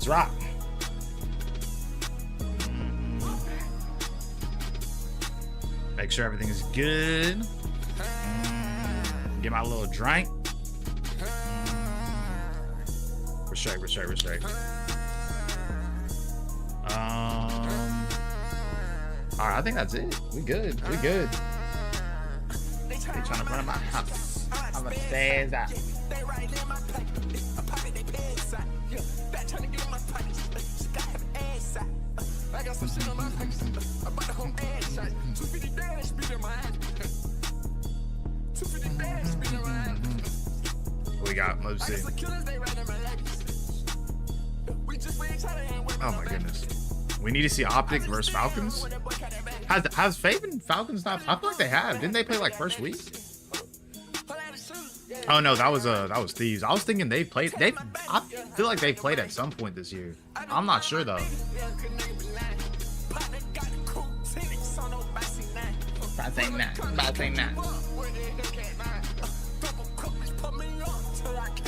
Let's rock. Make sure everything is good. Get my little drink. We're straight. All right, I think that's it. We good. They trying to run my house. I'm gonna stay out. We got, let's see. Oh my goodness. We need to see Optic versus Falcons. Has Faven Falcons not? I feel like they have. Didn't they play like first week? Oh no, that was Thieves. I was thinking they played. I feel like they played at some point this year. I'm not sure though. About saying that.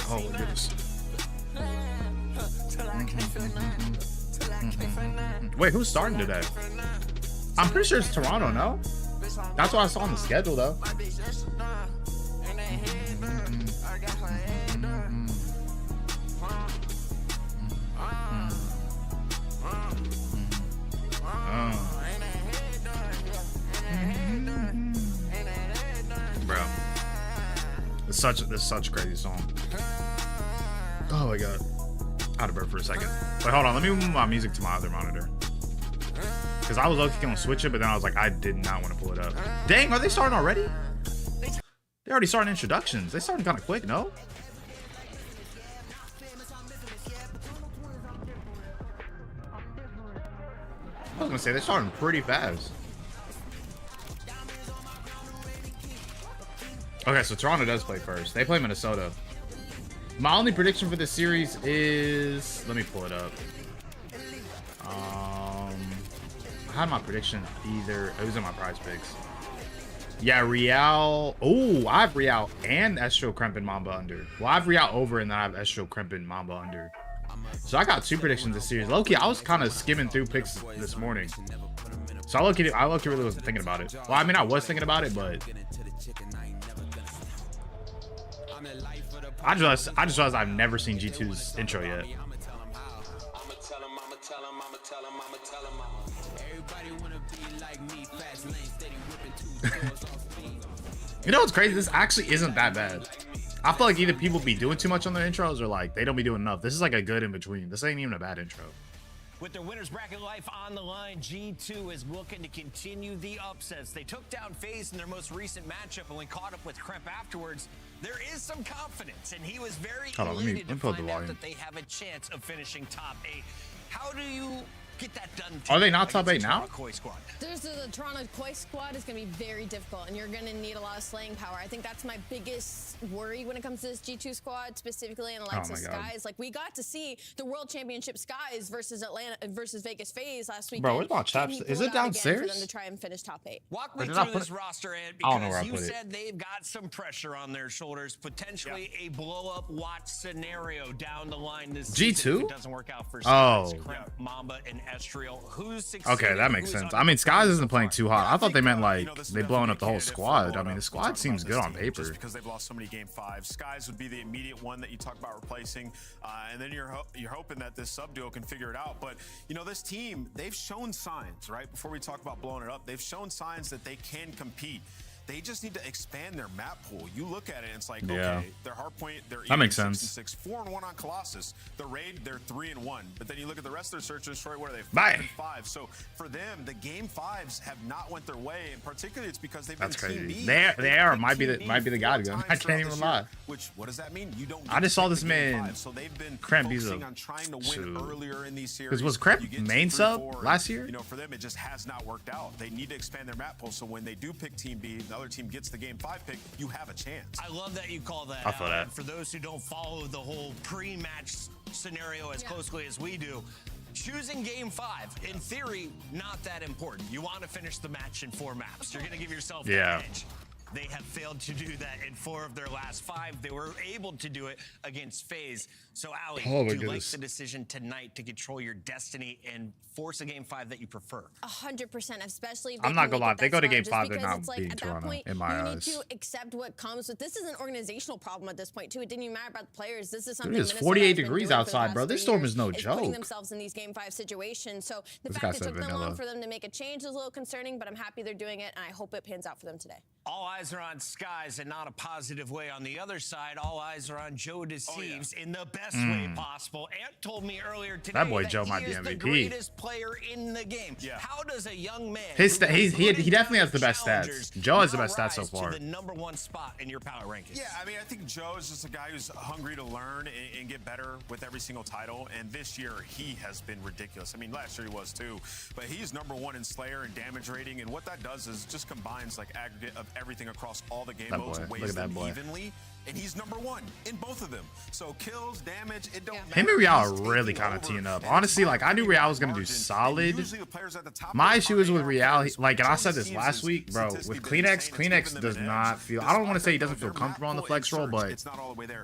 Oh my goodness. Wait, who's starting today? I'm pretty sure it's Toronto, no? That's what I saw on the schedule, though. Bro, this is such a crazy song. Oh my god. Out of breath for a second. Wait, hold on. Let me move my music to my other monitor. Because I was low-key gonna switch it, but then I was like, I did not want to pull it up. Dang, are they starting already? They already starting introductions. They starting kind of quick, no? I was gonna say they're starting pretty fast. Okay, so Toronto does play first. They play Minnesota. My only prediction for this series is, let me pull it up. I had my prediction either. It was in my prize picks. Yeah, Riyadh. Oh, I have Riyadh and Estro Kremp and Mamba under. Well, I have Riyadh over and then I have Estro Kremp and Mamba under. So I got two predictions this series. Low-key, I was kind of skimming through picks this morning. So I low-key really wasn't thinking about it. Well, I mean, I was thinking about it, but I just realized I've never seen G2's intro yet. You know what's crazy? This actually isn't that bad. I feel like either people be doing too much on their intros or like they don't be doing enough. This is like a good in between. This ain't even a bad intro. With their winners bracket life on the line, G2 is looking to continue the upsets. They took down FaZe in their most recent matchup and when caught up with Kremp afterwards, there is some confidence, and he was very elated to find out that they have a chance of finishing top 8. How do you get that done? Are they not top 8 now? The Toronto Koi squad is going to be very difficult, and you're going to need a lot of slaying power. I think that's my biggest worry when it comes to this G2 squad, specifically in the likes of Skies. Like, we got to see the World Championship Skies versus Vegas FaZe last week. Bro, where's my chaps? Is it downstairs? For them to try and finish top 8. Walk me through this roster, Ed, because you said they've got some pressure on their shoulders, potentially a blow-up watch scenario down the line this season. If it doesn't work out for Skies, Kremp, Mamba, and Estriel. Who's succeeding? Okay, that makes sense. I mean, Skies isn't playing too hot. I thought they meant like they blowing up the whole squad. I mean, the squad seems good on paper. Just because they've lost so many game 5s, Skies would be the immediate one that you talk about replacing, and then you're hoping that this sub duo can figure it out. But you know, this team, they've shown signs, right? Before we talk about blowing it up, they've shown signs that they can compete. They just need to expand their map pool. You look at it and it's like, okay, their hardpoint, they're that makes sense. 6 and 4 and 1 on Colossus. The raid, they're 3 and 1. But then you look at the rest of their search and destroy, where are they? 5 and 5. So for them, the game 5s have not went their way, and particularly it's because they've been Team B. They are might be the god gun. I can't even lie. Which, what does that mean? You don't. I just saw this man. So they've been Kremp focusing on trying to win earlier in these series. Because was Kremp main sub last year? You know, for them it just has not worked out. They need to expand their map pool so when they do pick Team B, the other team gets the game 5 pick, you have a chance. I love that you call that out. That. For those who don't follow the whole pre-match scenario as closely as we do, choosing game 5, in theory, not that important. You want to finish the match in 4 maps. You're going to give yourself an edge. They have failed to do that in 4 of their last 5. They were able to do it against FaZe. So, Ali, do you like the decision tonight to control your destiny and force a Game 5 that you prefer? 100%, especially if I'm not gonna lie. If they go to Game 5, they're not beating Toronto, in my eyes. You need to accept what comes with this. Is an organizational problem at this point, too. It didn't even matter about the players. This is something. It is 48 degrees outside, bro. This storm is no joke. Putting themselves in these Game 5 situations. So the fact it took them long for them to make a change is a little concerning, but I'm happy they're doing it, and I hope it pans out for them today. All eyes are on Skies, and not a positive way. On the other side, all eyes are on Joe Deceives in the best way possible. Ant told me earlier today that boy Joe might be MVP. The greatest player in the game. Yeah. How does a young man he definitely has the best stats. Joe has the best stats so far. To the #1 spot in your power rankings? Yeah, I mean, I think Joe is just a guy who's hungry to learn and get better with every single title. And this year, he has been ridiculous. I mean, last year he was too. But he's #1 in Slayer and damage rating. And what that does is just combines like aggregate of everything across all the game modes and weighs them evenly. And he's #1 in both of them. So kills, damage, it don't matter. Him and Riyadh are really kind of teeing up. Honestly, like, I knew Riyadh was going to do solid. My issue is with Riyadh, like, and I said this last week, bro, with Kleenex does not feel, I don't want to say he doesn't feel comfortable on the flex roll, but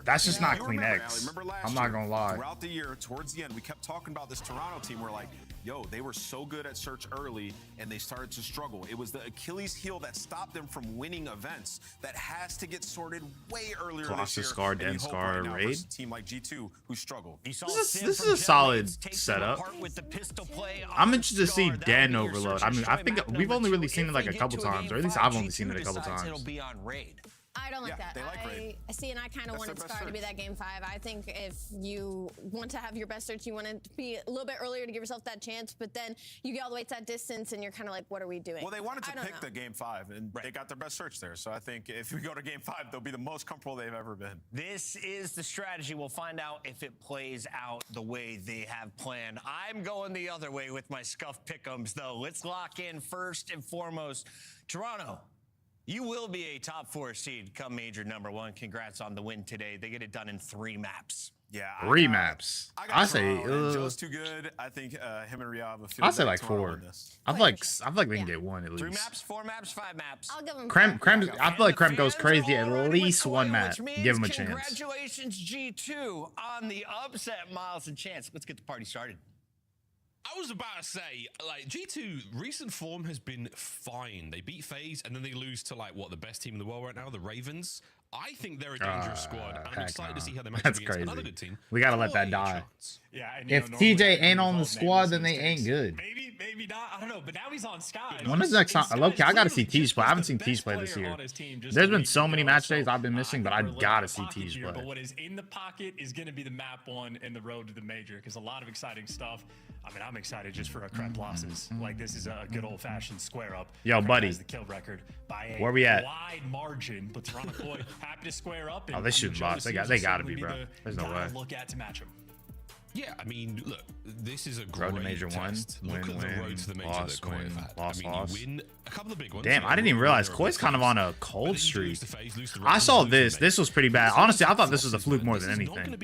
that's just not Kleenex. I'm not going to lie. Throughout the year, towards the end, we kept talking about this Toronto team. We're like, yo, they were so good at search early, and they started to struggle. It was the Achilles heel that stopped them from winning events. That has to get sorted way earlier this year. Scar, Den Scar, Raid. A team like G2 who struggled. This is a solid setup. I'm interested to see Den overload. I mean, I think we've only really seen it like a couple times, or at least I've only seen it a couple times. I don't like that. I see, and I kind of wanted Scar to be that Game 5. I think if you want to have your best search, you want it to be a little bit earlier to give yourself that chance, but then you get all the way to that distance, and you're kind of like, what are we doing? Well, they wanted to pick the Game 5, and they got their best search there. So I think if we go to Game 5, they'll be the most comfortable they've ever been. This is the strategy. We'll find out if it plays out the way they have planned. I'm going the other way with my scuff pick'ems, though. Let's lock in first and foremost. Toronto, you will be a top 4 seed come major #1. Congrats on the win today. They get it done in 3 maps. Yeah, 3 maps. I say Joe's too good. I think him and Riyadh will feel. I say like 4. I feel like they can get 1 at least. 3 maps, 4 maps, 5 maps. I'll give him Creme. I feel like Creme goes crazy at least 1 map. Give him a chance. Congratulations, G2, on the upset. Miles and Chance. Let's get the party started. I was about to say, like, G2 recent form has been fine. They beat FaZe and then they lose to, like, what, the best team in the world right now, the Ravens. I think they're a dangerous squad, and I'm excited to see how they match up against another good team. We gotta let that die. Yeah, and, if TJ ain't on the squad, then they ain't good. Maybe not. I don't know. But now he's on Sky. When is next time? Look, I gotta see Teej play. I haven't seen Teej play this year. There's been so many match days I've been missing, but I gotta see Teej play. But what is in the pocket is going to be the map 1 and the road to the major, because a lot of exciting stuff. I mean, I'm excited just for a crap losses. Like, this is a good old-fashioned square up. Yo, buddy. The kill record by a where we at? Wide margin, but Toronto boy happy to square up. Oh, they should lost. They gotta be, bro. There's no way. Look at to match them. Yeah, I mean, look, this is a great road to major test. Win, look at the road to the major that Koi have had. Loss. You win a couple of big ones. Damn, I didn't even realize Koi's kind of on a cold streak. I saw this. This was pretty bad. Honestly, I thought this was a fluke more than anything.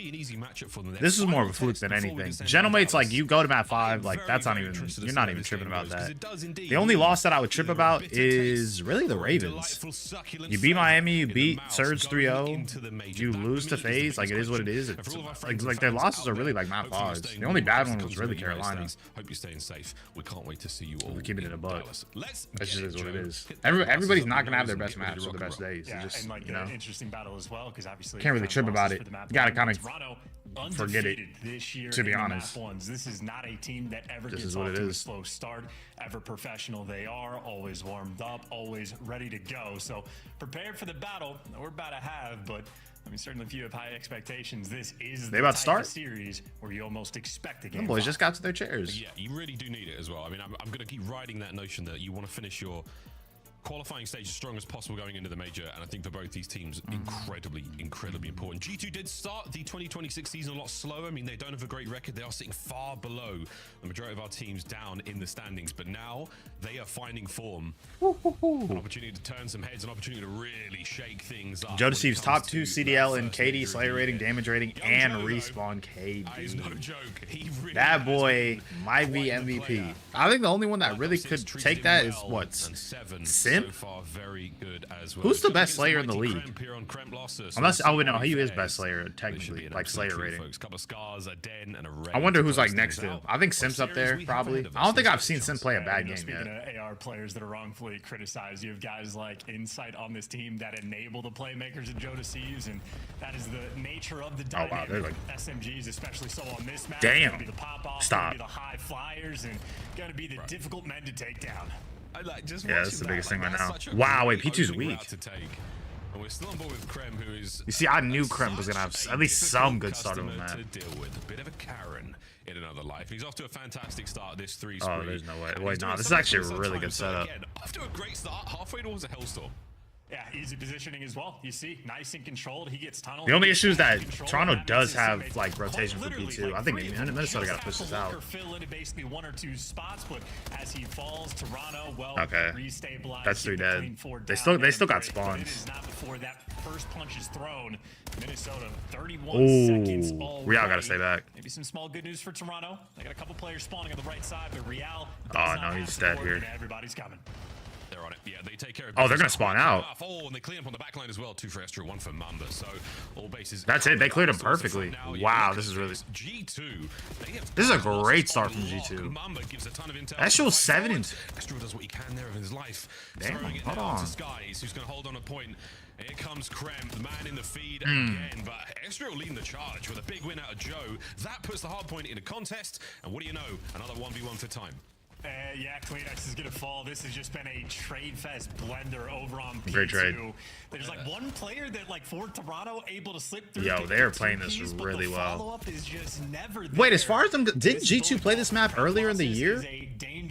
This is more of a fluke than anything. Gentlemate's like, you go to map 5, like, that's not even, you're not even tripping about that. The only loss that I would trip about is really the Ravens. You beat Miami, you beat Surge 3-0, you lose to FaZe, like, it is what it is. It's, like their losses are really like map 5s. The only bad one was really Carolina. Hope you're staying safe. We can't wait to see you all. We're keeping it a buck. That just is what it is. Everybody's not gonna have their best maps or the best days. Yeah, just, and like, you know, interesting battle as well, because obviously can't really trip about it. You gotta kind of forget it. This year, to be honest, this is not a team that ever gets off to a slow start. Ever professional they are, always warmed up, always ready to go. So prepared for the battle we're about to have, but. I mean, certainly if you have high expectations, this is the type of series where you almost expect a game. The boys just got to their chairs. Yeah, you really do need it as well. I mean, I'm going to keep riding that notion that you want to finish your qualifying stage as strong as possible going into the major, and I think for both these teams, incredibly important. G2 did start the 2026 season a lot slower. I mean, they don't have a great record. They are sitting far below the majority of our teams down in the standings, but now they are finding form. An opportunity to turn some heads, an opportunity to really shake things up. Joe Deceives top 2 CDL in KD, Slayer rating, damage rating, and respawn KD. No joke. Really that boy might be MVP. I think the only one that really could take that is what? Sim? Simp? So far, very good as well. Who's the best Slayer in the league? Unless, oh no, he is best Slayer technically, like Slayer rating. Couple of scars, a den, and a I wonder who's like next to him. I think Simp's up there probably. I don't think I've seen Simp play a bad game Speaking yet. of AR players that are wrongfully criticized, you have guys like Insight on this team that enable the playmakers of Joe Thieves, and that is the nature of the dynamic. Oh wow, they're like SMGs, especially so on this map. Damn. Be the pop-off, Stop. be the high flyers, and going to be the difficult men to take down. Yeah, that's the biggest thing right now. Wow, wait, P2's weak. And we're still on board with Krem, who is. You see, I knew Krem was gonna have at least some good start on that. To deal with a bit of a Karen in another life. He's off to a fantastic start. This 3 Oh, there's no way. Wait, no, this is actually a really good setup. Again, after a great start, halfway towards a hellstorm. Yeah, easy positioning as well. You see, nice and controlled. He gets tunneled. The only issue is that Toronto does have like rotation for P2. I think Minnesota got to push this out. Fill into basically 1 or 2 spots, but as he falls, Toronto, well, okay, that's 3 dead. They still got spawns. It is not before that first punch is thrown. Minnesota, 31 Ooh, seconds. Riyadh got to stay back. Maybe some small good news for Toronto. They got a couple players spawning on the right side, but Riyadh. Oh no, he's dead here. Everybody's coming. They're on it. Yeah, they take care of. Oh, they're gonna spawn out. Oh, and they clean up on the back line as well. 2 for Estro, 1 for Mamba. So all bases. That's it. They cleared him perfectly. Wow, this is really. G2. This is a great start from G2. Mamba gives a ton of intel. Estro 7 and. Estro does what he can there in his life. Damn, Throwing it hold down on. to Skies, who's gonna hold on a point. Here comes Krem, the man in the feed again, but Estro leading the charge with a big win out of Joe. That puts the hard point in a contest, and what do you know? Another 1v1 for time. Yeah, Kleenex is going to fall. This has just been a trade fest blender over on P2. Great trade. There's like one player that, like, for Toronto, able to slip through. Yo, they're playing this really well. Follow-up is just never there. Wait, as far as them, didn't G2 play this map earlier in the year?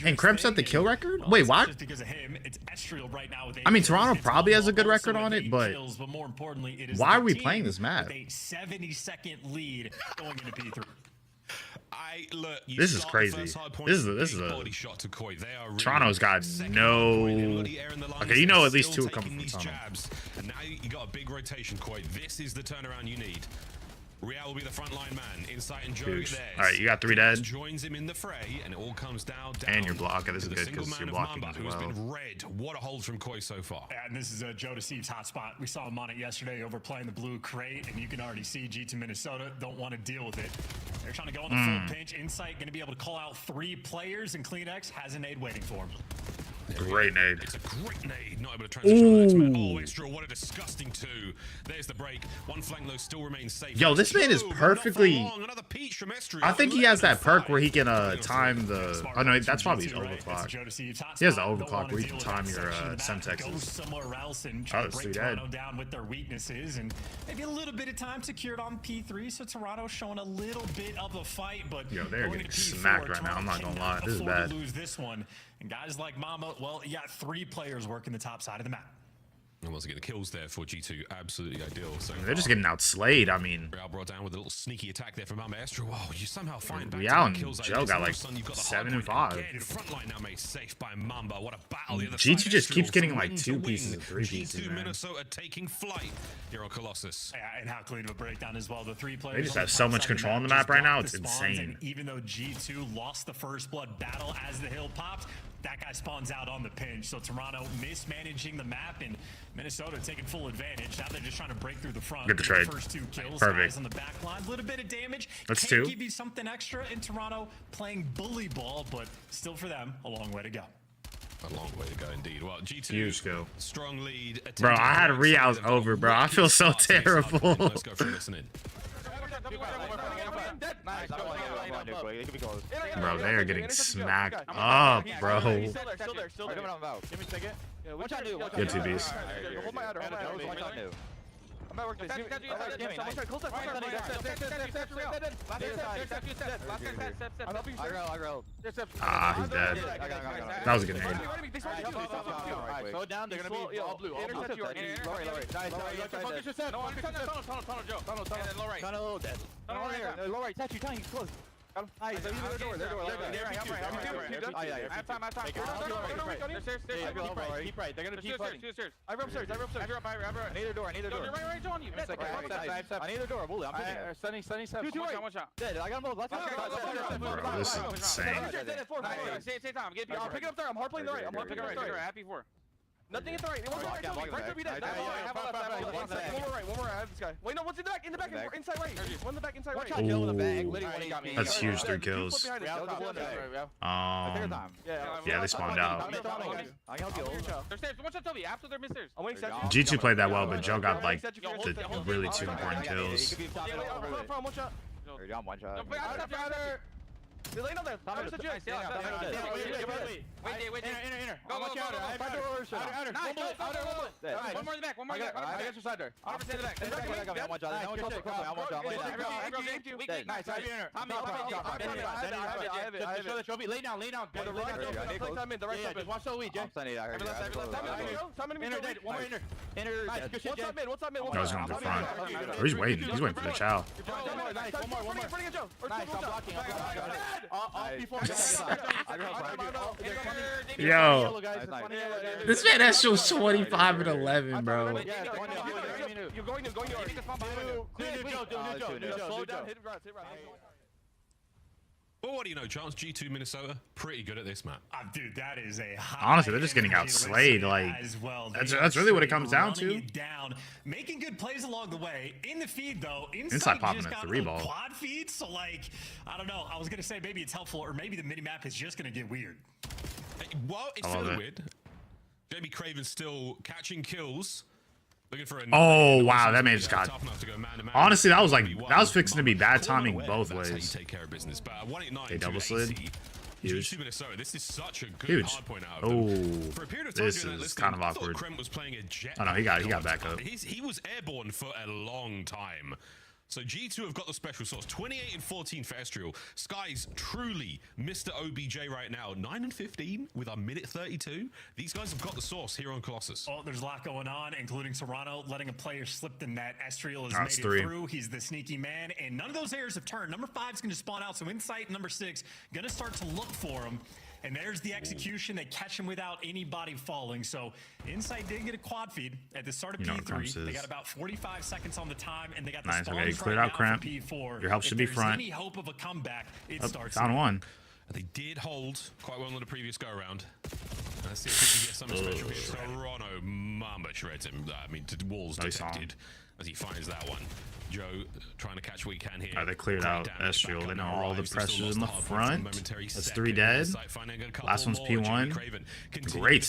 And Krem set the kill record? Wait, why? Just because of him, it's Estriel right now with I mean, Toronto probably has a good record on it, but more importantly, it is why are we playing this map? With a 70-second lead going into P3. This is crazy. This is a Toronto's got no. Okay, you know at least 2 are coming from Toronto. And now you got a big rotation, Koi. This is the turnaround you need. Riyadh will be the frontline man. Insight and Joe there. All right, you got 3 dead. Joins him in the fray, and it all comes down. And you're blocking. This is good because you're blocking as well. Who's been red. What a hold from Koi so far. Yeah, and this is Joe Thieves' hotspot. We saw him on it yesterday overplaying the blue crate, and you can already see G2 Minnesota don't want to deal with it. They're trying to go on the full pinch. Insight going to be able to call out 3 players, and Kleenex has a nade waiting for him. Great nade. It's a great nade. Not able to transition. Oh, Extra, what a disgusting 2. There's the break. One flank though still remains safe. Yo, this man is perfectly. Another peach from Estro. I think he has that perk where he can time the. Oh no, that's probably his overclock. He has the overclock where you can time your Semtexes. Somewhere else and try to break Toronto down with their weaknesses, and maybe a little bit of time secured on P3. So Toronto showing a little bit of a fight, but yo, they're getting smacked right now. I'm not gonna lie, this is bad. Lose this one. And guys like Mama, well, you got 3 players working the top side of the map. And once again, the kills there for G2, absolutely ideal. So they're just getting outslayed. I mean, Real brought down with a little sneaky attack there from Mamba Estro. Wow, you somehow find back Real and kills Joe got like 7 and 5. Again, frontline now made safe by Mamba. What a battle! The other G2 side, just keeps Estro getting from like win 2 to pieces win. and 3 pieces. G2 Man. Minnesota taking flight here on Colossus. Yeah, and how clean of a breakdown as well. The 3 players. They just have so much control on the map right now. It's insane. And even though G2 lost the first blood battle as the hill popped, that guy spawns out on the pinch. So Toronto mismanaging the map and Minnesota taking full advantage. Now they're just trying to break through the front. Get the trade. First 2 kills. Perfect. Guys on the back line. A little bit of damage. That's Can't 2. give you something extra in Toronto playing bully ball, but still for them, a long way to go. A long way to go indeed. Well, G2 huge go. Strong lead. Bro, I had Real's over, bro. I feel so terrible. Let's go for listening. Bro, they are getting smacked up, bro. Good 2Bs. Ah, he's dead. That was a good nade. Slow down, they're gonna be all blue. Intercept you. Tunnel dead. Low right, touch you, Tiny, close. Nice, they're the door. I have time. Keep right, they're gonna keep fighting. I rub upstairs. I need a door. I need a door, bully, I'm taking it. Sunny, one shot. Dead, I got them both. Bro, this is insane. I'll pick it up there, I'm hard playing the right. I'm picking up there. Happy 4. Nothing at the right. One more right. Right, be dead. One more. I have this guy. Wait, no, one's in the back. In the back. Inside right. One in the back. Inside right. Ooh, that's huge. 3 kills. Yeah, they spawned out. G2 played that well, but Joe got like the really 2 important kills. They're laying on there. Wait. Go. One more in the back. I got your side there. 100% in the back. Lay down. The right side. Watch the lead, Jay. One more inner. What's up, mid? No, he's going to the front. Oh, he's waiting. He's waiting for the chow. One more. Nice, I'm blocking. Yo, this man has show 25 and 11, bro. You're going to. Slow down. Hit right. Well, what do you know, Chance? G2 Minnesota, pretty good at this map. Dude, that is a honestly, they're just getting outslayed. Like, that's really what it comes down to. Making good plays along the way. In the feed, though, Inside popping a 3 ball. Quad feed, so like, I don't know. I was gonna say maybe it's helpful, or maybe the mini map is just gonna get weird. Well, it's feeling weird. Jamie Craven still catching kills. Oh wow, that man just got. Honestly, that was fixing to be bad timing both ways. They double slid. Huge. This is such a good hard point out. Oh, this is kind of awkward. Oh no, he got back up. He was airborne for a long time. So G2 have got the special sauce. 28 and 14 for Estriel. Sky's truly Mr. OBJ right now. 9 and 15 with a minute 32. These guys have got the sauce here on Colossus. Oh, there's a lot going on, including Serrano letting a player slip the net. Estriel has made it through. He's the sneaky man, and none of those errors have turned. Number 5 is going to spawn out, so Insight, number 6, going to start to look for him. And there's the execution. They catch him without anybody falling. So Insight did get a quad feed at the start of P3. They got about 45 seconds on the time, and they got the spawns okay, cleared out Cramp. P4. Your help should be front. Any hope of a comeback, it starts. Down 1. They did hold quite well in the previous go-around. Let's see if we can get something special here. Toronto mama shreds him. I mean, walls detected as he finds that one. Joe trying to catch what he can here. They cleared out Estriel. They know all the pressures in the front. That's 3 dead. Last one's P1. Great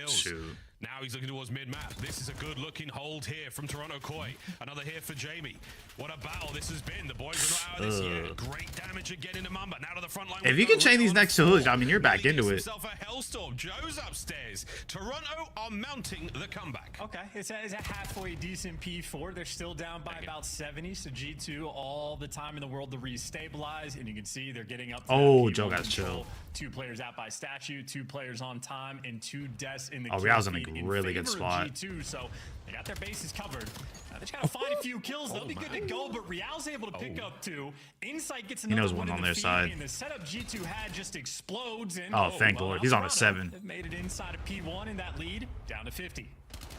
shoot. Now he's looking towards mid-map. This is a good-looking hold here from Toronto Koi. Another here for Jamie. What a battle this has been. The boys are not out of this yet. Great damage again into Mamba. Now to the front line. If you can chain these next to hoods, I mean, you're back into it. A hellstorm. Joe's upstairs. Toronto are mounting the comeback. Okay, it's a halfway decent P4. They're still down by about 70, so G2 all the time in the world to restabilize, and you can see they're getting up to Joe got chill. 2 players out by statue, 2 players on time, and 2 deaths in the we was in a really good spot. G2, so they got their bases covered. They just gotta find a few kills. They'll be good to go, but Real's able to pick up 2. Insight gets another one on their side. And the setup G2 had just explodes. And thank Lord. He's on a 7. They've made it inside of P1, and that lead down to 50.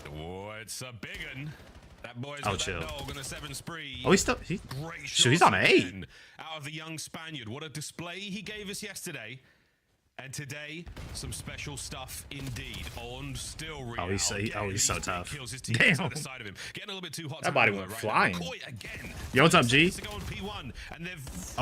Oh, it's a big one. That boy's chill. That dog on a 7 spree. He's on an 8. Out of the young Spaniard. What a display he gave us yesterday. And today, some special stuff indeed. On still Real. He's so tough. Damn. The side of him. Getting a little bit too hot. That body went flying. Again. Yo, what's up, G? And that's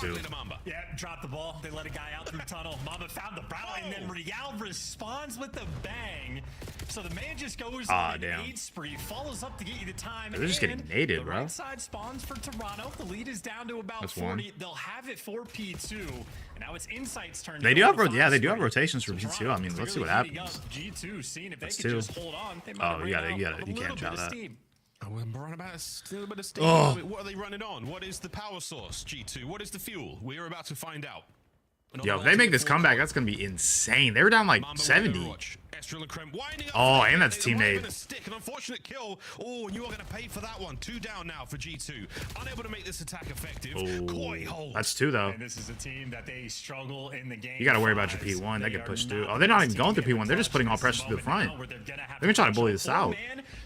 2. Yeah, dropped the ball. They let a guy out through the tunnel. Mamba found the brow, and then Real responds with a bang. So the man just goes on an 8 spree, follows up to get you the time. They're just getting naded, bro. The right side spawns for Toronto. The lead is down to about 40. They'll have it for P2. And now it's Insight's turn. They do have rotations for P2. I mean, let's see what happens. G2 seeing if they can just hold on. They you can't try that. We're running about a little bit of steam. What are they running on? What is the power source, G2? What is the fuel? We are about to find out. Yo, if they make this comeback, that's going to be insane. They were down like 70. And that's team nade. An unfortunate kill. Oh, and you are going to pay for that one. 2 down now for G2. Unable to make this attack effective. That's 2 though. And this is a team that they struggle in the game. You got to worry about your P1. They get pushed through. They're not even going through P1. They're just putting all pressure to the front. They're going to try to bully this out.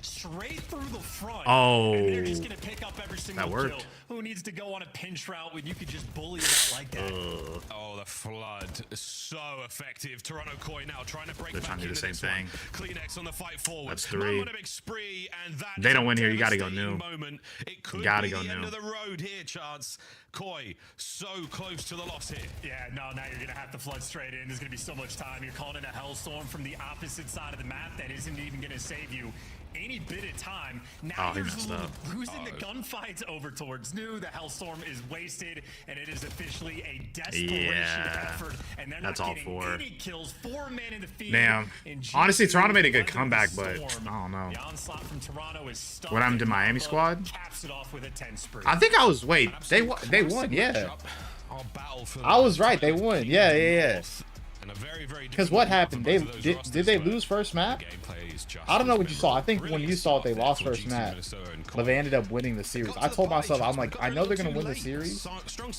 Straight through the front. And they're just going to pick up every single that worked. Kill. Who needs to go on a pinch route when you could just bully it out like that? The flood So effective. Toronto Koi now trying to break They're back trying to do the into same this thing. one. Kleenex on the fight forward. That's 3. On a big spree, and that They don't win here. You got to go devastating new. moment. It could Gotta be go the end new. of the road here, Chance. Koi so close to the loss here. Yeah, no, now you're going to have to flood straight in. There's going to be so much time. You're calling in a hellstorm from the opposite side of the map that isn't even going to save you any bit of time. Now you're losing the gunfights over towards new. The hellstorm is wasted, and it is officially a desperation effort. And they're not getting any kills. 4 men in the field. Damn. Honestly, Toronto made a good comeback, but I don't know. The onslaught from Toronto is What happened to Miami squad? Caps it off with a 10 spree. I think I was. Wait, they won. Yeah. I was right. They won. Yeah. Because what happened? Did they lose first map? I don't know what you saw. I think when you saw it, they lost first map, but they ended up winning the series. I told myself, I'm like, I know they're gonna win the series,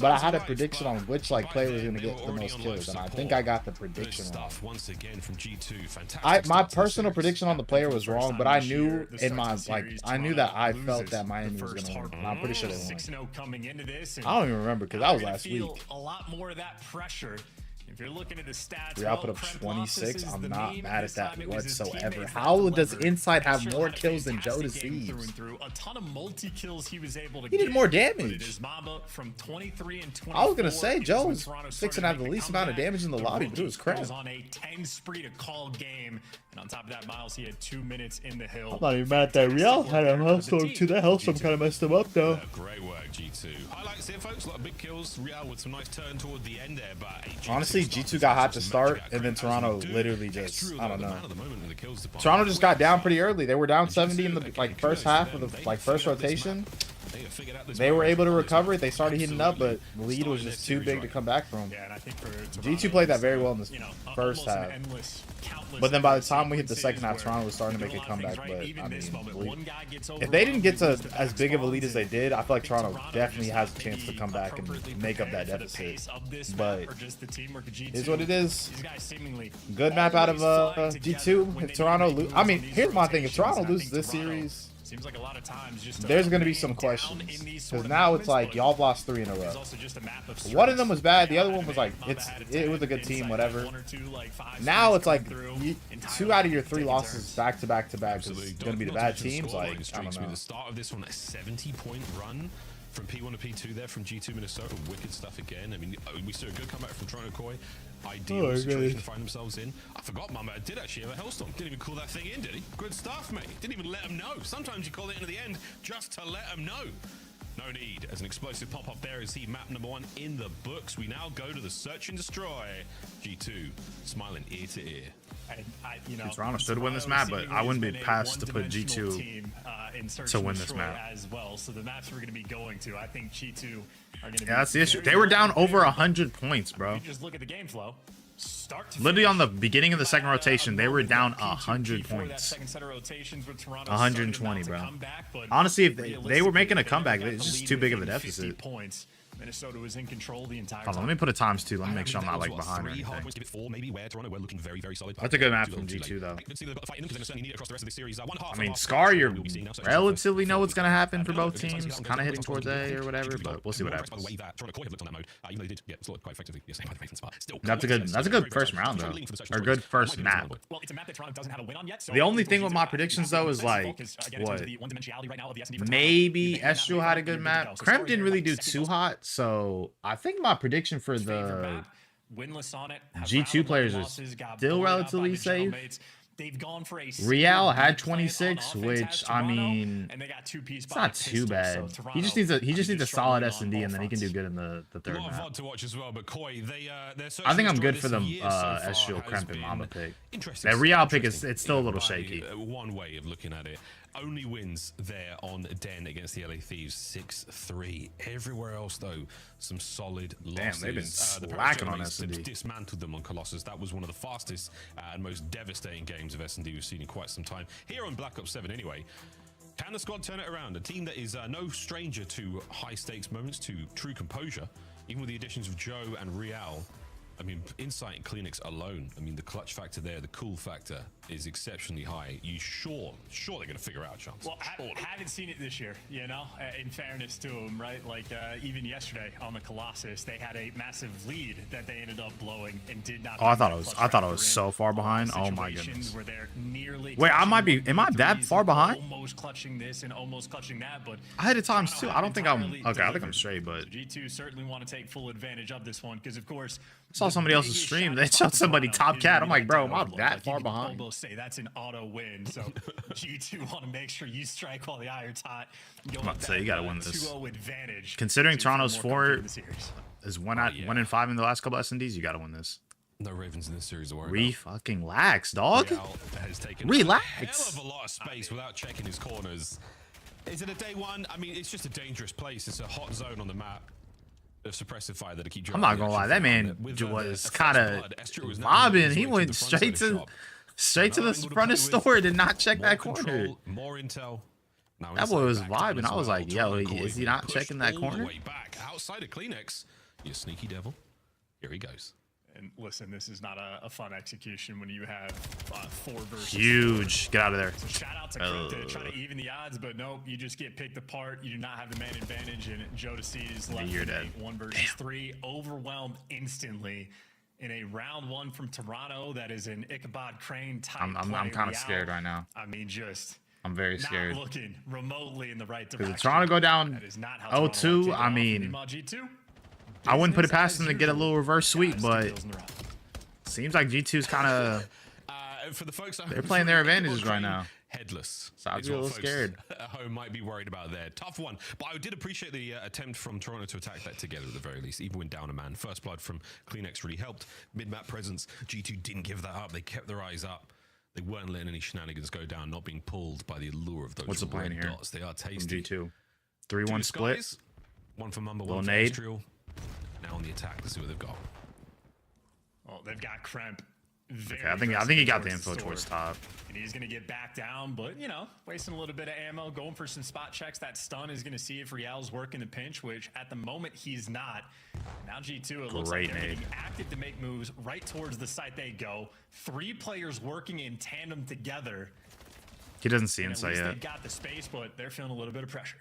but I had a prediction on which player was gonna get the most kills, and I think I got the prediction wrong. My personal prediction on the player was wrong, but I knew in my I knew that I felt that Miami was gonna win. And I'm pretty sure they won. I don't even remember because that was last week. A lot more of that pressure. If you're looking at the stats, Real put up 26. I'm not mad at that whatsoever. How does Inside have more kills than Joe to Thieves? A ton of multi-kills he was able to He did more damage. From 23 and 24. I was gonna say Joe's fixing to have the least amount of damage in the lobby, but it was crap. On a 10 spree to call game, and on top of that, Miles, he had 2 minutes in the hill. I'm not even mad at that. Real had a hellstorm too. That hellstorm kind of messed him up though. Great work, G2. Highlights here, folks. A lot of big kills. Real with some nice turn toward the end there, but honestly, G2 got hot to start, and then Toronto literally just, I don't know. Toronto just got down pretty early. They were down 70 in the first half of the first rotation. They were able to recover it. They started heating up, but the lead was just too big to come back from. G2 played that very well in the first half. But then by the time we hit the second half, Toronto was starting to make a comeback. But I mean, if they didn't get to as big of a lead as they did, I feel like Toronto definitely has a chance to come back and make up that deficit. But it's what it is. Good map out of G2. If Toronto, I mean, here's my thing: if Toronto loses this series, seems like a lot of times there's going to be some questions, because now it's like y'all lost 3 in a row. One of them was bad, the other one was like it was a good team, whatever. Now it's like 2 out of your 3 losses back to back is going to be the bad teams. Like, I don't know. The start of this one, a 70-point run from P1 to P2 there from G2 Minnesota. Wicked stuff again. I mean, we saw a good comeback from Toronto Koi. Ideal situation to find themselves in. I forgot Mama did actually have a hellstorm. Didn't even call that thing in, did he? Good stuff, mate. Didn't even let him know. Sometimes you call it into the end just to let him know. No need. As an explosive pop-up there is he map number 1 in the books. We now go to the search and destroy. G2 smiling ear to ear. Toronto should win this map, but I wouldn't be past to put G2 to win this map as well. So the maps we're going to be going to, I think G2 are going to be. Yeah, that's the issue. They were down over 100 points, bro. Just look at the game flow. Literally on the beginning of the second rotation, they were down 100 points. 120, bro. Honestly, if they were making a comeback, it's just too big of a deficit. Minnesota was in control the entire time. Hold on, let me put a ×2. Let me make sure I'm not like behind or anything. That's a good map from G2 though. I mean, Scar, you relatively know what's gonna happen for both teams. Kind of hitting towards A or whatever, but we'll see what happens. That's a good first round though, or good first map. The only thing with my predictions though is like what? Maybe Estral had a good map. Krem didn't really do too hot. So I think my prediction for the G2 players is still relatively safe. They've gone for a Riyadh had 26, which I mean, it's not too bad. He just needs a solid S&D, and then he can do good in the third map. I think I'm good for the Estral, Kremp, and Mamba pick. That Riyadh pick it's still a little shaky. One way of looking at it. Only wins there on Den against the LA Thieves, 6-3. Everywhere else, though, some solid losses. Damn, they've been slacking on S&D. Dismantled them on Colossus. That was one of the fastest and most devastating games of S&D we've seen in quite some time. Here on Black Ops 7, anyway. Can the squad turn it around? A team that is no stranger to high-stakes moments, to true composure. Even with the additions of Joe and Real, I mean, Insight and Kleenex alone, I mean, the clutch factor there, the cool factor is exceptionally high. You sure they're going to figure out chance. Well, I haven't seen it this year, you know, in fairness to them, right? Like, even yesterday on the Colossus, they had a massive lead that they ended up blowing and did not. Oh, I thought it was so far behind. Oh my goodness. Where they're nearly wait, am I that far behind? Almost clutching this and almost clutching that, but I had it times too. I don't think I'm okay. I think I'm straight, but so G2 certainly want to take full advantage of this one because, of course, I saw somebody else's stream. They showed somebody top cat. I'm like, bro, am I that far behind? Almost say that's an auto win. So G2 want to make sure you strike while the iron's hot. I'm about to say you gotta win this. 2-0 advantage. Considering Toronto's 4 is 1-5 in the last couple SNDs, you gotta win this. No Ravens in this series to worry about. Fucking relax, dog. Has taken relax. A hell of a lot of space without checking his corners. Is it a day one? I mean, it's just a dangerous place. It's a hot zone on the map. The suppressive fire that keep. I'm not gonna lie, that man was kind of bobbing. He went straight to the front of the store. Did not check that corner. More intel. That boy was vibing. I was like, yo, is he not checking that corner? Way back outside of Kleenex, you sneaky devil. Here he goes. And listen, this is not a fun execution when you have 4 versus huge. 4. Get out of there. So shout out to Crypto trying to even the odds, but nope, you just get picked apart. You do not have the man advantage, and Joe is left in 1 versus 3, overwhelmed instantly in a round 1 from Toronto. That is an Ichabod Crane type. I'm kind of scared right now. I mean, I'm very scared. Not looking remotely in the right direction. Because Toronto go down 0-2, I mean, I wouldn't put it past them to get a little reverse sweep, but seems like G2's kind of for the folks they're playing their advantages right now. Headless. So I'd be a little scared. At home might be worried about there. Tough one, but I did appreciate the attempt from Toronto to attack that together at the very least, even when down a man. First blood from Kleenex really helped. Mid-map presence, G2 didn't give that up. They kept their eyes up. They weren't letting any shenanigans go down, not being pulled by the allure of those. What's the plan here? Dots. They are tasty. G2. 3-1 split. One for Mumba, one for nade. Astral. Now on the attack, let's see what they've got. Well, they've got Kremp. Okay, I think he got the info towards top. And he's going to get back down, but, you know, wasting a little bit of ammo, going for some spot checks. That stun is going to see if Riyadh's working the pinch, which at the moment he's not. Now G2, it looks like they're getting active to make moves right towards the site they go. 3 players working in tandem together. He doesn't see Insight yet. They've got the space, but they're feeling a little bit of pressure.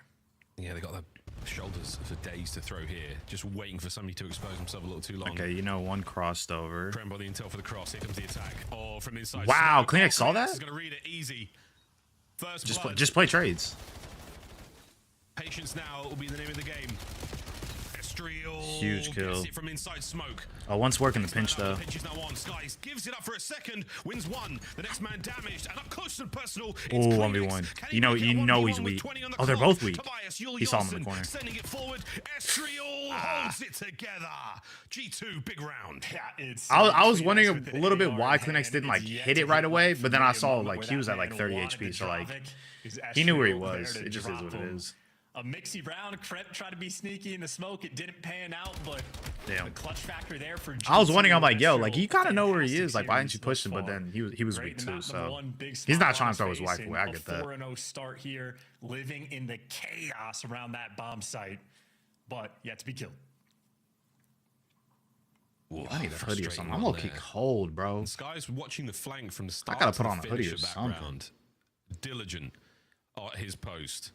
Yeah, they got the shoulders for days to throw here, just waiting for somebody to expose himself a little too long. Okay, you know, one crossed over. Kremp on the intel for the cross. Here comes the attack. Oh, from inside. Wow, Kleenex saw that? He's gonna read it easy. First just play trades. Patience now will be the name of the game. Huge kill. It from inside smoke. Oh, one's working the pinch though. Pinch is now on. Skies gives it up for a second. Wins 1. The next man damaged and up close and personal. Oh, 1v1. You know he's weak. Oh, they're both weak. He saw him in the corner. Sending it forward. Estriel holds it together. G2 big round. Yeah, it's. I was wondering a little bit why Kleenex didn't like hit it right away, but then I saw like he was at like 30 HP, so like he knew where he was. It just is what it is. A mixy round. Kremp tried to be sneaky in the smoke. It didn't pan out, but the clutch factor there for G2. I was wondering, I'm like, yo, like you kind of know where he is. Like, why didn't you push him? But then he was weak too, so he's not trying to throw his wife away. I get that. 4-0 start here, living in the chaos around that bomb site, but yet to be killed. Ooh, I need a hoodie or something. I'm low-key cold, bro. This guy's watching the flank from the start. I gotta put on a hoodie or something. Round. Diligent at his post.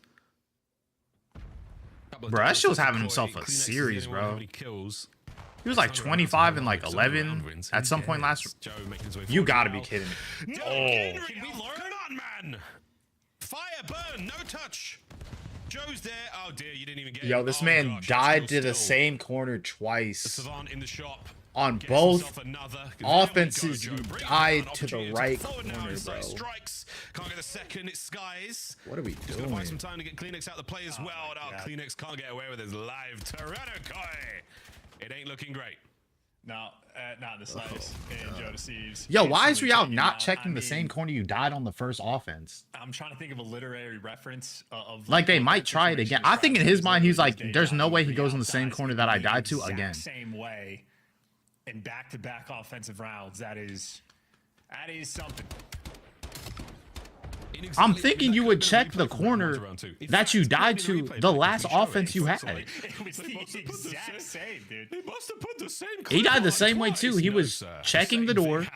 Bro, that shit was having himself a series, bro. He was like 25 and like 11 at some point last. You gotta be kidding me. Oh, can we learn? Come on, man. Fire, burn, no touch. Joe's there. Oh dear, you didn't even get. Yo, this man died to the same corner twice. Savant in the shop. On both offenses, you died to the right corner, bro. Can't get a second. It's Skies. What are we doing? Gonna find some time to get Kleenex out the play as well. Kleenex can't get away with his live Tyrannocoy. It ain't looking great. No, not the slightest. Joe Thieves. Yo, why is Riyadh not checking the same corner you died on the first offense? I'm trying to think of a literary reference of like they might try it again. I think in his mind he's like, there's no way he goes in the same corner that I died to again. Same way. In back-to-back offensive rounds, that is something. I'm thinking you would check the corner that you died to the last offense you had. It was the exact same, dude. They must have put the same. He died the same way too. He was checking the door,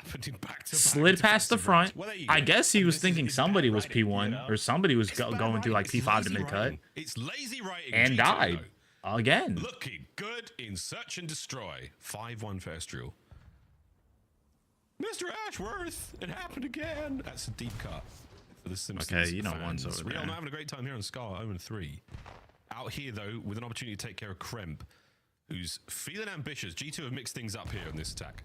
slid past the front. I guess he was thinking somebody was P1 or somebody was going through like P5 to mid-cut. It's lazy writing. And died again. Looking good in Search and Destroy. 5-1 for Estriel. Mr. Ashworth, it happened again. That's a deep cut for the Simpsons. Okay, you know one's over there. Riyadh not having a great time here on Scar, 0-3. Out here, though, with an opportunity to take care of Kremp, who's feeling ambitious. G2 have mixed things up here in this attack.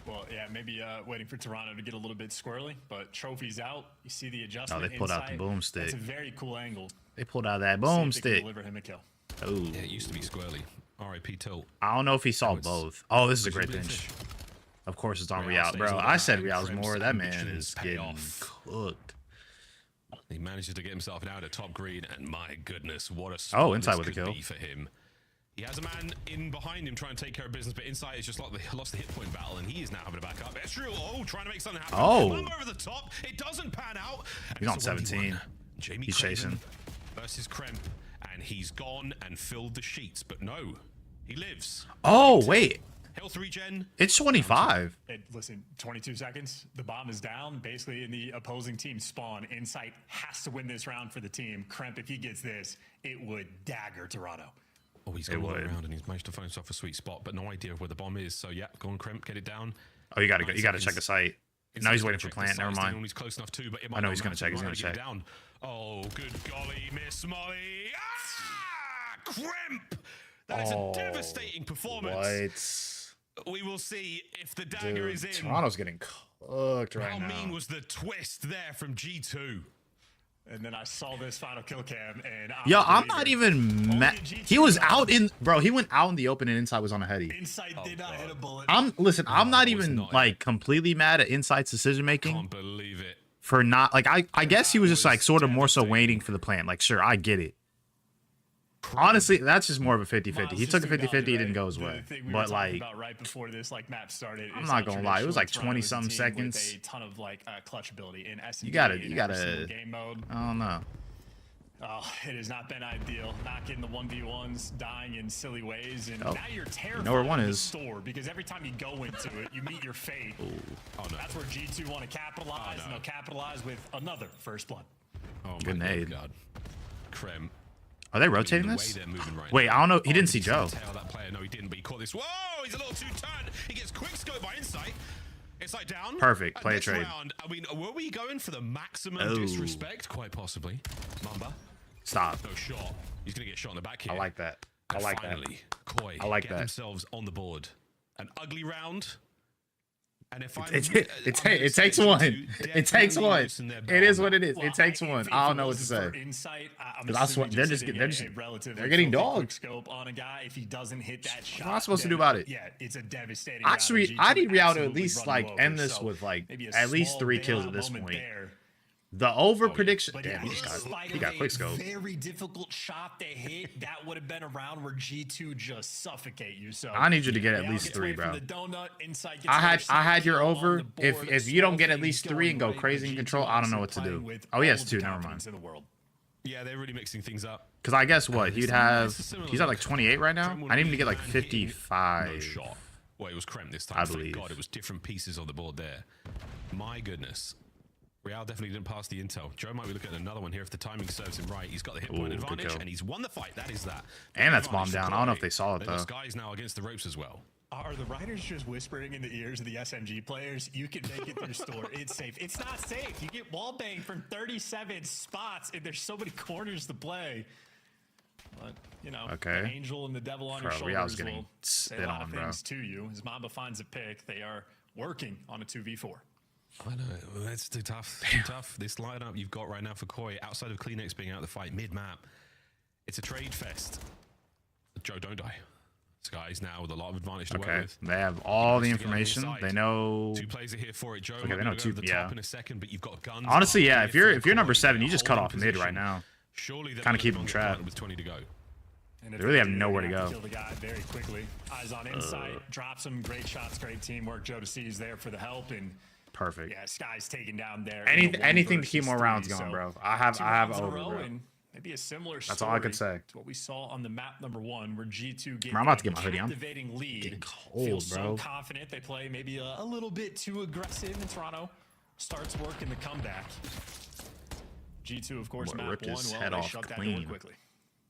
Well, yeah, maybe waiting for Toronto to get a little bit squirrely, but trophy's out. You see the adjustment. Oh, they pulled out the boomstick. That's a very cool angle. They pulled out that boomstick. Deliver him a kill. Oh, yeah, it used to be squirrely. R.I.P. Tilt. I don't know if he saw both. Oh, this is a great bench. Of course, it's on Riyadh, bro. I said Riyadh's more. That man is getting cooked. He manages to get himself out of top green, and my goodness, what a spot inside with a kill for him. He has a man in behind him trying to take care of business, but inside is just like they lost the hit point battle, and he is now having to back up. Estriel, trying to make something happen. Over the top. It doesn't pan out. He's on 17. Jamie he's chasing versus Kremp, and he's gone and filled the sheets, but no, he lives. Oh wait. Health regen. It's 25. Listen, 22 seconds. The bomb is down. Basically, in the opposing team spawn, Insight has to win this round for the team. Kremp, if he gets this, it would dagger Toronto. Oh, he's gone around and he's managed to find himself a sweet spot, but no idea of where the bomb is. So yeah, go on, Kremp, get it down. Oh, you gotta go. You gotta check the site. No, he's waiting for plant. Never mind. He's close enough too, but I know he's gonna check. He's gonna check. Down. Oh, good golly, Miss Molly. Ah, Kremp. That is a devastating performance. We will see if the dagger is in. Toronto's getting cooked right now. How mean was the twist there from G2? And then I saw this final kill cam, and I'm not even mad. He was out in, bro. He went out in the open, and Insight was on a heady. Insight did not hit a bullet. I'm not even like completely mad at Insight's decision making. Can't believe it. For not like I guess he was just like sort of more so waiting for the plan. Like, sure, I get it. Honestly, that's just more of a 50-50. He took a 50-50, it didn't go his way. But like, right before this, like map started, I'm not gonna lie, it was like 20-something seconds. A ton of like clutch ability in SMG. You gotta game mode. I don't know. Oh, it has not been ideal. Not getting the 1v1s, dying in silly ways, and now you're terrified. You know where one of the is. store because every time you go into it, you meet your fate. Oh, no. That's where G2 want to capitalize, and they'll capitalize with another first blood. Oh, good nade. God. Krem. Are they rotating this? Right Wait, I don't know. He didn't see Joe. That player. No, he didn't, but he caught this. Whoa, he's a little too turned. He gets quick scope by Insight. Insight down. Perfect. Play a trade. Round, I mean, were we going for the maximum disrespect? Quite possibly. Mamba. Stop. No shot. He's going to get shot in the back here. I like that. I like that. Koi I like get that. themselves on the board. An ugly round. And if it takes one. It takes one. It is what it is. It takes one. I don't know what to say. Because I swear they're getting dogged. Scope on a guy if he doesn't hit that shot. What am I supposed to do about it? Yeah, it's a devastating. Actually, I need Riyadh to at least like end this with like at least 3 kills at this point. The over prediction. Damn, he got quick scope. Very difficult shot to hit. That would have been a round where G2 just suffocate you. So I need you to get at least 3, bro. I had your over. If you don't get at least 3 and go crazy in control, I don't know what to do. Oh, he has 2. Never mind. Yeah, they're really mixing things up. Because I guess what he's at like 28 right now. I need him to get like 55. No shot. Well, it was Krem this time. I believe. God, it was different pieces on the board there. My goodness. Riyadh definitely didn't pass the intel. Joe might be looking at another one here if the timing serves him right. He's got the hit point advantage, and he's won the fight. That is that. And that's bombed down. I don't know if they saw it, though. The Sky's now against the ropes as well. Are the Riders just whispering in the ears of the SMG players? You can make it through store. It's safe. It's not safe. You get wall banged from 37 spots, and there's so many corners to play. But, you know, the angel and the devil on your shoulders will say a lot of things to you. As Mamba finds a pick, they are working on a 2v4. I know, that's too tough. Tough. This lineup you've got right now for Koi, outside of Kleenex being out of the fight mid-map, it's a trade fest. Joe, don't die. Sky's now with a lot of advantage to work with. They have all the information. They know 2 players are here for it. Joe, okay, they know 2. Top in a second, but you've got guns. Honestly, yeah. If you're number 7, you just cut off mid right now. Surely kind of keep them trapped. With 20 to go. And they really have nowhere to go. Kill the guy very quickly. Eyes on Insight, drops him. Great shots, great teamwork. Joe to see is there for the help, and Perfect. Yeah, Sky's taken down there. Anything to keep more rounds going, bro. I have over, bro. And maybe a similar That's all I could say. To what we saw on the map number 1, where G2 I'm about to get my hoodie. I'm captivating lead. getting cold, Feels bro. so confident. They play maybe a little bit too aggressive in Toronto. Starts working the comeback. G2, of course, map 1. Well, they shut that door quickly.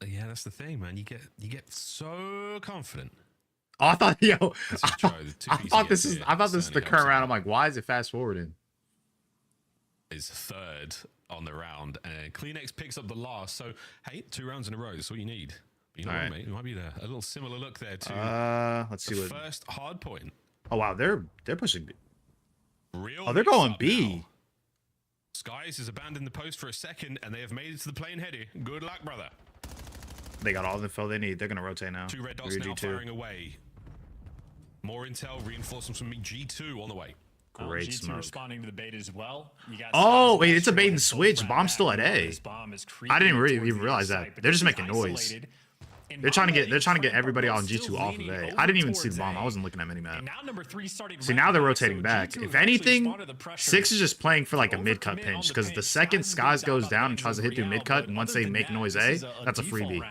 Yeah, that's the thing, man. You get so confident. Oh, I thought, yo, I thought this is the current round. I'm like, why is it fast forwarding? Is third on the round, and Kleenex picks up the last. So hey, 2 rounds in a row. That's all you need. But you know what, mate? It might be a little similar look there to let's see the what first hard point. Oh wow, they're pushing B. Real Oh, they're going B. Now. Skies has abandoned the post for a second, and they have made it to the plane header. Good luck, brother. They got all the info they need. They're gonna rotate now. 2 red dots now firing away. More intel, reinforcements from G2 on the way. Great G2 smoke. Responding to the bait as well. You got wait, it's a bait and switch. Bomb's still at A. I didn't really even realize that. They're just making noise. They're trying to get everybody on G2 off of A. I didn't even see the bomb. I wasn't looking at minimap. See, now they're rotating back. If anything, 6 is just playing for like a mid-cut pinch, because the second Skies goes down and tries to hit through mid-cut, and once they make noise A, that's a freebie.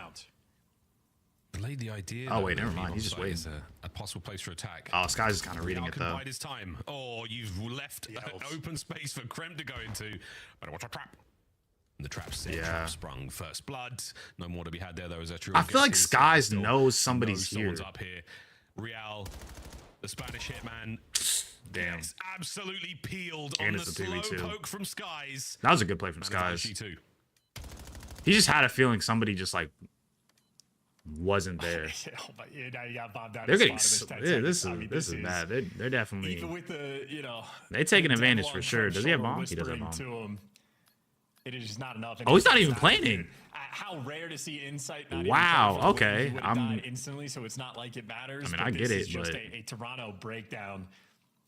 Laid the idea. Oh wait, never mind. He's just waiting. A possible place for attack. Oh, Skies is kind of reading it though. Bide his time. Oh, you've left an open space for Krem to go into. Better watch a trap. And the trap's set. Trap sprung. First blood. No more to be had there though. As I feel like Skies knows somebody's here. Up here. Real, the Spanish hitman. Damn. Gets absolutely peeled and on it's the a slow poke from Skies. That was a good play from Skies. He just had a feeling somebody just like wasn't there. They're getting this is bad. They're definitely even with the they're taking advantage for sure. Does he have bomb? He doesn't have bomb. It is just not enough. Oh, he's not even planning. How rare to see insight. Wow. Okay. I'm instantly, so it's not like it matters. I mean, I get it, just but a Toronto breakdown.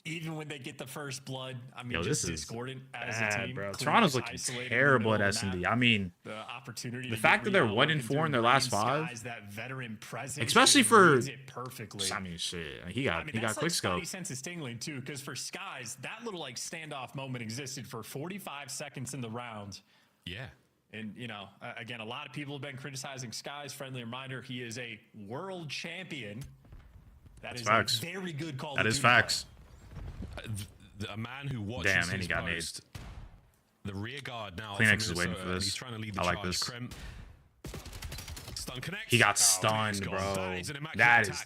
Even when they get the first blood, I mean, this just is discordant as bad, a team. bro. Toronto's looking terrible at S&D. I mean, the fact that they're 1-4 in their last 5, especially for, I mean, shit. He got quick scope. Sense is tingling too, because for Skies, that little like standoff moment existed for 45 seconds in the round. Yeah. And, again, a lot of people have been criticizing Skies. Friendly reminder, he is a world champion. That's facts. A very good call. That is facts. A man who watches his post. The rear guard now. Kleenex is waiting for this. He's trying to lead the I like charge. this. Stun connect. He got stunned, bro. That is.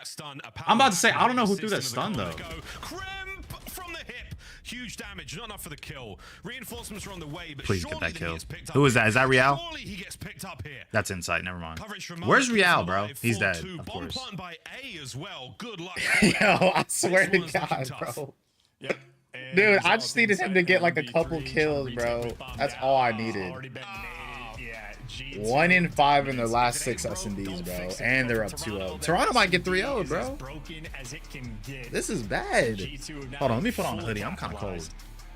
Stun? I'm about to say, I don't know who threw that stun though. Krem from the hip. Huge damage. Not enough for the kill. Reinforcements are on the way, but please get that kill. Who is that? Is that Real? He gets picked up here. That's Insight. Never mind. Where's Real, bro? He's dead. Of Bomb course. planted by A as well. Good luck. Yo, I swear to God, bro. Yep. Dude, I just needed him to get like a couple kills, bro. That's all I needed. 1-5 in their last 6 S&Ds, bro, and they're up 2-0. Toronto might get 3-0, bro. This is bad. Hold on, let me put on a hoodie. I'm kind of cold.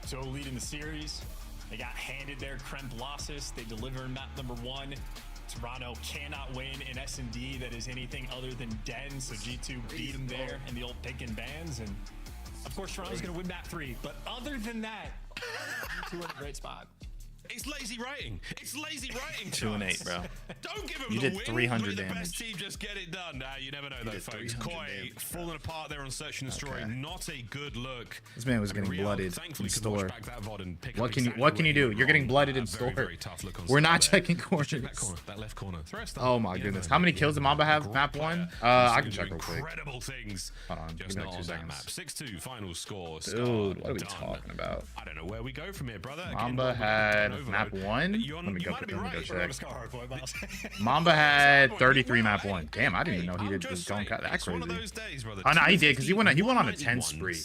So leading the series, they got handed their Krem losses. They deliver map number 1. Toronto cannot win in S&D that is anything other than den. So G2 beat them there in the old pick and bans, and of course Toronto's going to win map 3. But other than that, G2 in a great spot. It's lazy writing. It's lazy writing. 2-8, bro. Don't give him you the did win. 300 the damage. Best team just get it done. Nah, you never know though, folks. Koi falling apart there on Search and Destroy. Not a good look. This man was getting blooded in store. What can you do? You're You're getting blooded in store. We're not checking corners. That left corner. Oh my goodness. How many kills did Mamba have? Map 1? I can check real quick. Incredible things. Hold on. Give me like 2 seconds. 6-2 final score. Dude, what are we talking about? I don't know where we go from here, brother. Mamba had map 1. Let me go check. Right. Mamba had 33 map 1. Damn, I didn't even know he did was going that crazy. Oh no, he did because he went on a 10 spree.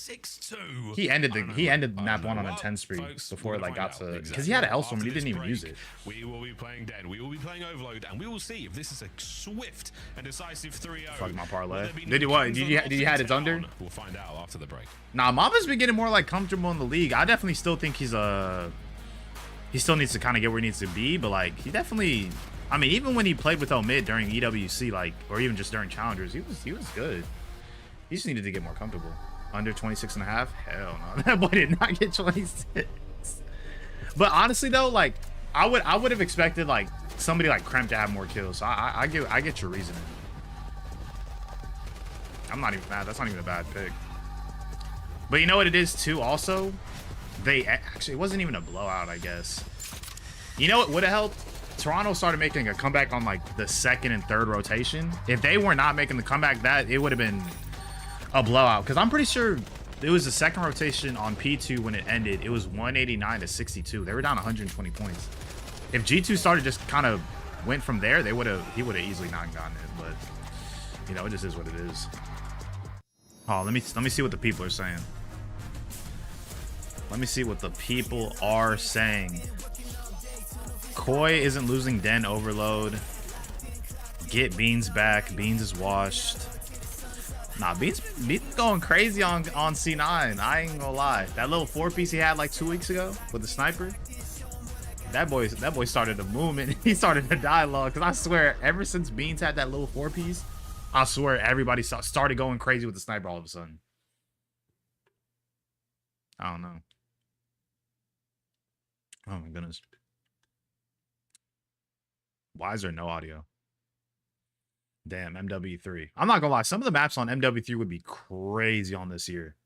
He ended map 1 on a 10 spree before it like got to, because he had a Hellstorm and he didn't even use it. We will be playing Den. We will be playing Overload, and we will see if this is a swift and decisive 3-0. Fuck my parlay. Did you what? Did you had it under? We'll find out after the break. Nah, Mamba's been getting more like comfortable in the league. I definitely still think he still needs to kind of get where he needs to be, but like he definitely, I mean, even when he played with Omid during EWC, like, or even just during challengers, he was good. He just needed to get more comfortable. Under 26 and a half? Hell no. That boy did not get 26. But honestly though, like I would have expected like somebody like Kremp to have more kills. So I get your reasoning. I'm not even mad. That's not even a bad pick. But you know what it is too also? They actually, it wasn't even a blowout, I guess. You know what would have helped? Toronto started making a comeback on like the second and third rotation. If they were not making the comeback, that it would have been a blowout. Because I'm pretty sure it was the second rotation on P2 when it ended. It was 189 to 62. They were down 120 points. If G2 started just kind of went from there, he would have easily not gotten it. But you know, it just is what it is. Oh, let me see what the people are saying. Let me see what the people are saying. Koi isn't losing Den overload. Get Beans back. Beans is washed. Nah, Beans going crazy on C9. I ain't gonna lie. That little 4-piece he had like 2 weeks ago with the sniper. That boy started a movement. He started a dialogue. Cause I swear, ever since Beans had that little 4-piece, I swear everybody started going crazy with the sniper all of a sudden. I don't know. Oh my goodness. Why is there no audio? Damn, MW3. I'm not gonna lie, some of the maps on MW3 would be crazy on this year.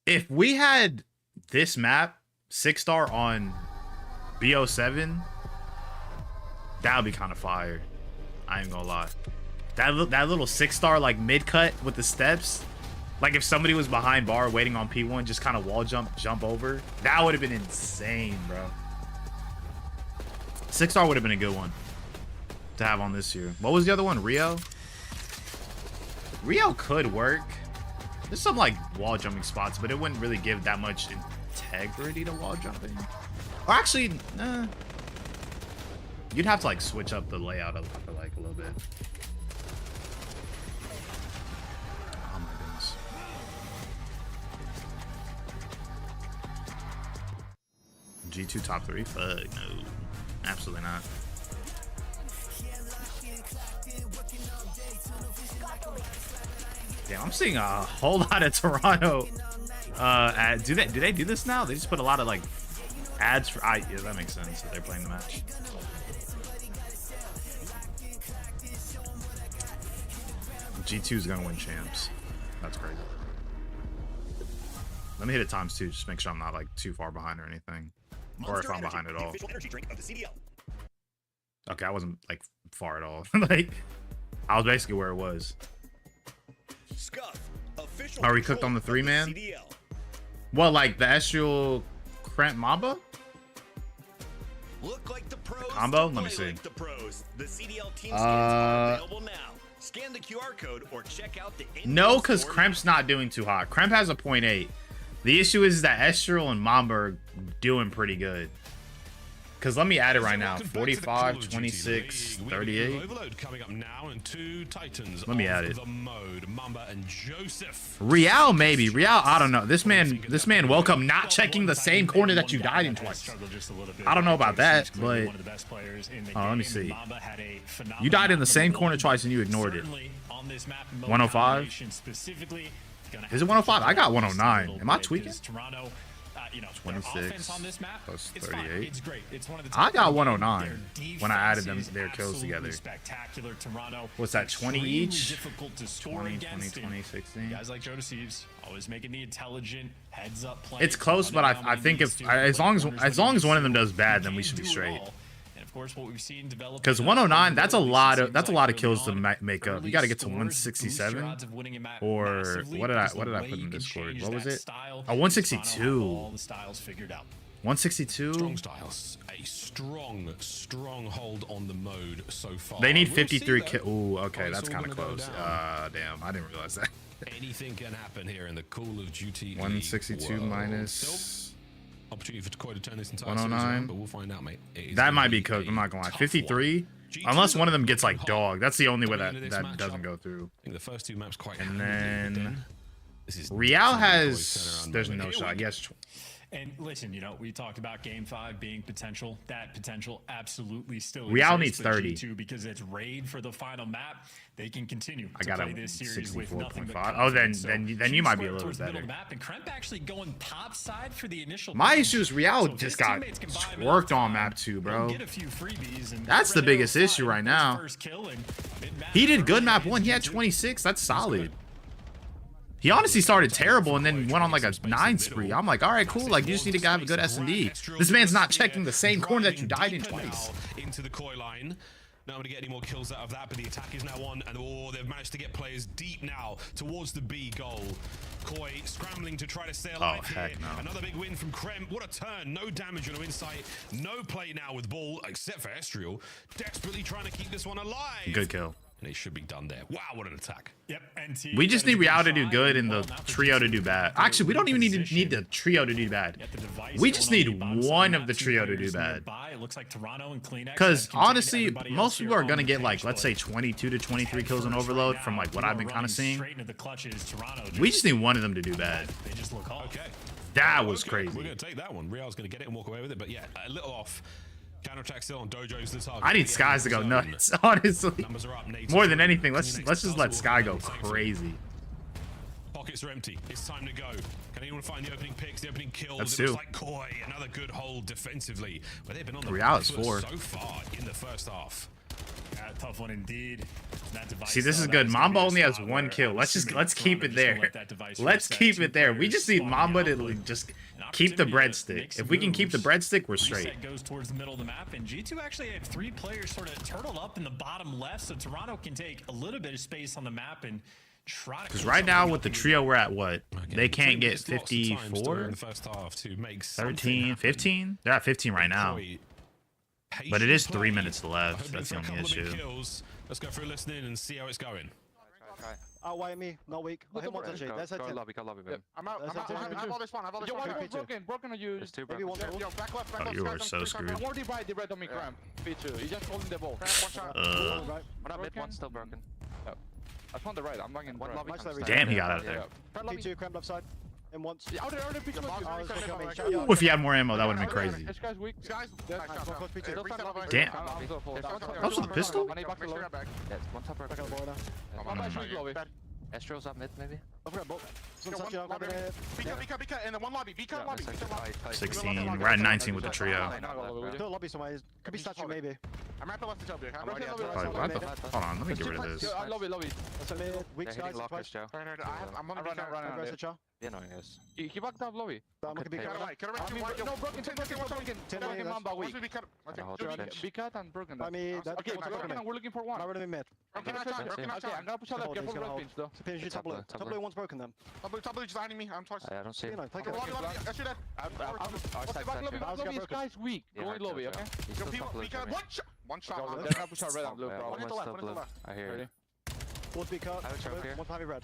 If we had this map 6-star on BO7, that would be kind of fire. I ain't gonna lie. That little 6-star like mid-cut with the steps. Like if somebody was behind bar waiting on P1, just kind of wall jump over. That would have been insane, bro. 6-star would have been a good one to have on this year. What was the other one? Rio? Rio could work. There's some like wall jumping spots, but it wouldn't really give that much integrity to wall jumping. Or actually, nah. You'd have to like switch up the layout a little bit. Oh my goodness. G2 top 3? Fuck no. Absolutely not. Damn, I'm seeing a whole lot of Toronto ads. Do they do this now? They just put a lot of like ads for yeah, that makes sense that they're playing the match. G2 is gonna win champs. That's crazy. Let me hit it ×2, just make sure I'm not like too far behind or anything. Or if I'm behind at all. Okay, I wasn't like far at all. Like I was basically where it was. Are we cooked on the 3-man? What, like the Estriel Kremp Mamba? Look like the pros combo? Let me see. Like the pros. The CDL team skins are available now. Scan the QR code or check out the no, because Kremp's not doing too hot. Kremp has a 0.8. The issue is that Estriel and Mamba are doing pretty good. Because let me add it right now. 45, 26, 38. Overload coming up now, and 2 Titans. Let me add it. The mode, Mamba and Joseph. Riyadh, maybe. Riyadh, I don't know. This man welcome not checking the same corner that you died in twice. I don't know about that, but let me see. You died in the same corner twice and you ignored it. 105? Is it 105? I got 109. Am I tweaking? 26 plus 38. I got 109 when I added their kills together. What's that, 20 each? 20, 20, 16. Guys like Thieves always making the intelligent heads up play. It's close, but I think if as long as one of them does bad, then we should be straight. Because 109, that's a lot of kills to make up. You got to get to 167, or what did I put in Discord? What was it? Oh, 162. 162. Strong styles, a strong hold on the mode so far. They need 53 kills. Ooh, okay, that's kind of close. Damn, I didn't realize that. Anything can happen here in the Call of Duty. 162 minus. Opportunity for Koi to turn this entire 109, but we'll find out, mate. That might be cooked. I'm not gonna lie. 53, unless one of them gets like dog. That's the only way that doesn't go through. I think the first 2 maps quite. And then Riyadh has. There's no shot. Yes. And listen, you know, we talked about Game 5 being potential. That potential absolutely still Riyadh exists. needs 30. G2, because it's raid for the final map, they can continue I got play this series with nothing but 64.5. Oh, then you might be a little towards the middle better. of the map, and Kremp actually going top side for the initial. My push. issue is Riyadh So if just his got teammates can buy him worked enough on time, map 2, he'll bro. get a few freebies and That's the ready to biggest go issue fight right his now. first kill and mid-match He did good early map in 1. He had G2. 26. That's solid. good. He honestly started terrible and then went on like a 9 spree. I'm like, all right, cool. Like, you just need to have a good S&D. This man's not checking the same corner that you died in twice. Into the koi line. Not going to get any more kills out of that, but the attack is now on, and they've managed to get players deep now towards the B goal. Koi scrambling to try to stay alive here. No. Another big win from Krem. What a turn. No damage on no insight. No play now with ball, except for Estriel. Desperately trying to keep this one alive. Good kill. And it should be done there. Wow, what an attack. Yep, We just need Riyadh to do good and the trio to do bad. Actually, we don't even need the trio to do bad. We just need one of the trio to do bad. Because honestly, most people are going to get like, let's say 22 to 23 kills on Overload from like what I've been kind of seeing. We just need one of them to do bad. Okay. That was Okay, crazy. We're going to take that one. Riyadh's going to get it and walk away with it, but yeah, a little off. Counter-attack still on Dojo's the target. I need Skies to go nuts, honestly. Numbers are up. Nate More than anything, let's just let Sky go crazy. Pockets are empty. It's time to go. Can anyone find the opening picks, the opening kills? That's it looks two. like Koi, another good hold defensively. But they've been on the Riyadh is back foot 4. so far in the first half. Yeah, tough one indeed. See, this is good. Mamba only has 1 kill. Let's keep it there. Let's keep it there. We just need Mamba to just keep the breadstick. If we can keep the breadstick, we're straight. Reset goes towards the middle of the map, and G2 actually have 3 players sort of turtled up in the bottom left, so Toronto can take a little bit of space on the map and try to. Because right now with the trio, we're at what? Okay, They can't get just lots of time still 54, in the first half to make 13, 15? They're at 15 right now. Koi, But it is patient 3 play. minutes left. Hoping That's for the a only couple of big issue. kills. Let's go through listening and see how it's going. Outweigh me, not weak. I hit one touch. There's a 10. lobby, man. I'm out. That's I'm up to out. you. I have all this fun. I have all this fun. Broken on you. There's 2 broken. Yo, back left, back Oh, left. you are Skies so on 3 screwed. times. More divide on me, Cram. B2. You just holding the ball. Cram, one shot. Right. One up, mid, one still broken. I found the right. I'm banging one lobby. Damn, he got out of there. P2, crammed left side. And once. Yeah, out there, P2. Ooh, if he had more ammo, that would have been crazy. This guy's weak. Skies. Damn. That was a pistol? Make sure you got back. Yeah, one top right. I'm not shooting lobby. Estrel's up mid, maybe. I've got bolt. Bika, and then one lobby. Bika lobby. 16. We're at 19 with the trio. Still lobby somewhere. Could be statue maybe. I'm at the left to tell you. Wait, what the? Hold on, let me get rid of this. Lobby. That's a mid. Weak They're skies. hitting lockers, Twice. Joe. I'm on running on Yeah, no, yes. He backed up lobby. I'm looking big. No, broken. Weak. Be cut and broken. I mean, Okay, we're looking for one. I would have mid. Okay, I'm gonna push out left. Careful red pinch though. Suppose top blue. Top blue one's broken them. Top blue just hiding me. I'm twice. I don't see You him. know, take it. Back lobby. This guy's weak. Go in lobby, okay? He's still top blue. One shot. I'm Okay. gonna push out red and blue. One One hit the still left. One hit blue. the left. I hear it. Would be cut. I have a choke here. One heavy red.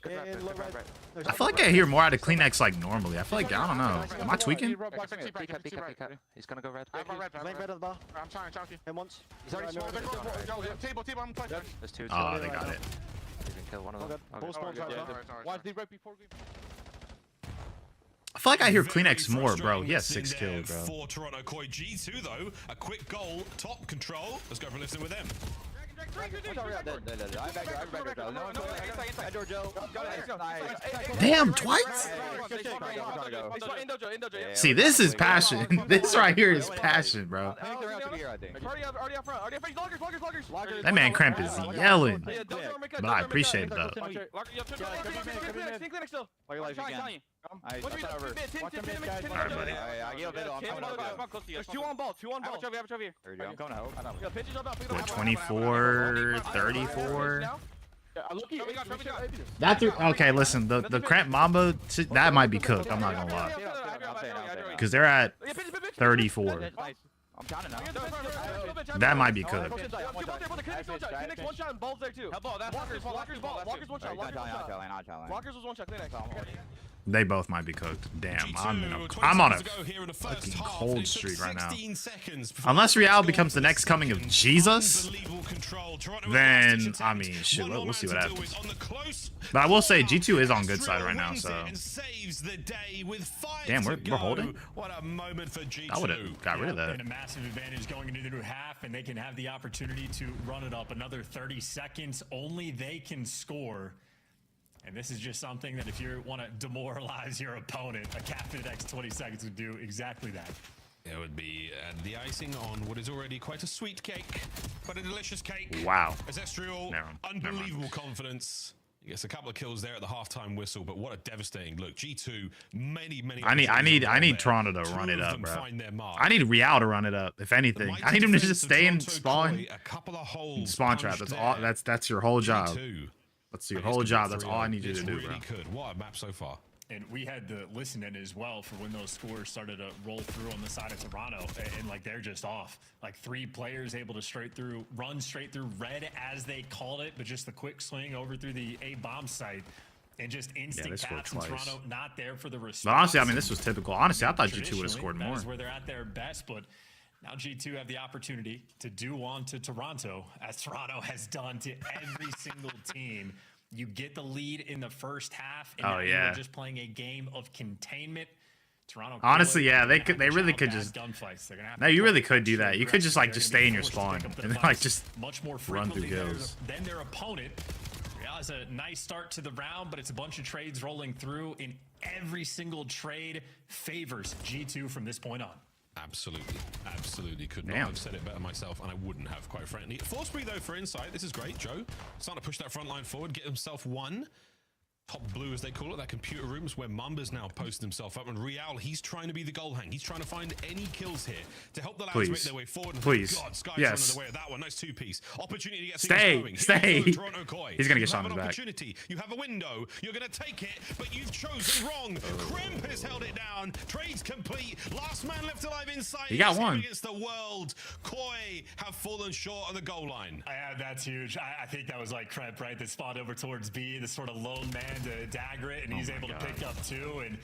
Good rep, In good low rep, red. right. I feel like I hear more out of Kleenex like normally. I feel like, I don't know. Am I tweaking? Pika. He's gonna go red. I have a red. Lane red at the bar. I'm trying. And once. He's already small. Table. I'm twice. There's 2. Oh, they got it. You can kill one of All them. good. Ball spawns right now. Watch the red before green. I feel like I hear Very Kleenex more, bro. frustrating He has listening 6 kills, there bro. For Toronto Koi G2 though, a quick goal, top control. Let's go for listening with them. Damn, twice? See, this is passion. This right here is passion, bro. That man Cramp is yelling. But I appreciate it, though. There's 2 on ball. I'm going to help. what, 24, 34? That's Okay, listen, the Cramp Mamba, that might be cooked. I'm not gonna lie. Because they're at 34. That might be cooked. One shot and balls there too. Walker's one shot. Walker's was one shot. They both might be cooked. Damn, G2, I'm on a here in the fucking first half, cold streak right now. Seconds Unless Riyadh becomes the next coming of Jesus, then, I mean, shit, we'll see what happens. But I will say, G2 is on good side right now, so... Damn, we're holding? What a moment for G2. I would have got rid of that. And a massive advantage going into the new half, and they can have the opportunity to run it up another 30 seconds. Only they can score. And this is just something that if you want to demoralize your opponent, a cap for the next 20 seconds would do exactly that. It would be the icing on what is already quite a sweet cake, but a delicious cake. Wow. As Estriel, unbelievable confidence. He gets a couple of kills there at the halftime whistle, but what a devastating look. G2, many. I need Toronto to run it up, bro. I need Riyadh to run it up, if anything. I need him to just stay in spawn. Spawn trap. That's all. That's your whole job. That's your whole job. That's all I need you to do, bro. What a map so far. And we had the listen in as well for when those scores started to roll through on the side of Toronto, and like they're just off. Like 3 players able to run straight through red as they called it, but just the quick swing over through the A bomb site and just instant caps in Toronto, not there for the response. But honestly, I mean, this was typical. Honestly, I thought G2 would have scored more. That's where they're at their best, but now G2 have the opportunity to do on to Toronto, as Toronto has done to every single team. You get the lead in the first half, and you're just playing a game of containment. Toronto. Honestly, yeah, they really could just. No, you really could do that. You could just just stay in your spawn and then just run through kills. Than their opponent. Yeah, it's a nice start to the round, but it's a bunch of trades rolling through, and every single trade favors G2 from this point on. Absolutely could not have said it better myself, and I wouldn't have, quite frankly. Force break though for insight. This is great. Joe starting to push that front line forward, get himself one. Top blue, as they call it, that computer room is where Mamba's now posted himself up, and Riyadh, he's trying to be the goal hang. He's trying to find any kills here to help the lads make their way forward. Please. God, Sky's running the way of that one. Nice 2-piece. Opportunity to get stay. He's going to get shot in the back. Opportunity. You have a window. You're going to take it, but you've chosen wrong. Kremp has held it down. Trade's complete. Last man left alive inside. He got one. Against the world. Koi have fallen short on the goal line. That's huge. I think that was like Kremp, right? That spawned over towards B, the sort of lone man to dagger it, and he's able to pick up 2, and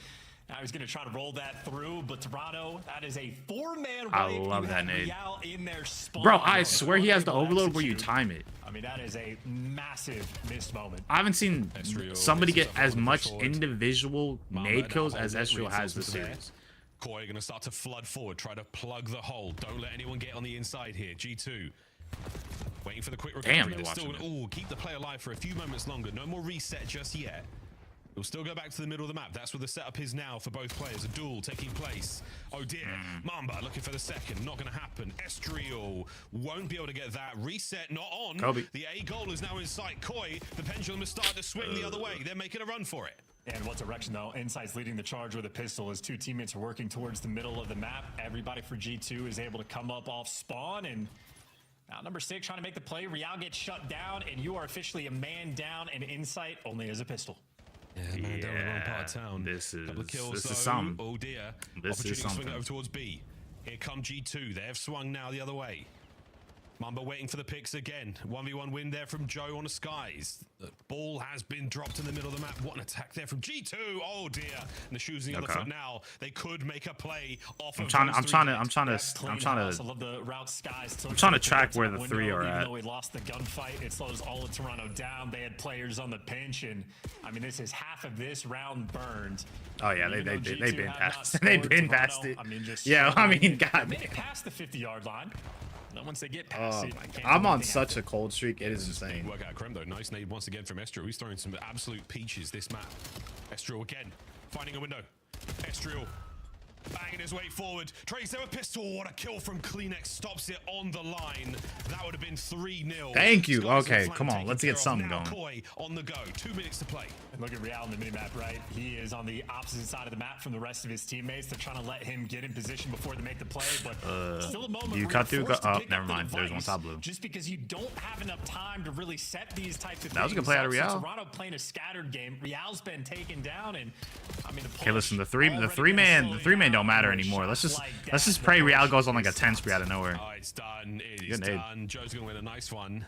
now he's going to try to roll that through. But Toronto, that is a 4-man I love that nade. In their spawn. Bro, I swear he has the overload where you time it. I mean, that is a massive missed moment. I haven't seen somebody get as much individual nade kills as Estriel has this series. Koi going to start to flood forward, try to plug the hole. Don't let anyone get on the inside here. G2 waiting for the quick recovery. Damn, keep the play alive for a few moments longer. No more reset just yet. We'll still go back to the middle of the map. That's where the setup is now for both players. A duel taking place. Oh dear. Mamba looking for the second. Not going to happen. Estriel won't be able to get that. Reset not on. Kobe. The A goal is now in sight. Koi, the pendulum has started to swing the other way. They're making a run for it. And what direction, though? Insight's leading the charge with a pistol as 2 teammates are working towards the middle of the map. Everybody for G2 is able to come up off spawn, and now number 6 trying to make the play. Riyadh gets shut down, and you are officially a man down, and Insight only as a pistol. Yeah, man down the wrong part of town. This is something. Oh dear. This is something. Swing it over towards B. Here come G2. They have swung now the other way. Mamba waiting for the picks again. 1v1 win there from Joe on the skies. The ball has been dropped in the middle of the map. What an attack there from G2. Oh dear. And the shoes on the other foot now. They could make a play off of I'm trying to track where the 3 are at. Even though we lost the gunfight, it slows all of Toronto down. They had players on the pinch, and I mean, this is half of this round burned. Oh yeah, they've been past. They've been past it. I mean, just yeah, I mean, God. They passed the 50-yard line. Then once they get past it, I'm on such a cold streak. It is insane. Work out Krem though. Nice nade once again from Estriel. He's throwing some absolute peaches this map. Estriel again, finding a window. Estriel banging his way forward. Trays there a pistol. What a kill from Kleenex. Stops it on the line. That would have been 3-0. Thank you. Okay, come on. Let's get something going. Koi on the go. 2 minutes to play. And look at Riyadh in the minimap, right? He is on the opposite side of the map from the rest of his teammates. They're trying to let him get in position before they make the play, but still a moment. You cut through. Oh, never mind. There's one top blue. Just because you don't have enough time to really set these types of things. That was a good play out of Riyadh. Toronto playing a scattered game. Riyadh's been taken down, and I mean, okay, listen, the three man don't matter anymore. Let's just pray Riyadh goes on like a 10 spree out of nowhere. Oh, it's done. It is done. Joe's gonna win a nice one.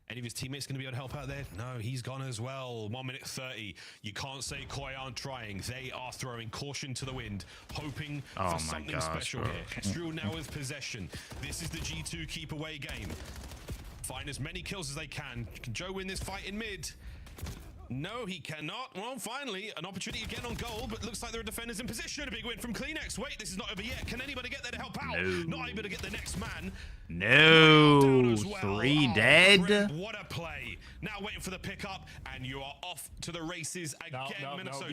Any of his teammates going to be able to help out there? No, he's gone as well. 1 minute 30. You can't say Koi aren't trying. They are throwing caution to the wind, hoping for something special here. Kestrel now with possession. This is the G2 keep away game. Find as many kills as they can. Can Joe win this fight in mid? No, he cannot. Well, finally, an opportunity again on goal, but looks like there are defenders in position. A big win from Kleenex. Wait, this is not over yet. Can anybody get there to help out? No. Not able to get the next man. No. 3 dead. Brilliant. What a play. Now waiting for the pickup, and you are off to the races again, Minnesota.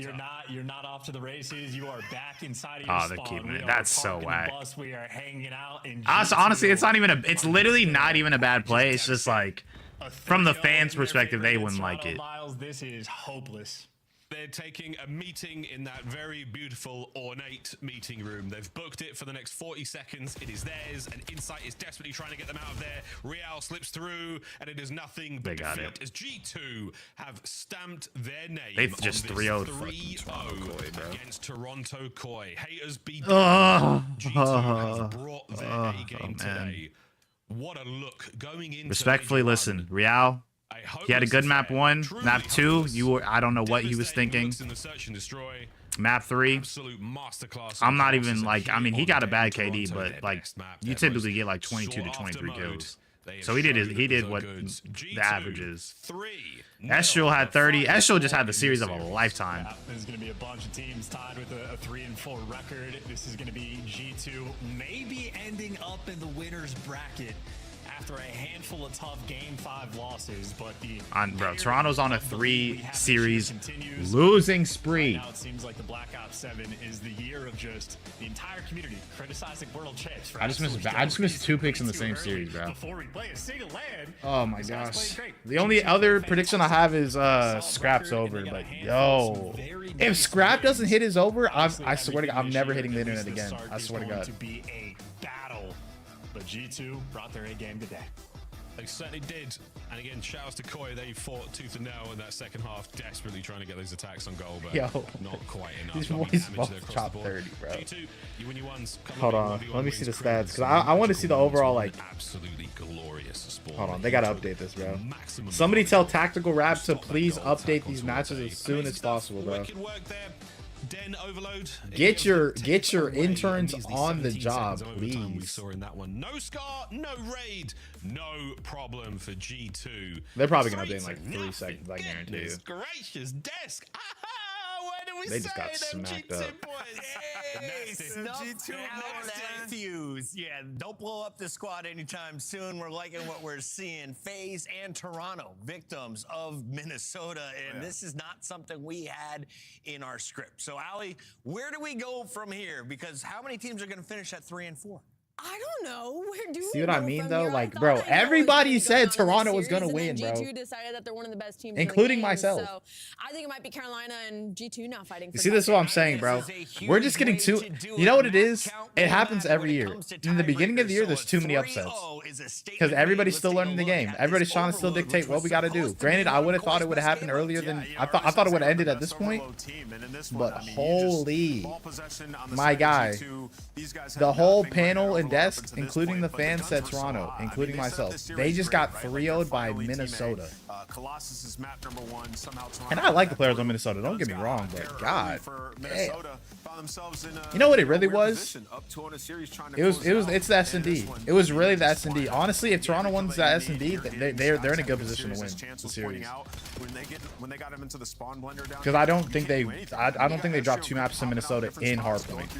You're not off to the races. You are back inside of your spawn. They're keeping it. That's so whack. We are hanging out in Honestly, it's not even it's literally not even a bad play. It's just like, from the fans' perspective, they wouldn't like it. This is hopeless. They're taking a meeting in that very beautiful, ornate meeting room. They've booked it for the next 40 seconds. It is theirs, and Insight is desperately trying to get them out of there. Real slips through, and it is nothing but defeat as G2 have stamped their name. They've just 3-0'd against Toronto Koi. Haters beat G2 has brought their A game today. What a look going into respectfully listen, Real. He had a good map 1, map 2. I don't know what he was thinking. Map 3. I'm not even like. I mean, he got a bad KD, but like you typically get like 22 to 23 kills. So he did what the average is. Estral had 30. Estral just had the series of a lifetime. There's going to be a bunch of teams tied with a 3-4 record. This is going to be G2 maybe ending up in the winner's bracket after a handful of tough Game 5 losses, but bro, Toronto's on a 3-series losing spree. Now it seems like the Black Ops 7 is the year of just the entire community criticizing world champs. I just missed 2 picks in the same series, bro. Before we play a single land. Oh my gosh. The only other prediction I have is Scrap's over, but yo, if Scrap doesn't hit his over, I swear to God, I'm never hitting the internet again. I swear to God. But G2 brought their A game today. They certainly did. And again, shouts to Koi. They fought tooth and nail in that second half, desperately trying to get those attacks on goal, but not quite enough. These boys both top 30, bro. G2, you win your ones. Hold on, let me see the stats, because I want to see the overall, like, absolutely glorious spawn. Hold on, they got to update this, bro. Somebody tell Tactical Rap to please update these matches as soon as possible, bro. Den overload. Get your interns on the job, please. We saw in that one. No scar, no raid, no problem for G2. They're probably gonna update in like 3 seconds, I guarantee you. Gracious desk. They just got smacked up. Thieves. Yeah, don't blow up the squad anytime soon. We're liking what we're seeing. FaZe and Toronto, victims of Minnesota, and this is not something we had in our script. So, Ali, where do we go from here? Because how many teams are going to finish at 3 and 4? I don't know. Where do see what I mean though? Like, bro, everybody said Toronto was gonna win, bro. G2 decided that they're one of the best teams, including in the game, myself. So I think it might be Carolina and G2 now fighting. You see, this is what I'm saying, bro. We're just getting too. You know what it is? It happens every year. In the beginning of the year, there's too many upsets because everybody's still learning the game. Everybody's trying to still dictate what we got to do. Granted, I would have thought it would have happened earlier than I thought it would have ended at this point. But holy, my guy, the whole panel and desk, including the fans, said Toronto, including myself. They just got 3-0'd by Minnesota. And I like the players on Minnesota, don't get me wrong, but God damn. You know what it really was? It's the S&D. It was really the S&D. Honestly, if Toronto wins the S&D, they're in a good position to win the series. Because I don't think they dropped 2 maps to Minnesota in Hardpoint.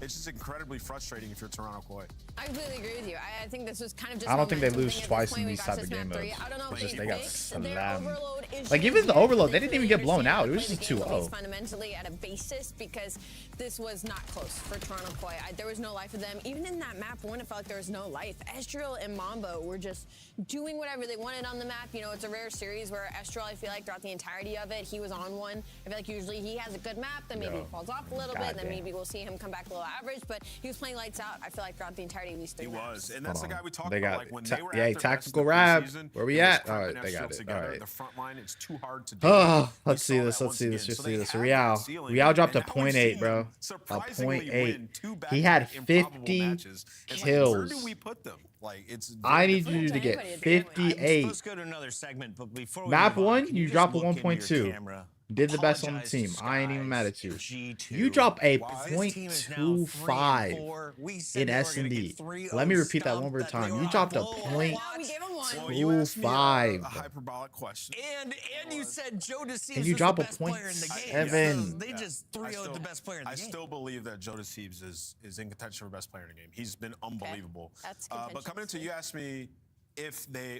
It's just incredibly frustrating if you're Toronto Koi. I completely agree with you. I think this was kind of just. I don't think they lose twice in these type of game modes. I don't know. It's just they got slammed. Like even the overload, they didn't even get blown out. It was just 2-0. Fundamentally at a basis because this was not close for Toronto Koi. There was no life for them. Even in that map 1, it felt like there was no life. Estral and Mambo were just doing whatever they wanted on the map. You know, it's a rare series where Estral, I feel like throughout the entirety of it, he was on one. I feel like usually he has a good map, then maybe he falls off a little bit, and then maybe we'll see him come back a little average. But he was playing lights out. I feel like like throughout the entirety of these 3 He maps. was, and that's the guy we talked They about. got Like when they were yeah, at their tactical best rab. in the preseason, Where we it was at? Crump All right, and they got Shield it. together. All right. The front line, it's too hard to do. Oh, We let's see saw this. that Let's see once this. again. Let's So see they this. have Riyadh. that ceiling, Riyadh dropped a and now we've 0.8, seen bro. them A surprisingly 0.8. win 2 He had back-to-back improbable 50 matches. It's kills. Like, where do we put them? Like, it's I very need difficult. you to get Anybody at this point. 58. Let's go to another segment, but before we Map move on, 1, can you just drop a look into your 1.2. camera? Did the best on the Apologize to team. I ain't even Skies, mad at you. G2. You drop a This team is now 0.25 3-4. We said in they were gonna S&D. get 3-0 Let me repeat that stomp, one more that time. they You were dropped a on blow. point. No, we gave him 1. Well, you asked me a 0.5. hyperbolic question. And you said Joe DeCeves And you was drop the a best player in the game. 0.7. So they just 3-0'd the best player in the I game. still believe that Joe DeCeves is in contention for best player in the game. He's been unbelievable. That's but coming into you asked me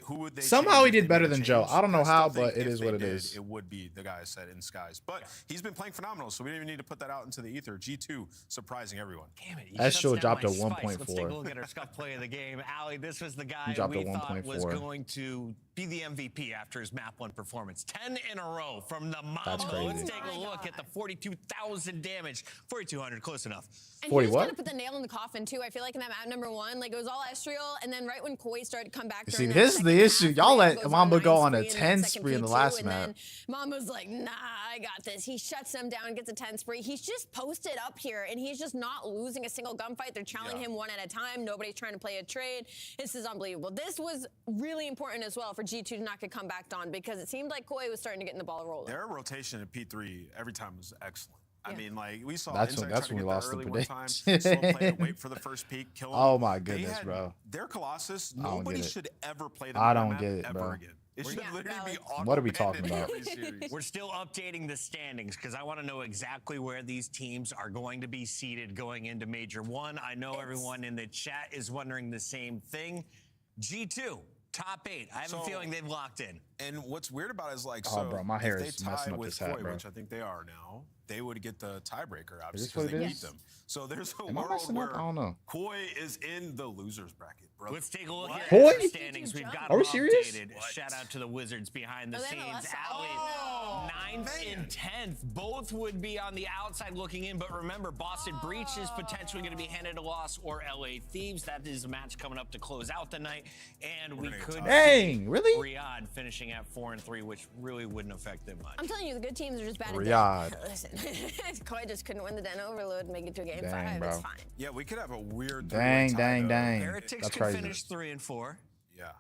who would they Somehow change he if did they better made a than Joe. change? I don't know still how, think but it if is they what it did, is. It would be the guy I said in Skies. But he's been playing phenomenal, so we didn't even need to put that out into the ether. G2 surprising everyone. Damn it. he That shuts show down dropped my a spice. Let's 1.4. take a look at our scuff play of the game. Allie, this was the guy dropped a we thought was 1.4. going to be the MVP after his map 1 performance. 10 in a row from the That's Mambo. Let's crazy. take a look at the 42,000 damage. 4,200, close enough. And 40 he was what? gonna put the nail in the coffin too. I feel like in that map number 1, like it was all estrial, and then right when Koi started to come back. You during see, that this is the second issue. half, Y'all Riyadh let goes Mamba on go 9 on a spree and then 10 second spree in the P2, last and map. then Mamba's like, nah, I got this. He shuts them down, gets a 10 spree. He's just posted up here, and he's just not losing a single gunfight. They're challenging him one at a time. Nobody's trying to play a trade. This is unbelievable. This was really important as well for G2 to not get comebacked on, because it seemed like Koi was starting to get in the ball rolling. Their rotation at P3 every time was excellent. I mean, like we saw. That's Insight when try to we get lost there the early one time. prediction. Slow play it, wait for the first peak, kill him. Oh my They goodness, had bro. Their Colossus, I don't nobody get it. should ever play them I on that don't map get it, ever bro. again. It should Yeah, literally be What are we auto-banned talking in about? every series. We're still updating the standings because I want to know exactly where these teams are going to be seated going into Major 1. I know everyone in the chat is wondering the same thing. G2, top 8. I have a feeling they've locked in. And what's weird about it is like, Oh, bro, my hair if they is messing tied up with this hat, Koi, bro. which I think they are now, they would get the tiebreaker, obviously, this what because they it beat is? them. So there's a Am I world messing where up? I don't know. Koi is in the losers bracket, bro. Let's take a look at Koi? the standings. We've got Are we them serious? updated. Shout out to the Wizards behind the Oh, they have a scenes. lesser- Allie, Oh, 9th and 10th. Both would be on the outside looking in. But remember, Boston Breach is potentially going to be handed a loss, or LA Thieves. That is a match coming up to close out the night. And we could Dang, really? Riyadh finishing at 4-3, which really wouldn't affect them much. I'm telling you, the good teams are just bad at Riyadh. Den. Listen, Koi just couldn't win the Den overload and make it to a game Dang, 5. bro. It's fine. Yeah, we could have a weird. Dang, three-way tie, dang, though. dang. Heretics That's could crazy. finish 3 and 4. Yeah.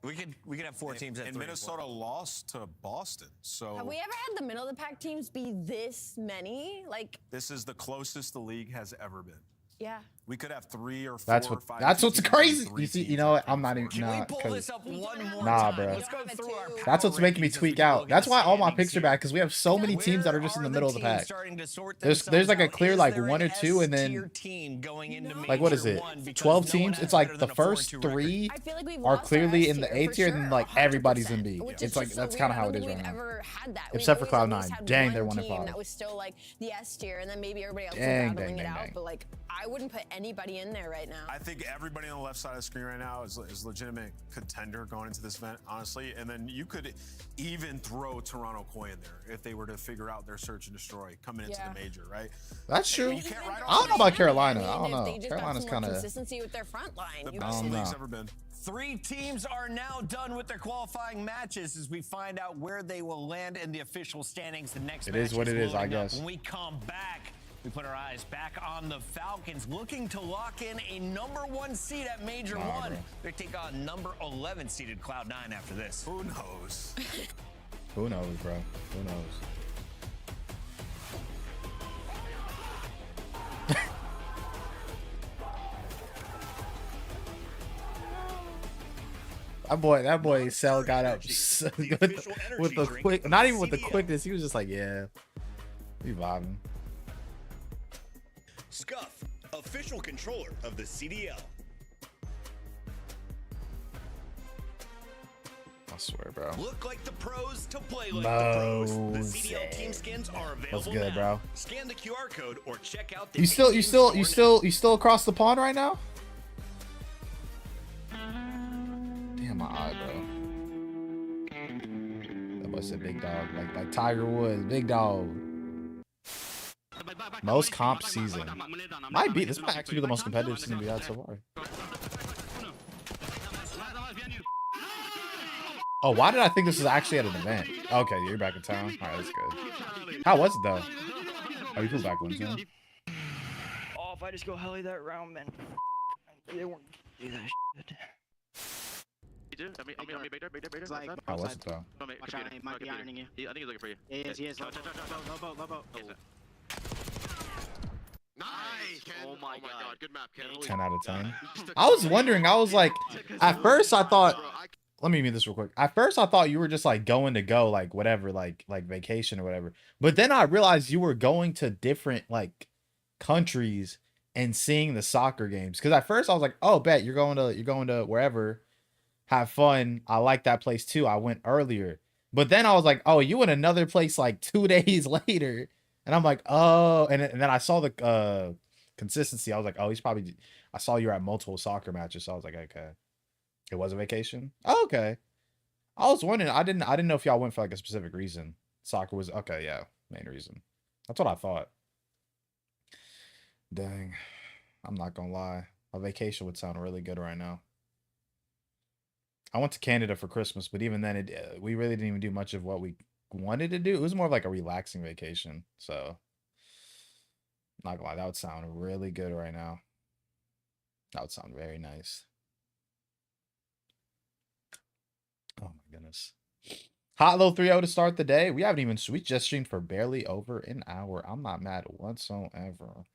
We could have 4 teams at And 3 Minnesota lost to Boston. So Have we ever had the middle of the pack teams be this many? Like, this is the closest the league has ever been. yeah. We could have 3 or 4 That's or what. 5 That's what's teams and crazy. 3 You see, teams you know what? in I'm not even. Can Nah, we pull 'cause this up one more Nah, time? bro. Let's go through our that's what's making me power rankings as tweak we out. look at That's the why all my standings picks are here. bad, because we have so many teams that are Where just in the are middle of the teams pack. starting to sort There's themselves like a out? clear Is like there 1 or an 2, and then S-tier team going into like what is Major it? 1 because 12 no one teams. has It's like better the than a first 4-2 record. 3 I feel like we've are lost clearly our in the S A for tier, and then sure, like everybody's in 100%, B. which It's is like just that's so kind of weird. how I it don't is think right we've now. ever had that. Except for We've always Cloud9. always had Dang, one they're 1 and team 5. that was still like the S tier, and then maybe everybody else Dang, was battling dang, it dang, out. dang. But like, I wouldn't put anybody in there right now. I think everybody on the left side of the screen right now is legitimate contender going into this event, honestly. And then you could even throw Toronto Koi in there if they were to figure out their search and destroy coming into the major, right? That's true. You can't write I don't know about Carolina. mean, I don't if know. they just Carolina's got some more kind of. consistency with their front line. The You best know? the league's ever been. 3 teams are now done with their qualifying matches as we find out where they will land in the official standings. The next It match is what it is, I loading up. guess. When we come back, we put our eyes back on the Falcons, looking to lock in a number 1 seed at Major 1. bro. They take on number 11 seeded Cloud9 after this. Who knows? Who knows, bro? Who knows? That boy Cell got up with the quick, not even with the quickness. He was just like, yeah, we vibing. Scuff, official controller of the CDL. I swear, bro. Look like the pros to play like No, the pros. The CDL team skins are available what's good, now. bro? Scan the QR code or check out the You still across the pond right now? Damn my eye, bro. That boy said big dog, like Tiger Woods, big dog. Most comp season. Might be. This might actually be the most competitive season we've had so far. Oh, why did I think this was actually at an event? Okay, you're back in town. All right, that's good. How was it though? Oh, you flew back once, huh? Oh, if I just go heli that round, man. They won't do that shit. How was it though? Watch out, he might be ironing you. I think he's looking for you. He is. Low boat. Nice! Oh my god, good map, Ken. 10 out of 10. I was wondering, I was like, at first I thought, let me meet this real quick. At first I thought you were just like going to go, like whatever, like vacation or whatever. But then I realized you were going to different like countries and seeing the soccer games. Because at first I was like, oh, bet you're going to wherever, have fun. I like that place too. I went earlier. But then I was like, oh, you in another place like 2 days later. And I'm like, oh, and then I saw the consistency. I was like, oh, he's probably. I saw you were at multiple soccer matches, so I was like, okay, it was a vacation. Oh, okay. I was wondering. I didn't know if y'all went for like a specific reason. Soccer was okay. Yeah, main reason. That's what I thought. Dang, I'm not gonna lie. A vacation would sound really good right now. I went to Canada for Christmas, but even then, we really didn't even do much of what we wanted to do. It was more of like a relaxing vacation. So not gonna lie, that would sound really good right now. That would sound very nice. Oh my goodness. Hot low 3-0 to start the day. We just streamed for barely over an hour. I'm not mad whatsoever.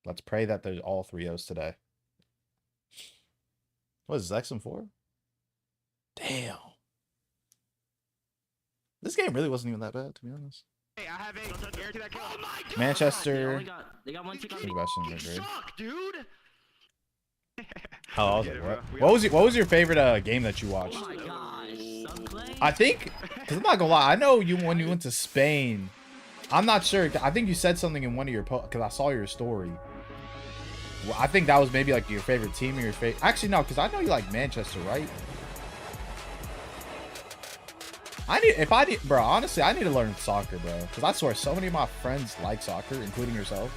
Let's pray that there's all 3-0s today. What is this, XM4? Damn. This game really wasn't even that bad, to be honest. Hey, I have a guarantee that kill. Oh my god! Manchester. They got one tick on You suck, dude! Oh, I was like, what? What was your favorite game that you watched? Oh my gosh. I think, because I'm not gonna lie, I know you when you went to Spain. I'm not sure. I think you said something in one of your posts because I saw your story. Well, I think that was maybe like your favorite team or your favorite. Actually, no, because I know you like Manchester, right? Bro, honestly, I need to learn soccer, bro. Because I swear, so many of my friends like soccer, including yourself.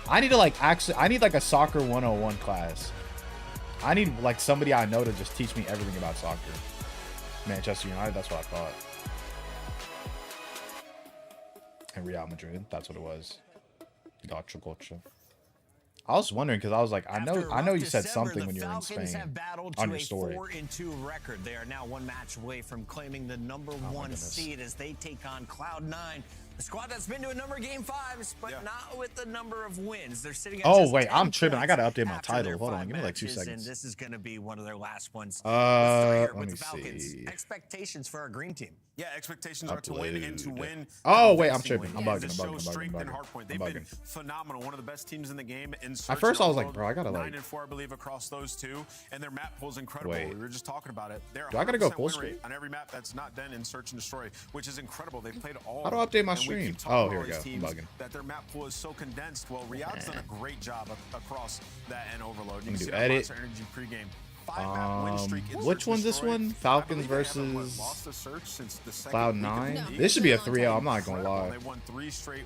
I need to I need like a soccer 101 class. I need like somebody I know to just teach me everything about soccer. Manchester United, that's what I thought. And Real Madrid, that's what it was. Gotcha. I was wondering because I was like, I know you said something when you were in Spain on your story. 4-2 record. They are now one match away from claiming the #1 seed as they take on Cloud9. The squad that's been to a number of Game 5s, but not with the number of wins. They're sitting at oh, wait, I'm tripping. I got to update my title. Hold on. Give me like 2 seconds. And this is going to be one of their last ones. Let with me the Falcons. see. Expectations for our green team. Yeah, expectations are to win and to win. Oh, wait, I'm tripping. I'm bugging. They've been phenomenal. One of the best teams in the game. At first, I was like, bro, I got to like... 9-4, I believe, across those two. And their map pool is incredible. Wait. We were just talking about it. Do I got to go full screen? On every map that's not done in Search and Destroy, which is incredible. They've played all. How do I update my stream? Oh, here we go. I'm bugging. That their map pool is so condensed. Well, Riyadh's done a great job across that and Overload. You can see edit. Energy pregame. 5-map win streak in which one's this one? Falcons versus Cloud9. This should be a 3-0. I'm not gonna lie.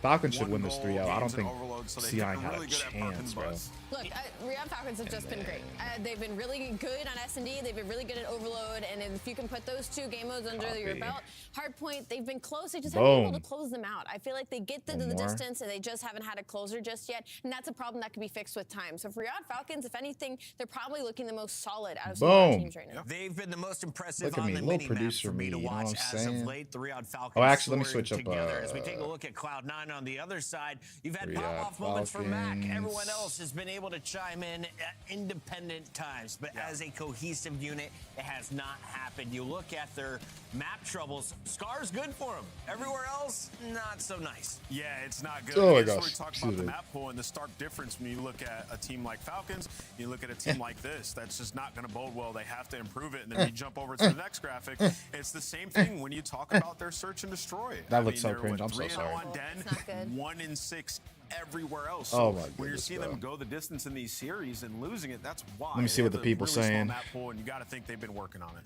Falcons should win this 3-0. I don't think C9 had a chance, bro. Look, Riyadh Falcons have just been great. They've been really good on S&D. They've been really good at Overload. And if you can put those 2 game modes under your belt, Hardpoint, they've been close. They just haven't been able to close them out. I feel like they get to the distance and they just haven't had a closer just yet. And that's a problem that can be fixed with time. So for Riyadh Falcons, if anything, they're probably looking the most solid out of some of the teams right now. They've been the most impressive on the mini-map for me to watch as of late. The Riyadh Falcons. Oh, actually, let me switch up. Together. As we take a look at Cloud9 on the other side, you've had pop-off moments for Mac. Everyone else has been able to chime in at independent times, but as a cohesive unit, it has not happened. You look at their map troubles. Scar's good for them. Everywhere else, not so nice. Yeah, it's not good. Oh my gosh. gosh. We talk about the map pool and the stark difference when you look at a team like Falcons, you look at a team like this. That's just not going to bode well. They have to improve it. And then you jump over to the next graphic. It's the same thing when you talk about their search and destroy. That looks so cringe. I'm so sorry. 1-6 everywhere else. So oh my goodness, when you're seeing them go the distance in these series and losing it, that's why. Let me see what the people saying. Map pool, and you got to think they've been working on it.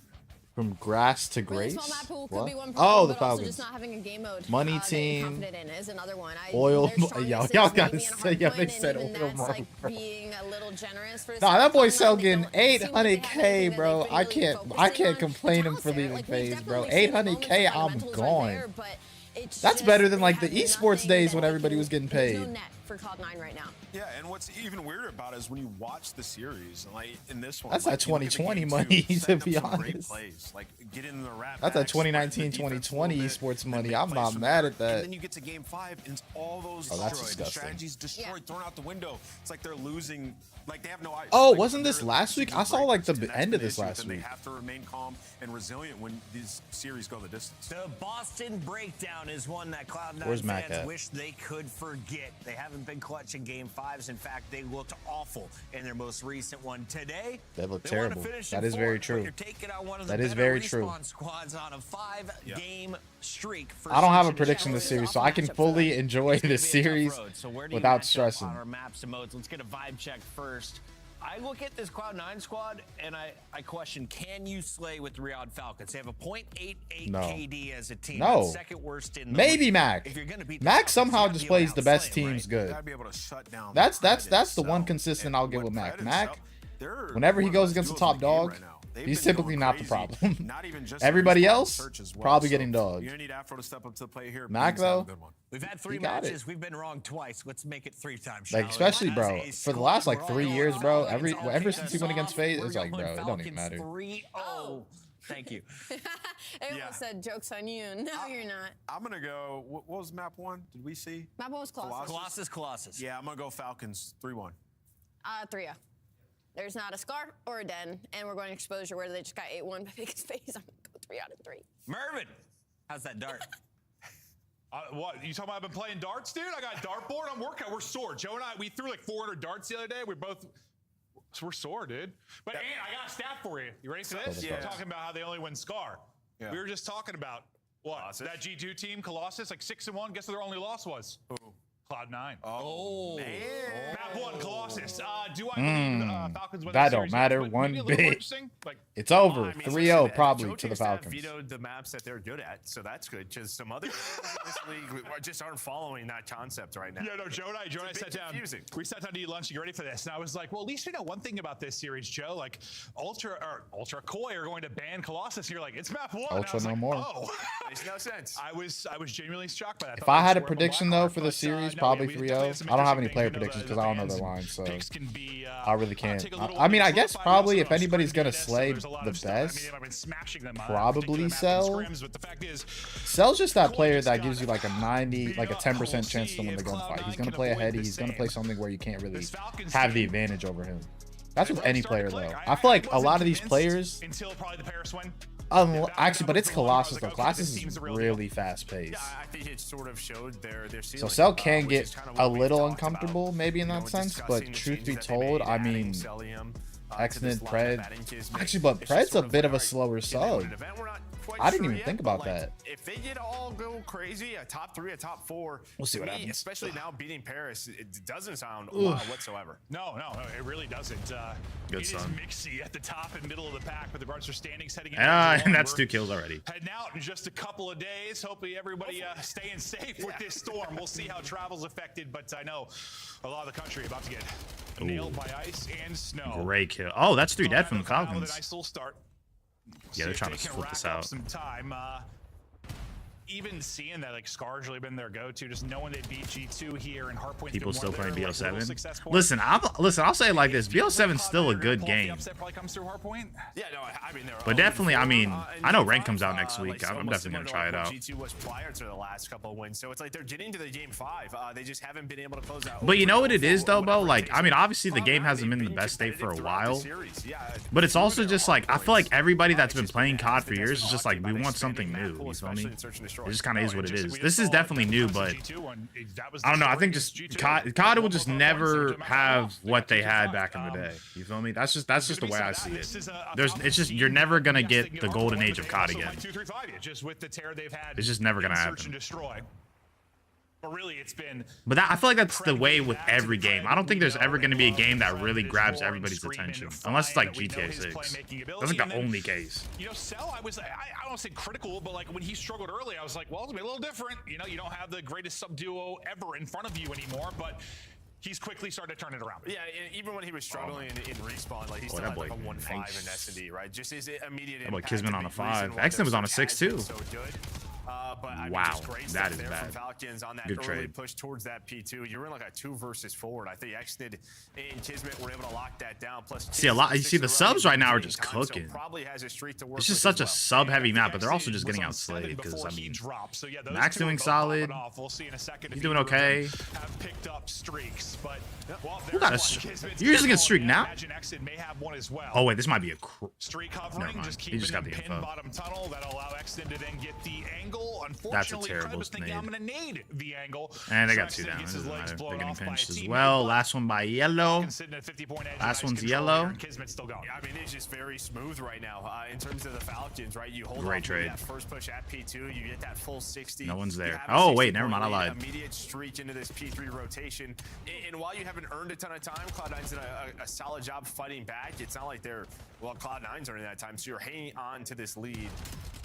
From grass to Really grace. small map pool could What? be one Oh, problem, the but also Falcons. just not having a game mode. Money that you're team. confident in is another one. Oil. Y'all gotta say. Yeah, they said oil. that's like being a little generous for. Nah, that boy Cell getting like 800K, bro. I can't complain him for leaving phase, bro. 800K, I'm gone. That's better than like the esports days when everybody was getting paid. No net for Cloud9 right now. Yeah, and what's even weirder about it is when you watch the series, and like in this one, That's like, that you look at the 2020 game money, too, to setting be up some great honest. plays, like getting in the wrap That's that backs, spreading the 2019, defense a 2020 little bit, esports then money. make I'm plays not from mad there, at that. And then you get to game 5, and all those Oh, that's destroyed. The disgusting. strategy's destroyed, thrown out the window. It's like they're losing. Like they have no ice. Oh, Like, wasn't this they're last week? losing I saw like the breaks, and that's end of been this the issue, last and week. They have to remain calm and resilient when these series go the distance. The Boston breakdown is one that Where's Cloud9 Mac fans at? wish they could forget. They haven't been clutch in Game 5s. In fact, they looked awful in their most recent one. Today, They look want to terrible. finish That in is very fourth, true. but You're taking on one of the That is better very true. respawn squads on a 5-game streak. For I don't have a season prediction this ending. series, so I can fully enjoy It's gonna this be a tough series road. So where do you without match up stressing. on our maps and modes? Let's get a vibe check first. I look at this Cloud9 squad and I question, can you slay with Riyadh Falcons? They have a .88 No. KD as a team. No. That's second worst in the Maybe league. Mac. If you're gonna beat the Mac Falcons, somehow you gotta just be able to plays the best outslay 'em, teams right? good. Gotta be able to shut down That's Fred the and one Cell. consistent And I'll give what with Mac. Fred and Mac, Cell, they're whenever he one of goes the against the best top duos in the dog, game right now. They've he's been typically going not the crazy, problem. not even just Everybody in respawn else, search as well. probably So getting dogged. You're gonna need Afro to step up to the plate here. Mac, Beans have a though, good one. We've had 3 He got it. matches. We've been wrong twice. Let's make it 3 times. Like, shall we? especially, bro, As a for the squad, last like we're 3 all years, going bro. Falcons. Ever Kick since us he went against off. FaZe, We're it's like, going bro, it don't even Falcons matter. 3-0. Thank you. Everyone Yeah. said jokes on you. No, you're not. I'm gonna go. What was map 1? Did we see? Map one was Colossus. Colossus. Yeah, I'm gonna go Falcons 3-1. 3-0. There's not a Scar or a Den, and we're going exposure where they just got 8-1 by biggest phase. I'm gonna go 3 out of 3. Mervin, how's that dart? What, you talking about I've been playing darts, dude? I got a dartboard. I'm working. We're sore. Joe and I, we threw like 400 darts the other day. We're sore, dude. But Ant, I got a stat for you. You ready for this? Yeah. We're talking about how they only win Scar. Yeah. We were just talking about what? Colossus. That G2 team, Colossus, like 6-1. Guess what their only loss was? Who? Cloud9. Oh, man. Map 1, Colossus. Do I believe Falcons win That the don't series? matter But one maybe a little more bit. interesting, like, It's over. I mean, 3-0 listen, probably Joe to the Chase have Falcons. vetoed the maps that they're good at, so that's good. Because some other teams in this league just aren't following that concept right now. Yeah, no, Joe and I sat down. We sat down to eat lunch. You ready for this? And I was like, well, at least we know one thing about this series, Joe. Like, Ultra Koi are going to ban Colossus. And you're like, it's map 1. Ultra no more. Oh, Makes no sense. I was genuinely shocked by that. If I had a prediction though for the series, probably 3-0. I don't have any player predictions because I don't know their lines, so I really can't. I mean, I guess probably if anybody's gonna slay the best, probably Cell. Cell's just that player that gives you like a 10% chance to win the gunfight. He's gonna play a heady. He's gonna play something where you can't really have the advantage over him. That's with any player though. I feel like a lot of these players. Until probably the Paris win. Actually, but it's Colossus though. Colossus is really fast paced. Yeah, I think it sort of showed their ceiling. So Cell can which is get kind of a what we little talked about, uncomfortable maybe in that sense, but discussing the truth be changes that they told, made, I adding mean, Cellium, to Exnid this lineup, Pred. adding Kismet. Actually, but It's just Pred's sort a of bit of where a slower in sub. an event we're not quite I didn't sure even yet, think but, about that. If they did all go crazy, a top 3, a top 4, We'll see what me, happens. especially now beating Paris, it doesn't sound wild whatsoever. No, it really doesn't. Good it son. is mixy at the top and middle of the pack, but the Guards are standings heading in. And that's 2 kills already. Heading out in just a couple of days. Hopefully everybody staying safe with this storm. We'll see how travel's affected, but I know a lot of the country about to get nailed by ice and snow. Great kill. Oh, that's 3 dead from the With Falcons. a nice little start. Yeah, they're See if trying they to can flip rack this up out. some time. Even seeing that, like, Scar's really been their go-to, just knowing they beat G2 here and Hardpoint's People been still one of playing their, like, little BO7. success points. Listen, I'll say it like this: BO7's still a good game. Upset probably comes through Hardpoint. Yeah, no, I mean, But definitely, I mean, I know rank comes out next week. I'm definitely gonna try it out. G2 was prior to the last couple of wins, so it's like they're getting to the game 5. They just haven't been able to close out. But you know what it is though, Bo? Like, I mean, obviously the game hasn't been in the best state for a while. But it's also just like, I feel like everybody that's been playing COD for years is just like, we want something new. You feel me? It just kind of is what it is. This is definitely new, but I don't know. I think just COD will just never have what they had back in the day. You feel me? That's just the way I see it. It's just you're never gonna get the golden age of COD again. Just with the tear they've had. It's just never gonna Search happen. and destroy. But really, it's been. But I feel like that's the way with every game. I don't think there's ever going to be a game that really grabs everybody's attention, unless it's like GTA 6. That's like the only case. You know, Cell, I don't want to say critical, but like when he struggled early, I was like, well, it's gonna be a little different. You know, you don't have the greatest sub duo ever in front of you anymore, but he's quickly started to turn it around. Yeah, even when he was struggling in respawn, like he still had like a 1-5 in S&D, right? Just his immediate impact. Kismet on a 5. Exton was on a 6 too. So good. But I mean, wow, just great that is there bad. From Falcons on that Good early trade. push towards that P2. You're in like a 2 versus 4. And I think Exton and Kismet were able to lock that down. Plus, See a lot. You see the subs right now are just cooking. So probably has a streak to work. It's just such a sub-heavy map, but they're also just getting outplayed because I mean, Max doing solid. He's doing okay. Have picked up streaks, but who got a streak? You're using a streak now? May have one as well. Oh wait, this might be a streak hovering. Just he just got the info. Bottom tunnel that'll allow Exton to then get the angle. That's a Unfortunately, terrible thinking I'm gonna nade the angle. And they got 2 down. It doesn't matter. They're getting pinched as well. Last one by yellow. Last one's yellow. Kismet's still going. Yeah, I mean, it's just very smooth right now in terms of the Falcons, right? You hold Great on to trade. that first push at P2, you get that full 60. No one's there. Oh wait, never mind. I lied. Immediate streak into this P3 rotation, and while you haven't earned a ton of time, Cloud9's did a solid job fighting back. It's not like they're Cloud9's earning that time, so you're hanging on to this lead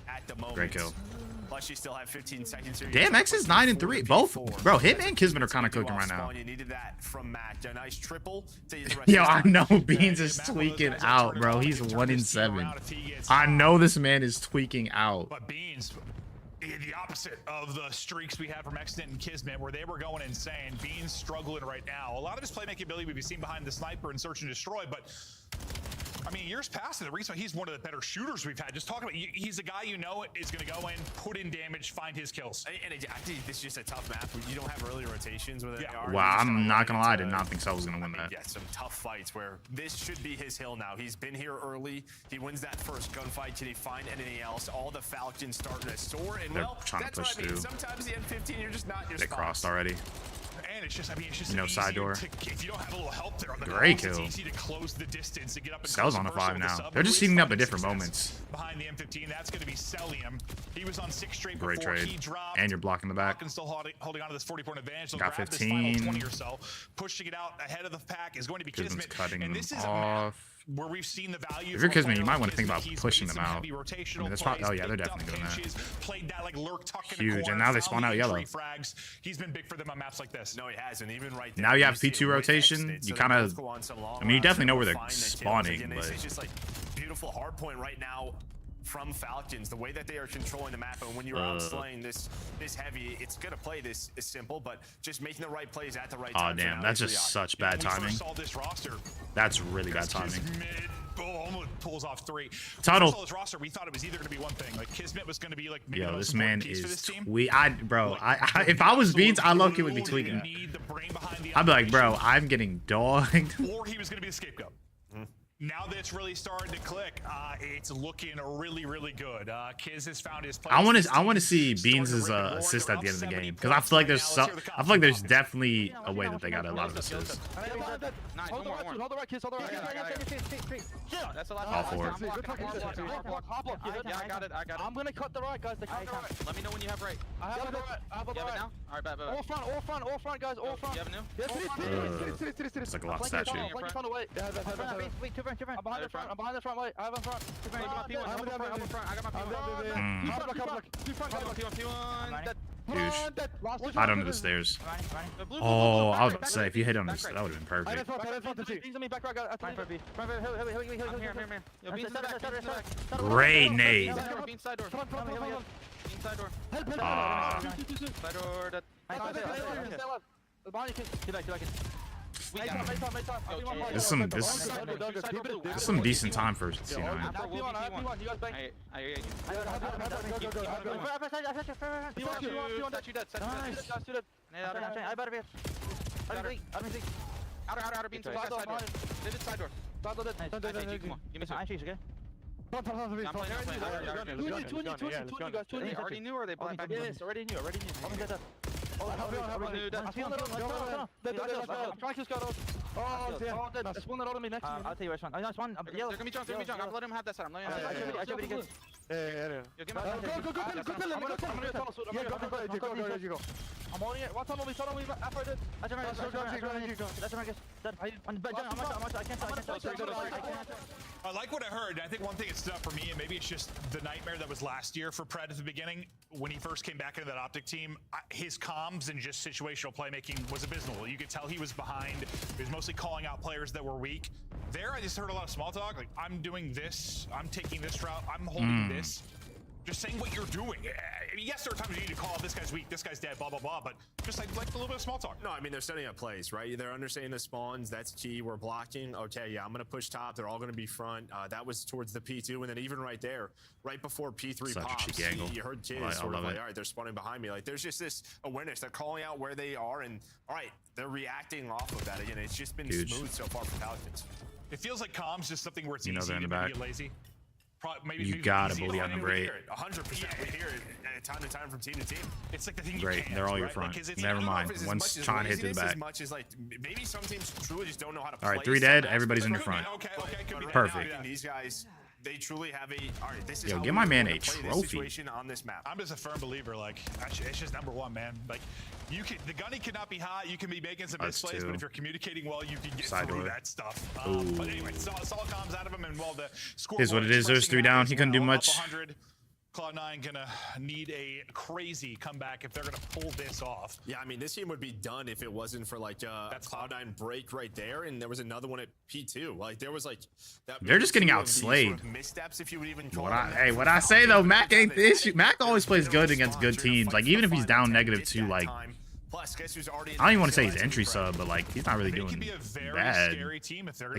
at the moment. Great kill. Plus, you still have 15 seconds here. Damn, X is 9 and 3. Both, bro. Him and Kismet are kind of cooking right now. You needed that from Matt. A nice triple. Yo, I know Beans is tweaking out, bro. He's 1 and 7. I know this man is tweaking out. But Beans, the opposite of the streaks we had from Exton and Kismet, where they were going insane. Beans struggling right now. A lot of his playmaking ability we've seen behind the sniper and search and destroy, but I mean, years past, the reason he's one of the better shooters we've had. Just talking about, he's a guy you know is going to go in, put in damage, find his kills. And I think this is just a tough map. You don't have early rotations with it. Wow, I'm not gonna lie, I did not think Cell was gonna win that. Yeah, some tough fights where this should be his hill now. He's been here early. He wins that first gunfight. Can he find anything else? All the Falcons starting to soar, and they're trying to push through. Sometimes the M15, you're just not your They crossed already. And it's just, I mean, it's just you know, side door. If you don't have a little help there on the great cross, kill. It's easy to close the distance and get up and Cell's on a 5 now. They're just heating up at different moments. Behind the M15, that's going to be Celium. He was on 6 straight great before trade. He dropped. And you're blocking the back. Still holding on to this 40-point advantage. They'll got grab 15. This final 20 or so. Pushing it out ahead of the pack is going to be Kismet. Cutting and this is off. Where we've seen the value. If you're Kismet, you might want to think about pushing them out. I mean, that's probably, oh yeah, they're definitely doing that. Played that like lurk tuck in huge, the corner, and now they spawn out yellow. Frags. He's been big for them on maps like this. No, he hasn't. Even right there. Now you have P2 rotation. You kind of, I mean, you definitely know where they're spawning, but it's just like beautiful hard point right now from Falcons, the way that they are controlling the map, and when you're out slaying this heavy, it's gonna play this is simple, but just making the right plays at the right time. Oh damn, that's just such bad timing. That's really bad timing. Almost pulls off 3. Tunnel. This roster, we thought it was either going to be one thing. Like Kismet was going to be like. Yo, this man is bro. If I was Beans, I low-key would be tweaking. I'd be like, bro, I'm getting dogged. Or he was going to be the scapegoat. Now that it's really starting to click, it's looking really, really good. Kiz has found his place. I want to see Beans' assist at the end of the game because I feel like there's definitely a way that they got a lot of assists. Hold the right, Kiz. Hold the right. All 4. Yeah, I got it. I'm gonna cut the right, guys. Let me know when you have right. I have the right. I have the right now. All right, bet. All front, guys. All front. You have a new? It's like a lost statue. I'm behind the front, wait. I have in front. I got my P1. Huge. I don't know the stairs. Oh, I was about to say, if you hit him, that would have been perfect. Great nade. This is some decent time for C9. Already knew or they black back? Yes, already knew. I'll tell you which one. Nice one. They're gonna be drunk. I'm letting him have that side. Go. I'm holding it. What's on me? After it. That's right. I like what I heard. I think one thing that stood out for me, and maybe it's just the nightmare that was last year for Pred at the beginning, when he first came back into that Optic team, his comms and just situational playmaking was abysmal. You could tell he was behind. He was mostly calling out players that were weak. There, I just heard a lot of small talk, like, I'm doing this, I'm taking this route, I'm holding this. Just saying what you're doing. I mean, yes, there are times you need to call this guy's weak, this guy's dead, blah, blah, blah, but just like a little bit of small talk. No, I mean, they're setting up plays, right? They're understanding the spawns. That's key. We're blocking. Okay, yeah, I'm going to push top. They're all going to be front. That was towards the P2. And then even right there, right before P3 pops, you heard kids sort of like, all right, they're spawning behind me. Like, there's just this awareness. They're calling out where they are. And, all right, they're reacting off of that. Again, it's just been smooth so far for Falcons. It feels like comms just something where it's you know easy they're in to the back. be lazy. Maybe You gotta believe on number 8. 100%. We hear it time to time from team to team. It's like the thing Great, they're all your front. Never mind. One's trying to hit to the back. As much as like maybe some teams truly just don't know how to play. All right, 3 dead. Everybody's in your front. Okay, Perfect. These guys, they truly have a. All right, this is Yo, how give we my man wanna a play this trophy. situation on this map. I'm just a firm believer. Like, actually, it's just number 1, man. Like, the gunny cannot be hot. You can be making some misplays, but if you're communicating well, you can get through that stuff. But anyway, solid comms out of him, and well, the score is what it is. There's 3 down. He couldn't do much. Cloud9 gonna need a crazy comeback if they're gonna pull this off. Yeah, I mean, this game would be done if it wasn't for like a Cloud9 break right there, and there was another one at P2. Like there was like that. They're just getting outslayed. Sort of missteps, if you would even call what I say though, Mac ain't the issue. Mac always plays good against good teams. Like even if he's down -2, like Plus, guess who's already I don't even want to say he's entry sub, but like he's not really doing bad.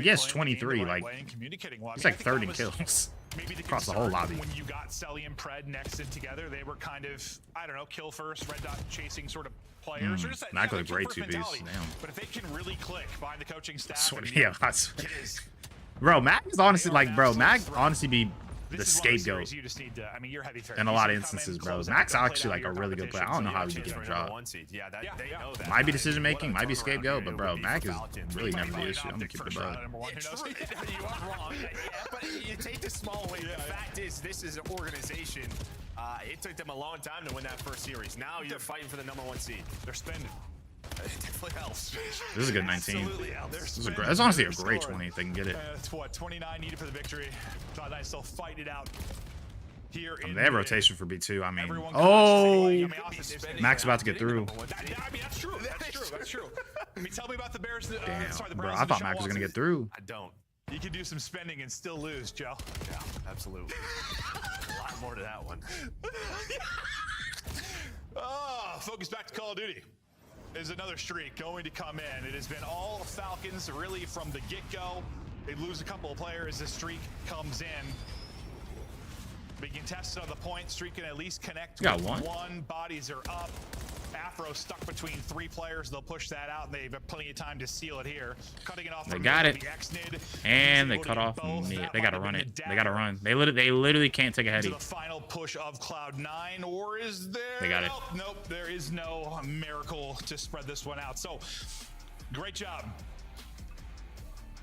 He has 23. Like he's like 3rd in kills across the whole lobby. When you got Selly and Pred next in together, they were kind of, I don't know, kill first, red dot chasing sort of players. Or just Mac with a great 2 piece. Damn. But if they can really click behind the coaching staff, bro, Mac is honestly like, bro, Mac honestly be the scapegoat you just need to, I mean, you're heavy in a lot of instances, bro. Mac's actually like a really good player. I don't know how he can get a drop. Might be decision making, might be scapegoat, but bro, Mac is really never the issue. I'm gonna keep it above. You are wrong, but you take the small away. The fact is, this is an organization. It took them a long time to win that first series. Now you're fighting for the #1 seed. They're spending. It definitely helps. This is a good 19. That's honestly a great 20 if they can get it. That's what, 29 needed for the victory. Cloud9 still fight it out here. They have rotation for B2. I mean, oh, Mac's about to get through. I mean, that's true. That's true. I mean, tell me about the Bears. Damn, bro, I thought Mac was gonna get through. I don't. You can do some spending and still lose, Joe. Yeah, absolutely. A lot more to that one. Focus back to Call of Duty. Is another streak going to come in. It has been all Falcons really from the get-go. They lose a couple of players. The streak comes in. Being contested on the point. Streak can at least connect with one. Bodies are up. Afro stuck between 3 players. They'll push that out, and they have plenty of time to seal it here. Cutting it off. They got it. And they cut off mid. They gotta run it. They gotta run. They literally can't take a heady. The final push of Cloud9, or is there? They got it. Nope. There is no miracle to spread this one out. So, great job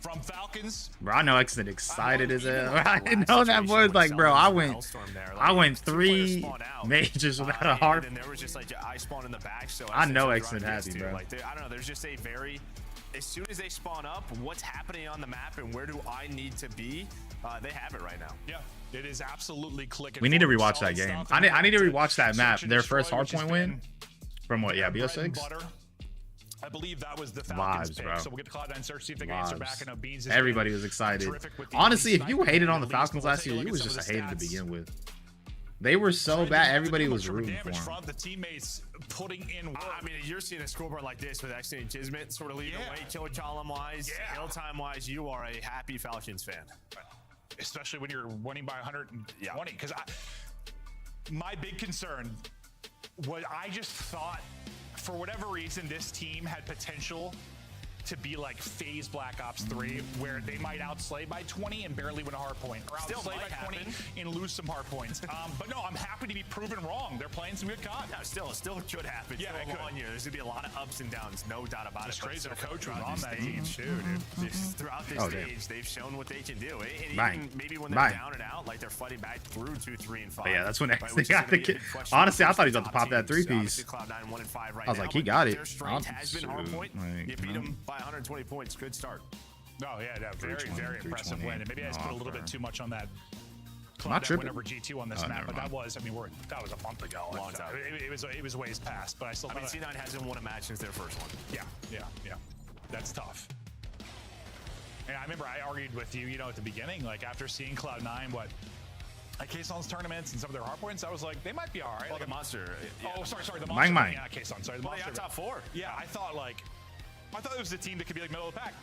from Falcons. Bro, I know Exit excited as hell. I know that boy's like, bro, I went 3 majors without a hard. And there was just like I spawned in the back, so I know Exit happy, bro. Like, I don't know. There's just a very, as soon as they spawn up, what's happening on the map and where do I need to be? They have it right now. Yeah, it is absolutely clicking. We need to rewatch that game. I need to rewatch that map. Their first hardpoint win from what? Yeah, BO6. I believe that was the Falcons pick. Bro. So we'll get to Cloud9 search, see if they can answer back. I know Beans is everybody was excited. Honestly, if you hated on the Falcons last year, you was just a hater to begin with. They were so bad, everybody was rooting for them. The teammates putting in work. I mean, you're seeing a scoreboard like this with X and Jizmet sort of leading the way, kill column-wise, hill time-wise. You are a happy Falcons fan. Especially when you're winning by 120. Because my big concern was I just thought, for whatever reason, this team had potential to be like FaZe Black Ops 3, where they might outslay by 20 and barely win a hard point, or outslay by 20 and lose some hard points. But no, I'm happy to be proven wrong. They're playing some good COD. Yeah, still could happen. Yeah, it could. There's gonna be a lot of ups and downs, no doubt about it. Crazy. Their coach was on that team too, dude. Throughout this stage, they've shown what they can do. And even maybe when they're down and out, like they're fighting back through 2, 3, and 5. But yeah, that's when they got the kid. Honestly, I thought he was about to pop that 3-piece. I was like, he got it. Their strength has been hard point. You beat them by 120 points. Good start. Oh yeah, very impressive win. And maybe I just put a little bit too much on that. Not tripping. Win over G2 on this map, but that was, I mean, that was a month ago. Long time. It was ways past, but I still. I mean, C9 hasn't won a match since their first one. Yeah. That's tough. And I remember I argued with you, at the beginning, like after seeing Cloud9, like Kaeson's tournaments and some of their hard points, I was like, they might be all right. Well, like the Monster. Oh, sorry, the Monster. Mine. Yeah, Kaeson. Sorry, the Monster. They got top 4. Yeah, I thought it was a team that could be like middle of the pack.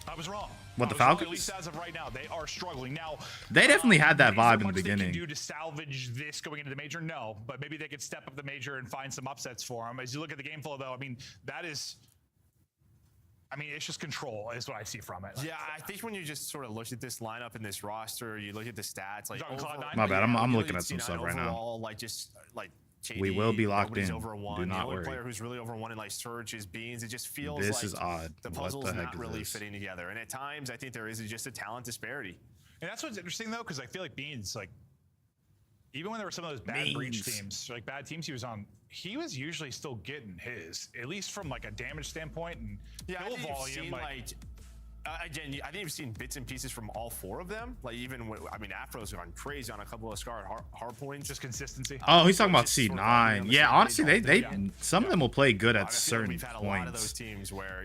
I was wrong. What, the Falcons? At least as of right now, they are struggling. Now they definitely had that vibe in the beginning. They can do to salvage this going into the major? No, but maybe they could step up the major and find some upsets for them. As you look at the game flow, though, it's just control is what I see from it. Yeah, I think when you just sort of look at this lineup and this roster, you look at the stats. Like my bad, I'm looking at some stuff right now. We will be locked in. Over one. Do not the only worry. Player who's really over one in like Surge is Beans. It just feels this like is odd. The puzzle's not really fitting together. And at times, I think there is just a talent disparity. And that's what's interesting though, because I feel like Beans, like even when there were some of those bad breach teams, like bad teams he was on, he was usually still getting his, at least from like a damage standpoint and kill volume. Again, I think you've seen bits and pieces from all 4 of them. Like even Afro's gone crazy on a couple of scarred hard points. Just consistency. Oh, he's talking about C9. Yeah, honestly, they some of them will play good at certain points,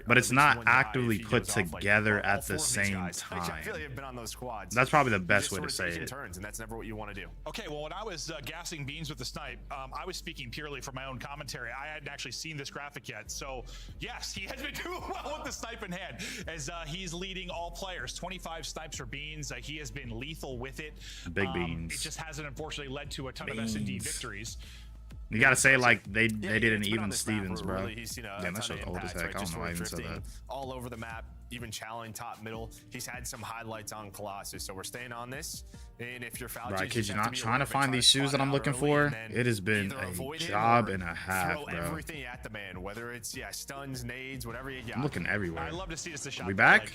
but it's not actively put together at the same time. I feel like I've been on those squads. That's probably the best way to say it. Turns, and that's never what you want to do. Okay, well, when I was gassing Beans with the snipe, I was speaking purely from my own commentary. I hadn't actually seen this graphic yet, so yes, he has been doing well with the snipe in hand as he's leading all players. 25 snipes for Beans. He has been lethal with it. Big Beans. It just hasn't unfortunately led to a ton of S&D victories. You gotta say like they did an even Stevens, bro. Really, he's seen that show's old as heck. I don't know why I even said that. All over the map, even challenging top middle. He's had some highlights on Colossus, so we're staying on this. And if you're Falcons, I kid you not, trying to find these shoes that I'm looking for, it has been a job and a half, bro. Everything at the man, whether it's stuns, nades, whatever you got. I'm looking everywhere. I'd love to see this a shot. We back?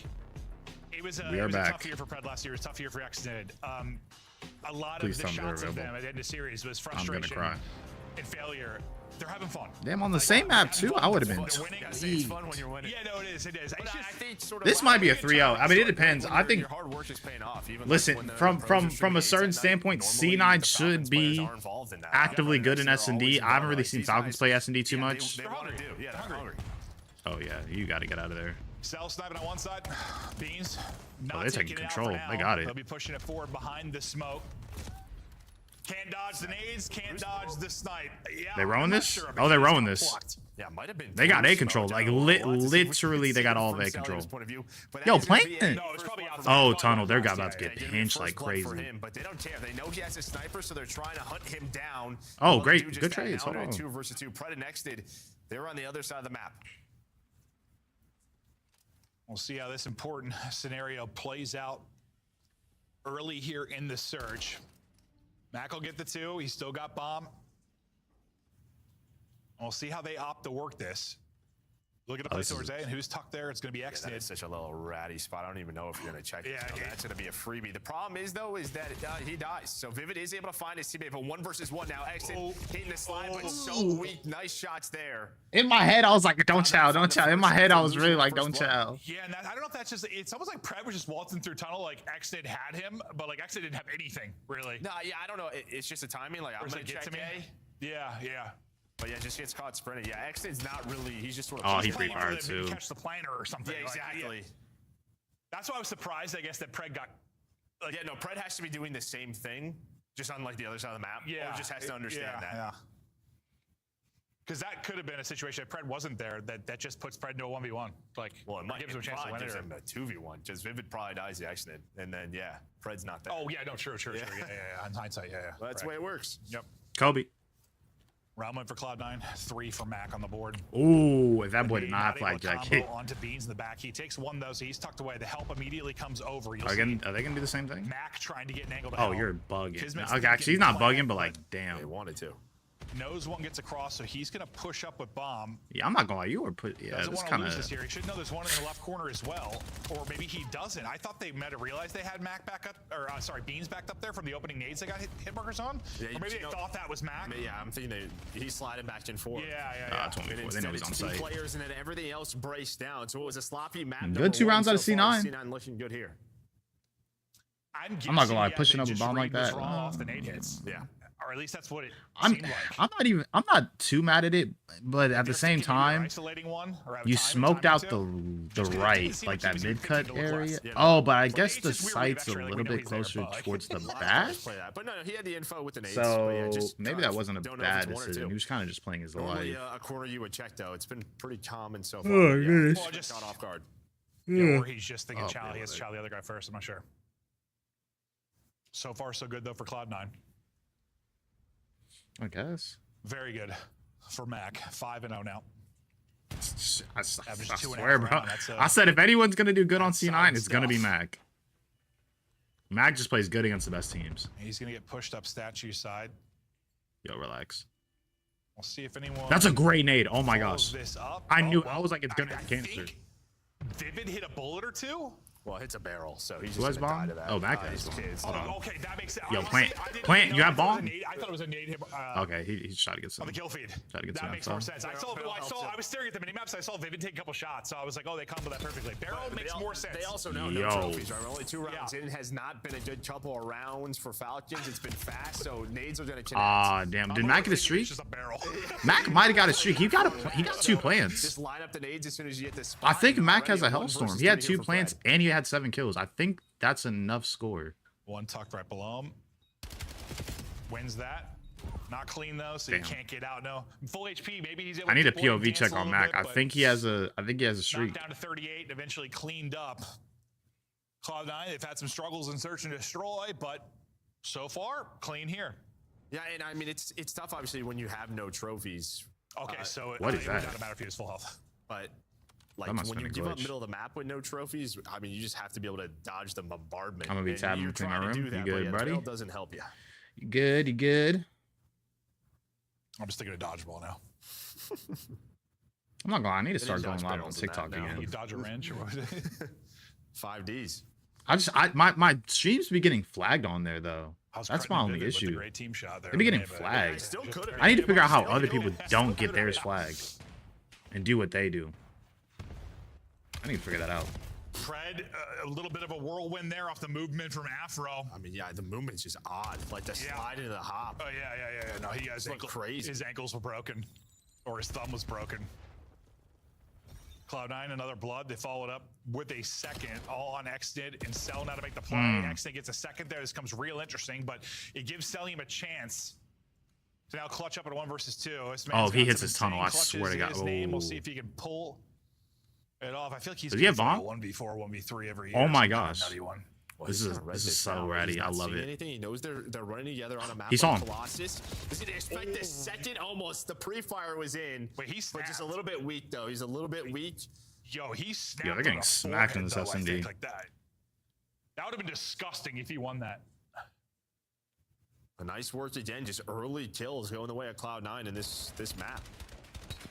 It was a tough year for Pred last year. It was a tough year for Accidented. A lot of the shots of them at the end of series was frustration and failure. They're having fun. Damn, on the same map too? I would have been it's fun when you're winning. Yeah, no, it is. This might be a 3-0. I mean, it depends. I think. Listen, from a certain standpoint, C9 should be actively good in S&D. I haven't really seen Falcons play S&D too much. They want to do. Yeah, they're hungry. Oh yeah, you got to get out of there. Cell sniping on one side. Beans. They're taking control. They got it. They'll be pushing it forward behind the smoke. Can't dodge the nades. Can't dodge the snipe. Yeah, they rowing this? Oh, they're rowing this. Yeah, might have been. They got A control. Like literally, they got all of A control. Yo, Plankton. Oh, tunnel. They're about to get pinched like crazy. But they don't care. They know he has a sniper, so they're trying to hunt him down. Oh, great. Good trades. Hold on. 2 versus 2. Pred and Exted. They're on the other side of the map. We'll see how this important scenario plays out early here in the search. Mac will get the 2. He's still got bomb. We'll see how they opt to work this. Look at the place towards A and who's tucked there. It's going to be X. It's such a little ratty spot. I don't even know if you're going to check it. So that's going to be a freebie. The problem is, though, is that he dies. So Vivid is able to find his teammate, but 1 versus 1 now. Exit hitting the slide, but so weak. Nice shots there. In my head, I was like, don't chow, don't chow. In my head, I was really like, don't chow. Yeah, and I don't know if that's just, it's almost like Pred was just waltzing through tunnel, like Exit had him, but like Exit didn't have anything, really. No, yeah, I don't know. It's just a timing. Like, I'm going to check A. Yeah. But yeah, just gets caught sprinting. Yeah, Exton's not really. He's just sort of. Oh, he pre-fired too. Catch the planner or something. Yeah, exactly. Like, that's why I was surprised, I guess, that Pred got. Like, yeah, no, Pred has to be doing the same thing, just on like the other side of the map. Yeah, or just has to understand that. Yeah. Because that could have been a situation if Pred wasn't there that just puts Pred into a 1v1. Like, well, it might gives him a chance to win it. Him a 2v1. Just Vivid probably dies the accident, and then yeah, Pred's not there. Oh yeah, no, true. Yeah. On hindsight, yeah. Well, that's the way it works. Yep. Kobe. Round one for Cloud9, 3 for Mac on the board. Ooh, if that boy did not have flag jack hit. Onto Beans in the back. He takes one though, so he's tucked away. The help immediately comes over. Are they gonna do the same thing? Mac trying to get an angle to Oh, help. you're bugging. Okay, actually, he's not bugging, but like, damn. They wanted to. Knows one gets across, so he's gonna push up with bomb. Yeah, I'm not gonna lie. You were put. Yeah, Doesn't this want to kind lose this of. here. He should know there's one in the left corner as well, or maybe he doesn't. I thought they might have realized they had Mac back up, or sorry, Beans backed up there from the opening nades they got hit markers on. Yeah, or maybe they thought that was Mac. Yeah, I'm thinking he's sliding back and forth. Yeah. 24. They know he's on site. Players and then everything else braced down. So it was a sloppy map. Good 2 rounds out of C9. C9 looking good here. I'm not gonna lie, pushing up a bomb like that. Off the nade hits. Yeah. Or at least that's what it seemed like. I'm not too mad at it, but at the same time, you smoked out the right, like that mid cut area. Oh, but I guess the sight's a little bit closer towards the back. But no, he had the info with the nades. So maybe that wasn't a bad decision. He was kind of just playing his life. A corner you would check though. It's been pretty common so far. Oh, goodness. Well, just got off guard. Or he's just thinking Charlie. He has to Charlie the other guy first. I'm not sure. So far, so good though for Cloud9. I guess. Very good for Mac. 5-0 now. I swear, bro. I said if anyone's gonna do good on C9, it's gonna be Mac. Mac just plays good against the best teams. He's gonna get pushed up statue side. Yo, relax. We'll see if anyone. That's a great nade. Oh my gosh. This up. I knew. I was like, it's gonna be cancer. Vivid hit a bullet or two. Well, it's a barrel, so he's Who just has gonna die bomb? to that. Oh, Mac has bomb. Oh, okay, that makes sense. Yo, Plant, you have bomb? I thought it was a nade hit. Okay, he's trying to get some. On the kill feed. Try to get that some makes more sense. I was staring at the minimaps. I saw Vivid take a couple shots, so I was like, oh, they combo that perfectly. Barrel makes more sense. They also know no trophies, right? We're only 2 rounds in. It has not been a good couple of rounds for Falcons. It's been fast, so nades are gonna connect. Ah, damn. Did Mac get a streak? Just a barrel. Mac might have got a streak. He got 2 plants. Just line up the nades as soon as you get this spot. I think Mac has a Hellstorm. He had 2 plants and he had 7 kills. I think that's enough score. One tucked right below him. Wins that. Not clean though, so you can't get out. No, full HP. Maybe he's able I need a to POV check on Mac. I think he has a streak. Down to 38 and eventually cleaned up. Cloud9, they've had some struggles in search and destroy, but so far clean here. Yeah, and I mean it's tough obviously when you have no trophies. Okay, so what is that? It doesn't matter if he has full health. But like when you give up middle of the map with no trophies, I mean you just have to be able to dodge the bombardment. I'm gonna be tabbing between my room. You good, buddy? It doesn't help you. You good? You good? I'm just thinking of dodgeball now. I'm not gonna. I need to start going live on TikTok again. You dodge a wrench or what? 5Ds. My streams be getting flagged on there though. That's my only issue. Great team shot there. They be getting flagged. I need to figure out how other people don't get theirs flagged and do what they do. I need to figure that out. Fred, a little bit of a whirlwind there off the movement from Afro. I mean, yeah, the movement's just odd. Like the slide into the hop. Oh yeah. No, he has crazy. His ankles were broken, or his thumb was broken. Cloud9, another blood. They follow it up with a second, all on Xnid and Cell now to make the play. Xnid gets a second there. This comes real interesting, but it gives Selim a chance to now clutch up at 1 versus 2. Oh, if he hits his tunnel, I swear to God. We'll see if he can pull it off. I feel like he's does he have bomb? 1v4, 1v3 every year. Oh my gosh. Well, this is so ready. I love it. Anything. He knows they're running together on a map. He saw him. Colossus. Does he expect the second? Almost the pre-fire was in. Wait, he's just a little bit weak though. He's a little bit weak. Yo, he snapped. Yo, they're getting smacked in this SMD. Like that. That would have been disgusting if he won that. A nice work again. Just early kills going the way of Cloud9 in this map.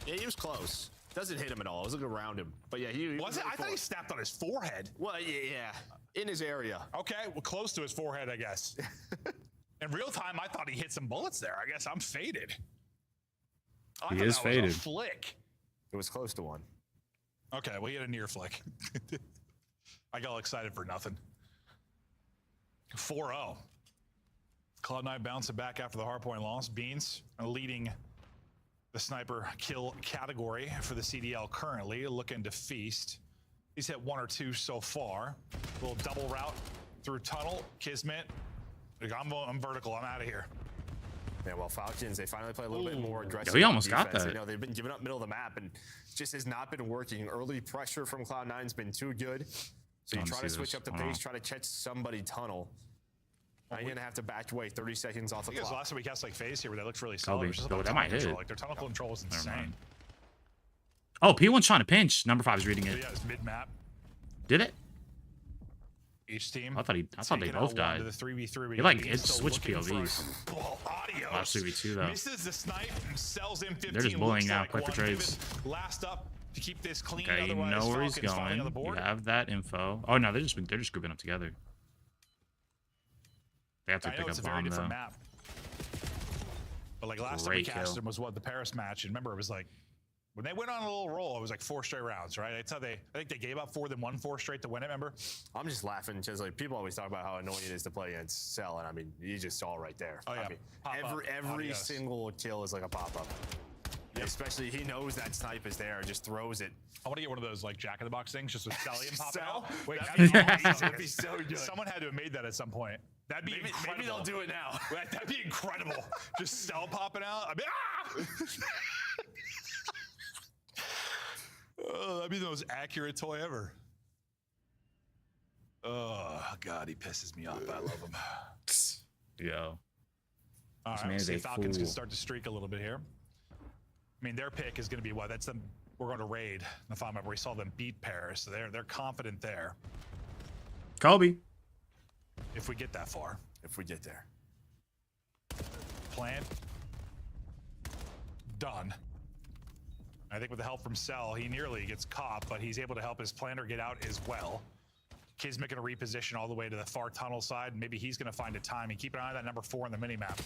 Yeah, he was close. Doesn't hit him at all. I was looking around him, but yeah, he was it? I thought he snapped on his forehead. Well, yeah, in his area. Okay, well, close to his forehead, I guess. In real time, I thought he hit some bullets there. I guess I'm faded. He is faded. Was a flick. It was close to one. Okay, well, he had a near flick. I got all excited for nothing. 4-0. Cloud9 bouncing back after the hardpoint loss. Beans leading the sniper kill category for the CDL currently, looking to feast. He's hit 1 or 2 so far. A little double route through tunnel. Kismet. I'm vertical. I'm out of here. Yeah, well, Falcons, they finally play a little bit more aggressive. Yo, he almost got defense. that. You know, they've been giving up middle of the map and just has not been working. Early pressure from Cloud9's been too good. So you try to switch up the pace, try to catch somebody tunnel. Now you're gonna have to back away 30 seconds off the Because clock. last time we cast like phase here, where that looks really Kobe. solid. Which is Oh, about that might tunnel control. hit. Like their tunnel control is insane. Oh, P1's trying to pinch. Number 5 is reading So it. yeah, it's mid map. Did it? Each team. I thought they both died. The 3v3. They like it's switch POVs. Audio. Last 3v2 though. Misses the snipe and sells in 15. They're just bullying Looks now. like Play for one. trades. Last up to keep this clean. Okay, you Otherwise, know where he's Falcons falling going. on the board. You have that info. Oh no, they're just grouping up together. They have to I know pick it's up a very bomb different though. map. But like last time we Great cast kill. them was what the Paris match, and remember it was like when they went on a little roll, it was like 4 straight rounds, right? That's how I think they gave up 4, then won 4 straight to win it. Remember? I'm just laughing because like people always talk about how annoying it is to play against Cell, and I mean you just saw it right there. Oh yeah. I mean, Pop-up. every Adios. single kill is like a pop up. Especially he knows that snipe is there, just throws it. I want to get one of those like Jack in the Box things, just with Sally and popping Sell? out. Wait, That'd that'd be be awesome. awesome. That'd be so good. Someone had to have made that at some point. That'd be incredible. Maybe they'll do it now. That'd be incredible. Just Cell popping out. I mean, oh, that'd be the most accurate toy ever. Oh God, he pisses me off. I love him. Yo. All This right, man we'll is see a if Falcons fool. can start to streak a little bit here. I mean, their pick is going to be what? That's them. We're going to raid the final map where we saw them beat Paris, so they're confident there. Kobe. If we get that far, If we get there. plan done. I think with the help from Cell, he nearly gets caught, but he's able to help his planner get out as well. Kismet going to reposition all the way to the far tunnel side. Maybe he's going to find a timing. Keep an eye on that number 4 on the minimap.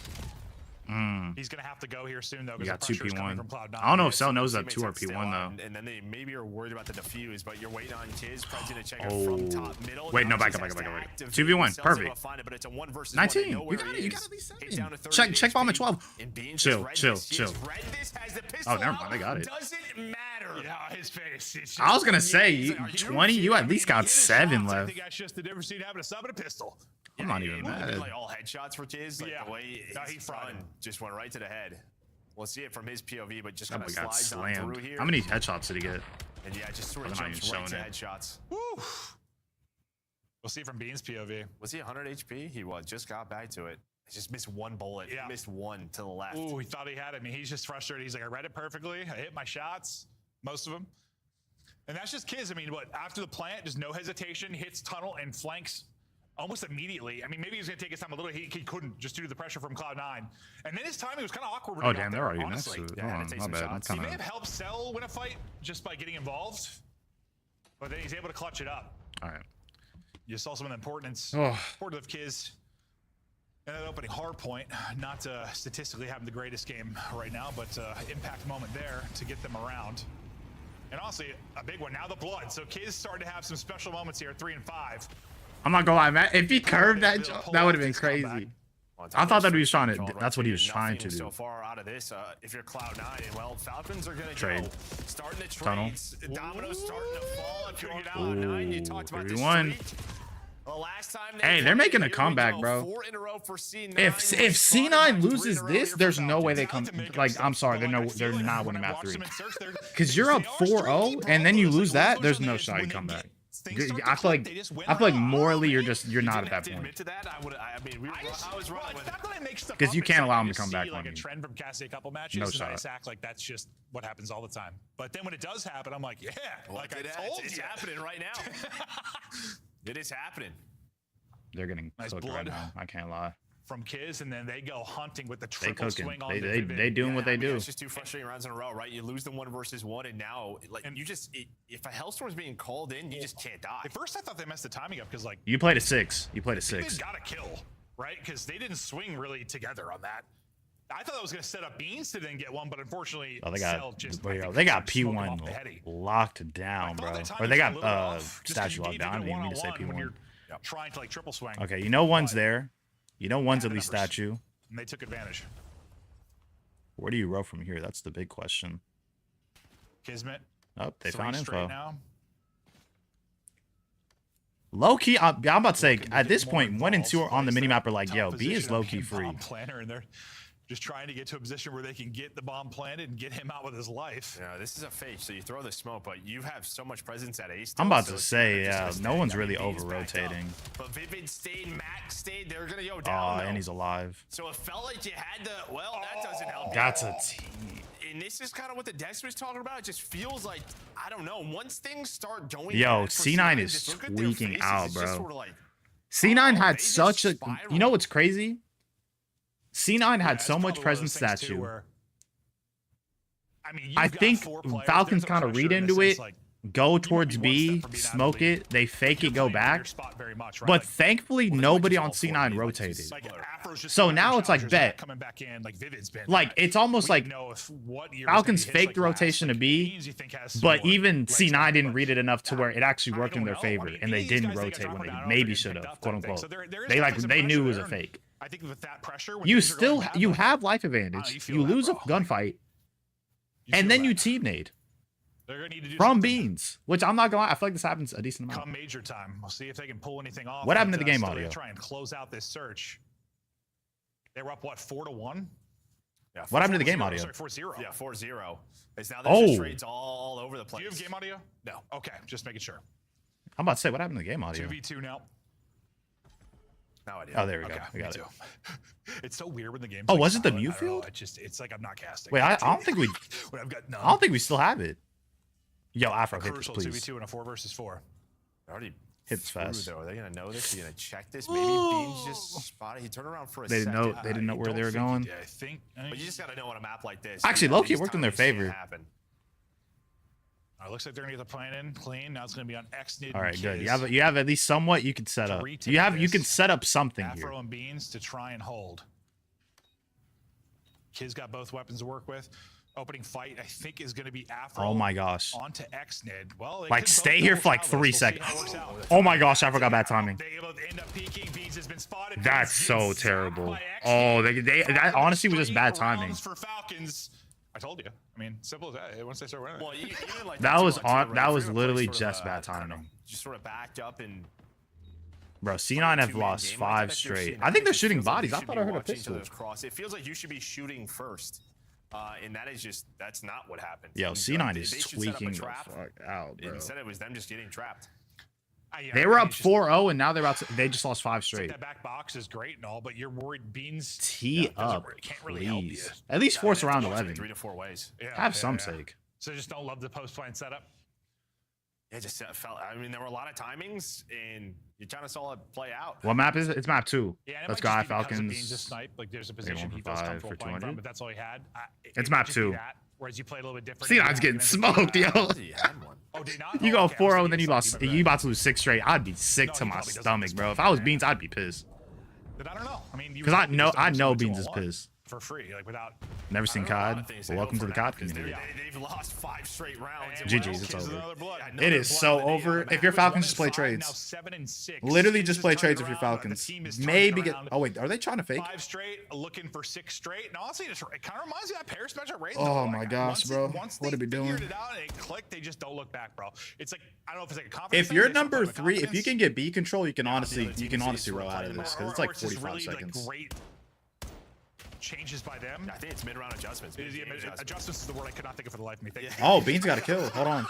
He's going to have to go here soon, though, You because got the 2 pressure is coming P1. from Cloud9. I don't know if Cell knows that Teammates 2 are have Stella, P1 though. And then they maybe are worried about the defuse, but you're waiting on Kiz. Preds gonna check it Oh. from top middle. Wait, no, Now back Kiz up, has back up, to back up. activate 2v1, themselves to perfect. find it, but it's a 1 versus 19. 1. They know You where got he it. You is. got at least He's 7. down to 30 Check bomb at HP. 12. And Beans Chill, is chill, Redness. chill. He's Redness has the pistol Oh, never mind. out. They got it. Doesn't matter. Yeah, his face. It's I was just- gonna say, he's like, are 20, you at least got he hit his 7 shots. I left. think that's just the difference between having a sub and a pistol. I'm not even It would've been, mad. like all headshots for Kiz. Like Yeah. the way No, it's he fried done him. just went right to the head. We'll see it from his POV, but just That kind boy of got slides on slammed. through here. How many headshots did he get? And yeah, just sort of They're not jumps even right to showing it. headshots. Woo. We'll see from Bean's POV. Was he 100 HP? He was. Just got back to it. He just missed 1 bullet. Yeah. He missed 1 to the left. Ooh, he thought he had it. I mean, he's just frustrated. He's like, I read it perfectly. I hit my shots, most of them. And that's just Kiz. I mean, what, after the plant, just no hesitation, hits tunnel and flanks almost immediately. I mean, maybe he's going to take his time a little. He couldn't just due to the pressure from Cloud9. And then his timing was kind of awkward. When Oh, he got damn, there, they're already next honestly. to it. Yeah, Hold had on, to take my some bad. I'm shots. He kind may have of... helped Cell win a fight just by getting involved, but then he's able to clutch it up. All right. You saw some of the importance Oh. of Kiz in that opening hard point. Not statistically having the greatest game right now, but impact moment there to get them around. And honestly, a big one. Now the blood. So Kiz starting to have some special moments here, 3 and 5. I'm not gonna lie, man. If he curved that, that would have been crazy. I thought that he was trying to. That's what he was trying to do. So far out of this, if you're Cloud9, well, Falcons are going to Trade. go. Starting the Tunnel. trades. Dominoes starting to fall. If you're Cloud9, you talked about this 3v1. streak. The last time Hey, they're making a comeback, bro. 4 in a row for C9. If C9 loses this, there's no way they come. Like, I'm sorry, they're not winning map 3. Because you're up 4-0 and then you lose that. There's no shot you come back. I feel like morally you're not at that point. Admit to that, I mean, I was wrong with it. Because you can't allow him to come back like on a you. trend from Cassie a couple matches. No and I shot. just act like that's just what happens all the time. But then when it does happen, I'm like, yeah, like I told it's you. happening right now. It is happening. They're getting Nice cooked right blood. now. I can't lie. From Kiz, and then they go hunting with the They triple cooking. swing on They the they Vivid. they doing what they I mean, do. It's just 2 frustrating rounds in a row, right? You lose the 1 versus 1, and now, like, you just if a Hellstorm's being called in, you just can't die. At first, I thought they messed the timing up because, like, You played a 6. You played a they 6. got a kill, right? Because they didn't swing really together on that. I thought that was going to set up Beans to then get one, but unfortunately, Oh, they Cell got just they got smoked him off the P1 heady. locked down, I bro. thought that Or timing they was a got little off, just 'cause statue you locked need down. I to didn't mean to say one-on-one when P1. you're trying to like triple swing. Okay, you know one's But- there. You know one's Yeah, at the least numbers. statue. And they took advantage. Where do you row from here? That's the big question. Kismet. Oh, they 3 found straight info. now. Low key, I'm about to say Looking to at get this more point, 1 and 2 involved. on the Place minimap that are like, top yo, B is position low on key the free. bomb planner, and they're just trying to get to a position where they can get the bomb planted and get him out with his life. Yeah, this is a fake, so you throw the smoke, but you have so much presence at ace. I'm about to say, yeah, no one's really over-rotating. But Vivid stayed, Max stayed, they're going to go down. Oh, and he's alive. So it felt like you had to, well, that doesn't help. That's a T. And this is kind of what the Dex was talking about. It just feels like, I don't know, once things start going. Yo, C9 is tweaking out, bro. Sort of like, C9 had such a, you know what's crazy? C9 had so much presence statue. I think Falcons kind of read into it, go towards B, smoke it, they fake it, go back. But thankfully, nobody on C9 rotated. So now it's like, bet. Like, it's almost like Falcons faked the rotation to B, but even C9 didn't read it enough to where it actually worked in their favor, and they didn't rotate when they maybe should have, quote unquote. They knew it was a fake. I think with that pressure, you have life advantage. You lose a gunfight, and then you team nade from Beans, which I'm not gonna lie, I feel like this happens a decent amount. Come major time, we'll see if they can pull anything off. What happened to the game audio? Try and close out this search. They were up what, 4-1? Yeah. What happened to the game audio? Sorry, 4-0. Yeah, 4-0. It's now there's just trades all over the place. Do you have game audio? No. Okay, just making sure. I'm about to say, what happened to the game audio? 2v2 now. No idea. Oh, there we go. We got it. It's so weird when the game's Oh, like was it the solid. Mew field? It's like I'm not casting. Wait, I don't think we. I've got none. I don't think we still have it. Yo, Afro, hit this, Crucial please. 2v2 and a 4 versus 4. Already hit this fast. Though. Are they gonna know this? Are you gonna check this? Maybe Beans just spotted. He turned around for a second. They didn't know where they were going. I think. But you just gotta know on a map like this. Actually, Loki worked in their favor. Looks like they're gonna get the plan in clean. Now it's gonna be on Xnid. All right, good. You have at least somewhat you can set up. You can set up something here. Afro and Beans to try and hold. Kid's got both weapons to work with. Opening fight, I think, is going to be Afro. Oh my gosh. Onto Xnid. Well, like stay here for like 3 seconds. Oh my gosh, Afro got bad timing. They both end up peeking. Beans has been spotted. That's so terrible. Oh, that honestly was just bad timing. For Falcons. I told you. I mean, simple as that. Once they start running. Well, even like that was literally just bad timing. Just sort of backed up and. Bro, C9 have lost 5 straight. I think they're shooting bodies. I thought I heard a pistol. It feels like you should be shooting first. And that is just, that's not what happened. Yo, C9 is tweaking the fuck out, bro. Instead, it was them just getting trapped. They were up 4-0, and now they just lost 5 straight. That back box is great and all, but you're worried Beans tee up, please. At least force around 11. 3 to 4 ways. Have some sake. So just don't love the post plan setup. It just felt. I mean, there were a lot of timings, and you kind of saw it play out. What map is it? It's map 2. Yeah, let's go, Falcons. Beans a snipe. Like there's a position he feels comfortable playing from, but that's all he had. It's map 2. Whereas you play a little bit different. C9's getting smoked, yo. Oh, did not? You go 4-0 and then you lost. You about to lose 6 straight. I'd be sick to my stomach, bro. If I was Beans, I'd be pissed. But I don't know. I mean, because I know Beans is pissed. For free, like without. Never seen COD. Well, welcome to the COD community. They've lost 5 straight rounds. GG's, it's over. It is so over. If you're Falcons, just play trades. Literally just play trades if you're Falcons. Maybe get. Oh wait, are they trying to fake? 5 straight, looking for 6 straight. And honestly, it kind of reminds me of that Paris match at Riyadh. Oh my gosh, bro. What are we doing? It out and it clicked, they just don't look back, bro. It's like I don't know if it's like a confidence. If you're number 3, if you can get B control, you can honestly roll out of this because it's like 45 seconds. Changes by them. I think it's mid-round adjustments. Adjustments is the word I could not think of for the life of me. Oh, Beans got a kill. Hold on.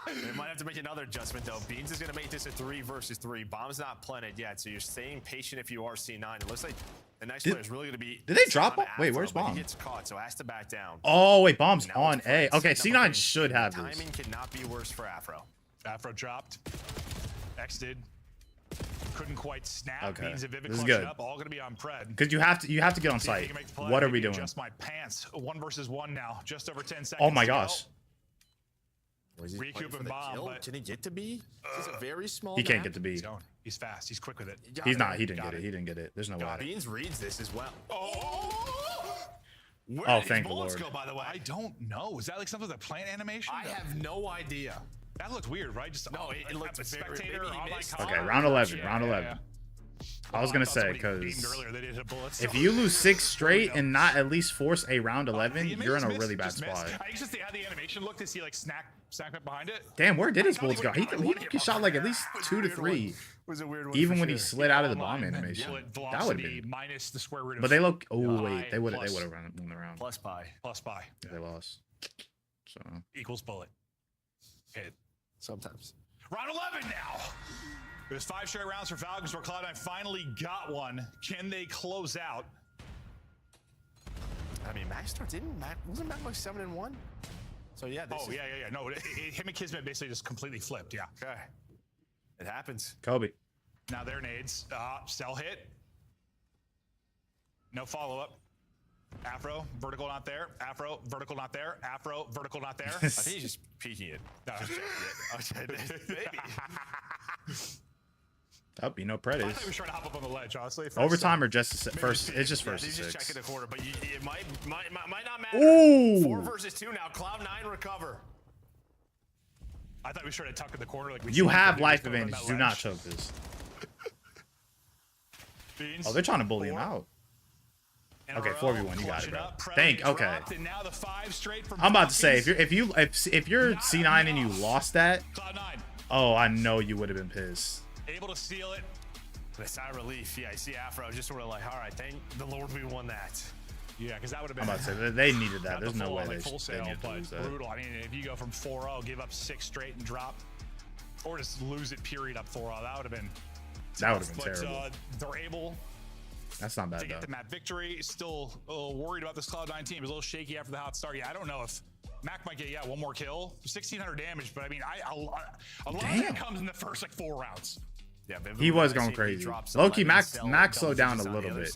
They might have to make another adjustment, though. Beans is going to make this a 3 versus 3. Bomb's not planted yet, so you're staying patient if you are C9. It looks like the next player is really going to be... Did they drop? Wait, where's Bomb? He gets caught, so has to back down. Oh, wait, Bomb's on A. Okay, C9 should have this. Timing cannot be worse for Afro. Afro dropped. X did. Couldn't quite snap. Okay, Beans and Vivid this is good. Up, all going to be on pred. Because you have to get on site. What are we doing? Just my pants. 1 versus 1 now. Just over 10 seconds. Oh my gosh. Recoup and Bomb. But can he get to B? This is a very small. He can't get to B. He's fast. He's quick with it. He's not. He didn't get it. He didn't get it. There's no way. Beans reads this as well. Oh, thank the Lord. Go, by the way? I don't know. Is that like something with a plant animation? I have no idea. That looked weird, right? Just no, it looked a spectator on my Okay, round 11. Round 11. I was gonna say because if you lose 6 straight and not at least force a round 11, you're in a really bad spot. I just see how the animation looked to see like Stack behind it. Damn, where did his bullets go? He shot like at least 2 to 3. Was a weird one. Even when he slid out of the bomb animation, that would have been minus the square root. But they look. Oh wait, they would have won the round. Plus pi. They lost. So equals bullet. Hit. Sometimes. Round 11 now. There's 5 straight rounds for Falcons where Cloud9 finally got one. Can they close out? I mean, Max wasn't Max like 7-1? So yeah. Yeah. No, him and Kismet basically just completely flipped. Yeah. Okay. It happens. Kobe. Now their nades. Cell hit. No follow-up. Afro, vertical not there. Afro, vertical not there. Afro, vertical not there. I think he's just peeking it. No. Maybe. Oh, you know, I Predators. thought he was trying to hop up on the ledge, honestly. Overtime or just first? It's just first. He's just checking the quarter, but it might not matter. Ooh. 4 versus 2 now. Cloud9 recover. I thought we were trying to tuck in the corner like we. You have life advantage. Do not choke this. Beans. Oh, they're trying to bully him out. Okay, 4v1, you got it, bro. Okay. And now the 5 straight from I'm about to say if you're C9 and you lost that, Cloud9 oh, I know you would have been pissed. able to steal it. The sigh of relief. Yeah, I see Afro just sort of like, all right, thank the Lord we won that. Yeah, because that would have been. I'm about to say they needed that. Not There's the no full way on, like, they full sale, needed to but lose that. brutal. I mean, if you go from 4-0, give up 6 straight and drop, or just lose it period up 4-0, that would have been. Terrible. They're able. That's not bad to get the map victory. Still a little worried about this Cloud9 team. It's a little shaky after the hot start. Yeah, I don't know if Mac might get one more kill, 1,600 damage. But I mean, a lot of that comes in the first 4 rounds. Yeah, he was going crazy. Low-key, Mac slowed down a little bit.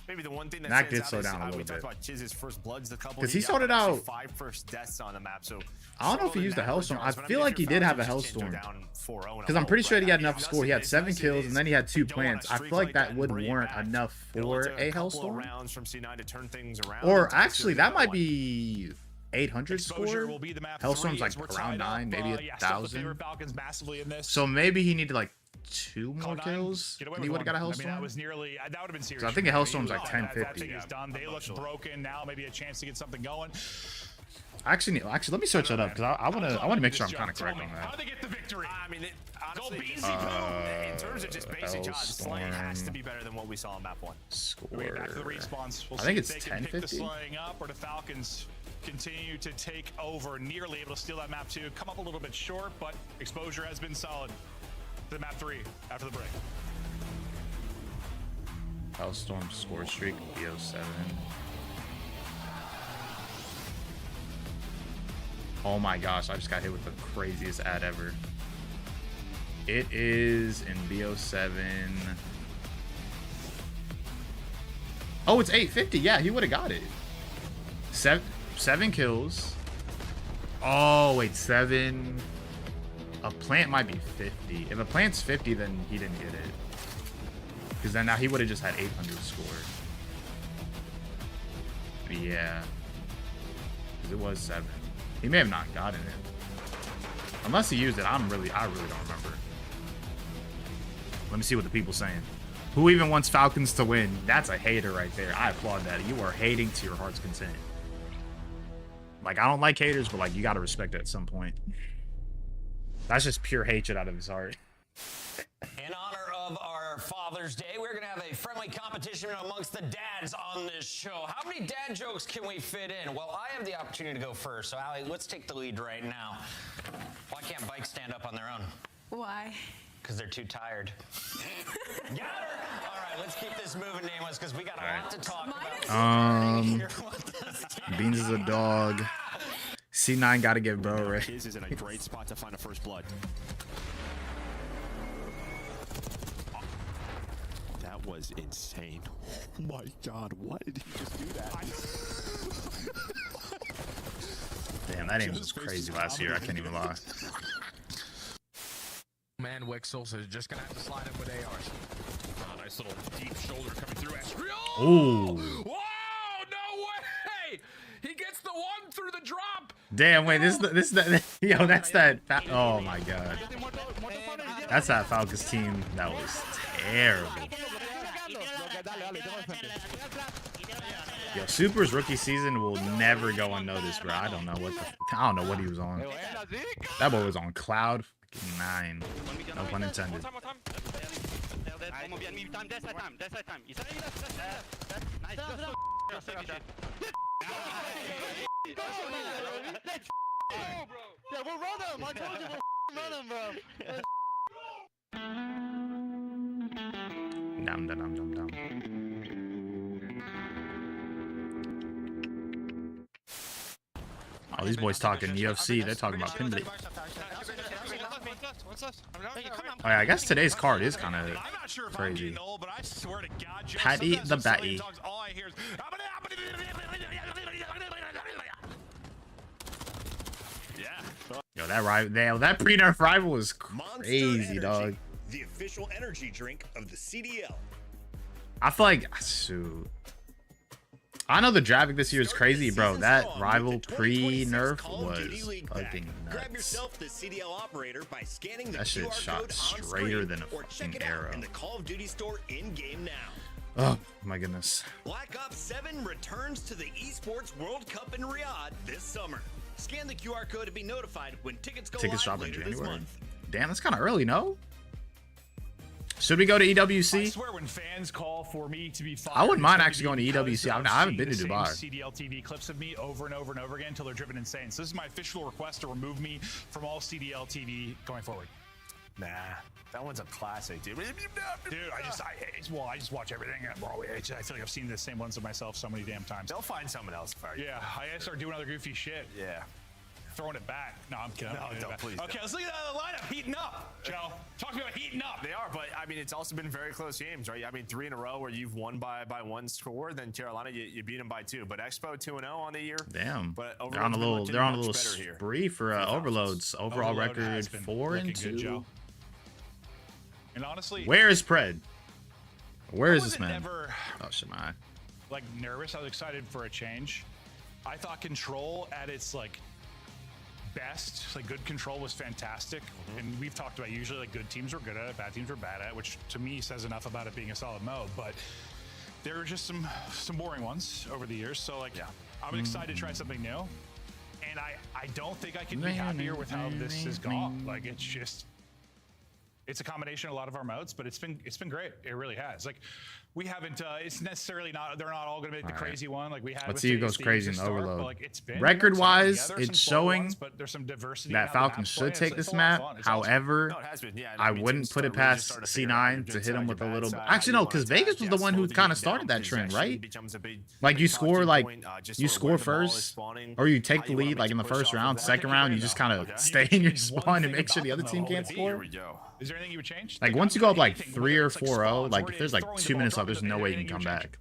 Maybe the one thing that Mac did slow down a little we bit. talked about Chiz's first bloods, the couple. Because he sorted out 5 first deaths on the map. So I don't know if he used a Hellstorm. I feel like he did have a Hellstorm. Because I'm pretty sure he had enough score. He had 7 kills and then he had 2 plants. I feel like that would warrant enough for a Hellstorm. Or actually, that might be 800 score. Hellstorm's like around 9, maybe 1,000. So maybe he needed like 2 more kills and he would have got a Hellstorm. I mean, that would have been serious. So I think a Hellstorm's like 1050. That thing is done. They look broken now. Maybe a chance to get something going. Actually, let me search that up because I want to make sure I'm kind of correct on that. How did they get the victory? I mean, honestly, in terms of just basic odds, slaying has to be better than what we saw on map 1. Score. Back to the respawns. We'll I think see it's if they can pick the 1050. slaying up, or the Falcons continue to take over, nearly able to steal that map 2. Come up a little bit short, but exposure has been solid. To map 3 after the break. Hellstorm score streak BO7. Oh my gosh, I just got hit with the craziest ad ever. It is in BO7. Oh, it's 850. Yeah, he would have got it. 7 kills. Oh, wait, 7. A plant might be 50. If a plant's 50, then he didn't get it. Because then now he would have just had 800 score. Yeah. Because it was 7. He may have not gotten it. Unless he used it, I really don't remember. Let me see what the people saying. Who even wants Falcons to win? That's a hater right there. I applaud that. You are hating to your heart's content. Like, I don't like haters, but like, you got to respect it at some point. That's just pure hatred out of his heart. In honor of our Father's Day, we're going to have a friendly competition amongst the dads on this show. How many dad jokes can we fit in? Well, I have the opportunity to go first. So, Allie, let's take the lead right now. Why can't bikes stand up on their own? Why? Because they're too tired. Got her! All right, let's keep this moving, Nameless, because we got a lot to talk about. Beans is a dog. C9 got to get bro right. His is in a great spot to find a first blood. That was insane. Oh my God, why did he just do that? Damn, that aim was crazy last year. I can't even lie. Man, Wixels is just gonna have to slide up with ARs. Oh, nice little deep shoulder coming through. Ooh. Whoa! No way! He gets the 1 through the drop. Damn, wait, yo, that's that. Oh my God. That's that Falcons team that was terrible. Yo, Super's rookie season will never go unnoticed, bro. I don't know what he was on. That boy was on cloud 9. No pun intended. Yeah, we'll run him. I told you we'll run him, bro. Dum dum dum dum dum. Oh, these boys talking UFC. They're talking about Pinball. Oh yeah, I guess today's card is kind of crazy. Patty the Batty. Yo, that pre-nerf rival was crazy, dog. The official energy drink of the CDL. I feel like, shoot. I know the traffic this year is crazy, bro. That rival pre-nerf was fucking Grab nuts. yourself the CDL operator by scanning the That shit QR shot code on straighter screen, than a or check fucking it out arrow. in the Call of Duty store in-game now. Oh my goodness. Black Ops 7 returns to the Esports World Cup in Riyadh this summer. Scan the QR code to be notified when tickets go Tickets live drop in later this January. month. Damn, that's kind of early, no? Should we go to EWC? I swear, when fans call for me to be fired, I wouldn't mind actually going to EWC. I haven't been to seeing Dubai. the same CDL TV clips of me over and over and over again until they're driven insane. So this is my official request to remove me from all CDL TV going forward. Nah, that one's a classic, dude. Dude, I just watch everything. I feel like I've seen the same ones of myself so many damn times. They'll find someone else to fire you. Yeah, I gotta start doing other goofy shit. Yeah. Throwing it back. No, I'm kidding. No, don't, please. Okay, let's look at the lineup. Heating up, Joe. Talk to me about heating up. They are, but I mean, it's also been very close games, right? I mean, 3 in a row where you've won by one score. Then Carolina, you beat them by 2. But Expo 2-0 on the year. Damn. But They're on a little spree for overloads. Overall record 4-2. Good, Joe. And honestly, where is Pred? Where is this man? Never, oh shit, my. Like nervous. I was excited for a change. I thought Control at its best, good Control was fantastic. And we've talked about usually good teams were good at it, bad teams were bad at it, which to me says enough about it being a solid mode. But there were just some boring ones over the years. So I'm excited to try something new. And I don't think I can be happier with how this has gone. It's a combination of a lot of our modes, but it's been great. It really has. We haven't. It's necessarily not. They're not all going to make the crazy one like we had. Let's see who goes crazy in the start, overload. But Record-wise, it's showing ones, but there's some diversity that Falcons should take this map. However, I wouldn't put it past C9 to hit them with a little. Actually, no, because Vegas was the one who kind of started that trend, right? You score first, or you take the lead in the first round. Second round, you just kind of stay in your spawn and make sure the other team can't score. Is there anything you would change? Once you go up 3 or 4-0, if there's 2 minutes left, there's no way you can come back.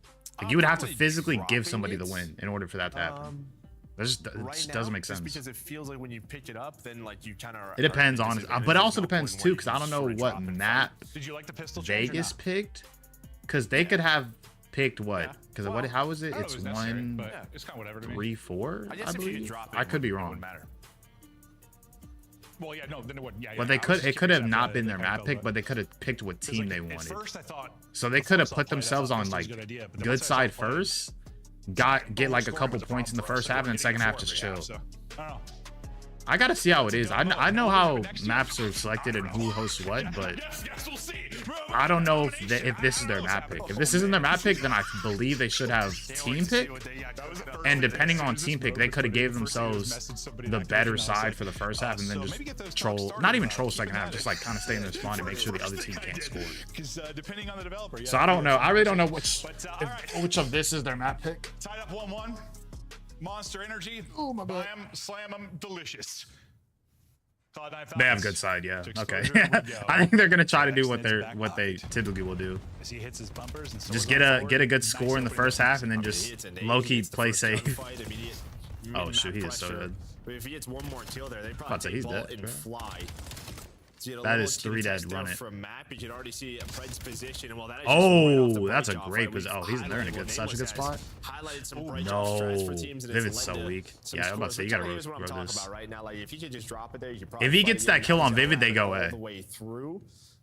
You would have to physically give somebody the win in order for that to happen. It just doesn't make sense. Because it feels like when you pick it up, then you kind of. It depends on, but it also depends too, because I don't know what map Did you like the pistol Vegas picked, because they could have picked what? Because how was it? It's 1, 3, 4. I believe. I could be wrong. Well, yeah, no, then it wouldn't. Yeah, well, it could have not been their map pick, but they could have picked what team they wanted. First, I thought, so they could have put themselves on good side first, get a couple points in the first half, and then second half just chill. I gotta see how it is. I know how maps are selected and who hosts what, but I don't know if this is their map pick. If this isn't their map pick, then I believe they should have team pick. And depending on team pick, they could have gave themselves the better side for the first half, and then just troll, not even troll second half, just kind of stay in their spawn and make sure the other team can't score. So I don't know. I really don't know which of this is their map pick. Tied up 1-1. Monster Energy. Oh my god. Slam them, delicious. They have good side, yeah. Okay. I think they're gonna try to do what they typically will do. As he hits his bumpers and just get a good score in the first half, and then just low-key play safe. Oh shoot, he is so dead. If he gets one more kill there, they probably he's dead, and fly. That is 3 dead. Run it. From map, you can already see Fred's position. Well, that is oh, that's a great position. Oh, they're in such a good spot. No, Vivid's so weak. Yeah, I'm about to say you gotta roll this. Right now, if you could just drop it there, you if he gets that kill on Vivid, they go A.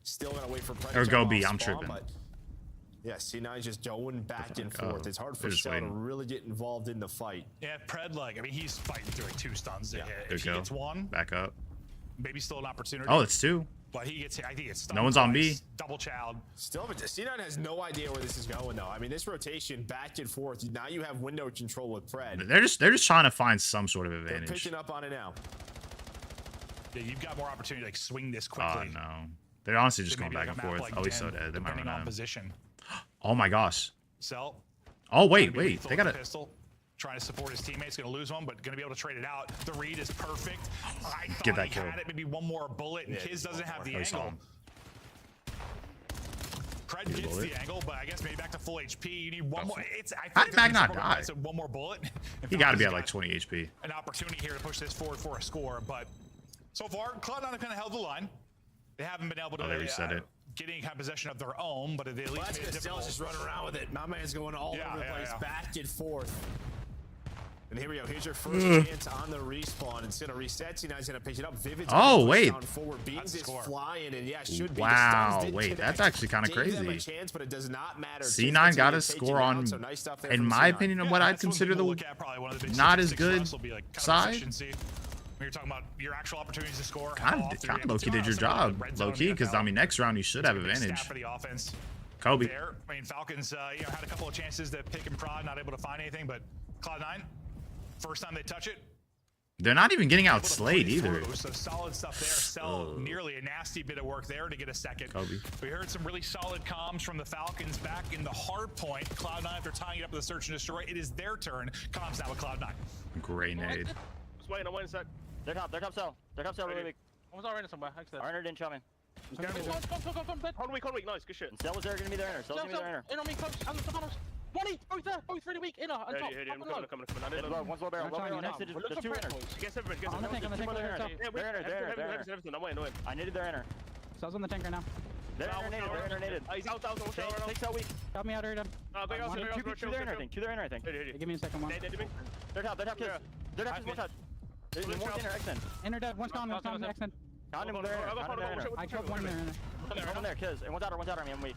Still gonna wait for or go B. I'm tripping. Yeah, C9 just going back and forth. It's hard for just Cell to waiting. really get involved in the fight. Yeah, Pred, like, I mean, he's fighting through like 2 stuns to hit. Good If he go. gets 1, Back up. maybe still an opportunity. Oh, it's 2. But he gets hit. I think it's stunned No one's on twice, B. Double chowed. Still, but C9 has no idea where this is going, though. I mean, this rotation back and forth. Now you have window control with Pred. They're just trying to find some sort of They're advantage. pitching up on it now. Yeah, you've got more opportunity to like swing this Oh quickly. no. They're honestly just Maybe going back like and a map forth. like Oh, he's 10, so dead. They might depending run on him. position. Oh my gosh. Cell. Oh wait, Gonna be wait. lethal They with got the it. pistol. Trying to support his teammates. Going to lose one, but going to be able to trade it out. The read is perfect. I thought Get that he kill. had it. Maybe one more bullet, and Kiz doesn't have the Oh, he saw angle. him. Pred Good gets bullet. the angle, but I guess maybe back to full HP. You need one more. It's. I How think did Mag not several die? guys with one more bullet. He got to be at like 20 HP. An opportunity here to push this forward for a score, but so far, Cloud9 have kind of held the line. They haven't been able to Oh, they reset it. getting kind of possession of their own, but they at least Well, that's made it good. Cell's difficult. just running around with it. My man's going all over the place, back and forth. And here we go. Here's your first chance on the respawn. It's going to reset. C9's going to pitch it up. Vivid's Oh, gonna push wait. down forward. Beans is flying, and yeah, should be. Wow, The stuns did wait, connect. that's actually kinda Gave them a crazy. chance, but it does not matter. C9 got a Just score taking on, out, so nice stuff there in from my C9. opinion, of what I'd that's one consider people the look at, probably one of the big not as statistics for good us will be, like, kind of side. efficiency. When you're talking about your actual opportunities to score, Kind how of often you're able low-key to- did your also, job, red zone, low-key, because NFL. I mean, next round you should have It's a big stat advantage. for the offense. Kobe. There, I mean, Falcons, had a couple of chances to pick and prod, not able to find anything, but Cloud9, first time they touch it, They're not even getting able to outslayed play either. through, so solid stuff there. Cell nearly a nasty bit of work there to get a second. Kobe. We heard some really solid comms from the Falcons back in the hard point. Cloud9, after tying it up with a search and destroy, it is their turn. Comms now with Cloud9. Great nade. Just waiting, I'm waiting a sec. They're top Cell. They're top Cell really big. I was already somewhere. Arner didn't show me. Come, hold weak, nice, good shit. And Cell was there, gonna be their inner. Cell's gonna be their inner. In on me, close. One each, both there, both really weak. Inner and top. Coming. One's low barrel. Low barrel next to there's 2 inner. Against everybody, On the tank, They're inner. everything. I'm waiting. I needed their inner. Cell's on the tank right now. They're inner naded. He's out. Take Cell weak. Got me out here, done. To their inner, I think. Give me a second one. They're top Kids. They're top Kids, one touch. There's more inner, X-End. Inner dead, one's gone, extend. Condom there. I killed one there. One there, Kiz. And one's out on me, I'm weak.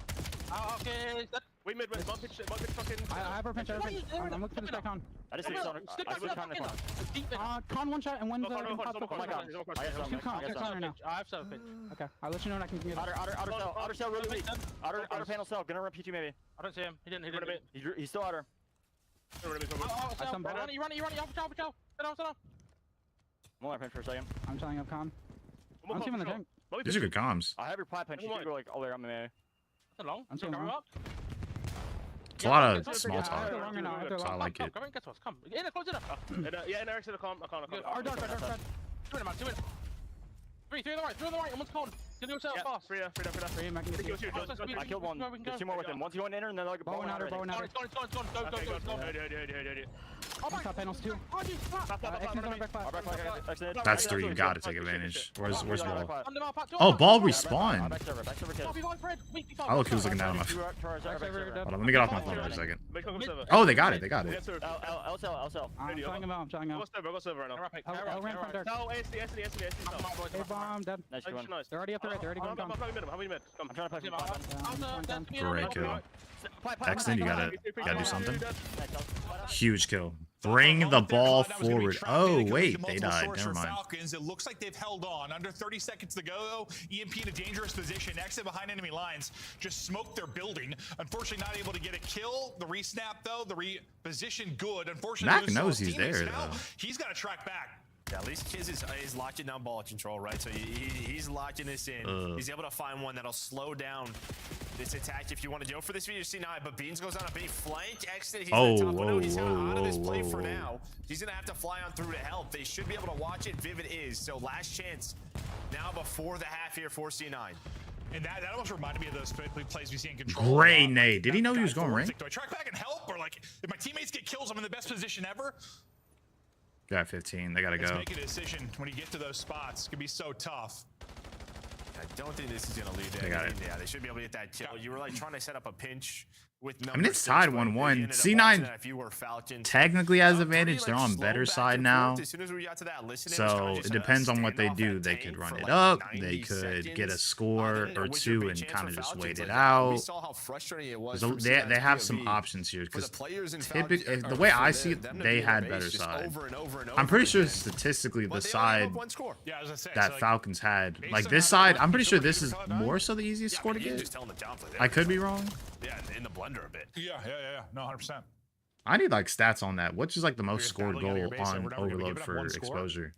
Okay, we mid, one pitch fucking. I have her pinch, I'm looking for the stack con. I just switched on Con one shot and one's Oh my god. I have two con right now. I have something. Okay, I'll let you know when I can get it. Outer cell really weak. Outer panel cell, gonna run P2 maybe. I don't see him. He didn't. He's still outer. You run. Sit down. I'm on my pinch for a second. I'm telling up con. I'm seeing the tank. These are good comms. I have your plat pinch. You can go like all the way around me maybe. That's long. I'm seeing one. It's a lot of small talk. So I like it. Come in, come. Close it up. Yeah, in Eric's in the com. I can't. Our dark. 2 in, man, 2 in. 3 on the right, and one's cold. Get yourself fast. Free. I killed one. There's 2 more with him. One's going in and then like bow and outer. It's gone. Go. Top panels too. X's going back 5. That's 3. You got to take advantage. Where's Ball? Oh, Ball respawn. Back server, I look who's looking down on my phone. Hold on, let me get off my phone for a second. Oh, they got it. LSL. I'm telling him out. Go server right now. I'll ramp from dark. No, SD. Hey, bomb, dead. Nice one. They're already up the right. They're already going down. How many mid? I'm trying to play Great kill. Exton, you gotta do something. Huge kill. Bring the ball forward. Oh wait, they died. Never mind. Falcons. It looks like they've held on. Under 30 seconds to go. EMP in a dangerous position. Exit behind enemy lines. Just smoked their building. Unfortunately, not able to get a kill. The resnap though. The reposition good. Unfortunately, Mac knows he's there now. though. He's got to track back. Yeah, at least Kiz is locking down ball control, right? So he's locking this in. He's able to find one that'll slow down this attack if you want to go for this video C9. But Beans goes on a big flank. Exit. He's Oh, the top window. whoa, He's out of this play whoa, for whoa. now. He's gonna have to fly on through to help. They should be able to watch it. Vivid is. So last chance now before the half here for C9. And that almost reminded me of those plays we see in control. Great nade. Did he know he was going forward. ring? Like, do I track back and help? Or like, if my teammates get kills, I'm in the best position ever? Got 15. They gotta Let's go. make a decision when you get to those spots. It can be so tough. I don't think this is gonna lead to They got anything. it. Yeah, they should be able to get that kill. You were like trying to set up a pinch with I mean, it's tied 1-1. C9 technically has advantage. They're on better side now. So it depends on what they do. They could run it up. They could get a score or two and kind of just wait it out. They have some options here because the way I see it, they had better side. I'm pretty sure statistically the side that Falcons had, like this side, I'm pretty sure this is more so the easiest score to get. I could be wrong. Yeah, in the blender a bit. Yeah. No, 100%. I need like stats on that. Which is like the most scored goal on Overload for exposure?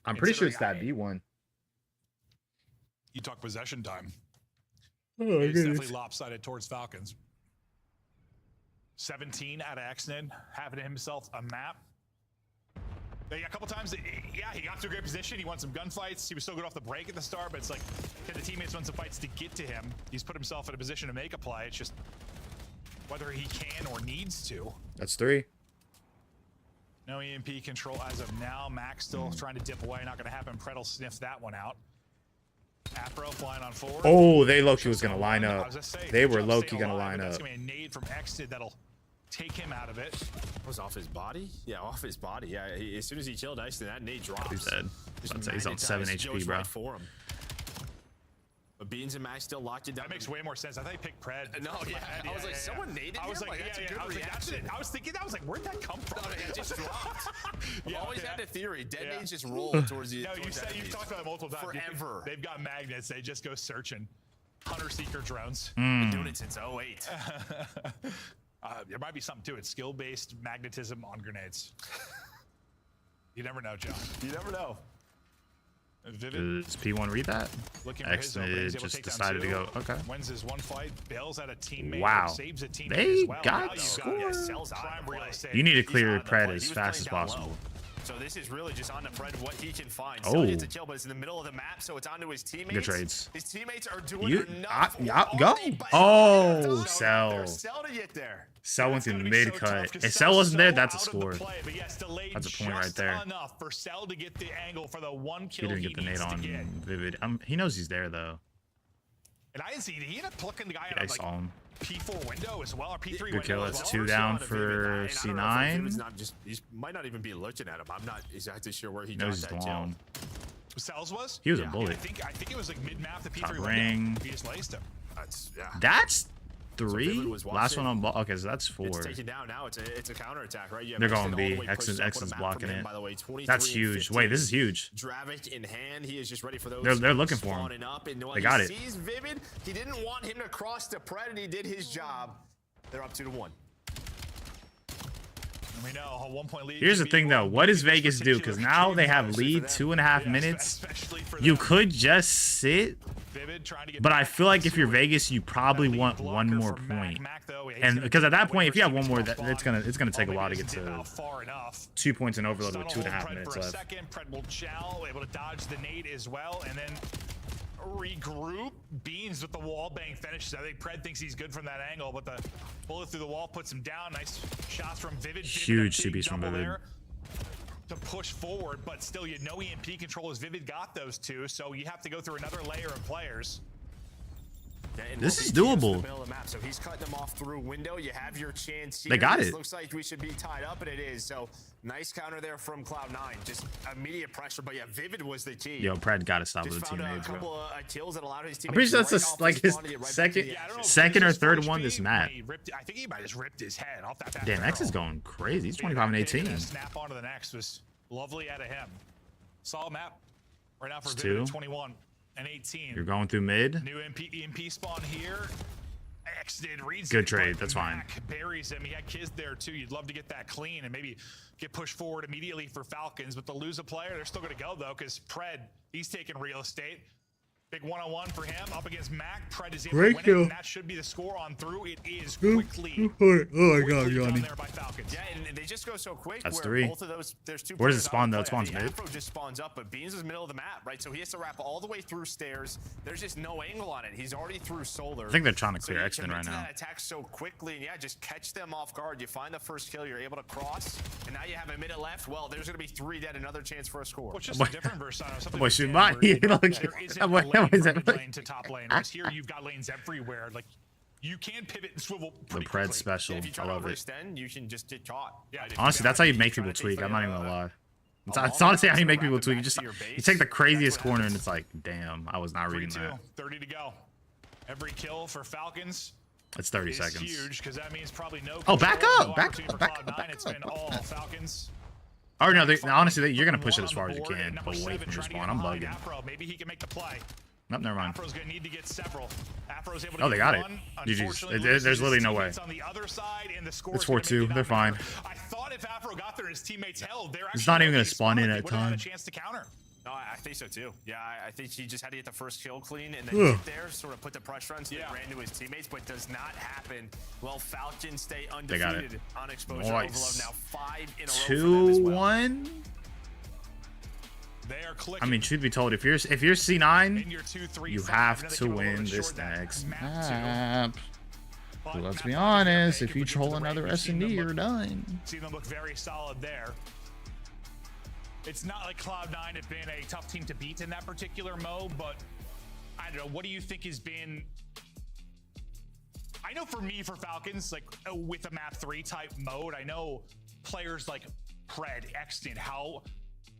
I'm pretty sure it's that B1. You talk possession time. Oh, it's definitely lopsided towards Falcons. 17 out of Xnin, having himself a map. A couple times, yeah, he got to a great position. He won some gunfights. He was so good off the break at the start, but it's like, can the teammates win some fights to get to him? He's put himself in a position to make a play. It's just whether he can or needs to. That's 3. No EMP control as of now. Max still trying to dip away. Not going to happen. Predel sniffs that one out. Apro flying on forward. Oh, they low-key was going to line up. They were low-key going to line up. That's going to be a nade from Xid that'll take him out of it. Was off his body? Yeah, off his body. Yeah, as soon as he killed Ice, that nade drops. He's dead. He's on 7 HP, bro. Right for him. But Beans and Max still locked it down. That makes way more sense. I thought he picked Pred. No, yeah. I was like, someone naded him? I was like, that's a good I was reaction. Like, I was thinking that. I was like, where'd that come from? No, it just dropped. I've always had a theory. Dead nades just roll towards the. No, you've talked about it multiple times. Forever. They've got magnets. They just go searching. Hunter-seeker drones. Been doing it since 08. There might be something to it. Skill-based magnetism on grenades. You never know, John. You never know. Vivid. Does P1 read that? Xid just decided to go. Okay. Wins his one fight. Bails at a teammate. Wow. Saves a teammate They as well. got the score. You need to clear Pred as fast as possible. So this is really just on the Pred what he can find. Still gets a kill, but it's in the middle of the map, so it's onto his teammates. Good trades. His teammates are doing enough. Go. Oh, Cell. Cell to get there. Cell went through the mid cut. If Cell wasn't there, that's a score. That's a point right there. Enough for Cell to get the angle for the one He kill didn't get the nade on Vivid. He knows he's there though. And I didn't see. He ended up plucking the guy out I of saw him. P4 window as well, or P3 window. Good kill. As That's well. 2 down for C9. He might not even be looking at him. I'm not exactly sure where he Knows got he's that long. Cells was? He was a bullet. I think it was like mid-map, the P3 Top window. ring. He just laced him. That's 3. So Last one on ball. Okay, so that's 4. It's taken down now. It's a counter attack, right? They're going B. X is blocking it. That's huge. Wait, this is huge. Dravik in hand. He is just ready for those. They're looking for him. They got it. Sees Vivid. He didn't want him to cross to Pred, and he did his job. They're up 2-1. We know a 1-point lead. Here's the thing, though. What does Vegas do? Because now they have lead 2.5 minutes. You could just sit. But I feel like if you're Vegas, you probably want one more point. And because at that point, if you have one more, it's gonna take a while to get to 2 points in overload with 2.5 minutes left. Pred will chow, able to dodge the nade as well, and then regroup. Beans with the wall bang finishes. I think Pred thinks he's good from that angle, but the bullet through the wall puts him down. Nice shots from Vivid. Huge CBs from Vivid. To push forward, but still, you know EMP control as Vivid got those two, so you have to go through another layer of players. This is doable. So he's cutting them off through window. You have your chance here. They got it. Looks like we should be tied up, and it is. So nice counter there from Cloud9. Just immediate pressure, but yeah, Vivid was the key. Yo, Pred got to stop with the found teammates, a couple bro. of kills that allowed his I'm pretty sure that's like his second or third one this map. I think he might have just ripped his head off that. Damn, X is going crazy. He's 25 and 18. Snap onto the next was lovely out of him. Solid map right now for It's Vivid 2. 21 and 18. You're going through mid. New EMP spawn here. X did reads Good it, trade. but That's fine. Mac buries him. He had Kiz there too. You'd love to get that clean and maybe get pushed forward immediately for Falcons, but to lose a player, they're still going to go though because Pred, he's taking real estate. Big one-on-one for him up against Mac. Pred is able to win it, and that should be the score on through. It is quickly. Oh my God, Johnny. Yeah, and they just go so quick. That's where 3. Both of those, there's 2. Where does it spawn though? It spawns mid. Afro just spawns up, but Beans is middle of the map, right? So he has to wrap all the way through stairs. There's just no angle on it. He's already through solar. I think they're trying to clear Xton right now. That attack so quickly, and yeah, just catch them off guard. You find the first kill, you're able to cross, and now you have a minute left. Well, there's going to be 3 dead, another chance for a score. Which is a different verse on something. Boy, shoot, To top lane. Whereas here you've got lanes everywhere. Like you can pivot and swivel The pretty Pred quickly. special. If you try I to love it. overextend, you can just get caught. Yeah, Honestly, that's how you make people tweak. I'm not even gonna lie. It's honestly how you make people tweak. You take the craziest corner and it's like, damn, I was not reading that. 30 to go. Every kill for Falcons. It's 30 is seconds. Huge because that means probably no. Oh, back control, up, no back opportunity up, for back Cloud9. up, back It's up, been back all up. Falcons. Oh no, honestly, you're gonna push it as far as you can away from your spawn. I'm bugging. Afro, maybe he can make the play. Nope, never mind. Afro's gonna need to get several. Afro's able to Oh, they got it. one. GG's. There's literally no way. On the other side, and the score It's 4-2. They're fine. I thought if Afro got there, his teammates held. They're It's not even gonna spawn in at a time. time. Chance to counter. No, I think so too. Yeah, I think he just had to get the first kill clean and then get there, sort of put the pressure on, so they ran to his teammates, but does not happen. Well, Falcons stay undefeated on exposure. Nice. Overload now 5 in a row for them as well. 2-1. They are clicking. I mean, truth be told, if you're C9, In your 2-3-5, you have now they to came a little win bit this short that next map map. But So let's map be 5 is gonna honest, make if it you with troll the another rank. We've seen S&D, them you're look- done. See them look very solid there. It's not like Cloud9 have been a tough team to beat in that particular mode, but I don't know. What do you think has been? I know for me, for Falcons, like with a map 3 type mode, I know players like Pred, Exton, how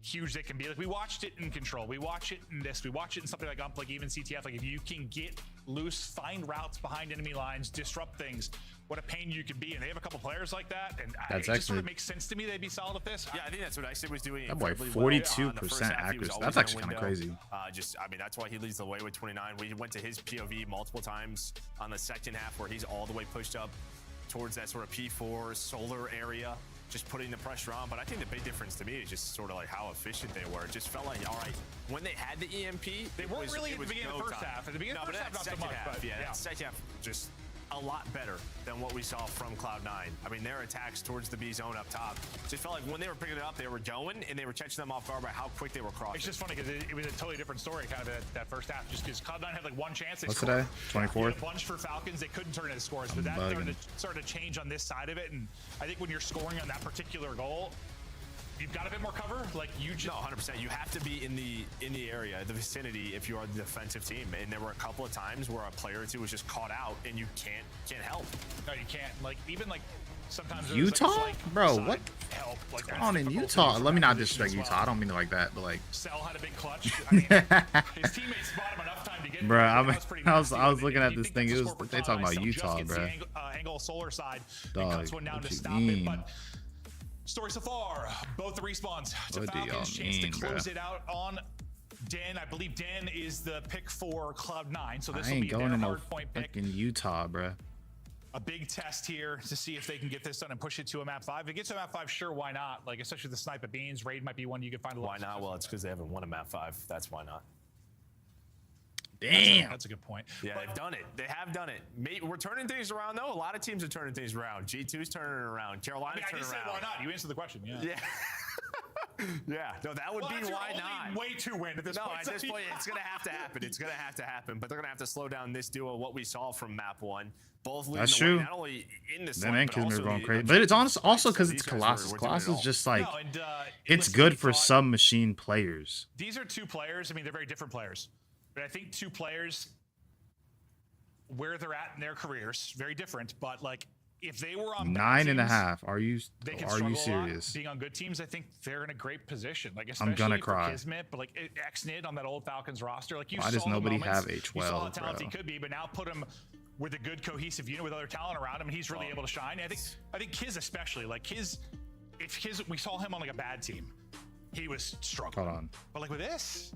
huge they can be. Like we watched it in Control, we watch it in this, we watch it in something like Ump, like even CTF. Like if you can get loose, find routes behind enemy lines, disrupt things, what a pain you can be. And they have a couple players like that, and it just sort of makes sense to me they'd be solid at this. Yeah, I think that's what Exton was doing. That boy, incredibly 42% well. accuracy. That's actually kind of crazy. I mean, that's why he leads the way with 29. We went to his POV multiple times on the second half where he's all the way pushed up towards that sort of P4 solar area, just putting the pressure on. But I think the big difference to me is just sort of like how efficient they were. It just felt like, all right, when they had the EMP, they weren't really at the beginning of the first half. At the beginning of the first half, not so much. But yeah, that second half just a lot better than what we saw from Cloud9. I mean, their attacks towards the B zone up top just felt like when they were picking it up, they were going and they were catching them off guard by how quick they were crossing. It's just funny because it was a totally different story kind of that first half, just because Cloud9 had like one chance. What's today? 24th? A bunch for Falcons. They couldn't turn into scores, but that started to change on this side of it. And I think when you're scoring on that particular goal, you've got a bit more cover. Like you just 100%. You have to be in the area, the vicinity, if you are the defensive team. And there were a couple of times where a player or two was just caught out, and you can't help. No, you can't. Like even like sometimes Utah, like bro, what? Help. Like, What's going on in Utah? Let me not disrespect Utah. I don't mean it like that, but like. Cell had a big clutch. I mean, his teammates bought him enough time to get. Bro, I was looking at this thing. It was they talking about Utah, bro. Angle solar side. Dog, cuts one down what to you stop mean? it, but. Story so far, both the respawns to Falcons, chance to close it out on Den. I believe Den is the pick for Cloud9, so this will be their hard point pick. In Utah, bro. A big test here to see if they can get this done and push it to a map 5. If it gets to a map 5, sure, why not? Like, especially the snipe at Beans, Raid might be one you can find a lot. Why not? Well, it's because they haven't won a map 5. That's why not. Damn. That's a good point. Yeah, they've done it. They have done it. We're turning things around, though. A lot of teams are turning things around. G2's turning it around. Carolina's turning it around. Why not? You answered the question. Yeah. Yeah. No, that would be why not. Way to win at this point. No, at this point, it's going to have to happen. It's going to have to happen. But they're going to have to slow down this duo, what we saw from map 1. Both leading the way, not only in the Them and Kismet are going crazy. But it's also because it's Colossus. Colossus is just like, it's good for submachine players. These are two players. I mean, they're very different players. But I think two players where they're at in their careers, very different. But like, if they were on 9.5, are you serious? Being on good teams, I think they're in a great position. Like, I'm gonna especially cry. for Kismet, but like Xnid on that old Falcons roster. Like, you Why saw does nobody moments, have a 12, you saw how talented bro? he could be, but now put him with a good cohesive unit with other talent around him, and he's really able to shine. I think Kiz especially, like Kiz, if Kiz, we saw him on like a bad team, he was struggling. Hold on. But like with this,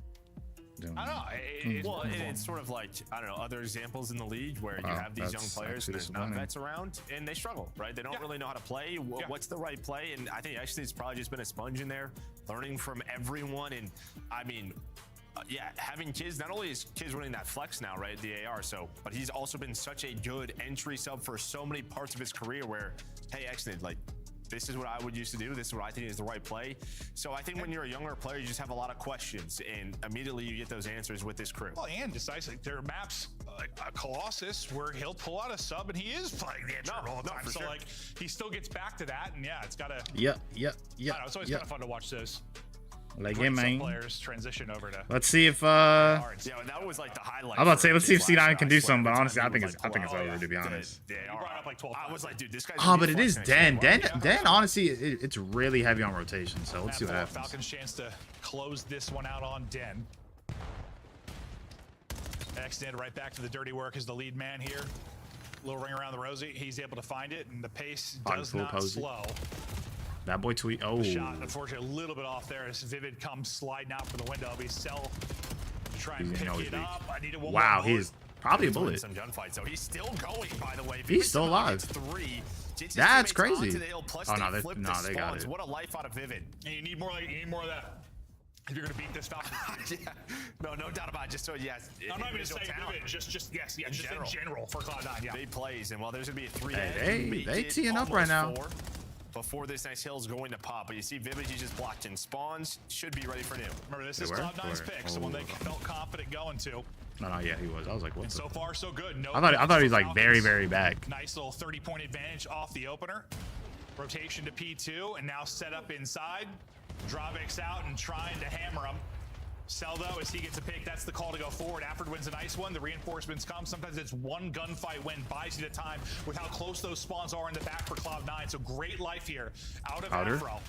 I don't know. It's sort of like, I don't know, other examples in the league where you have these young players and there's not vets around and they struggle, right? They don't really know how to play. What's the right play? And I think actually it's probably just been a sponge in there, learning from everyone. And I mean, having Kiz, not only is Kiz running that flex now, right, the AR, but he's also been such a good entry sub for so many parts of his career where, hey, Xnid, like, this is what I would used to do. This is what I think is the right play. So I think when you're a younger player, you just have a lot of questions, and immediately you get those answers with this crew. Well, and decisive. There are maps like Colossus where he'll pull out a sub and he is playing the entry all the time. So like he still gets back to that, and yeah, it's got to. Yep. It's always kind of fun to watch this. Like it, man. Players transition over to. Let's see if Yeah, that was like the highlight. I'm about to say, let's see if C9 can do something, but honestly, I think it's over, to be honest. I was like, dude, this guy's. Oh, but it is Den. Den, honestly, it's really heavy on rotation, so let's see what happens. Falcons chance to close this one out on Den. Extend right back to the dirty work as the lead man here. Little ring around the rosy. He's able to find it, and the pace does not slow. That boy tweet. Oh. The shot, unfortunately, a little bit off there as Vivid comes sliding out for the window. But Cell to try and pick it up. I need a one. Wow, he's probably a bullet. Some gunfight, so he's still going. By the way, he's still alive. That's crazy. Oh no, they got it. What a life out of Vivid. And you need more. You need more of that. If you're gonna beat this Falcon. Yeah. No doubt about it. Just so yes. I'm not even saying Vivid. Just yes, yeah, just in general for Cloud9. Yeah. Big plays, and well, there's gonna be a 3. They teeing up right now. Before this nice hill's going to pop, but you see Vivid, he just blocked in spawns. Should be ready for new. Remember, this is Cloud9's pick, so when they felt confident going to. No, yeah, he was. I was like, what? And so far, so good. No. I thought he was like very back. Nice little 30-point advantage off the opener. Rotation to P2, and now set up inside. Dravix out and trying to hammer him. Cell, though, as he gets a pick, that's the call to go forward. Afford wins a nice one. The reinforcements come. Sometimes it's one gunfight win, buys you the time with how close those spawns are in the back for Cloud9. So great life here out of Afro.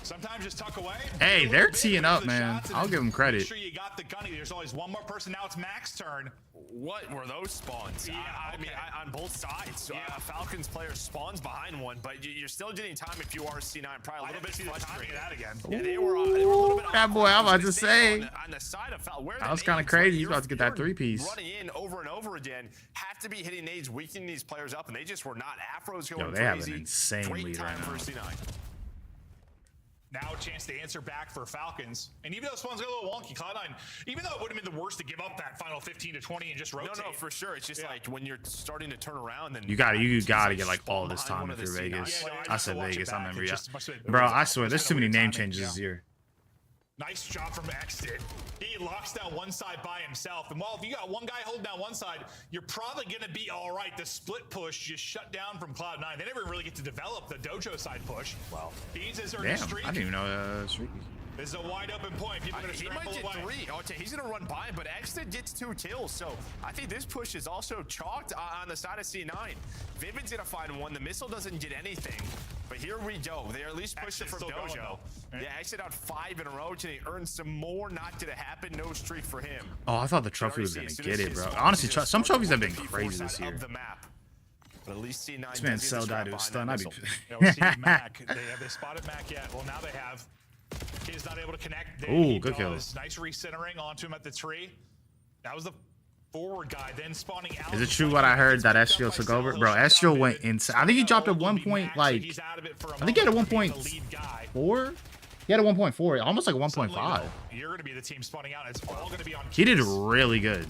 Sometimes just tuck away. Hey, they're teeing up, man. I'll give them credit. Make sure you got the gunny. There's always one more person. Now it's Mac's turn. What were those spawns? Yeah, I mean, on both sides. Yeah. Falcons player spawns behind one, but you're still getting time if you are C9. Probably a little bit frustrated. That again. Yeah, they were a little bit. That boy, I'm about to say. On the side of Falcon, that was kind of crazy. He's about to get that 3-piece. Running in over and over again. Have to be hitting nades, weakening these players up, and they just were not. Afro's going crazy. They have an insane lead right now. For C9. Now a chance to answer back for Falcons. And even though spawns got a little wonky, Cloud9, even though it would have been the worst to give up that final 15 to 20 and just rotate. No, for sure. It's just like when you're starting to turn around, then you gotta get like all this time through Vegas. I said Vegas, I remember. Yeah, bro, I swear there's too many name changes this year. Nice job from Exted. He locks down one side by himself. And while if you got one guy holding down one side, you're probably going to be all right. The split push just shut down from Cloud9. They never really get to develop the dojo side push. Well, Beans is earning a streak. I didn't even know streak. This is a wide open point. People he might get away. 3. Oh, he's going to run by him, but Exted gets 2 kills. So I think this push is also chalked on the side of C9. Vivid's going to find one. The missile doesn't get anything. But here we go. They at least pushed it from dojo. Yeah, Exted out 5 in a row. Can he earn some more? Not going to happen. No streak for him. Oh, I thought the trophy was going to get it, bro. Honestly, some trophies have been crazy this year. But at least C9 this man Cell died to a stun. I'd be Mac. They spotted Mac yet. Well, now they have. Kid's not able to connect. Ooh, good kill. Nice recentering onto him at the tree. That was the forward guy. Then spawning out. Is it true what I heard that Estio took over? Bro, Estio went insane. I think he dropped at 1 point, like, I think he had a 1.4. He had a 1.4, almost like a 1.5. You're going to be the team spawning out. It's all going to be on Kids. He did really good.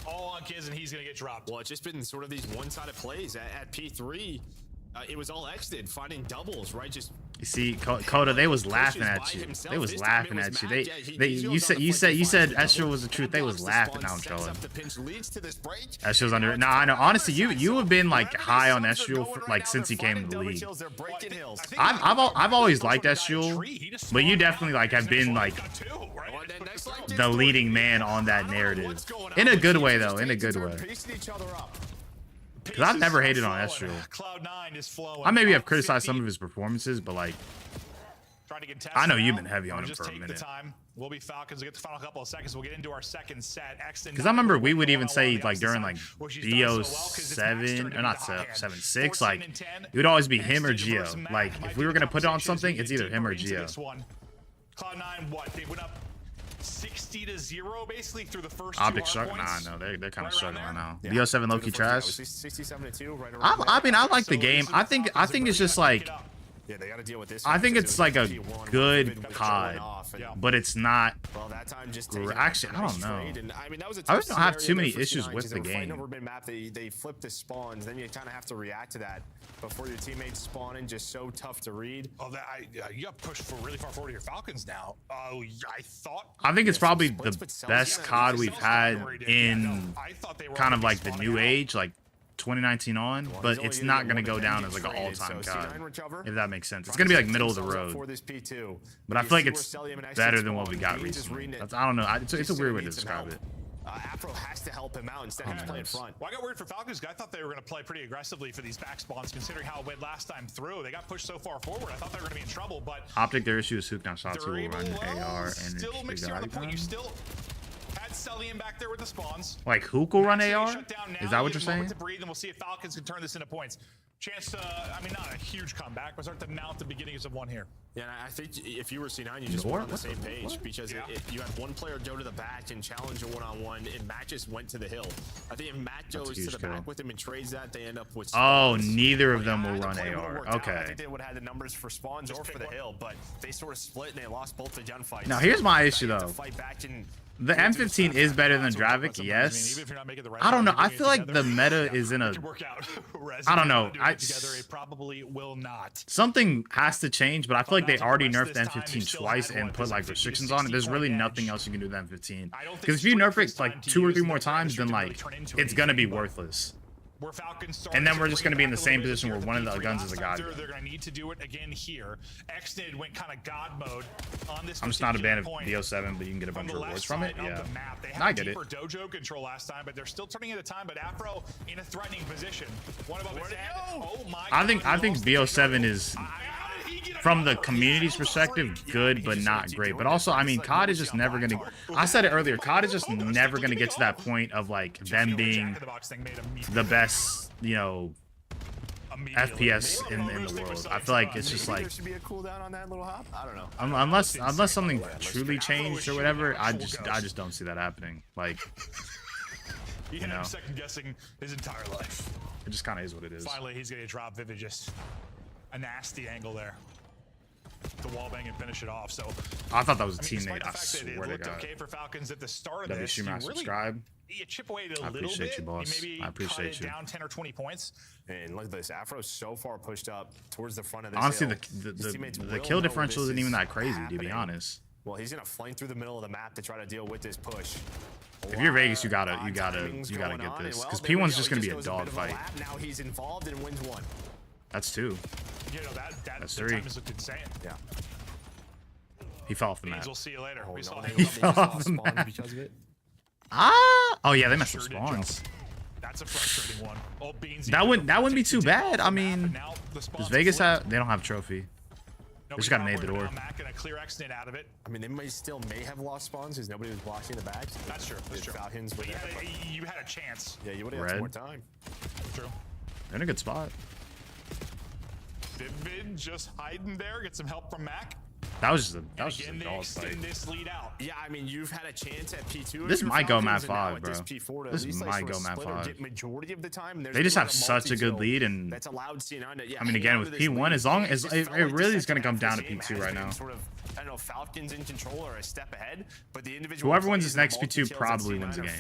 All on Kids, and he's going to get dropped. Well, it's just been sort of these one-sided plays at P3. It was all Exted, finding doubles, right? Just you see, Coda, they was laughing at you. They was laughing at you. You said Estio was the truth. They was laughing. Now I'm trolling. Estio's under. Nah, I know. Honestly, you have been like high on Estio like since he came in the league. I've always liked Estio, but you definitely like have been like the leading man on that narrative in a good way though. In a good way. Because I've never hated on Estio. I maybe have criticized some of his performances, but like, I know you've been heavy on him for a minute. We'll be Falcons. We'll get the final couple of seconds. We'll get into our second set. Because I remember we would even say like during like BO7 or not 7-6, like it would always be him or Geo. Like if we were gonna put it on something, it's either him or Geo. Cloud9, what they went up 60-0 basically through the first Optic struggling. Nah, no, they're kind of struggling right now. BO7 low-key trash. 67-2, right around I mean, I like the game. I think it's just like yeah, they got to deal with this. I think it's like a good COD, but it's not. Well, that time just actually, I don't know. I mean, that was a I don't have too many issues with the game. Map, they flip the spawns, then you kind of have to react to that before your teammates spawn in. Just so tough to read. Oh, you got pushed for really far forward to your Falcons now. Oh, I think it's probably the best COD we've had in kind of like the new age, like 2019 on, but it's not going to go down as like an all-time COD, if that makes sense. It's going to be like middle of the road. But I feel like it's better than what we got recently. I don't know. It's a weird way to describe it. Afro has to help him out instead of just playing front. Well, I got worried for Falcons. I thought they were going to play pretty aggressively for these back spawns, considering how it went last time through. They got pushed so far forward. I thought they were going to be in trouble, but Optic, their issue is Hook now. Shot 2 will run AR and still mixed here on the point. You still had Celian back there with the spawns. Like Hook will run AR? Is that what you're saying? To breathe, and we'll see if Falcons can turn this into points. Chance to, I mean, not a huge comeback, but start to mount the beginnings of one here. Yeah, and I think if you were C9, you just weren't on the same page because you had one player go to the back and challenge a one-on-one, and Matt just went to the hill. I think if Matt goes to the back with him and trades that, they end up with spawns. Oh, neither of them will run AR. Okay. I think they would have had the numbers for spawns or for the hill, but they sort of split and they lost both the gunfights. Now, here's my issue, though. The M15 is better than Dravik, yes. I don't know. I feel like the meta is in a... I don't know. It probably will not. Something has to change, but I feel like they already nerfed the M15 twice and put like restrictions on it. There's really nothing else you can do with the M15. Because if you nerf it like 2 or 3 more times, then like it's gonna be worthless. And then we're just gonna be in the same position where one of the guns is a god. They're gonna need to do it again here. Xnid went kind of god mode on this. I'm just not a fan of VO7, but you can get a bunch of rewards from it. Yeah, I get it. Dojo control last time, but they're still turning it a time. But Afro in a threatening position. I think VO7 is, from the community's perspective, good but not great. But also, I mean, COD is just never gonna. I said it earlier. COD is just never gonna get to that point of like them being the best, you know, FPS in the world. I feel like it's just like, unless something truly changed or whatever, I just don't see that happening. Like, you know, second guessing his entire life. It just kind of is what it is. Finally, he's gonna drop Vivid, just a nasty angle there. The wall bang and finish it off. So I thought that was a teammate. I swear to God. Okay for Falcons at the start of this. Subscribe. You chip away a I little appreciate bit. you, boss. Maybe I appreciate you. Down 10 or 20 points. And look at this. Afro's so far pushed up towards the front of this. Honestly, hill. the kill differential isn't even that crazy, to be honest. Well, he's gonna flank through the middle of the map to try to deal with this push. If you're Vegas, you gotta get this, because P1's just gonna be a dog fight. Now he's involved and wins 1. That's 2. You know, that's 3. Time has looked insane. Yeah. He fell off the map. We'll see you later. Oh, we saw he fell off the map because of it. Oh yeah, they messed with spawns. That's a frustrating one. Old Beans. That wouldn't be too bad. I mean, does Vegas have? They don't have a trophy. They just gotta nade the door. Clear Xnid out of it. I mean, they may have lost spawns because nobody was blocking the back. That's true. That's true. Falcons, but you had a chance. Yeah, you would have had more time. True. They're in a good spot. Vivid just hiding there. Get some help from Mac. That was just a dog fight. This lead out. Yeah, I mean, you've had a chance at P2. This might go map 5, bro. This might go map 5. Majority of the time, they just have such a good lead, and that's allowed C9 to, I mean, again, with P1, as long as it really is going to come down to P2 right now. I don't know, Falcons in control or a step ahead, but the individual whoever wins this next P2 probably wins the game.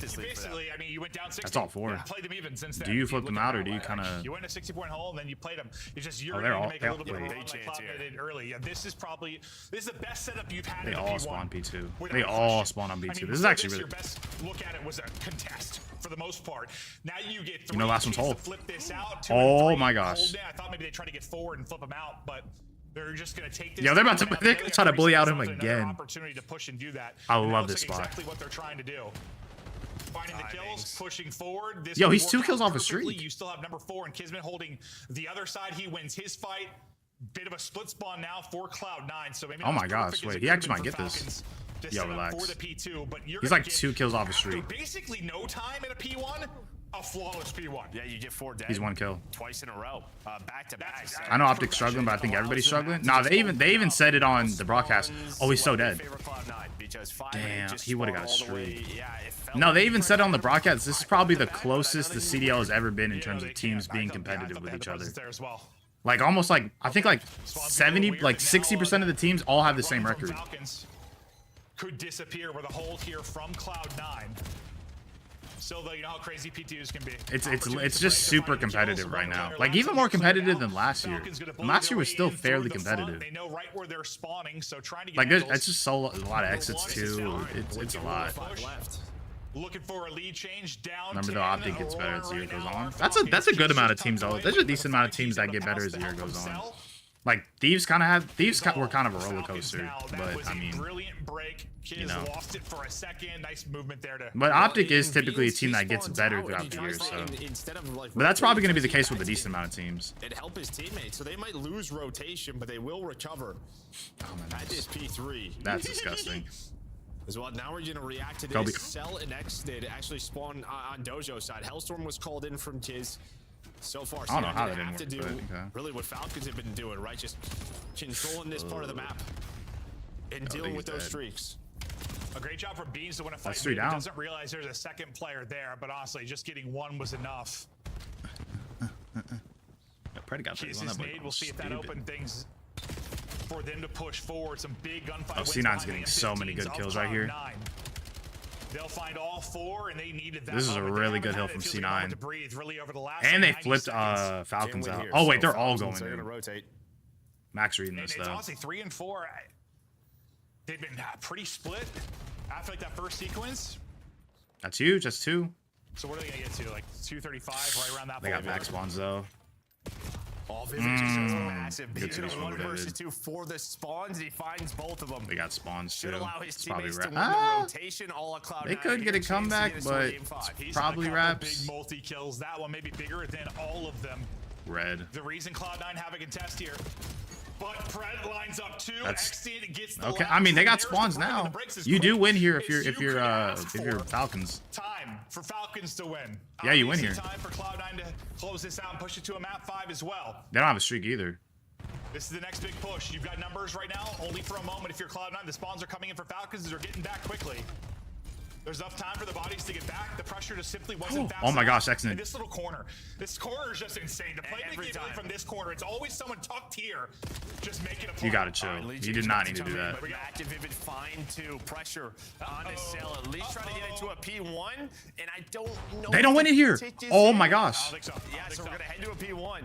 Basically, I mean, you went down 60. That's all 4. Played them even since then. Do you flip them out, or do you kind of? You went a 60-point hole, and then you played them. It's just you're they're going all to make a little bit of a chance here. Early. Yeah, this is the best setup you've had. They in all P1. Spawn P2. They all spawn on P2. This is actually really. Your best look at it was a contest for the most part. Now you get 3 last one's hold. Flip this out. Oh my gosh. I thought maybe they try to get forward and flip them out, but they're just going to take this. Yeah, they're going to try to bully out him again. Opportunity to push and do that. I love this spot. Exactly what they're trying to do. Finding the kills, pushing forward. This Yo, he's 2 kills off a streak. You still have number 4 and Kismet holding the other side. He wins his fight. Bit of a split spawn now for Cloud9. So maybe. Oh my gosh! Wait, he actually might get this. Yo, relax. For the P2, but he's like 2 kills off a streak. Basically, no time at a P1. A flawless P1. Yeah, you get 4 dead. He's 1 kill. Twice in a row. Back to back. I know Optic's struggling, but I think everybody's struggling. Nah, they even said it on the broadcast. Oh, he's so dead. Damn, he would have got a streak. No, they even said it on the broadcast. This is probably the closest the CDL has ever been in terms of teams being competitive with each other. Like almost like I think like 70, like 60% of the teams all have the same record. Could disappear with a hold here from Cloud9. Still, though, you know how crazy P2s can be. It's just super competitive right now. Like even more competitive than last year. And last year was still fairly competitive. They know right where they're spawning, so trying to get like it's just a lot of exits too. It's a lot. looking for a lead change down. Remember, the Optic gets better as the year goes on. That's a good amount of teams, though. There's a decent amount of teams that get better as the year goes on. Like Thieves were kind of a roller coaster, but I mean, you know. Lost it for a second. Nice movement there to. But Optic is typically a team that gets better throughout the year, so. But that's probably going to be the case with a decent amount of teams. It help his teammates, so they might lose rotation, but they will recover. At this P3. That's disgusting. As well, now we're going to react to this. Kobe. Cell and X did actually spawn on Dojo side. Hellstorm was called in from Tiz. So far, I don't know how they that have to didn't do work, but, okay. really what Falcons have been doing, right? Just controlling this part of the map and dealing with those streaks. A great job from Beans to win a fight. That's 3 down. Doesn't realize there's a second player there, but honestly, just getting one was enough. His nade. We'll see if that opened things for them to push forward. Some big gunfight. Oh, C9's getting so many good kills right here. They'll find all 4, and they needed that. This is a really good hill from C9. Really over the last And they flipped Falcons out. Oh wait, they're all going in. Rotate. Max reading this It's though. honestly 3 and 4. They've been pretty split after like that first sequence. That's huge. That's 2. So what are they gonna get to? Like 235, right around that. They got max spawns though. All Vivid just has massive. He's gonna 1 versus 2 for the spawns, and he finds both of them. They got spawns too. Should allow his It's probably teammates to win wrap. the rotation. All of Cloud9. They could get a comeback, but it's probably wraps. Big multi kills. That one may be bigger than all of them. Red. The reason Cloud9 have a contest here. But Pred lines up 2. Xtid gets the Okay. last, I mean, they got there's the spawns point of now. the breaks is You do quick. win here if It's you're Falcons. Time for Falcons to win. Yeah, you win here. Time for Cloud9 to close this out and push it to a map 5 as well. They don't have a streak either. This is the next big push. You've got numbers right now, only for a moment. If you're Cloud9, the spawns are coming in for Falcons. They're getting back quickly. There's enough time for the bodies to get back. The pressure just simply wasn't fast Oh my enough. gosh, excellent. And this little corner. This corner is just insane. To play Every the time from this corner, it's always someone tucked here, just making a play. You gotta chill. You did not need to do that. But active Vivid fine to pressure on the cell. At least trying to get into a P1, and I don't know. They don't win it here. Oh my gosh. I don't think so. Yeah, so we're gonna head to a P1.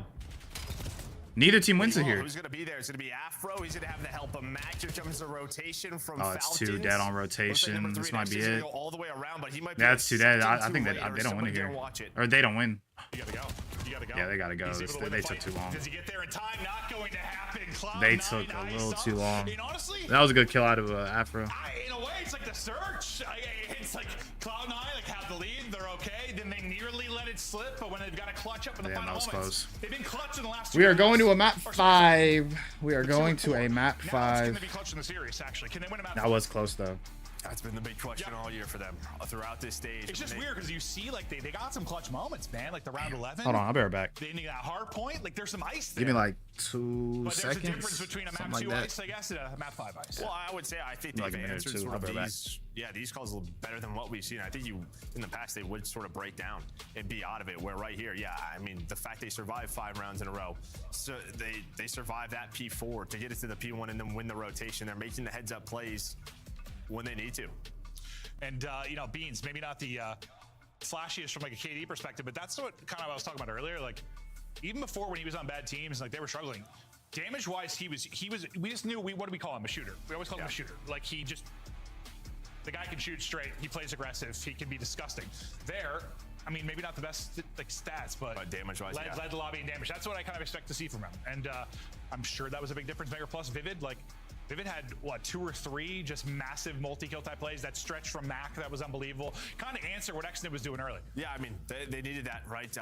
Neither team wins it here. Who's gonna be there? It's gonna be Afro. He's gonna have the help of Max, which comes a rotation from Oh, it's Falcons. 2 dead on rotation. This might be it. Go all the way around, but he might be Yeah, it's 2 dead. I too think late, or they don't win it somebody here. dare watch it. Or they don't win. You gotta go. You gotta go. Yeah, they gotta go. He's able to win They the took fight. too long. Does he get there in time? Not going to happen. Cloud9 They took a little too long. And honestly, That was a good kill out of Afro. in a way, it's like the search. It's like Cloud9 like have the lead, they're okay. Then they nearly let it slip, but when they've got to clutch up in the Damn, final that was moments, close. they've been clutch in the last 2 We are rounds. going to a map Or sorry, 5. We are going to a map Now it's 5. going to be clutch in the series, actually. Can they win a map? That was close though. That's been the big question all year for them throughout this stage. It's just weird because you see like they got some clutch moments, man. Like the round 11. Hold on, I'll be right back. They need that hard point. Like there's some ice there. Give me like 2 But there's seconds. a difference between a map Something 2 like ice, I guess, and a map 5 ice. Well, I would say I think Like they've a minute or answered two. sort I'll of be right these. Yeah, these calls a little better than what we've seen. I think in the past they would sort of break down and be out of it. Where right here, yeah, I mean the fact they survived 5 rounds in a row, so they survived that P4 to get it to the P1 and then win the rotation. They're making the heads up plays when they need to. And you know, Beans, maybe not the flashiest from like a KD perspective, but that's what kind of I was talking about earlier. Like even before when he was on bad teams, like they were struggling. Damage wise, he was. We just knew what do we call him? A shooter. We always call him a shooter. Like the guy can shoot straight. He plays aggressive. He can be disgusting. There, I mean, maybe not the best like stats, but damage wise, led the lobby in damage. That's what I kind of expect to see from him. And I'm sure that was a big difference maker. Plus Vivid, like. Vivid had, what, 2 or 3 just massive multi-kill type plays. That stretch from Mac, that was unbelievable. Kind of answer what Xnid was doing early. Yeah, I mean, they needed that, right?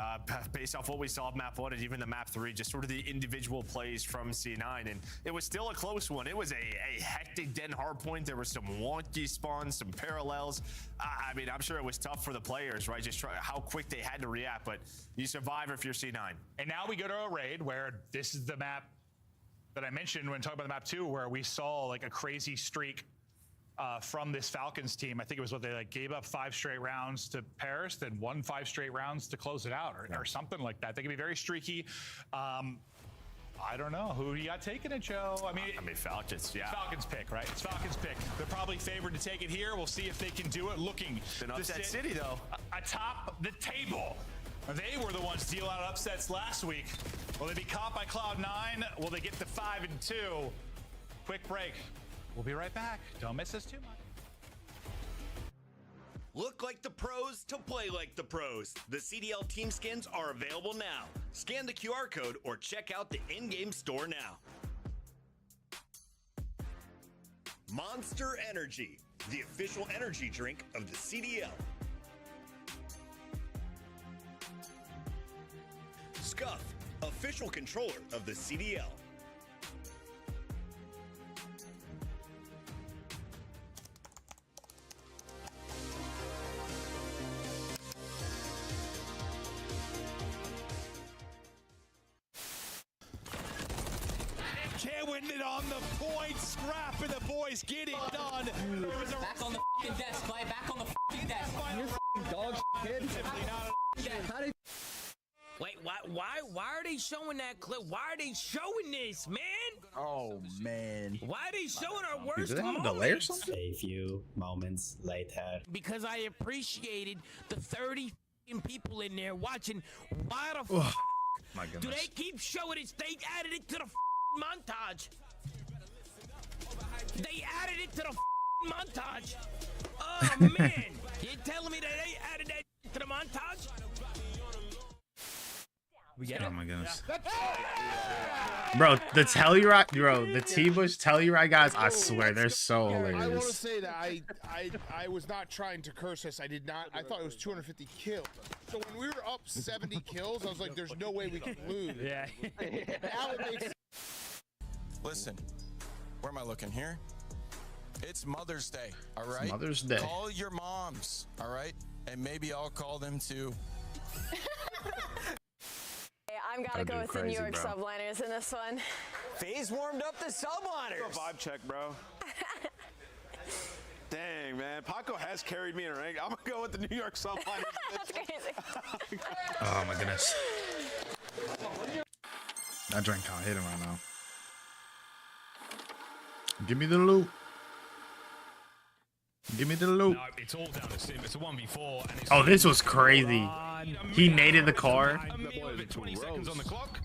Based off what we saw of map 1 and even the map 3, just sort of the individual plays from C9. And it was still a close one. It was a hectic den hard point. There were some wonky spawns, some parallels. I mean, I'm sure it was tough for the players, right? Just how quick they had to react. But you survive if you're C9. And now we go to a raid where this is the map that I mentioned when talking about the map 2, where we saw like a crazy streak from this Falcons team. I think it was what they like gave up 5 straight rounds to Paris, then won 5 straight rounds to close it out, or something like that. They can be very streaky. I don't know who you got taking it, Joe. I mean, Falcons, yeah. Falcons pick, right? It's Falcons pick. They're probably favored to take it here. We'll see if they can do it. Looking an upset city though, atop the table. They were the ones dealing out upsets last week. Will they be caught by Cloud9? Will they get to 5-2? Quick break. We'll be right back. Don't miss us too much. Look like the pros to play like the pros. The CDL team skins are available now. Scan the QR code or check out the in-game store now. Monster Energy, the official energy drink of the CDL. Scuff, official controller of the CDL. Killing it on the point, scrapping the boys, get it done. Back on the f***ing desk, Clay. Back on the f***ing desk. You're f***ing dog shit, kid. Wait, why are they showing that clip? Why are they showing this, man? Oh, man. Why are they showing our worst Does it have a moments? delay or something? A few moments later. Because I appreciated the 30 f***ing people in there watching. Why the f***? My Do goodness. they keep showing it? They added it to the f***ing montage. They added it to the f***ing montage. Oh, man. You're telling me that they added that to the montage? Oh my goodness. Bro, the Telluride, the T-Bush Telluride guys, I swear, they're so I want to hilarious. say that I was not trying to curse this. I did not. I thought it was 250 kills. So when we were up 70 kills, I was like, there's no way we can lose. Yeah. Now it makes Listen, where am I looking here? It's Mother's Day, all right? Mother's Day. Call your moms, all right? And maybe I'll call them too. I'm gotta go with the New York subliners in this one. FaZe warmed up the subliners. Vibe check, bro. Dang, man. Paco has carried me in a rank. I'm going to go with the New York subliners. That's crazy. Oh my goodness. That drink can't hit him right now. Give me the loot. Give me the loot. No, it's all down to Sim. It's a 1v4. And it's Oh, this was crazy. He naded the car. 20 seconds on the clock.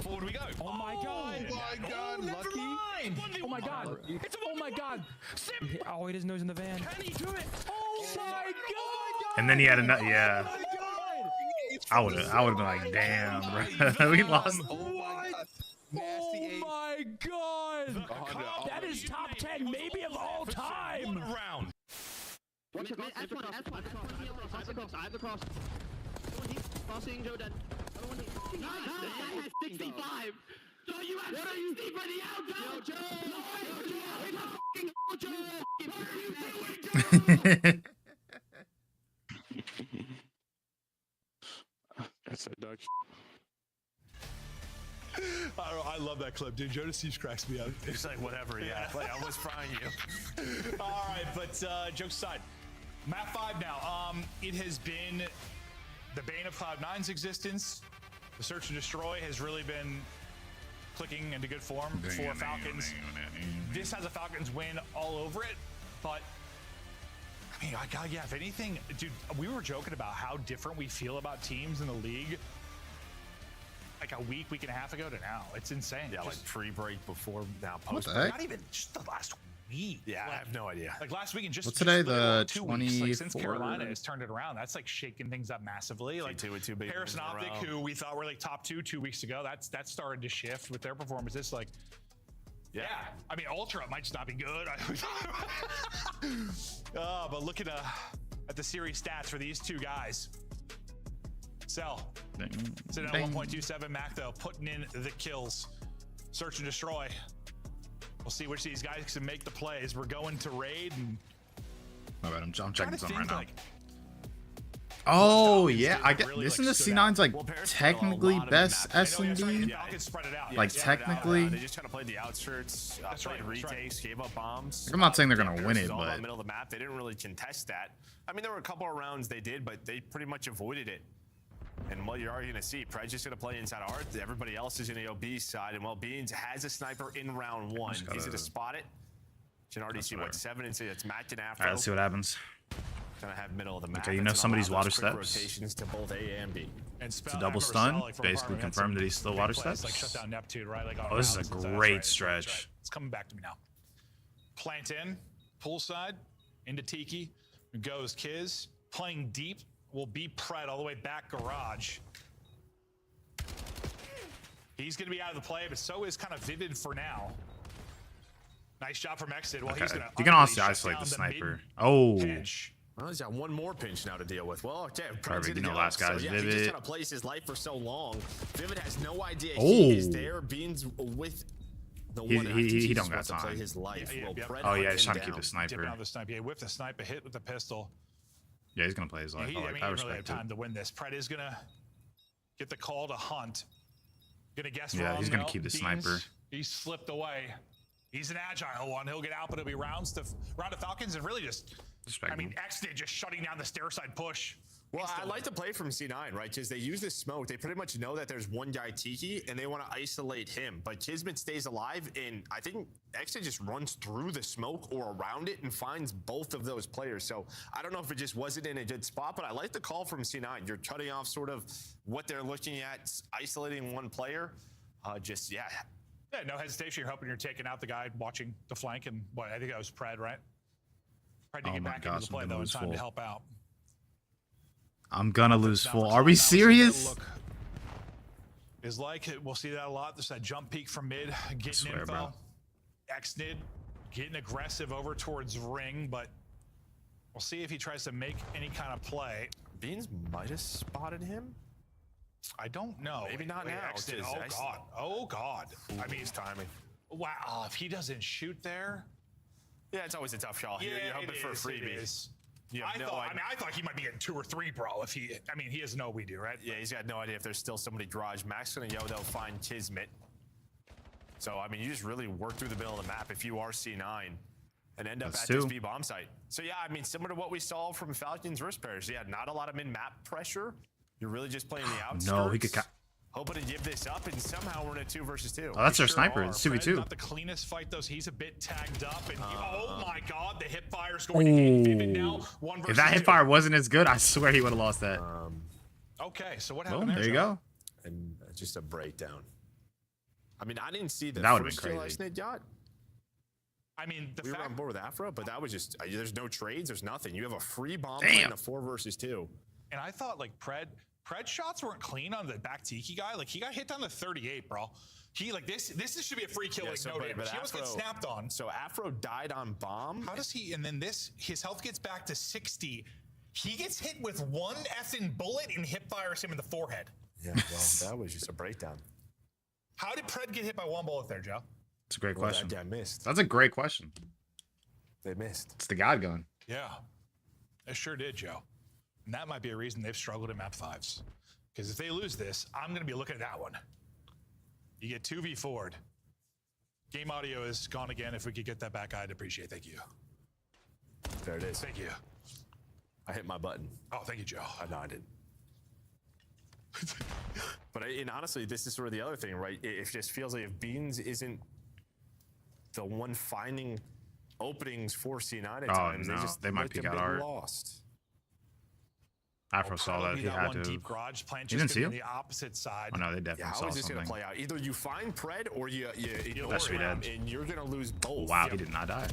Forward we go. Oh my god. Oh my god, Lucky. Oh my god. Oh my god. Oh, he doesn't know he's in the van. Can he do it? Oh my god. And then he had another, yeah. I would have been like, damn, bro. We lost. Oh my god. That is top 10 maybe of all time. Round. Watch it, S1, I have the cross. Crossing, Joe dead. I have 65. So you have 60 for the outbound. Joe. That's a dog. I love that clip, dude. Jonas Thieves cracks me up. It's like, whatever, yeah. Like, I was frying you. All right, but jokes aside, map 5 now. It has been the bane of Cloud9's existence. The search and destroy has really been clicking into good form for Falcons. This has a Falcons win all over it, but I mean, yeah, if anything, dude, we were joking about how different we feel about teams in the league like a week and a half ago to now. It's insane. Yeah, like pre-break, before, now What the post. heck? Not even just the last week. Yeah, I have no idea. Like last week and just What's today, just literally the 2 weeks, like, since 24th? Carolina has turned it around, that's like shaking things up massively. Like G2 with 2 big Harrison wins in a Optic, row. who we thought were like top 2 weeks ago, that started to shift with their performances. Like, yeah, I mean, Ultra might just not be good. But looking at the series stats for these two guys. Cell. Sitting at 1.27. Mac, though, putting in the kills. Search and destroy. We'll see which of these guys can make the plays. We're going to raid. And My bad, I'm checking something right now. like, Oh yeah, I get. really, Isn't like, the stood C9's like Well, Paris technically put a lot of best maps. S&D? Falcons spread it out. Like they spread it out. technically, They just kind of played the outskirts, That's played right, that's right. retakes, gave up bombs. I'm not saying they're gonna Paris win it, was all in but the middle of the map. They didn't really contest that. I mean, there were a couple of rounds they did, but they pretty much avoided it. And what you're already going to see, Pred's just going to play inside art. Everybody else is going to go B side. And while Beans has a sniper in round 1, he's going to spot it. You can already see what 7 and 6. It's Mac and Afro. Alright, let's see what happens. Gonna have middle of the map. Okay, you know It's gonna somebody's allow water those quick steps. rotations to both A and B. And It's a double stun. Basically confirmed that he's still water steps. Like shut down Neptune, right? Like, Oh, this is a rounds, so that's great right, stretch. that's right. It's coming back to me now. Plant in, poolside, into Tiki. goes Kiz. Playing deep will be Pred all the way back garage. He's going to be out of the play, but so is kind of Vivid for now. Nice job from Exit. Well, he's going to. You can also isolate the sniper. Oh. Pinch. Well, he's got one more pinch now to deal with. Well, okay. Perfect. You know, last guy's so, yeah, Vivid. He just kind of plays his life for so long. Vivid has no idea he is there. Beans with the one. He don't got time. To play his life. Oh yeah, he's trying to keep the sniper. Dipping out the sniper. Yeah, whip the sniper, hit with the pistol. Yeah, he's gonna play his life. He doesn't really have time to win this. Pred is gonna get the call to hunt. Gonna guess wrong. Yeah, he's gonna keep the sniper. He slipped away. He's an agile one. He'll get out, but it'll be round to Falcons, and really just. I mean, X-Did just shutting down the stair side push. Well, I like to play from C9, right? Because they use this smoke. They pretty much know that there's one guy Tiki, and they want to isolate him. But Kismet stays alive, and I think X-Did just runs through the smoke or around it and finds both of those players. So I don't know if it just wasn't in a good spot, but I like the call from C9. You're cutting off sort of what they're looking at, isolating one player. Yeah, no hesitation. You're hoping you're taking out the guy watching the flank, and what I think that was Pred, right? Pred to get back into the play though in time to help out. I'm gonna lose full. Are we serious? Is like we'll see that a lot. There's that jump peek from mid, getting info. Bro. Xnid getting aggressive over towards ring, but we'll see if he tries to make any kind of play. Beans might have spotted him. I don't know. Maybe not now. Xnid, oh god. Ooh, I mean, his timing. Wow, if he doesn't shoot there. Yeah, it's always a tough shot. Yeah, you're hoping for a freebie. I thought he might be getting 2 or 3, bro. If he, I mean, he doesn't know we do, right? Yeah, he's got no idea if there's still somebody garage. Max gonna go, they'll find Kismet. So, I mean, you just really work through the middle of the map if you are C9 and end up at this B bomb site. So, yeah, I mean, similar to what we saw from Falcons wrist pairs. Yeah, not a lot of mid-map pressure. You're really just playing the outskirts. No, he could. Hoping to give this up, and somehow we're in a 2 versus 2. Oh, that's our sniper. It's 2v2. Not the cleanest fight, though. He's a bit tagged up, and oh my god, the hip fire's going to hit Vivid now. 1 versus 2. If that hip fire wasn't as good, I swear he would have lost that. Okay, so what happened there? You go. And just a breakdown. I mean, I didn't see the that first kill Snake got. I mean, we were on board with Afro, but that was just there's no trades, there's nothing. You have a free bomb in a 4 versus 2. And I thought like Pred shots weren't clean on the back Tiki guy. Like he got hit down to 38, bro. He like this should be a free kill. Yeah, like no damage. He almost gets snapped on. So Afro died on bomb. How does he? And then his health gets back to 60. He gets hit with 1 effing bullet and hip fires him in the forehead. Yeah, well, that was just a breakdown. How did Pred get hit by 1 bullet there, Joe? It's a great question. That guy missed. That's a great question. They missed. It's the God gun. Yeah, it sure did, Joe. And that might be a reason they've struggled in map 5s. Because if they lose this, I'm going to be looking at that one. You get 2v4'd. Game audio is gone again. If we could get that back, I'd appreciate it. Thank you. There it is. Thank you. I hit my button. Oh, thank you, Joe. I did. But honestly, this is sort of the other thing, right? It just feels like if Beans isn't the one finding openings for C9 at times, they might peek out hard. Lost. Afro saw that he had to. Deep garage plan. You didn't see him? The opposite side. Oh no, they definitely saw how is this something. Gonna play out? Either you find Pred or you ignore him, and you're gonna lose both. Oh, wow, he did not die.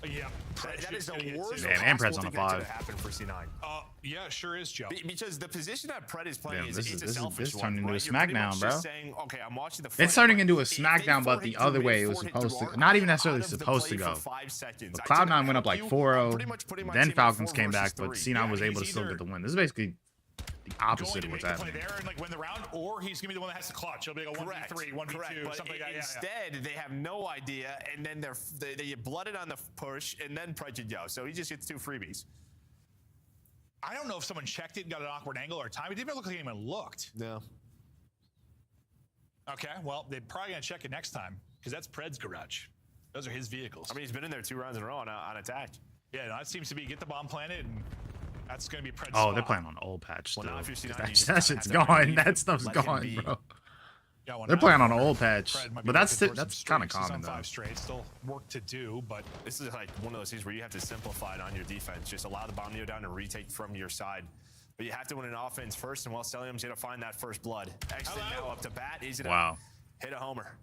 Yeah, that is the worst. Man, and Pred's on a 5. Happen for C9. Yeah, it sure is, Joe. Because the position that Pred is playing is a this selfish turning into one, a SmackDown, bro. Saying, okay, I'm watching the it's turning into a SmackDown, but the other way it was supposed to. Not even necessarily supposed to go. But Cloud9 went up like 4-0. Then Falcons came back, but C9 was able to still get the win. This is basically the opposite of what's happening. There and like win the round, or he's gonna be the one that has to clutch. He'll be like a 1v3, 1v2, something like that. Instead, they have no idea, and then they get blooded on the push, and then Pred should go. So he just gets 2 freebies. I don't know if someone checked it and got an awkward angle or time. It didn't look like anyone looked. No. Okay, well, they're probably gonna check it next time because that's Pred's garage. Those are his vehicles. I mean, he's been in there 2 rounds in a row on attack. Yeah, no, that seems to be get the bomb planted, and that's going to be Pred's spot. They're playing on old patch still. Well, now if you're that shit's gone. That stuff's gone, bro. Yeah, they're playing on old patch, but that's kind of common though. 5 straight, still work to do, but this is like one of those things where you have to simplify it on your defense. Just allow the bomb to go down and retake from your side. But you have to win an offense first, and while Stellium's going to find that first blood. Exit now up to bat. He's going to hit a homer.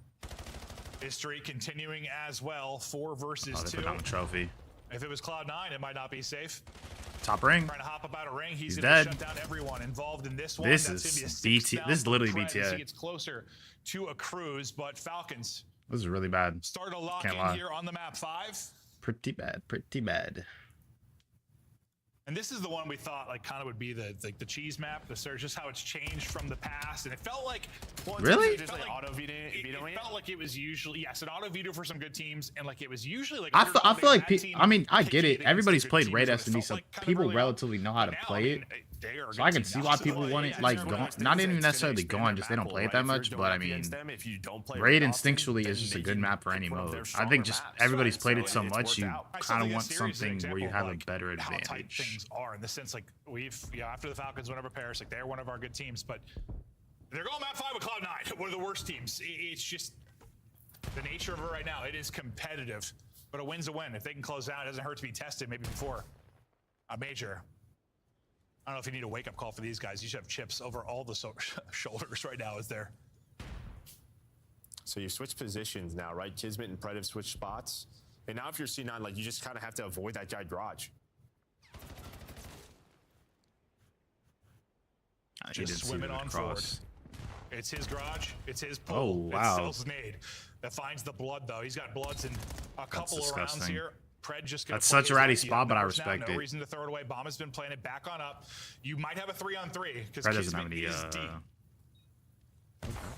History continuing as well. 4 versus 2. They put down the trophy. If it was Cloud9, it might not be safe. Top ring. Trying to hop up out of ring. He's gonna dead. shut down everyone involved in this one. This That's is gonna be a BT. This is literally Pred as he BTA. gets closer to a cruise, but Falcons This is really bad. start to lock Can't in lie. here on the map 5. Pretty bad. Pretty bad. And this is the one we thought like kind of would be the cheese map, the search, just how it's changed from the past. And it felt like Really? It felt like auto vetoing it felt like it was usually an auto veto for some good teams, and like it was usually like I feel like I mean I get it. Everybody's played Raid SMB, so people relatively know how to play it. So I can see why people want it like gone. Not even necessarily gone, just they don't play it that much. But I mean, Raid instinctually is just a good map for any mode. I think just everybody's played it so much, you kind of want something where you have a better advantage. Things are in the sense like after the Falcons went over Paris, like they're one of our good teams, but they're going map 5 with Cloud9, one of the worst teams. It's just the nature of it right now. It is competitive, but a win's a win. If they can close out, it doesn't hurt to be tested maybe before a major. I don't know if you need a wake-up call for these guys. You should have chips over all the shoulders right now is there. So you switch positions now, right? Kismet and Pred have switched spots. And now if you're C9, like you just kind of have to avoid that guy garage. Just swimming on forward. It's his garage. It's his pull. Oh, wow. It's self-made. That finds the blood, though. He's got bloods in a couple of rounds here. Pred just That's such a ratty spot, but I respect it. No reason to throw it away. Bomb has been playing it back on up. You might have a 3-on-3 because Pred doesn't have any.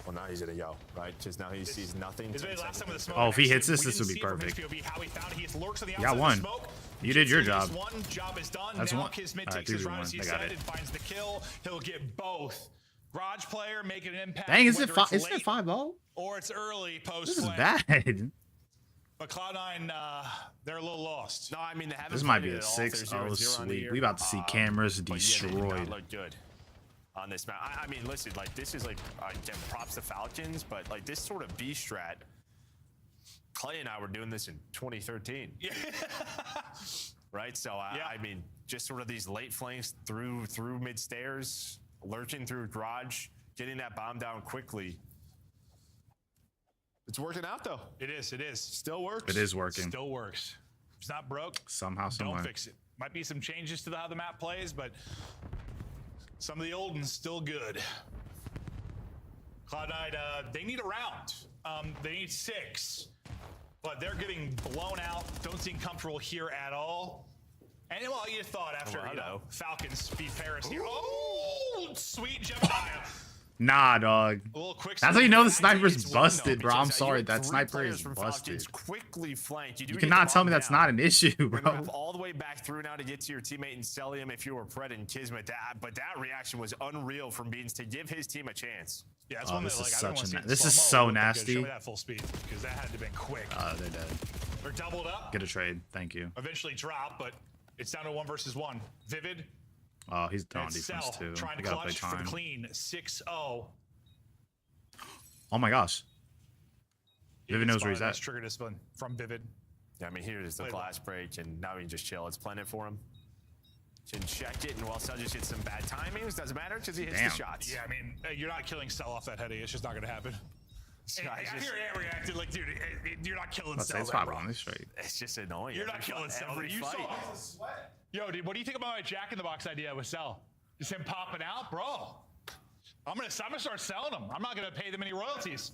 Well, now he's gonna go right because now he sees nothing. Last time with the smoke, Oh, if he hits this would be perfect. You got one. You did your job. One job is done. That's now one. Kismet All right, takes his round as he I got said it. and finds the kill. He'll get both. Garage player making an impact. Dang, is it whether it's 5-0? Or it's early post. This is bad. But Cloud9, they're a little lost. No, I mean they haven't. This might be a 6-0 sweep. We about to see cameras destroyed. Look good on this map. I mean, listen, like this is like again, props to Falcons, but like this sort of B strat. Clay and I were doing this in 2013. Yeah. Right. So I mean, just sort of these late flanks through mid stairs, lurching through garage, getting that bomb down quickly. It's working out though. It is. It is. Still works. It is working. Still works. It's not broke. Somehow, somewhere. Don't fix it. Might be some changes to how the map plays, but some of the old ones still good. Cloud9, they need a round. They need 6, but they're getting blown out. Don't seem comfortable here at all. And well, you thought after Falcons beat Paris here. Oh, sweet Gemini. Nah, dog. That's how you know the sniper's busted, bro. I'm sorry, that sniper is busted. Quickly flanked. You cannot tell me that's not an issue, bro. All the way back through now to get to your teammate and sell him if you were Pred and Kismet. But that reaction was unreal from Beans to give his team a chance. Yeah, it's one that like I don't want to see. This is so nasty. Show me that full speed because that had to have been quick. They're dead. They're doubled up. Get a trade, thank you. Eventually drop, but it's down to 1 versus 1. Vivid. Oh, he's on defense too. Trying to clutch for the clean 6-0. Oh my gosh. Vivid knows where he's at. Trigger discipline from Vivid. Yeah, I mean, here's the glass break, and now he can just chill. It's plenty for him. Can check it, and while Cell just hits some bad timings, doesn't matter because he hits the shots. Yeah, I mean, you're not killing Cell off that heady. It's just not going to happen. I hear Ant reacted like, dude, you're not killing Cell. It's 5 on this straight. It's just annoying. You're not killing Cell. You saw. Yo, dude, what do you think about my Jack in the Box idea with Cell? Just him popping out, bro. I'm gonna start selling them. I'm not gonna pay them any royalties.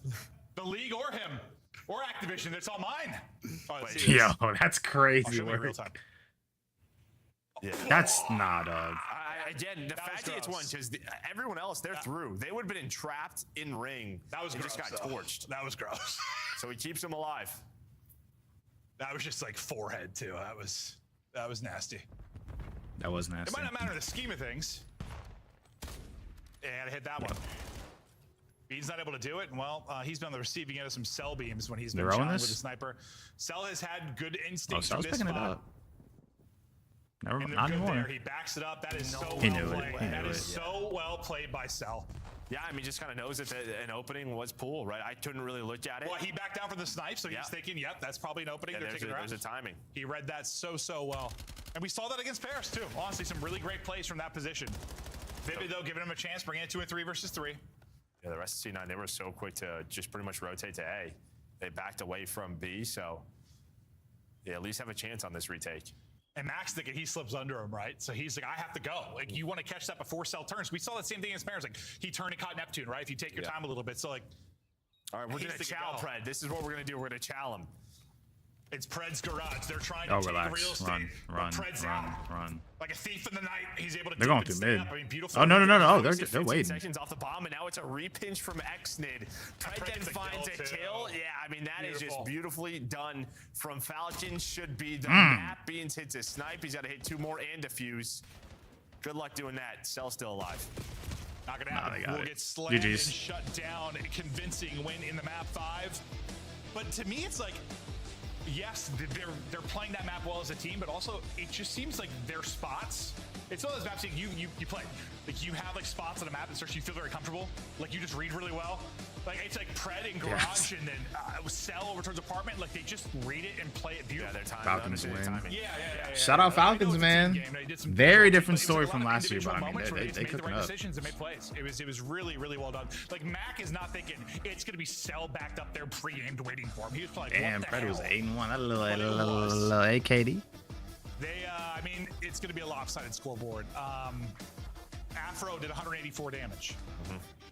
The league or him or Activision, that's all mine. Oh, yo, that's crazy work. Yeah. That's not a. Again, the fact that it's one because everyone else they're through. They would have been entrapped in ring. That was gross, just got torched. That was gross. So he keeps them alive. That was just like forehead too. That was nasty. That was nasty. It might not matter in the scheme of things. And hit that one. Bean's not able to do it. And well, he's been on the receiving end of some Cell beams when he's been challenged with a sniper. Cell has had good instincts from this spot. Never mind. Not anymore. There. He backs it up. That is so well played. That is so well played by Cell. Yeah, I mean, just kind of knows that an opening was pool, right? I couldn't really look at it. Well, he backed down for the snipe, so he's thinking, yep, that's probably an opening. They're taking there's a timing. He read that so well. And we saw that against Paris, too. Honestly, some really great plays from that position. Vivid, though, giving him a chance, bringing it 2 and 3 versus 3. Yeah, the rest of C9, they were so quick to just pretty much rotate to A. They backed away from B, so they at least have a chance on this retake. And Max thinking he slips under him, right? So he's like, I have to go. Like, you want to catch that before cell turns. We saw that same thing in Spares. Like, he turned and caught Neptune, right? If you take your time a little bit. So, like, all right, we're going to chow Pred. This is what we're going to do. We're going to chow him. It's Pred's garage. They're trying to take real estate. Run. Like a thief in the night. He's able to They're going through mid. I mean, beautiful. Oh, no. They're waiting. Seconds off the bomb, and now it's a repinch from Xnid. Pred then finds a kill. Yeah, I mean, that is just beautifully done from Falcons. Should be the map. Beans hits a snipe. He's got to hit 2 more and defuse. Good luck doing that. Cell's still alive. Not gonna happen. We'll get slammed and shut down. A convincing win in the map 5. But to me, it's like, yes, they're playing that map well as a team, but also it just seems like their spots. It's one of those maps you play. Like, you have like spots on a map that starts you feel very comfortable. Like, you just read really well. Like, it's like Pred and Garage and then Cell overturns apartment. Like, they just read it and play it beautifully. Yeah, Falcons win. Yeah. Shout out Falcons, man. Very different story from last year, but I mean, they made the right up. decisions and made plays. It was really, really well done. Like, Mac is not thinking it's going to be Cell backed up there pre-aimed waiting for him. He was probably like, damn, Pred was 8-1. That little AKD. I mean, it's going to be a lopsided scoreboard. Afro did 184 damage.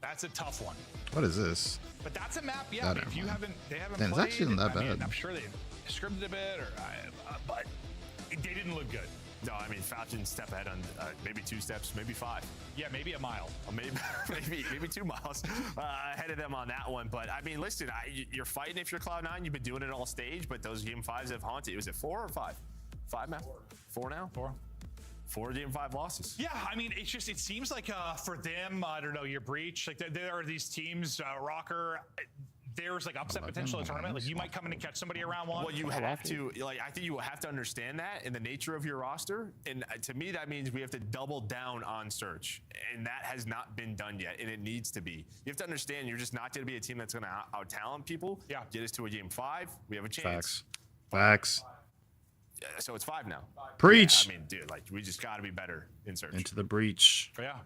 That's a tough one. What is this? But that's a map, yeah. If you haven't, they haven't played. It's actually not that bad. I'm sure they scripted a bit, but they didn't look good. No, I mean, Falcons step ahead on maybe 2 steps, maybe 5. Yeah, maybe a mile. Maybe 2 miles ahead of them on that one. But I mean, listen, you're fighting if you're Cloud9. You've been doing it all stage, but those game 5s have haunted. Was it 4 or 5? 5 now? 4 now? 4 game 5 losses. Yeah, I mean, it seems like for them, I don't know, your breach. Like, there are these teams, Rocker. There's like upset potential in the tournament. Like, you might come in and catch somebody around 1. Well, you have to, like, I think you have to understand that in the nature of your roster. And to me, that means we have to double down on search. And that has not been done yet. And it needs to be. You have to understand you're just not going to be a team that's going to out-talent people. Yeah. Get us to a game 5. We have a chance. Facts. So it's 5 now. Preach. Yeah, I mean, dude, like, we just got to be better in search. Into the breach. Yeah.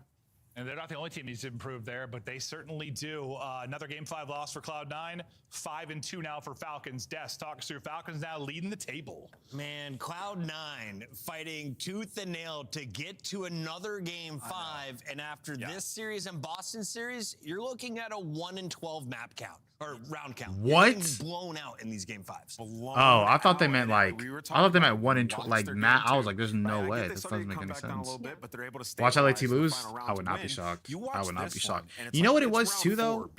And they're not the only team needs to improve there, but they certainly do. Another game 5 loss for Cloud9. 5-2 now for Falcons. Des, talk us through. Falcons now leading the table. Man, Cloud9 fighting tooth and nail to get to another game 5. And after this series and Boston series, you're looking at a 1-12 map count. Or round count. What? You're getting blown out in these game 5s. Oh, I thought they meant like, I thought they meant 1-12. Like, Matt, I was like, there's no way. This doesn't make any sense. Watch LAT lose? I would not be shocked. I would not be shocked. You know what it was too, though?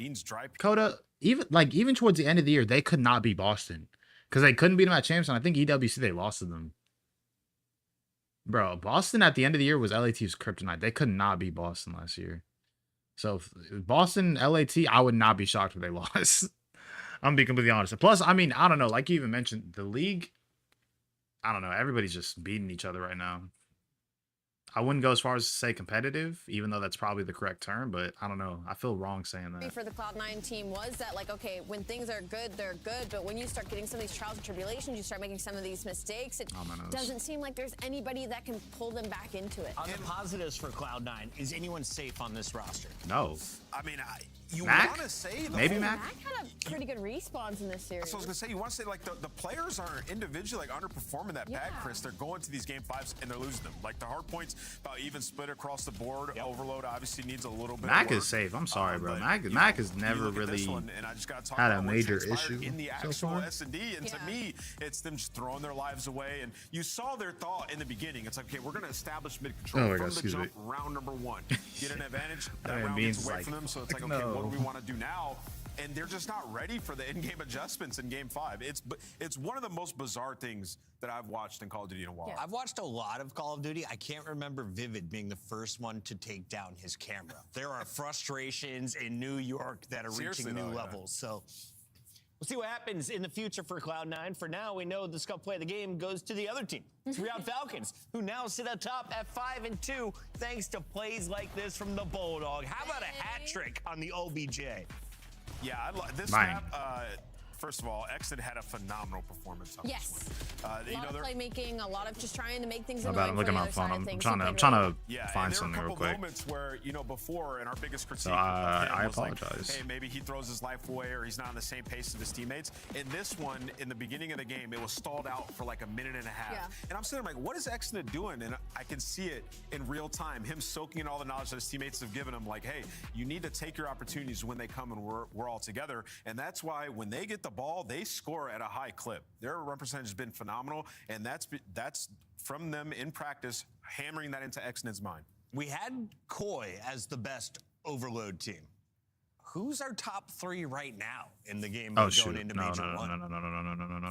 Coda, even towards the end of the year, they could not beat Boston because they couldn't beat them at champs. And I think EWC, they lost to them. Bro, Boston at the end of the year was LAT's kryptonite. They could not beat Boston last year. So Boston, LAT, I would not be shocked if they lost. I'm gonna be completely honest. Plus, I mean, I don't know. Like you even mentioned, the league, I don't know. Everybody's just beating each other right now. I wouldn't go as far as to say competitive, even though that's probably the correct term, but I don't know. I feel wrong saying that. For the Cloud9 team was that, like, okay, when things are good, they're good, but when you start getting some of these trials and tribulations, you start making some of these mistakes, it doesn't seem like there's anybody that can pull them back into it. On the positives for Cloud9, is anyone safe on this roster? No. I mean, you Mac? want to say maybe Mac. Mac had a pretty good respawns in this series. That's what I was gonna say. You want to say like the players are individually like underperforming that bad, Chris. They're going to these game 5s and they're losing them. Like the hard points about even split across the board. Overload obviously needs a little bit. Mac of work. is safe. I'm sorry, bro. Mac has never really had a major issue in the actual so far. S&D. And to me, it's them just throwing their lives away. And you saw their thought in the beginning. It's like, okay, we're gonna establish mid control from the jump, round number 1. Get an advantage. That round gets away from them. So it's like, okay, what do we want to do now? And they're just not ready for the in-game adjustments in game 5. It's one of the most bizarre things that I've watched in Call of Duty in a while. I've watched a lot of Call of Duty. I can't remember Vivid being the first one to take down his camera. There are frustrations in New York that are reaching new levels. So we'll see what happens in the future for Cloud9. For now, we know the Scuff play of the game goes to the other team. It's Riyadh Falcons, who now sit atop at 5-2 thanks to plays like this from the Bulldog. How about a hat trick on the OBJ? Yeah, this map, first of all, Exton had a phenomenal performance. On Yes. This one. A lot of playmaking, a lot of just trying to make things Not annoying bad. I'm looking for at the my other phone. side of I'm things. trying to Yeah, find and there something were a real couple quick. moments where, before, and our biggest critique So of I him was like, apologize. hey, maybe he throws his life away or he's not on the same pace as his teammates. In this one, in the beginning of the game, it was stalled out for like a minute and a half. Yeah. And I'm sitting there like, what is Exton doing? And I can see it in real time, him soaking in all the knowledge that his teammates have given him. Like, hey, you need to take your opportunities when they come and we're all together. And that's why when they get the ball, they score at a high clip. Their run percentage has been phenomenal, and that's from them in practice, hammering that into Exton's mind. We had Koi as the best overload team. Who's our top 3 right now in the game Oh, going shoot. into No. Major 1?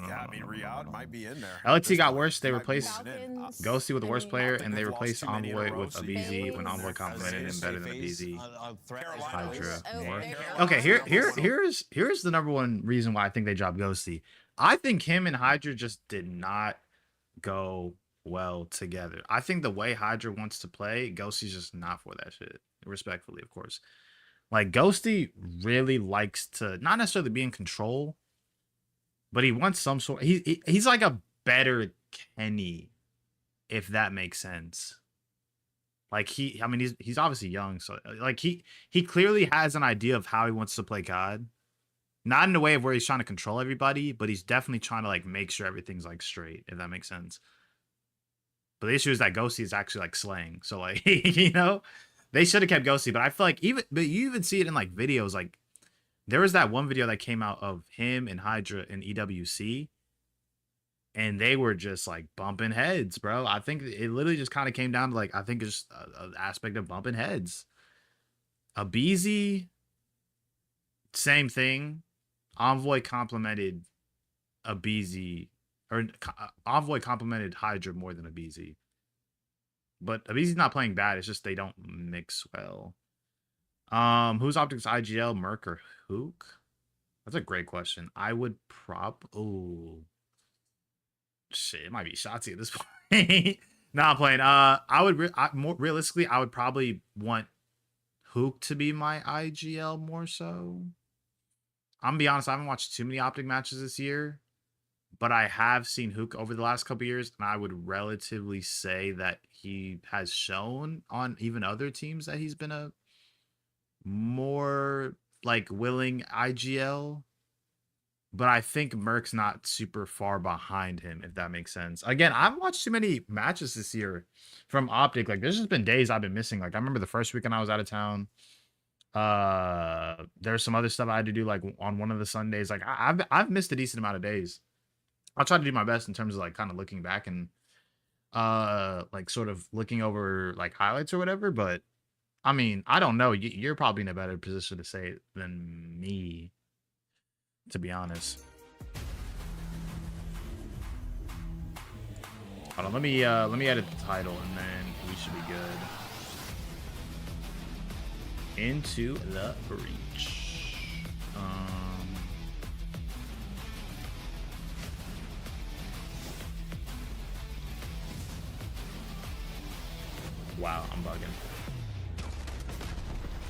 Yeah, I mean, Riyadh might be in there. LT got worse. They replaced Falcons, Ghosty with the worst player, and they they've lost replaced too many in a Envoy row, with so Abizi when Thieves. Envoy complimented him better than Abizi. Hydra. Oh, More. there you Okay, go. here's the number one reason why I think they dropped Ghosty. I think him and Hydra just did not go well together. I think the way Hydra wants to play, Ghosty's just not for that shit. Respectfully, of course. Like, Ghosty really likes to not necessarily be in control, but he wants some sort. He's like a better Kenny, if that makes sense. Like, he's obviously young, so like he clearly has an idea of how he wants to play COD. Not in a way of where he's trying to control everybody, but he's definitely trying to like make sure everything's like straight, if that makes sense. But the issue is that Ghosty is actually like slaying. So like, you know, they should have kept Ghosty, but I feel like you even see it in like videos. Like, there was that one video that came out of him and Hydra and EWC, and they were just like bumping heads, bro. I think it literally just kind of came down to like, I think it's just an aspect of bumping heads. Abizi, same thing. Envoy complimented Abizi, or Envoy complimented Hydra more than Abizi. But Abizi's not playing bad. It's just they don't mix well. Who's Optics IGL, Merc or Hook? That's a great question. I would oh shit, it might be Shotzi at this point. No, I'm playing. More realistically, I would probably want Hook to be my IGL more so. I'm gonna be honest, I haven't watched too many Optic matches this year, but I have seen Hook over the last couple years, and I would relatively say that he has shown on even other teams that he's been a more like willing IGL. But I think Merc's not super far behind him, if that makes sense. Again, I haven't watched too many matches this year from Optic. Like, there's just been days I've been missing. Like, I remember the first weekend I was out of town. There's some other stuff I had to do like on one of the Sundays. Like, I've missed a decent amount of days. I'll try to do my best in terms of like kind of looking back and like sort of looking over like highlights or whatever. But I mean, I don't know. You're probably in a better position to say it than me, to be honest. Hold on, let me edit the title and then we should be good. Into the breach. Wow, I'm bugging.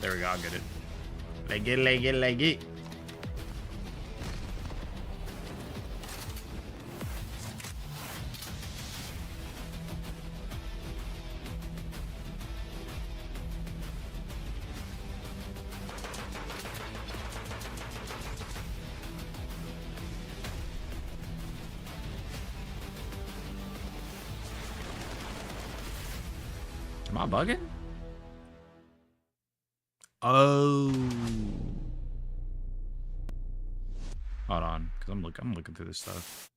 There we go, I'll get it. Leg it. Am I bugging? Oh. Hold on, because I'm looking through this stuff.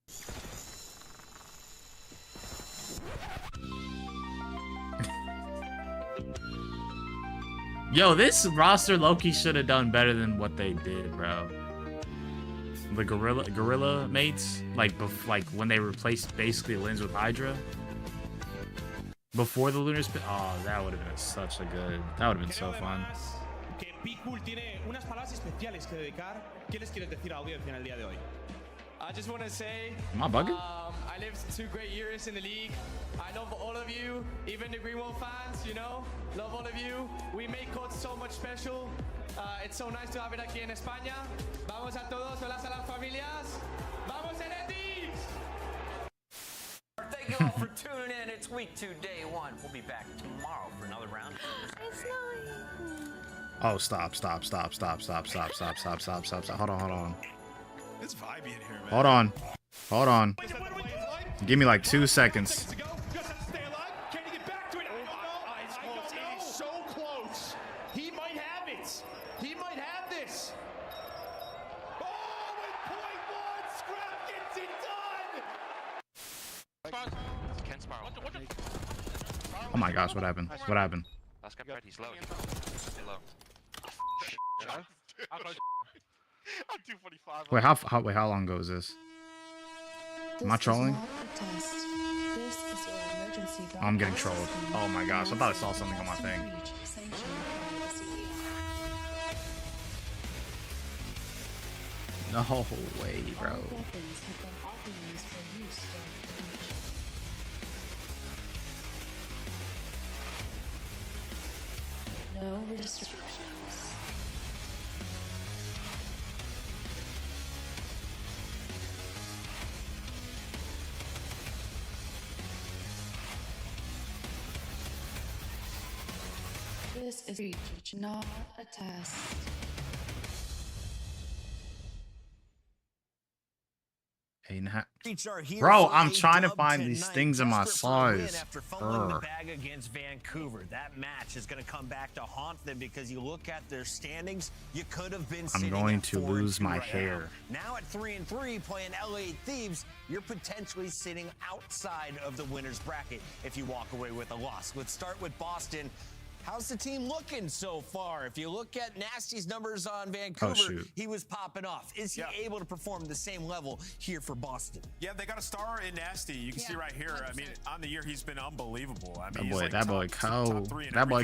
Yo, this roster Loki should have done better than what they did, bro. The gorilla mates, like when they replaced basically Lens with Hydra. Before the Lunar Spin, oh, that would have been such a good. That would have been so fun. Que Pickle tiene unas palabras especiales que dedicar. ¿Qué les quieres decir a la audiencia en el día de hoy? I just want to say, am I bugging? I lived 2 great years in the league. I love all of you, even the Greenwald fans, you know, love all of you. We make COD so much special. It's so nice to have it aquí en España. Vamos a todos, hola a las familias. Vamos en Thieves! Thank you all for tuning in. It's week 2, day 1. We'll be back tomorrow for another round. It's not. Oh, stop. Hold on. It's vibey in here, man. Hold on. Give me like 2 seconds. Can he get back to it? I don't know. He's so close. He might have it. He might have this. Oh, with .1, Scrap gets it done. Ken Sparrow. Oh my gosh, what happened? What happened? Last guy red, he's low. He's low. I'm 245. Wait, how long ago is this? Am I trolling? Oh, I'm getting trolled. Oh my gosh, I thought I saw something on my thing. No way, bro. No restrictions. This is reach, not a test. Bro, I'm trying to find these things in my size. After fumbling the bag against Vancouver, that match is going to come back to haunt them because you look at their standings, you could have been I'm going to lose my hair. Now at 3-3 playing LA Thieves, you're potentially sitting outside of the winner's bracket if you walk away with a loss. Let's start with Boston. How's the team looking so far? If you look at Nasty's numbers on Vancouver, he was popping off. Is he able to perform the same level here for Boston? Yeah, they got a star in Nasty. You can see right here. 100%. I mean, on the year, he's been unbelievable. I mean, that boy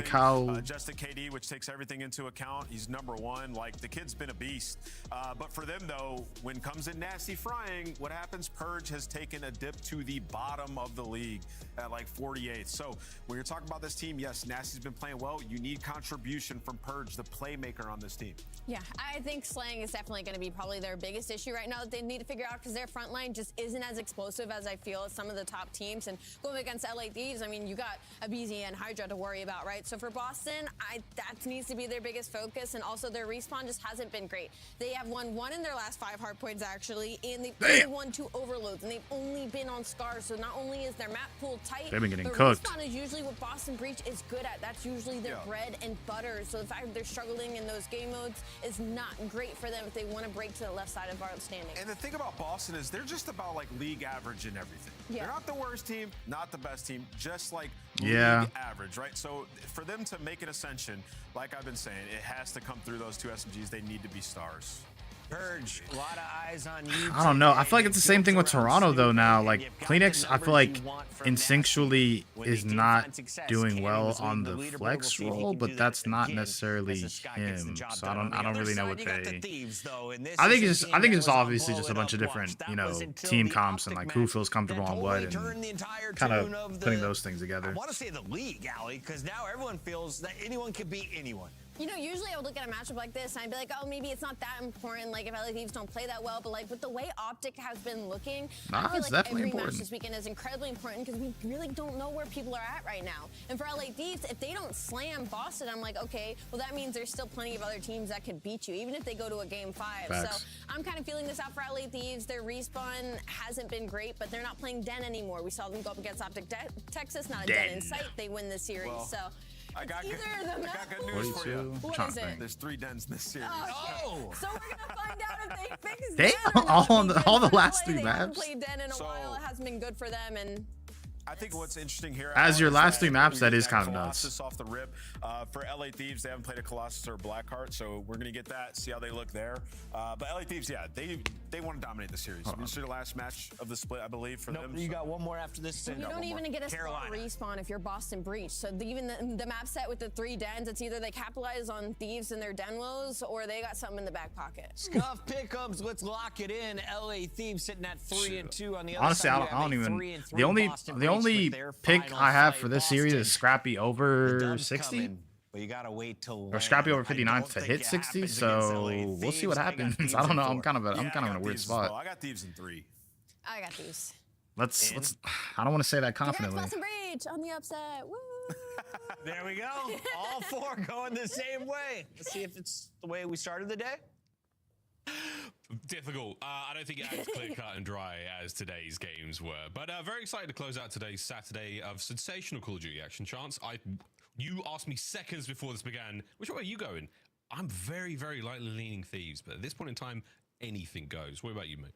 Cole. Justin KD, which takes everything into account. He's #1. Like, the kid's been a beast. But for them, though, when comes in Nasty frying, what happens? Purge has taken a dip to the bottom of the league at like 48th. So when you're talking about this team, yes, Nasty's been playing well. You need contribution from Purge, the playmaker on this team. Yeah, I think slaying is definitely going to be probably their biggest issue right now that they need to figure out because their front line just isn't as explosive as I feel as some of the top teams. And going against LA Thieves, I mean, you got Abizi and Hydra to worry about, right? So for Boston, that needs to be their biggest focus. And also their respawn just hasn't been great. They have won 1 in their last 5 hard points, actually, and they've only won 2 overloads. And they've only been on scars. So not only is their map pool tight, they've been getting but cooked. Respawn is usually what Boston Breach is good at. That's usually their bread and butter. So the fact that they're struggling in those game modes is not great for them if they want to break to the left side of our standing. And the thing about Boston is they're just about like league average in everything. Yeah. They're not the worst team, not the best team, just like league average, right? So for them to make an ascension, like I've been saying, it has to come through those 2 SMGs. They need to be stars. Purge, a lot of eyes on you. I don't know. I feel like it's the same thing with Toronto though now. Like Kleenex, I feel like instinctually is not doing well on the flex role, but that's not necessarily him. So I don't really know what they. I think it's obviously just a bunch of different, team comps and like who feels comfortable on what and kind of putting those things together. I want to say the league, Ali, because now everyone feels that anyone can beat anyone. Usually I would look at a matchup like this and I'd be like, oh, maybe it's not that important, like if LA Thieves don't play that well, but like with the way Optic has been looking, I feel like every match this weekend is incredibly important because we really don't know where people are at right now. And for LA Thieves, if they don't slam Boston, I'm like, okay, well that means there's still plenty of other teams that could beat you, even if they go to a game 5. Facts. So I'm kind of feeling this out for LA Thieves. Their respawn hasn't been great, but they're not playing Den anymore. We saw them go up against Optic Texas, not a Den in sight. They win this series, so. I got good news for you. What is it? There's 3 dens in this series. Oh, so we're gonna find out if they fix Den. All the last 3 maps. They haven't played Den in a while. It hasn't been good for them, and I think what's interesting here, As your is last three that maps, we that get is kind of nuts. Colossus off the rip. For LA Thieves, they haven't played a Colossus or a Blackheart, so we're gonna get that, see how they look there. But LA Thieves, yeah, they want to dominate the series. This is their last match of the split, I believe, for them. You got one more after this. You don't even get a spot respawn if you're Boston Breach. So even the map set with the 3 dens, it's either they capitalize on Thieves and their den woes, or they got something in the back pocket. Scuff pickups, let's lock it in. LA Thieves sitting at 3-2 on the other Honestly, side. I don't even. The only pick I have for this series is Scrappy over 60. But you gotta wait till or Scrappy over 59 to hit 60. So we'll see what happens. I don't know. I'm kind of in a weird spot. I got Thieves in 3. I got Thieves. Let's. I don't want to say that confidently. Boston Breach on the upset. Woo! There we go. All 4 going the same way. Let's see if it's the way we started the day. Difficult. I don't think it's clear cut and dry as today's games were. But very excited to close out today's Saturday of sensational Call of Duty action. Chance, you asked me seconds before this began, which way are you going? I'm very, very lightly leaning Thieves, but at this point in time, anything goes. What about you, mate?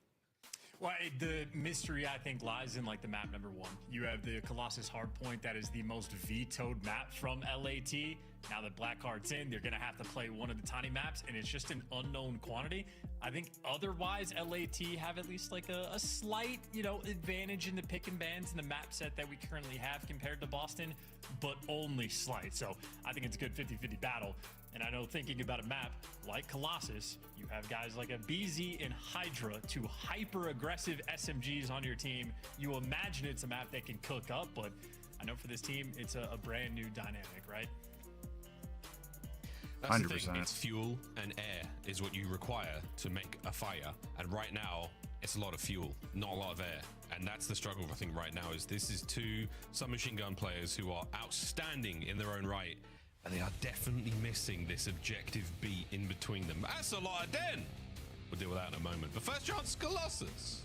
Well, the mystery, I think, lies in like the map number 1. You have the Colossus Hardpoint. That is the most vetoed map from LAT. Now that Blackheart's in, they're going to have to play one of the tiny maps, and it's just an unknown quantity. I think otherwise, LAT have at least like a slight, advantage in the pick and bans in the map set that we currently have compared to Boston, but only slight. So I think it's a good 50-50 battle. And I know thinking about a map like Colossus, you have guys like a BZ and Hydra, 2 hyper-aggressive SMGs on your team. You imagine it's a map that can cook up, but I know for this team, it's a brand new dynamic, right? That's 100%. The thing. It's fuel and air is what you require to make a fire. And right now, it's a lot of fuel, not a lot of air. And that's the struggle, I think, right now, is this is 2 submachine gun players who are outstanding in their own right. And they are definitely missing this objective beat in between them. That's a lot of den. We'll deal with that in a moment. But first chance, Colossus.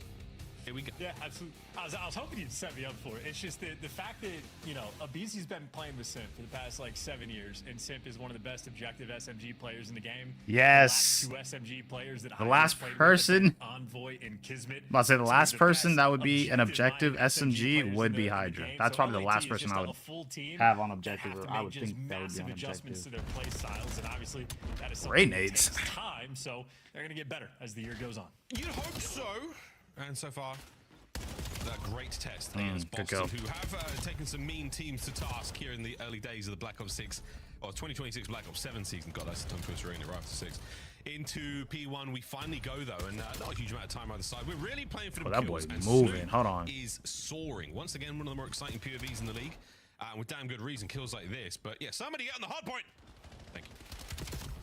Here we go. Yeah, absolutely. I was hoping you'd set me up for it. It's just the fact that, Abizi's been playing with Simp for the past, 7 years, and Simp is one of the best objective SMG players in the game. Yes. The last 2 SMG players that the last person, Envoy and Kismet. I'll say the last person that would be an objective SMG would be Hydra. That's probably the last person I would have on objective. I would think that would be on objective. To their play styles, and obviously that is something great that nades. takes time, so they're going to get better as the year goes on. You'd hope so. And so far, that great test against Boston, who have taken some mean teams to task here in the early days of the Black Ops 6, or 2026 Black Ops 7 season. God, that's a tongue twister, ain't it, right after 6. Into P1, we finally go, though, and not a huge amount of time either side. We're really playing for the that kills, boy's and moving. Snoop Hold on. is soaring. Once again, one of the more exciting POVs in the league, with damn good reason, kills like this. But yeah, somebody get on the hard point. Thank you.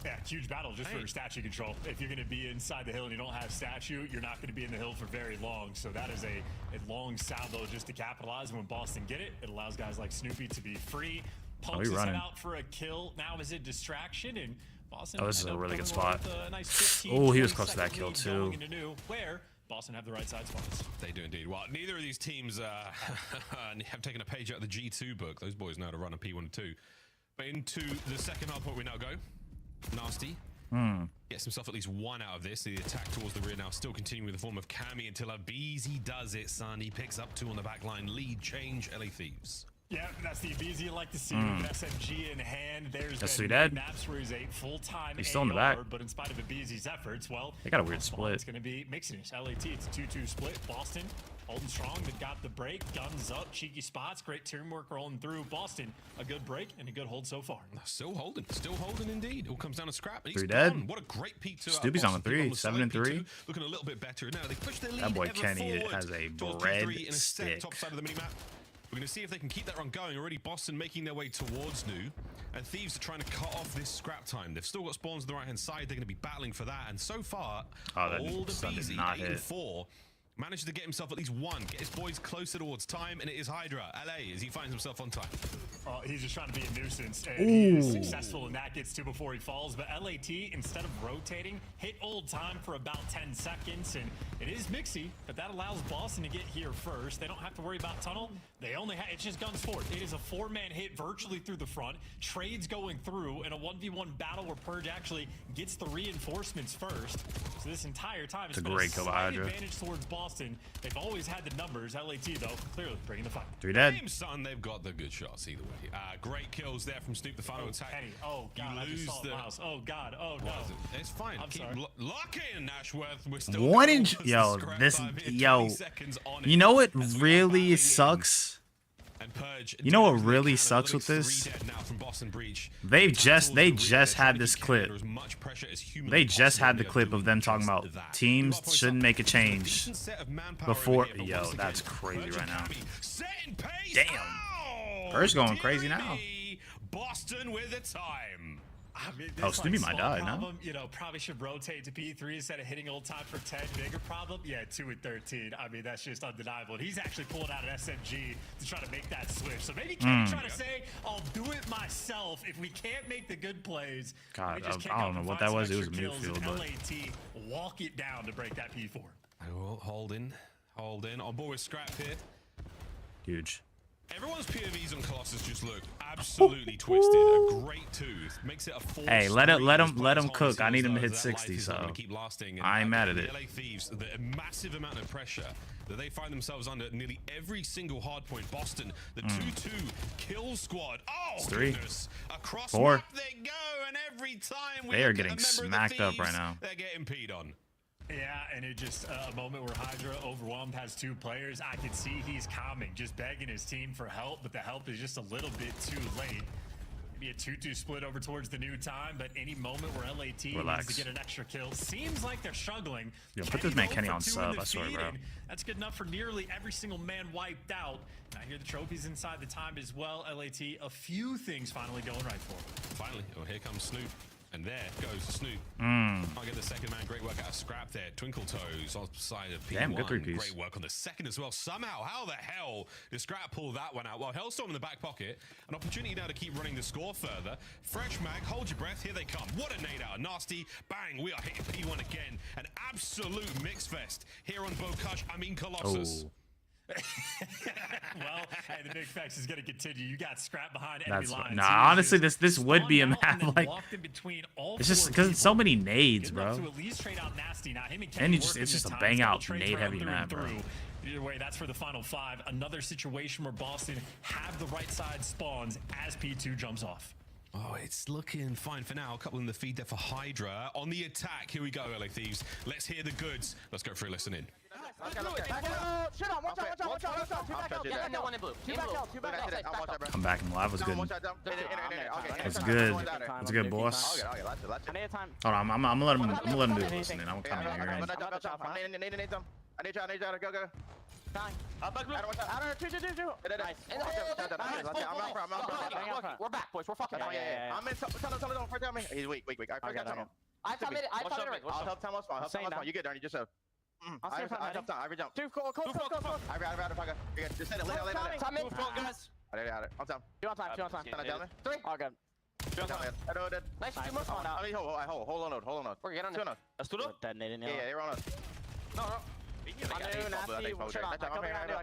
Yeah, huge battle just for statue control. If you're going to be inside the hill and you don't have statue, you're not going to be in the hill for very long. So that is a long salvo just to capitalize. And when Boston get it, it allows guys like Snoopy to be free. Pokes his head out for a kill. Now is a distraction, and Boston. Oh, this is a really good spot. Nice oh, he was close to that kill too. Where Boston have the right side spots. They do indeed. Well, neither of these teams have taken a page out of the G2 book. Those boys know how to run a P1 and 2. But into the second hard point we now go. Nasty gets himself at least 1 out of this. The attack towards the rear now still continuing with the form of Cammy until Abizi does it, son. He picks up 2 on the back line. Lead change, LA Thieves. Yeah, that's the Abizi you like to see with an SMG in hand. There's dead. Maps where he's a full-time He's still in the back. But in spite of Abizi's efforts, well, they got a weird split. It's going to be mixing it. LAT, it's a 2-2 split. Boston holding strong. They've got the break. Guns up. Cheeky spots. Great teamwork rolling through. Boston, a good break and a good hold so far. Still holding. Still holding indeed. It all comes down to scrap. He's 3 dead. What a great P2. Stoopy's on the 3. 7 and 3. Looking a little bit better. Now they push their lead. That boy Kenny has a bread stick. Top side of the minimap. We're going to see if they can keep that run going. Already Boston making their way towards New. And Thieves are trying to cut off this scrap time. They've still got spawns on the right-hand side. They're going to be battling for that. And so far, all the Beezy, 8 and 4, manages to get himself at least 1. Get his boys closer towards time. And it is Hydra, LA, as he finds himself on time. He's just trying to be a nuisance. And he is successful in that. Gets 2 before he falls. But LAT, instead of rotating, hit old time for about 10 seconds. And it is mixy, but that allows Boston to get here first. They don't have to worry about tunnel. They only have, it's just guns forward. It is a 4-man hit virtually through the front. Trades going through, and a 1v1 battle where Purge actually gets the reinforcements first. So this entire time, it's a great kill by Hydra. Advantage towards Boston. Boston. They've always had the numbers. LAT, though, clearly bringing the fight. 3 dead. Same, son, they've got the good shots either way. Great kills there from Snoop, the final attack. Penny. Oh, God, I just saw the mouse. Oh, God. Oh, no. It's fine. I'm Keep sorry. locking, Ashworth. We're still 1 inch. Yo, this. Yo. You know what really sucks? You know what really sucks with this? They just had this clip. They just had the clip of them talking about teams shouldn't make a change before. Yo, that's crazy right now. Damn. First going crazy now. Boston with the time. I mean, Oh, Snoopy might die, no? problem, you know, probably should rotate to P3 instead of hitting old time for 10. Bigger problem, yeah, 2 and 13. I mean, that's just undeniable. And he's actually pulling out an SMG to try to make that switch. So maybe Kenny trying to say, I'll do it myself if we can't make the good plays. God, I don't know what that was. It was a midfield, but LAT walk it down to break that P4. Oh, hold in. On board with Scrap here. Huge. Everyone's POVs on Colossus just look absolutely twisted. A great tooth makes it a 4. Hey, let him cook. I need him to hit 60, so I ain't mad at it. LA Thieves, the massive amount of pressure that they find themselves under nearly every single hard point. Boston, the 2-2 kill squad. Oh, goodness. Across 4. map they go, and every time they are getting smacked up right now. They're getting peed on. Yeah, and it just a moment where Hydra overwhelmed has 2 players. I can see he's calming, just begging his team for help, but the help is just a little bit too late. Maybe a 2-2 split over towards the new time, but any moment where LAT needs to get an extra kill, seems like they're struggling. Yo, put this man Kenny on sub, I swear, bro. That's good enough for nearly every single man wiped out. And I hear the trophies inside the time as well. LAT, a few things finally going right for him. Finally, oh, here comes Snoop. And there goes Snoop. I'll get the second man. Great work out of Scrap there. Twinkle Toes on the side of P1. Damn, good 3-piece. Great work on the second as well. Somehow, how the hell did Scrap pull that one out? Well, Hellstorm in the back pocket. An opportunity now to keep running the score further. Fresh mag, hold your breath. Here they come. What a nade out. Nasty. Bang. We are hitting P1 again. An absolute mix fest here on Bokush. I mean, Colossus. Oh. Well, hey, the big flex is going to continue. You got Scrap behind enemy lines. Nah, honestly, this would be a map like. It's just because it's so many nades, bro. And it's just a bang out nade heavy map, bro. Either way, that's for the final 5. Another situation where Boston have the right side spawns as P2 jumps off. Oh, it's looking fine for now. A couple in the feed there for Hydra. On the attack, here we go, LA Thieves. Let's hear the goods. Let's go for a listen in. Come back in live was good. That's good. That's good, boss. Hold on, I'm gonna let him do it. Listening, I'm coming here. I need y'all to go. We're back, boys. We're fucking. I'm in. Tell me. He's weak. I got him. I tell it. I'll help Thomas. You get there. You just so. I help Tom. I jump. Cool. I got it. Just set it. Lay down. Tom in. Guys. I got it. On time. 2 on time. Can I tell me? 3. All good. Nice. Hold on. We're getting on it. Let's do it. Yeah, you're on us. No. I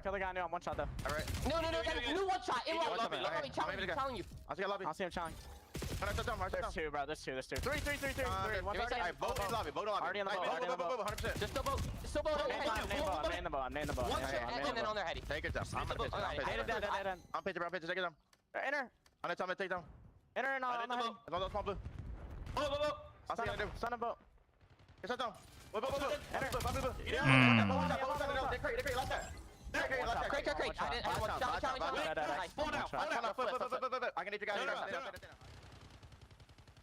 killed the guy new. I'm 1 shot though. Alright. No, new 1 shot. In lobby. I'm telling you. I'll see him challenge. There's 2, bro. There's 2. 3. Boat in lobby. Already in the boat. 100%. Just still boat. I'm in the boat. And then on their heady. Take it down. I'm gonna pitch it. Take it down. Enter. I'm gonna tell him to take down. Enter and on the heady. It's on the small blue. Boat. I'll see how to do. Son of boat. Get shut down. Boat. Enter. Crate. I can hit you guys.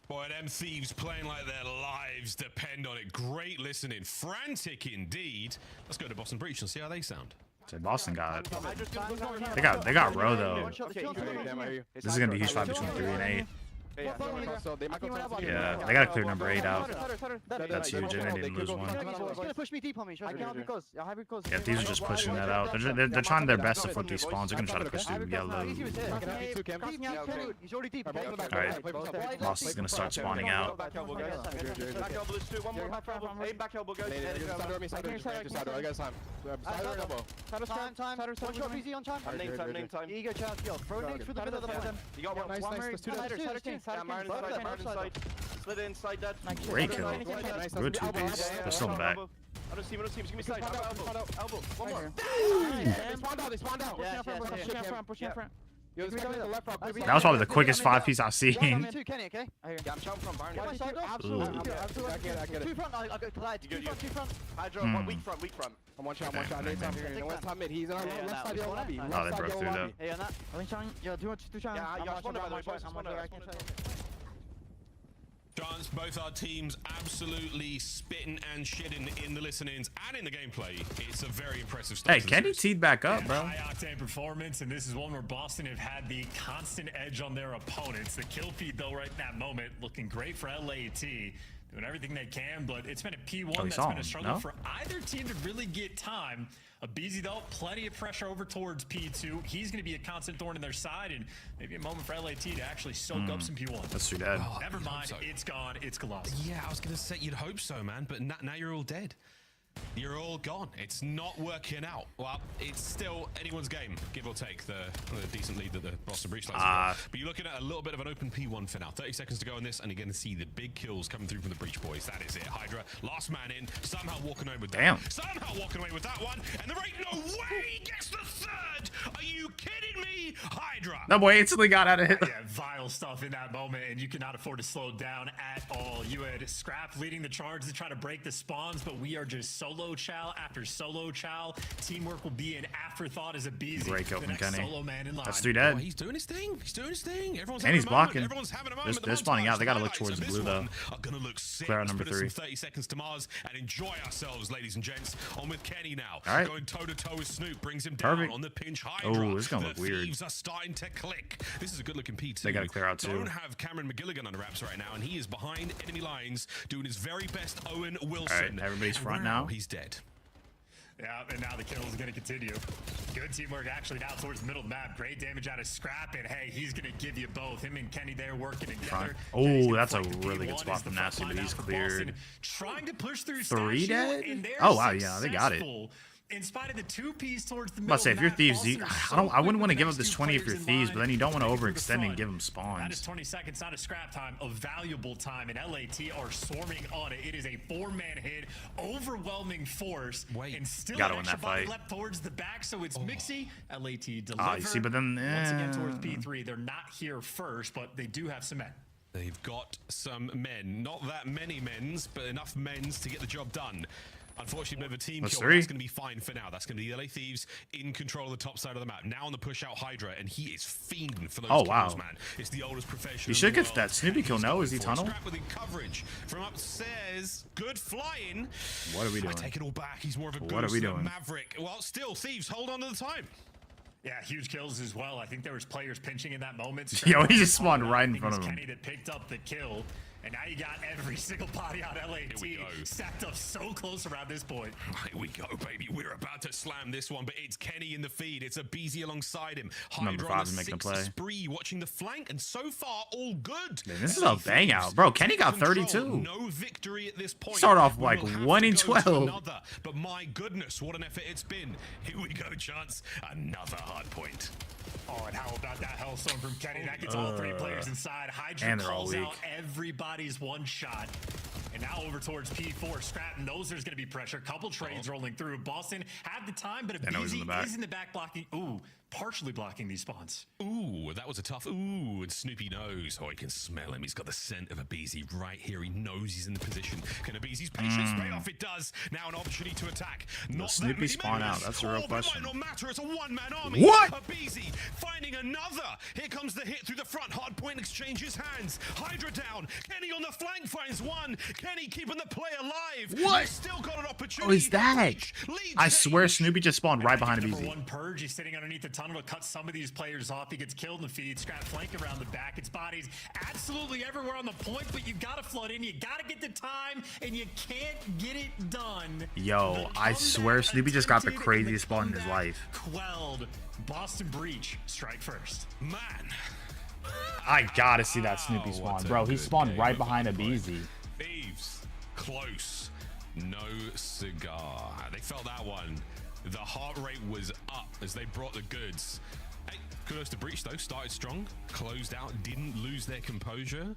Boy, them Thieves playing like their lives depend on it. Great listening. Frantic indeed. Let's go to Boston Breach and see how they sound. So Boston got it. They got row though. This is gonna be a huge fight between 3 and 8. Yeah, they gotta clear number 8 out. That's huge, and they didn't lose one. Yeah, these are just pushing that out. They're trying their best to flip these spawns. They're gonna try to push through yellow. Alright, Boss is gonna start spawning out. Great kill. Good 2-piece. They're still in the back. I don't see him. Just give me side. Elbow. One more. They spawned out. Pushing in front. That was probably the quickest 5-piece I've seen. Kenny, okay? Yeah, I'm shouting from Barney. Absolutely. I get it. Two front, I got collide. Two front. Hydra, weak front. I'm one shot. One top mid. He's on our left side yellow lobby. Oh, they broke through though. Hey, on that. I'm showing. Yo, two shot. Yeah, I'm one by the way, boys. Chance, both our teams absolutely spitting and shitting in the listenings and in the gameplay. It's a very impressive start. Hey, Kenny teed back up, bro. High octane performance, and this is one where Boston have had the constant edge on their opponents. The kill feed, though, right in that moment, looking great for LAT. Doing everything they can, but it's been a P1 that's been a struggle for either team to really get time. Beezy, though, plenty of pressure over towards P2. He's going to be a constant thorn in their side, and maybe a moment for LAT to actually soak up some P1. That's too dead. Oh, never mind, it's gone. It's Colossus. Yeah, I was going to say you'd hope so, man, but now you're all dead. You're all gone. It's not working out. Well, it's still anyone's game, give or take the decent lead that the Boston Breach likes. But you're looking at a little bit of an open P1 for now. 30 seconds to go on this, and you're going to see the big kills coming through from the Breach boys. That is it. Hydra, last man in, somehow walking away with that. Damn. Somehow walking away with that one, and there ain't no way he gets the third. Are you kidding me? Hydra. That boy instantly got out of it. Yeah, vile stuff in that moment, and you cannot afford to slow down at all. You had Scrap leading the charge to try to break the spawns, but we are just solo chow after solo chow. Teamwork will be an afterthought as a Beezy. Break open, Kenny. Solo man in line. That's 3 dead. Oh, he's doing his thing. Everyone's and he's blocking. Everyone's having a moment. They're spawning out. They gotta look towards the blue though. Are gonna look sick. Clear out number 3. 30 seconds to Mars and enjoy ourselves, ladies and gents. On with Kenny now. All right. Going toe to toe with Snoop, brings him down on the pinch. Hydra. Oh, this is gonna look weird. Thieves are starting to click. This is a good looking P2. They gotta clear out too. Don't have Cameron McGilligan on the wraps right now, and he is behind enemy lines doing his very best. Owen Wilson. All right, everybody's front now. He's dead. Yeah, and now the kill is going to continue. Good teamwork actually now towards the middle of the map. Great damage out of Scrap, and hey, he's going to give you both. Him and Kenny there working together. Oh, that's a really good spot from Nasty, but he's cleared. Trying to push through 3 dead? Oh, wow, yeah, they got it. In spite of the 2-piece towards the middle, Must say, if you're Thieves, I wouldn't want to give up this 20 if you're Thieves, but then you don't want to overextend and give them spawns. That is 20 seconds, not a scrap time, a valuable time, and LAT are swarming on it. It is a 4-man hit, overwhelming force, and still gotta an win extra that body fight. left towards the back, so it's Mixie, LAT deliver. You see, but then once again towards P3, they're not here first, but they do have some men. They've got some men, not that many men's, but enough men's to get the job done. Unfortunately, a bit of a team kill. That's going to be fine for now. That's going to be the LA Thieves in control of the top side of the map. Now on the push out Hydra, and he is fiending for those kills, man. It's the oldest professional. He should get that Snoopy kill now. Is he tunnel? Scrap within coverage from upstairs. Good flying. What are we doing? I take it all back. He's more of a What are we doing? Maverick. Well, still, Thieves hold on to the time. Yeah, huge kills as well. I think there was players pinching in that moment. Yo, he just spawned right in front of him. Kenny that picked up the kill. And now you got every single body on LAT stacked up so close around this point. Here we go, baby. We're about to slam this one, but it's Kenny in the feed. It's a Beezy alongside him. Number 5 is making a play. Spree, watching the flank, and so far, all good. Man, this is a bang out. Bro, Kenny got 32. No victory at this point. Start off like 1 in 12. But my goodness, what an effort it's been. Here we go, Chance. Another hard point. Oh, and how about that Hellstorm from Kenny? That gets all 3 players inside. Hydra calls out everybody's one shot. And now over towards P4. Scrap knows there's going to be pressure. Couple trades rolling through. Boston had the time, but a Beezy is in the back blocking. Ooh, partially blocking these spawns. Ooh, that was a tough. Ooh, and Snoopy knows. Oh, he can smell him. He's got the scent of a Beezy right here. He knows he's in the position. Can a Beezy's patience pay off? It does. Now an opportunity to attack. Not Snoopy spawn out. That's the real question. It might not matter. It's a 1-man army. What? A Beezy finding another. Here comes the hit through the front. Hard point exchanges hands. Hydra down. Kenny on the flank finds one. Kenny keeping the play alive. What? He's still got an opportunity. Oh, is that? I swear Snoopy just spawned right behind a Beezy. One purge. He's sitting underneath the tunnel to cut some of these players off. He gets killed in the feed. Scrap flank around the back. It's bodies absolutely everywhere on the point, but you gotta flood in. You gotta get the time, and you can't get it done. Yo, I swear Snoopy just got the craziest spawn in his life. Quelled. Boston Breach strike first. Man. I gotta see that Snoopy spawn, bro. He spawned right behind a Beezy. Thieves, close, no cigar. They felt that one. The heart rate was up as they brought the goods. Hey, kudos to Breach though. Started strong, closed out, didn't lose their composure.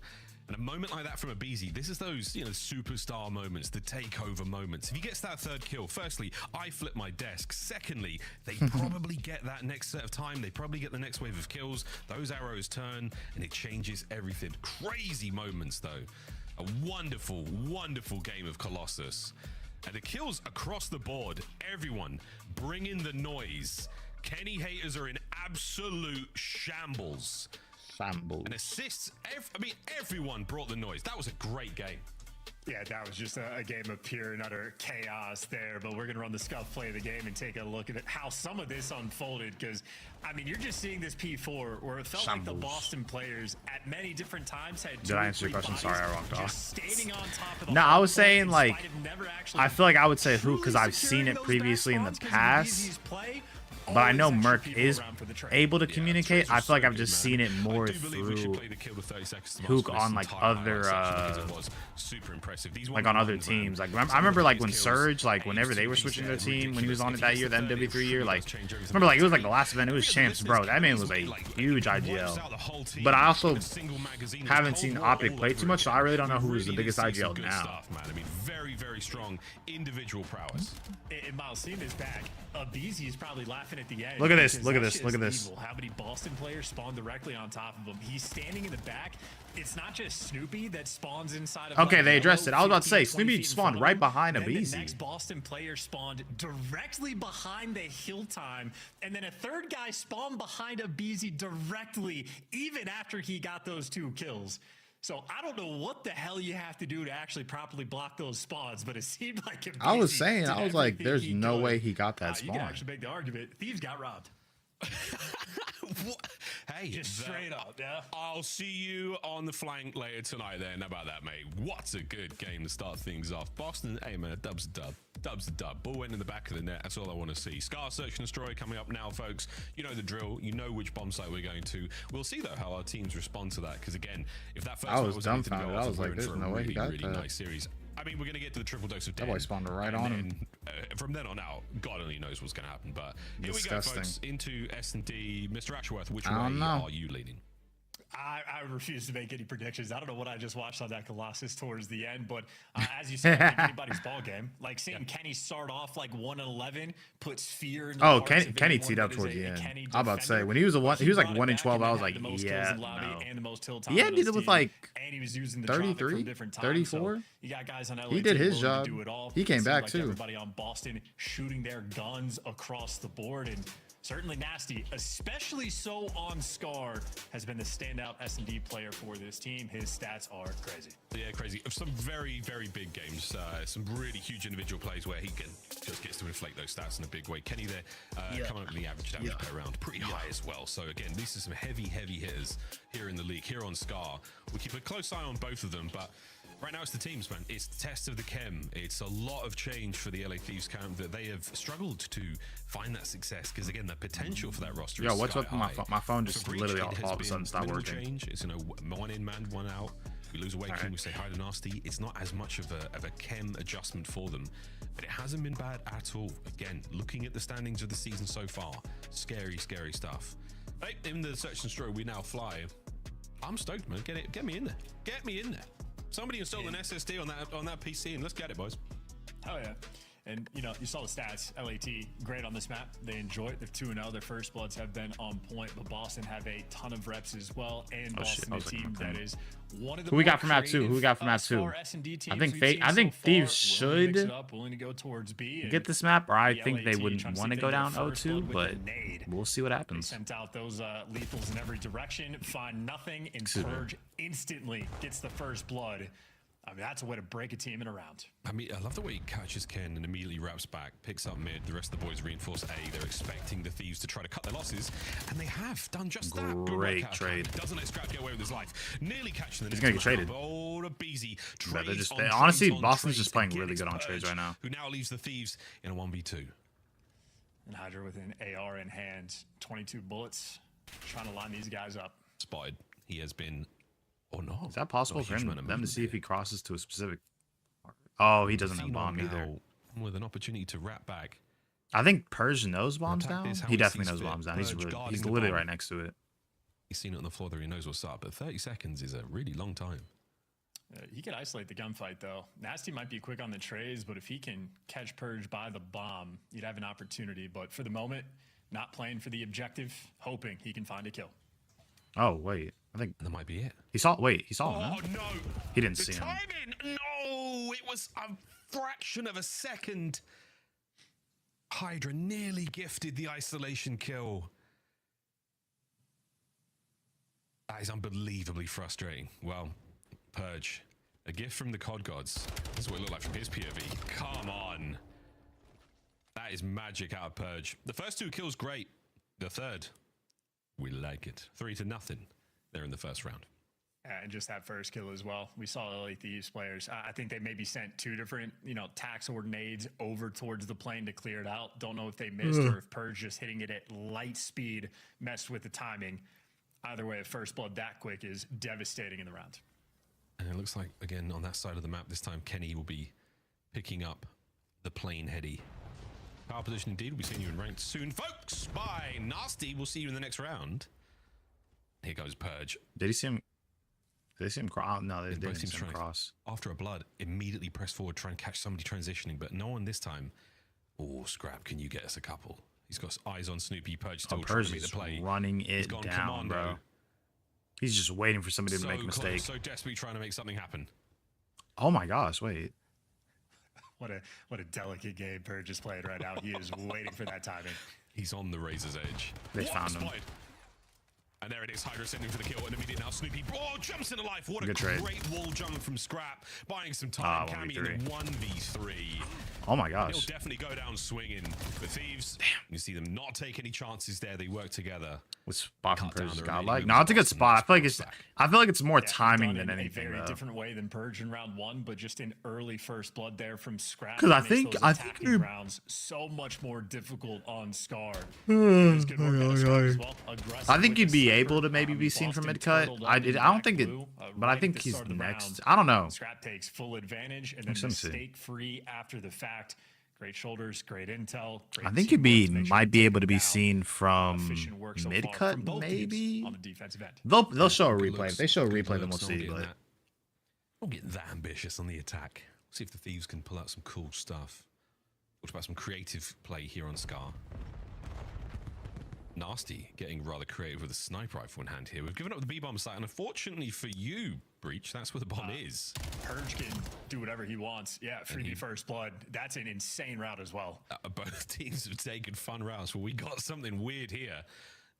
And a moment like that from Abizi, this is those, you know, superstar moments, the takeover moments. If he gets that third kill, firstly, I flip my desk. Secondly, they probably get that next set of time. They probably get the next wave of kills. Those arrows turn, and it changes everything. Crazy moments, though. A wonderful, wonderful game of Colossus. And the kills across the board. Everyone, bring in the noise. Kenny haters are in absolute shambles. And assists, everyone brought the noise. That was a great game. Yeah, that was just a game of pure and utter chaos there. But we're going to run the scuff play of the game and take a look at it, how some of this unfolded. Because, I mean, you're just seeing this P4 where it felt like the Boston players at many different times had Did I answer your question? Sorry, I walked off. Standing on top of the No, I was saying, like, I feel like I would say who because I've seen it previously in the past. But I know Merc is able to communicate. I feel like I've just seen it more through Hook on like other, like on other teams. Like I remember like when Surge, like whenever they were switching their team when he was on it that year, the MW3 year, like remember like it was like the last event, it was Champs, bro. That man was a huge IGL. But I also haven't seen Optic play too much, so I really don't know who is the biggest IGL now. I mean, very, very strong individual prowess. And Miles, seeing this back, Abizi is probably laughing at the end. Look at this, look at this, look at this. Evil. How many Boston players spawn directly on top of him? He's standing in the back. It's not just Snoopy that spawns inside of Okay, they addressed it. I was about to say, Snoopy spawned right behind Abizi. The next Boston player spawned directly behind the hill time, and then a third guy spawned behind Abizi directly, even after he got those 2 kills. So I don't know what the hell you have to do to actually properly block those spawns, but it seemed like I was saying, I was like, there's no way he got that spawn. You can actually make the argument. Thieves got robbed. Hey, just straight up, yeah. I'll see you on the flank later tonight then. How about that, mate? What a good game to start things off. Boston, hey man, dub's a dub. Dub's a dub. Ball went in the back of the net. That's all I want to see. Scar, Search and Destroy coming up now, folks. You know the drill. You know which bomb site we're going to. We'll see, though, how our teams respond to that. Because, again, if that first I was dumbfounded. I was like, there's no way he got that. Nice series. I mean, we're going to get to the triple dose of death. That boy spawned right on him. From then on out, God only knows what's going to happen. But here we go, folks, into S&D. Mr. Ashworth, which way are you leaning? I refuse to make any predictions. I don't know what I just watched on that Colossus towards the end, but as you said, I think anybody's ball game. Like seeing Kenny start off like 1-11 puts fear in the Kenny teed up towards the end. I'm about to say when he was like 1-12, I was like, yeah, no. He ended it with like 33, 34. You got guys on LA he did his job. He came back too. Everybody on Boston shooting their guns across the board, and certainly Nasty, especially so on Scar, has been the standout S&D player for this team. His stats are crazy. Yeah, crazy. Some very, very big games. Some really huge individual plays where he just gets to inflate those stats in a big way. Kenny there coming up with the average damage per round pretty high as well. So again, these are some heavy, heavy hitters here in the league. Here on Scar, we keep a close eye on both of them, but right now it's the teams, man. It's the test of the chem. It's a lot of change for the LA Thieves camp that they have struggled to find that success because, again, the potential for that roster is what's up with my phone just literally all of a sudden stopped working. Change. It's, one in man, one out. We lose away King, we say hi to Nasty. It's not as much of a chem adjustment for them, but it hasn't been bad at all. Again, looking at the standings of the season so far, scary, scary stuff. Hey, in the Search and Destroy, we now fly. I'm stoked, man. Get me in there. Get me in there. Somebody installed an SSD on that PC and let's get it, boys. Oh yeah. And you saw the stats. LAT great on this map. They enjoy it. They're 2-0. Their first bloods have been on point, but Boston have a ton of reps as well. And Boston, a team that is one of the Who we got from map 2? Who we got from map 2? I think Thieves should get this map, or I think they wouldn't want to go down 0-2, but we'll see what happens. They sent out those lethals in every direction, find nothing, and Purge instantly gets the first blood. I mean, that's a way to break a team in a round. I mean, I love the way he catches Ken and immediately wraps back, picks up mid. The rest of the boys reinforce A. They're expecting the Thieves to try to cut their losses, and they have done just that. Great trade. Doesn't let Scrap get away with his life. Nearly catching the He's going to get traded. Oh, Beezy. Honestly, Boston's just playing really good on trades right now. Who now leaves the Thieves in a 1v2. And Hydra with an AR in hand, 22 bullets, trying to line these guys up. Spotted. He has been... Oh no! Is that possible for them to see if he crosses to a specific? Oh, he doesn't have bomb either. With an opportunity to wrap back. I think Purge knows bombs down. He definitely knows bombs down. He's literally right next to it. He's seen it on the floor there. He knows what's up. But 30 seconds is a really long time. He could isolate the gunfight, though. Nasty might be quick on the trays, but if he can catch Purge by the bomb, you'd have an opportunity. But for the moment, not playing for the objective, hoping he can find a kill. Oh, wait. I think that might be it. He saw him, no? No. He didn't The see him. timing! No! It was a fraction of a second. Hydra nearly gifted the isolation kill. That is unbelievably frustrating. Well, Purge, a gift from the COD gods. That's what it looked like from his POV. Come on. That is magic out of Purge. The first 2 kills, great. The third, we like it. 3-0. They're in the first round. And just that first kill as well. We saw LA Thieves players. I think they maybe sent 2 different, tax or nades over towards the plane to clear it out. Don't know if they missed or if Purge just hitting it at light speed messed with the timing. Either way, a first blood that quick is devastating in the round. And it looks like, again, on that side of the map, this time Kenny will be picking up the plane heady. Power position indeed. We'll be seeing you in ranked soon, folks. Bye. Nasty. We'll see you in the next round. Here goes Purge. Did he see him? Did they see him cross? No, they didn't see him cross. After a blood, immediately press forward, try and catch somebody transitioning, but no one this time. Oh, Scrap, can you get us a couple? He's got eyes on Snoopy. Purge still trying to make the play. Running it down, commando. Bro. He's just waiting for somebody to make a mistake. So desperately trying to make something happen. Oh my gosh, wait. What a delicate game Purge is playing right now. He is waiting for that timing. He's on the razor's edge. They found him. And there it is, Hydra sending for the kill, and immediately now Snoopy jumps into life. What a great wall jump from Scrap, buying some time. Cammy in the 1v3. Oh my gosh. He'll definitely go down swinging. The Thieves, you see them not take any chances there. They work together. With spot from Purge's godlike. No, it's a good spot. I feel like it's more timing than anything. A very different way than Purge in round 1, but just an early first blood there from Scrap. Because I think rounds so much more difficult on Scar. I think you'd be able to maybe be seen from mid cut. I don't think it, but I think he's next. I don't know. Scrap takes full advantage and then mistake free after the fact. Great shoulders, great intel. I think you'd might be able to be seen from mid cut, maybe. On the defensive end. They'll show a replay. If they show a replay, then we'll see. But don't get that ambitious on the attack. See if the Thieves can pull out some cool stuff. Talked about some creative play here on Scar. Nasty getting rather creative with a sniper rifle in hand here. We've given up the B-bomb site, and unfortunately for you, Breach, that's where the bomb is. Purge can do whatever he wants. Yeah, freebie first blood. That's an insane route as well. Both teams have taken fun routes, but we got something weird here.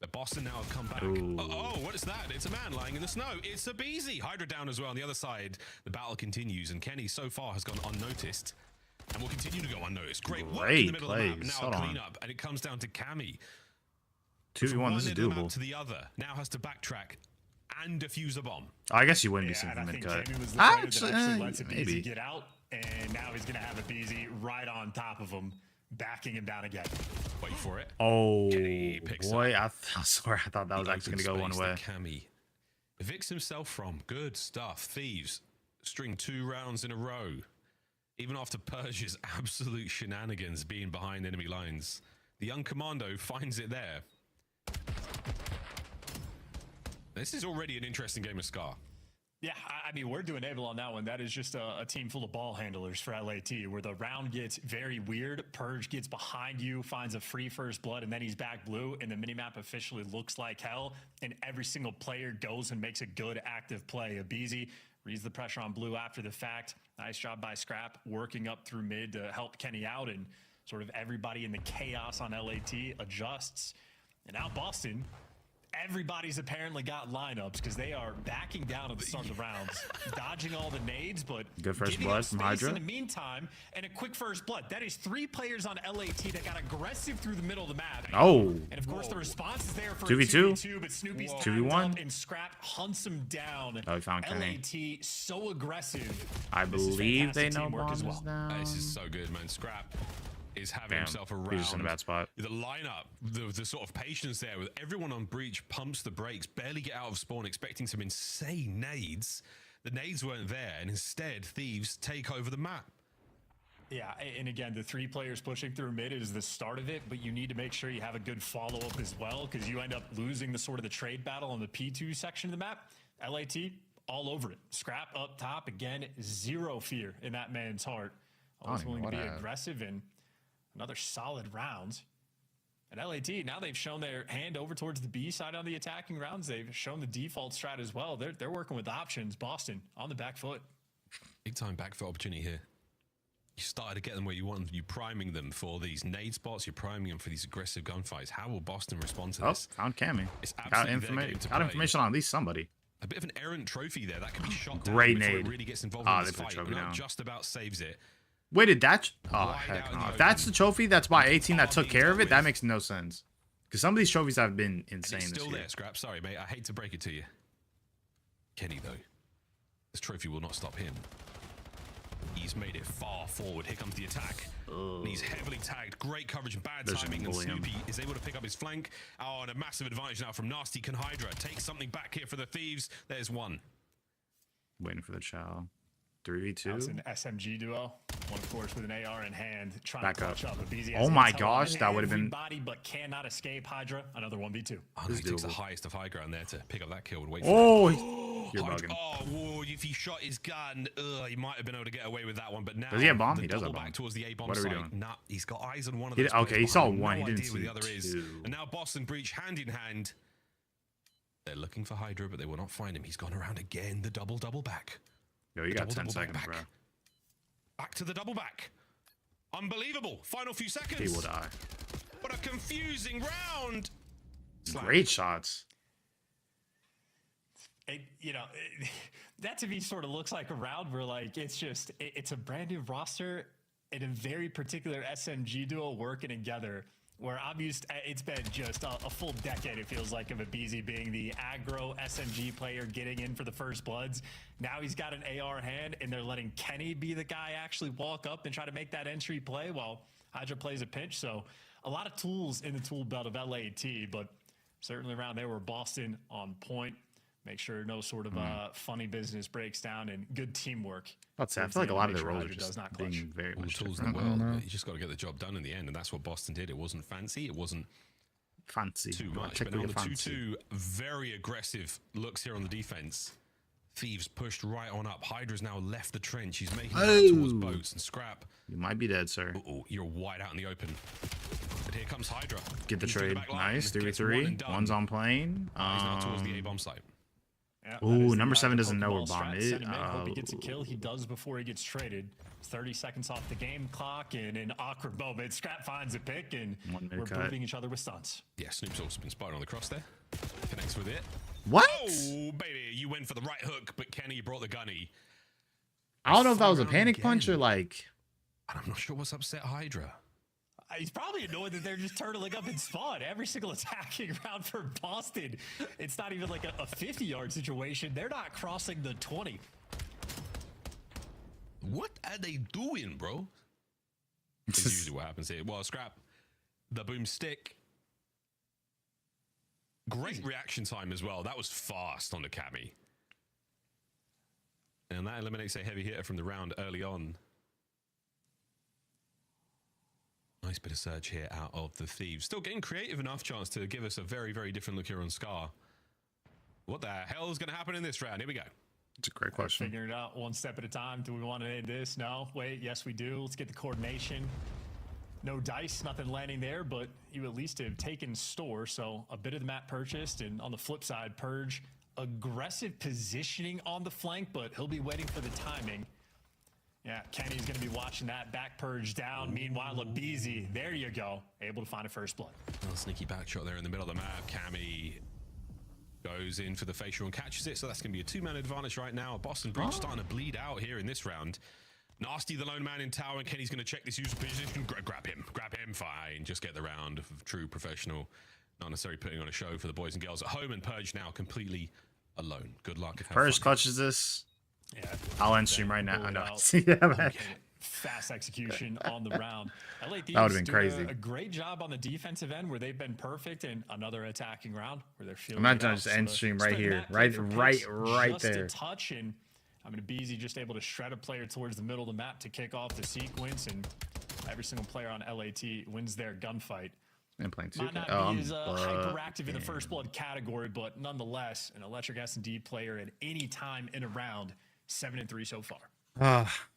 The Boston now have come back. Oh, what is that? It's a man lying in the snow. It's a Beezy. Hydra down as well. On the other side, the battle continues, and Kenny so far has gone unnoticed. And will continue to go unnoticed. Great work in the middle of the map. Now a cleanup, and it comes down to Cammy. 2v1, this is doable. To the other, now has to backtrack and defuse a bomb. I guess you wouldn't be seen from mid cut. Maybe get out, and now he's gonna have a Beezy right on top of him, backing him down again. Wait for it. Oh boy, I swear I thought that was actually gonna go one way. Cammy evicts himself from good stuff. Thieves string 2 rounds in a row, even after Purge's absolute shenanigans being behind enemy lines. The young commando finds it there. This is already an interesting game of Scar. Yeah, I mean, we're doing able on that one. That is just a team full of ball handlers for LAT, where the round gets very weird. Purge gets behind you, finds a free first blood, and then he's back blue, and the minimap officially looks like hell, and every single player goes and makes a good active play. Abizi reads the pressure on blue after the fact. Nice job by Scrap, working up through mid to help Kenny out, and sort of everybody in the chaos on LAT adjusts. And now Boston, everybody's apparently got lineups because they are backing down at the start of the rounds, dodging all the nades, but good first blood from Hydra. In the meantime, and a quick first blood. That is 3 players on LAT that got aggressive through the middle of the map. Oh. And of course, the response is there for 2v2, but Snoopy's 2v1, and Scrap hunts him down. Oh, he found Kenny. LAT so aggressive. I believe they know bomb is down. This is so good, man. Scrap is having himself around. He's just in a bad spot. The lineup, the sort of patience there with everyone on breach, pumps the brakes, barely get out of spawn, expecting some insane nades. The nades weren't there, and instead, Thieves take over the map. Yeah, and again, the 3 players pushing through mid is the start of it, but you need to make sure you have a good follow-up as well, because you end up losing the sort of the trade battle on the P2 section of the map. LAT all over it. Scrap up top again, zero fear in that man's heart. Always willing to be aggressive, and another solid round. And LAT, now they've shown their hand over towards the B side on the attacking rounds. They've shown the default strat as well. They're working with options. Boston on the back foot. Big time back foot opportunity here. You started to get them where you want them. You're priming them for these nade spots. You're priming them for these aggressive gunfights. How will Boston respond to this? Found Cammy. It's Got information on at least somebody. A bit of an errant trophy there. That could be shot Great down before nade. it really gets involved in this fight. Trophy Not down. just about saves it. Wait, did that? Oh, heck no. If that's the trophy that's by 18 that took care of it, that makes no sense. Because some of these trophies have been insane It's this still year. there, Scrap. Sorry, mate. I hate to break it to you. Kenny, though. This trophy will not stop him. He's made it far forward. Here comes the attack. And he's heavily tagged. Great coverage and bad timing. And Snoopy is able to pick up his flank. Oh, and a massive advantage now from Nasty. Can Hydra take something back here for the Thieves? There's one. Waiting for the chow. 3v2. That's an SMG duo. One, of course, with an AR in hand, trying Back to clutch up. up. Oh my gosh, that would have been. Body, but cannot escape Hydra. Another 1v2. Oh, no, he takes the highest of high ground there to pick up that kill and wait for it. You're bugging. Oh, whoa, if he shot his gun, he might have been able to get away with that one. But now, Does he have bomb? He does double have bomb. back towards the A bomb What are we site. doing? Nah, he's got eyes on one of He- those. okay, players, he but saw I have one, he No didn't idea where see the other is. two. And now Boston breach hand in hand. They're looking for Hydra, but they will not find him. He's gone around again. The double back. Yo, you got 10 seconds, bro. Back to the double back. Unbelievable. Final few seconds. He will die. What a confusing round. Great shots. That to me sort of looks like a round where like it's a brand new roster and a very particular SMG duo working together. Where I'm used, it's been just a full decade, it feels like, of Abizi being the aggro SMG player getting in for the first bloods. Now he's got an AR hand, and they're letting Kenny be the guy actually walk up and try to make that entry play while Hydra plays a pinch. So a lot of tools in the tool belt of LAT, but certainly around there where Boston on point. Make sure no sort of funny business breaks down and good teamwork. I feel like a lot of their roles are does just not being clutch. very All much the tools in different. the world. You just got to get the job done in the end, and that's what Boston did. It wasn't fancy. It wasn't fancy. too much. But now the 2-2, very aggressive looks here on the defense. Thieves pushed right on up. Hydra's now left the trench. He's making it towards boats and Scrap. You might be dead, sir. You're wide out in the open. But here comes Hydra. Get the He's doing trade. back line. Nice. Gets 3v3. one and done. One's on plane. He's now towards the A-bomb site. Ooh, number 7 doesn't know where bomb is. Hope he gets a kill. He does before he gets traded. 30 seconds off the game clock, and an awkward moment. Scrap finds a pick, and we're booting each other with stunts. Yeah, Snoop's also been spotted on the cross there. Connects with it. What? Oh, baby, you went for the right hook, but Kenny brought the gunny. I don't know if that was a panic punch or like. And I'm not sure what's upset Hydra. He's probably annoyed that they're just turtling up in spawn. Every single attacking round for Boston. It's not even like a 50-yard situation. They're not crossing the 20. What are they doing, bro? It's usually what happens here. Well, Scrap, the boomstick. Great reaction time as well. That was fast on the Cammy. And that eliminates a heavy hitter from the round early on. Nice bit of surge here out of the Thieves. Still getting creative enough chance to give us a very, very different look here on Scar. What the hell is going to happen in this round? Here we go. It's a great question. Figuring it out one step at a time. Do we want to end this? No. Wait. Yes, we do. Let's get the coordination. No dice, nothing landing there, but you at least have taken store. So a bit of the map purchased, and on the flip side, Purge, aggressive positioning on the flank, but he'll be waiting for the timing. Yeah, Kenny's going to be watching that back purge down. Meanwhile, Abizi, there you go, able to find a first blood. Little sneaky back shot there in the middle of the map. Cammy goes in for the facial and catches it, so that's going to be a two-man advantage right now. Boston Breach starting to bleed out here in this round. Nasty, the lone man in tower, and Kenny's going to check this user position. Grab him, fine. Just get the round of true professional. Not necessarily putting on a show for the boys and girls at home, and Purge now completely alone. Good luck. Purge clutches this. Yeah, I'll end stream right now. I know. Yeah, man. Fast execution on the round. LA Thieves that would have been crazy. A great job on the defensive end where they've been perfect, and another attacking round where they're feeling. I'm not done. Just end stream right here, right just there. A touch, and I'm going to be just able to shred a player towards the middle of the map to kick off the sequence, and every single player on LAT wins their gunfight. I'm playing 2K. Might not Oh, be as hyperactive in the first blood category, but nonetheless, an electric S&D player at any time in a round. 7-3 so far.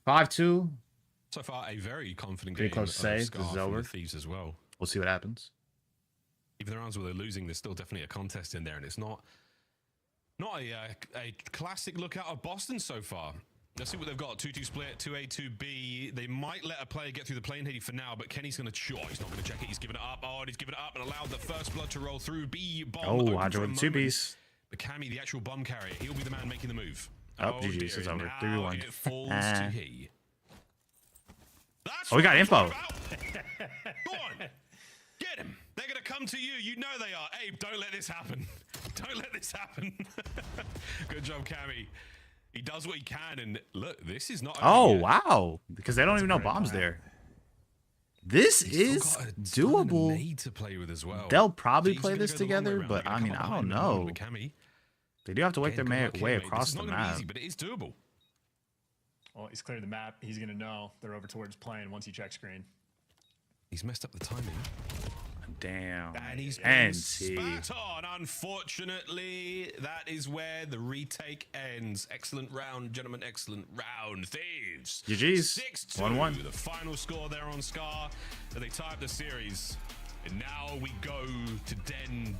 5-2. So far, a very confident Pretty game. close to say, Scar this is from over. the Thieves as well. We'll see what happens. Even the rounds where they're losing, there's still definitely a contest in there, and it's not a classic look out of Boston so far. Let's see what they've got. 2-2 split, 2A, 2B. They might let a player get through the plane heady for now, but Kenny's going to sure. He's not going to check it. He's given it up. Oh, and he's given it up and allowed the first blood to roll through. B bomb. Oh, Hydra with 2 Bs. But Cammy, the actual bomb carrier, he'll be the man making the move. Oh, GG's. It's over. 3-1. It falls to he. Oh, we got info. Go on. Get him. They're going to come to you. You know they are. Abe, don't let this happen. Don't let this happen. Good job, Cammy. He does what he can, and look, this is not. Oh, wow. Because they don't even know bombs there. This is doable. Nade to play with as well. They'll probably play this together, but I mean, I don't know. They do have to work their way across the map. Easy, but it is doable. Well, he's cleared the map. He's going to know they're over towards plane once he checks screen. He's messed up the timing. Damn. And he's been spat on. Unfortunately, that is where the retake ends. Excellent round, gentlemen. Excellent round. Thieves. GG's. 6-2. The final score there on Scar. As they tie up the series. And now we go to Den.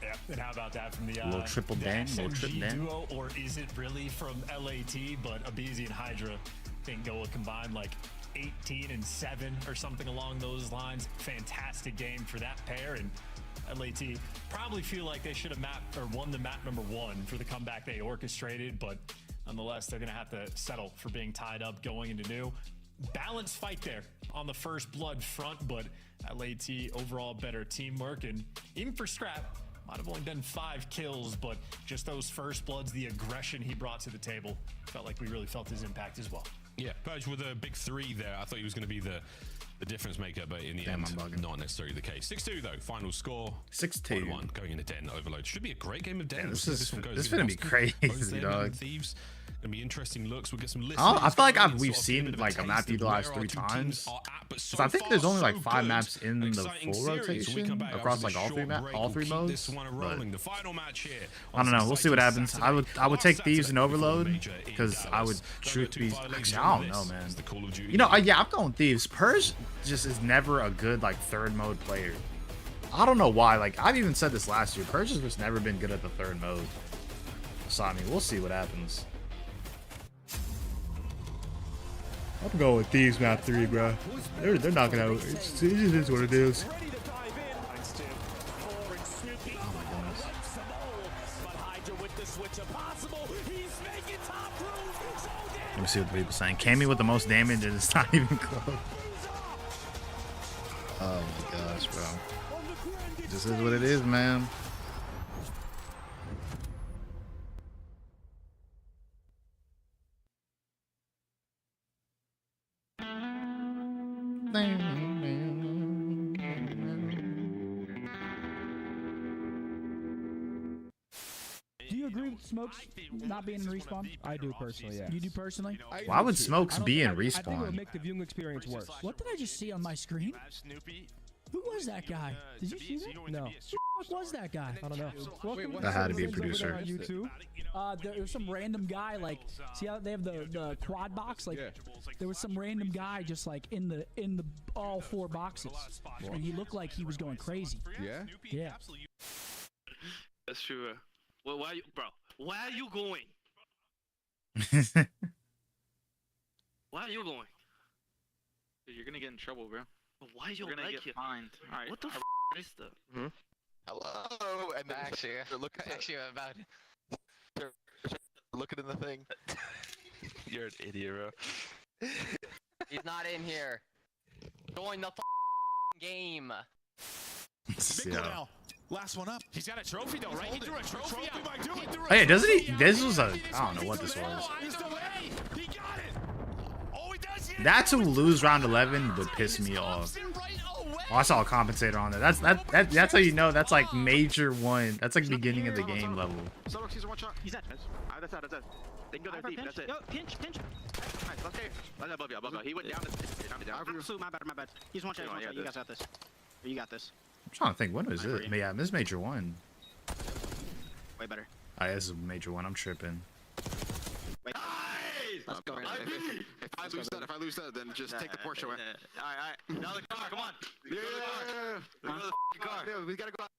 Yeah, and how about that from the little triple den, little triple den. duo, or is it really from LAT? But Abizi and Hydra, I think go a combined like 18 and 7 or something along those lines. Fantastic game for that pair, and LAT probably feel like they should have mapped or won the map number 1 for the comeback they orchestrated, but nonetheless they're gonna have to settle for being tied up going into new. Balanced fight there on the first blood front, but LAT overall better teamwork, and even for Scrap, might have only done 5 kills, but just those first bloods, the aggression he brought to the table, felt like we really felt his impact as well. Yeah, Purge with a big 3 there. I thought he was going to be the difference maker, but in the end, not necessarily the case. 6-2 though, final score. 6-2. 1 going into Den Overload. Should be a great game of Den. Yeah, this is gonna be crazy, dog. Thieves. Gonna be interesting looks. We'll get some lists. I feel like we've seen like a map utilize 3 times. So I think there's only like 5 maps in the full rotation across like all three modes. But I don't know. We'll see what happens. I would take Thieves and Overload because I would truth be. Actually, I don't know, man. You know, yeah, I'm going Thieves. Purge just is never a good like 3rd mode player. I don't know why. Like I've even said this last year. Purge has just never been good at the 3rd mode. So I mean, we'll see what happens. I'm going with Thieves map 3, bro. They're knocking out. It just is what it is. Oh my goodness. Let me see what the people are saying. Cammy with the most damage and it's not even close. Oh my gosh, bro. This is what it is, man. Do you agree with Smokes not being in respawn? I do personally, yeah. You do personally? Why would Smokes be in I think it respawn? would make the viewing experience worse. What did I just see on my screen? Who was that guy? Did you see that? No. Who was that guy? I don't know. That had to be a producer. On YouTube. There was some random guy, like, see how they have the quad box? Like, there was some random guy just like in the all 4 boxes, and he looked like he was going crazy. Yeah. Yeah. That's true. Well, why, bro? Why are you going? Why are you going? Dude, you're gonna get in trouble, bro. Why you gonna like get it? fined? All right. What the f is that? Hello, and then actually about looking in the thing. You're an idiot, bro. He's not in here. Join the game. Yeah. Last one up. He's got a trophy though, right? He threw a trophy out. Oh yeah, doesn't he? This was a. I don't know what this was. That to lose round 11 would piss me off. Oh, I saw a compensator on there. That's how you know that's like major one. That's like beginning of the game level. He's one shot. He's dead. That's it. They can go there deep. That's it. Yo, pinch. Nice. Let's go. That's above you. He went down. Absolute. My bad. He's one shot. You guys got this. You got this. I'm trying to think. When was it? Yeah, this is major one. Way better. Oh, yeah, this is a major one. I'm tripping. Wait. Let's go. If I lose that, then just take the Porsche away. Alright. Another car, come on. Another car. We gotta go out.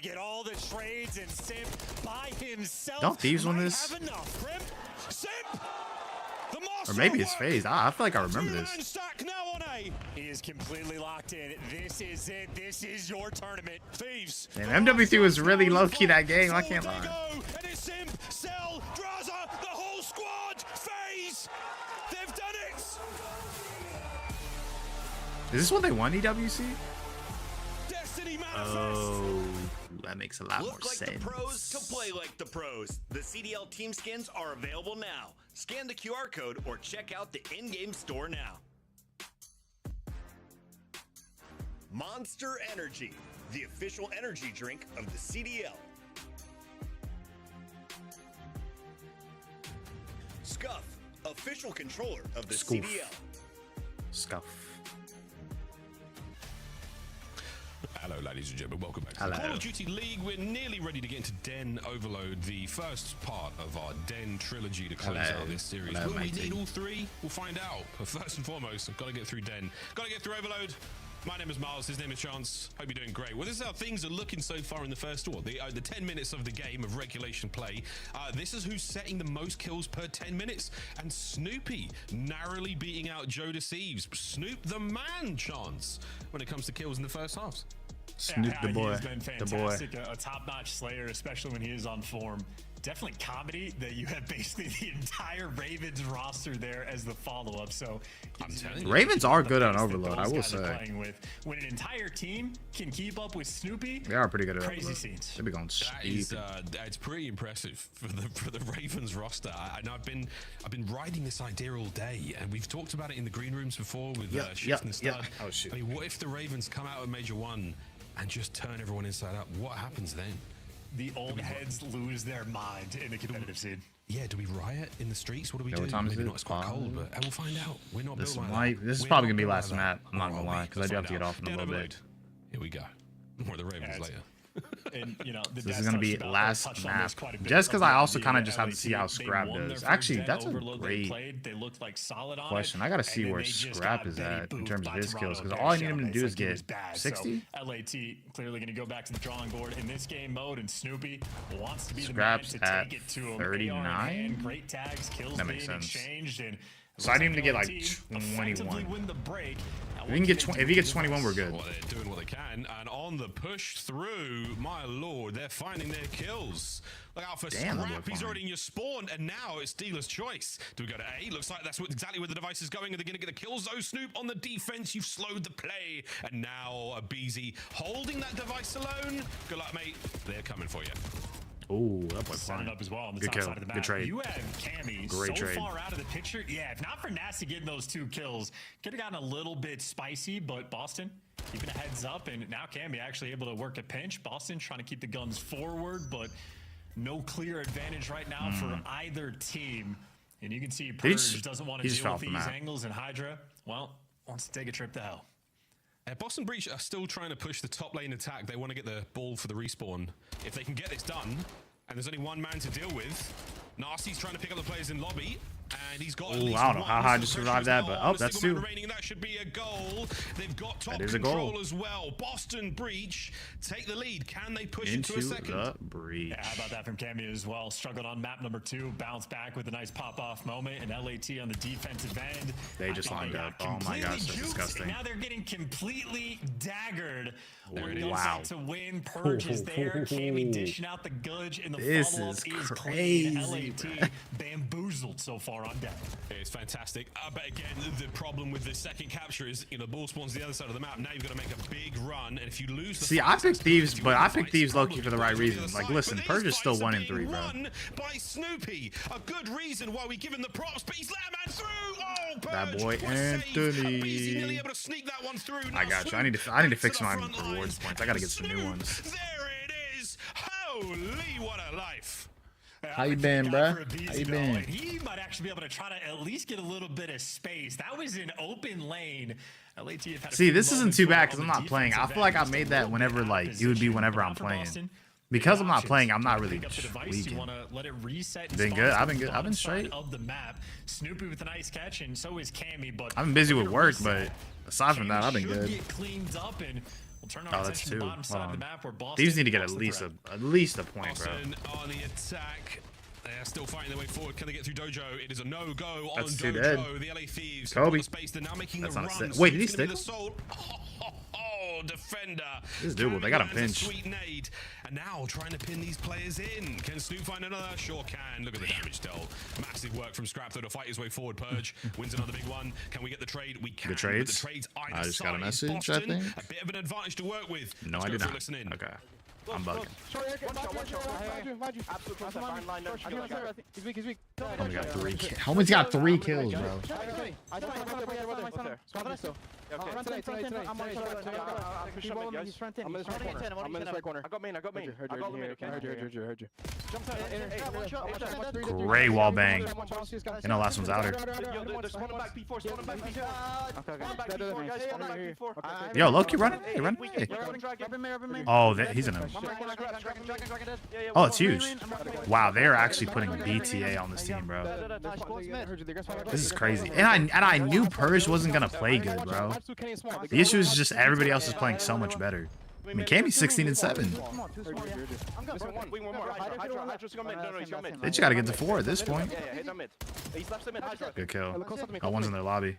Get all the trades and Simp by himself. Don't Thieves win this? Have enough. Simp, Or maybe it's phased. I feel like I remember this. He is completely locked in. This is it. This is your tournament. Thieves. Man, MW3 was really low-key that game. I can't lie. And it's Simp, Cell, Draza, the whole squad. FaZe. They've done it. Is this what they won, EWC? Destiny Oh, that makes a lot more Look like sense. the pros to play like the pros. The CDL team skins are available now. Scan the QR code or check out the in-game store now. Monster Energy, the official energy drink of the CDL. Scuff, official controller of the Scoof. CDL. Scuff. Hello, ladies and gentlemen. Welcome back to Hello. the Call of Duty League. We're nearly ready to get into Den Overload, the first part of our Den trilogy to close Hello. out this series. Hello, Will we matey. need all three? We'll find out. But first and foremost, I've got to get through Den. Got to get through Overload. My name is Miles. His name is Chance. Hope you're doing great. Well, this is how things are looking so far in the first war. The 10 minutes of the game of regulation play. This is who's setting the most kills per 10 minutes. And Snoopy narrowly beating out Joe Deceives. Snoop the man, Chance, when it comes to kills in the first halves. Snoop the boy. He has been The boy. fantastic. A top-notch Slayer, especially when he is on form. Definitely comedy that you have basically the entire Ravens roster there as the follow-up. So I'm telling you, Ravens are good on Overload, I will guys are say. playing with. When an entire team can keep up with Snoopy, They are pretty good at crazy Overload. scenes. They be going That is, steep. it's pretty impressive for the Ravens roster. I know I've been riding this idea all day, and we've talked about it in the green rooms before with Shifts and Stud. Oh shoot! I mean, what if the Ravens come out of Major 1 and just turn everyone inside out? What happens then? The old heads lose their mind in the competitive scene. Yeah, do we riot in the streets? What do we do? What time is Maybe it? not. It's quite cold, but we'll find out. We're not This built like might. that. This is We're probably not gonna be built last like map. that. I'm not gonna lie, because I do have to get off in a Down little Overload. bit. Here we go. More of the Ravens later. And you know, This is gonna be last map. Just because I also kind of just have to see how Scrap does. Actually, that's a great They looked like solid on question. it, I gotta and see then where they just Scrap got is Betty at in booped terms of by his kills, Toronto. because all I need him to Showcase, do is like, he get was bad. 60. So LAT clearly going to go back to the drawing board in this game mode, and Snoopy wants to be Scrap's the man to at take it to him. 39? Great tags, kills That makes being sense. exchanged, and So I need him to get like LAT effectively 21. win the break. Now, If he can get if he gets 21, we're good. Well, they're doing what they can, and on the push through, my lord, they're finding their kills. Look out for Damn, that Scrap. boy He's fine. already in your spawn, and now it's dealer's choice. Do we go to A? Looks like that's exactly where the device is going. Are they going to get the kills? Oh, Snoop on the defense. You've slowed the play, and now a BZ holding that device alone. Good luck, mate. They're coming for you. Oh, that boy Set it fine. up as well on the Good top kill. side of the map. Good trade. You have Cammy Great so trade. far out of the picture. Yeah, if not for Nasty getting those 2 kills, could have gotten a little bit spicy, but Boston keeping a heads up, and now Cammy actually able to work a pinch. Boston trying to keep the guns forward, but no clear advantage right now for either team. And you can see Purge doesn't want to deal with these angles, and Hydra, well, wants to take a trip to hell. Boston Breach are still trying to push the top lane attack. They want to get the ball for the respawn. If they can get this done, and there's only one man to deal with, Nasty's trying to pick up the players in lobby, and he's got at least I don't know one, how so I the just pressure survived is that, now but on. oh, that's A single 2. man remaining. That should be a goal. They've got top That is a control goal. as well. Boston Breach take the lead. Can they push Into it to a second? the breach. Yeah, how about that from Cammy as well? Struggled on map number 2, bounced back with a nice pop-off moment, and LAT on the defensive end. They just lined up. Oh my gosh, that's disgusting. Now they're getting completely daggered. There it Goes is. Wow. out to win. Purge is there. Cammy dishing out the gudge, and the This follow-up is is crazy, clean. LAT bamboozled so far are on deck. It's fantastic. But again, the problem with the second capture is, you know, the ball spawns the other side of the map. Now you've got to make a big run, and if you lose the See, I picked Thieves, but I picked Thieves low-key for the right reason. Like, listen, Purge is still 1 in 3, bro. By Snoopy, a good reason why we give him the props, but he's let man through. Oh, That boy Anthony. I got you. I need to fix my rewards points. I gotta get some new ones. There it is. Holy, what a life. How you been, bro? How you been? He might actually be able to try to at least get a little bit of space. That was an open lane. LAT have had See, this isn't too bad because I'm not playing. I feel like I made that whenever, like, it would be whenever I'm playing. Because I'm not playing, I'm not really tweaking. Been good. I've been good. I've been straight. Of the map. Snoopy with a nice catch, and so is Cammy. But I've been busy with work, but aside from that, I've been good. Oh, that's 2. Hold on. These need to get at least a point, bro. On the attack. They're still fighting their way forward. Can they get through Dojo? It is a no-go on That's 2 Dojo. dead. The LA Thieves. Kobe. Space. They're now making That's the not a runs. stick. Wait, did he stick? Defender. This is doable. They got him pinched. Sweet nade. And now trying to pin these players in. Can Snoop find another? Sure can. Look at the damage dealt. Massive work from Scrap though to fight his way forward. Purge wins another big one. Can we get the trade? We can. The trades? The trades I just got a message, I think. A bit of an advantage to work with. No, I did not. Okay. I'm bugging. He's weak. Homie got 3 kills. Homie's got 3 kills, bro. Great wall bang. You know, last one's outer. Yo, Loki, run away, run away. Oh, he's in a... Oh, it's huge. Wow, they're actually putting BTA on this team, bro. This is crazy. And I knew Purge wasn't gonna play good, bro. The issue is just everybody else is playing so much better. I mean, Cammy's 16 and 7. They just gotta get to 4 at this point. Good kill. Oh, one's in their lobby.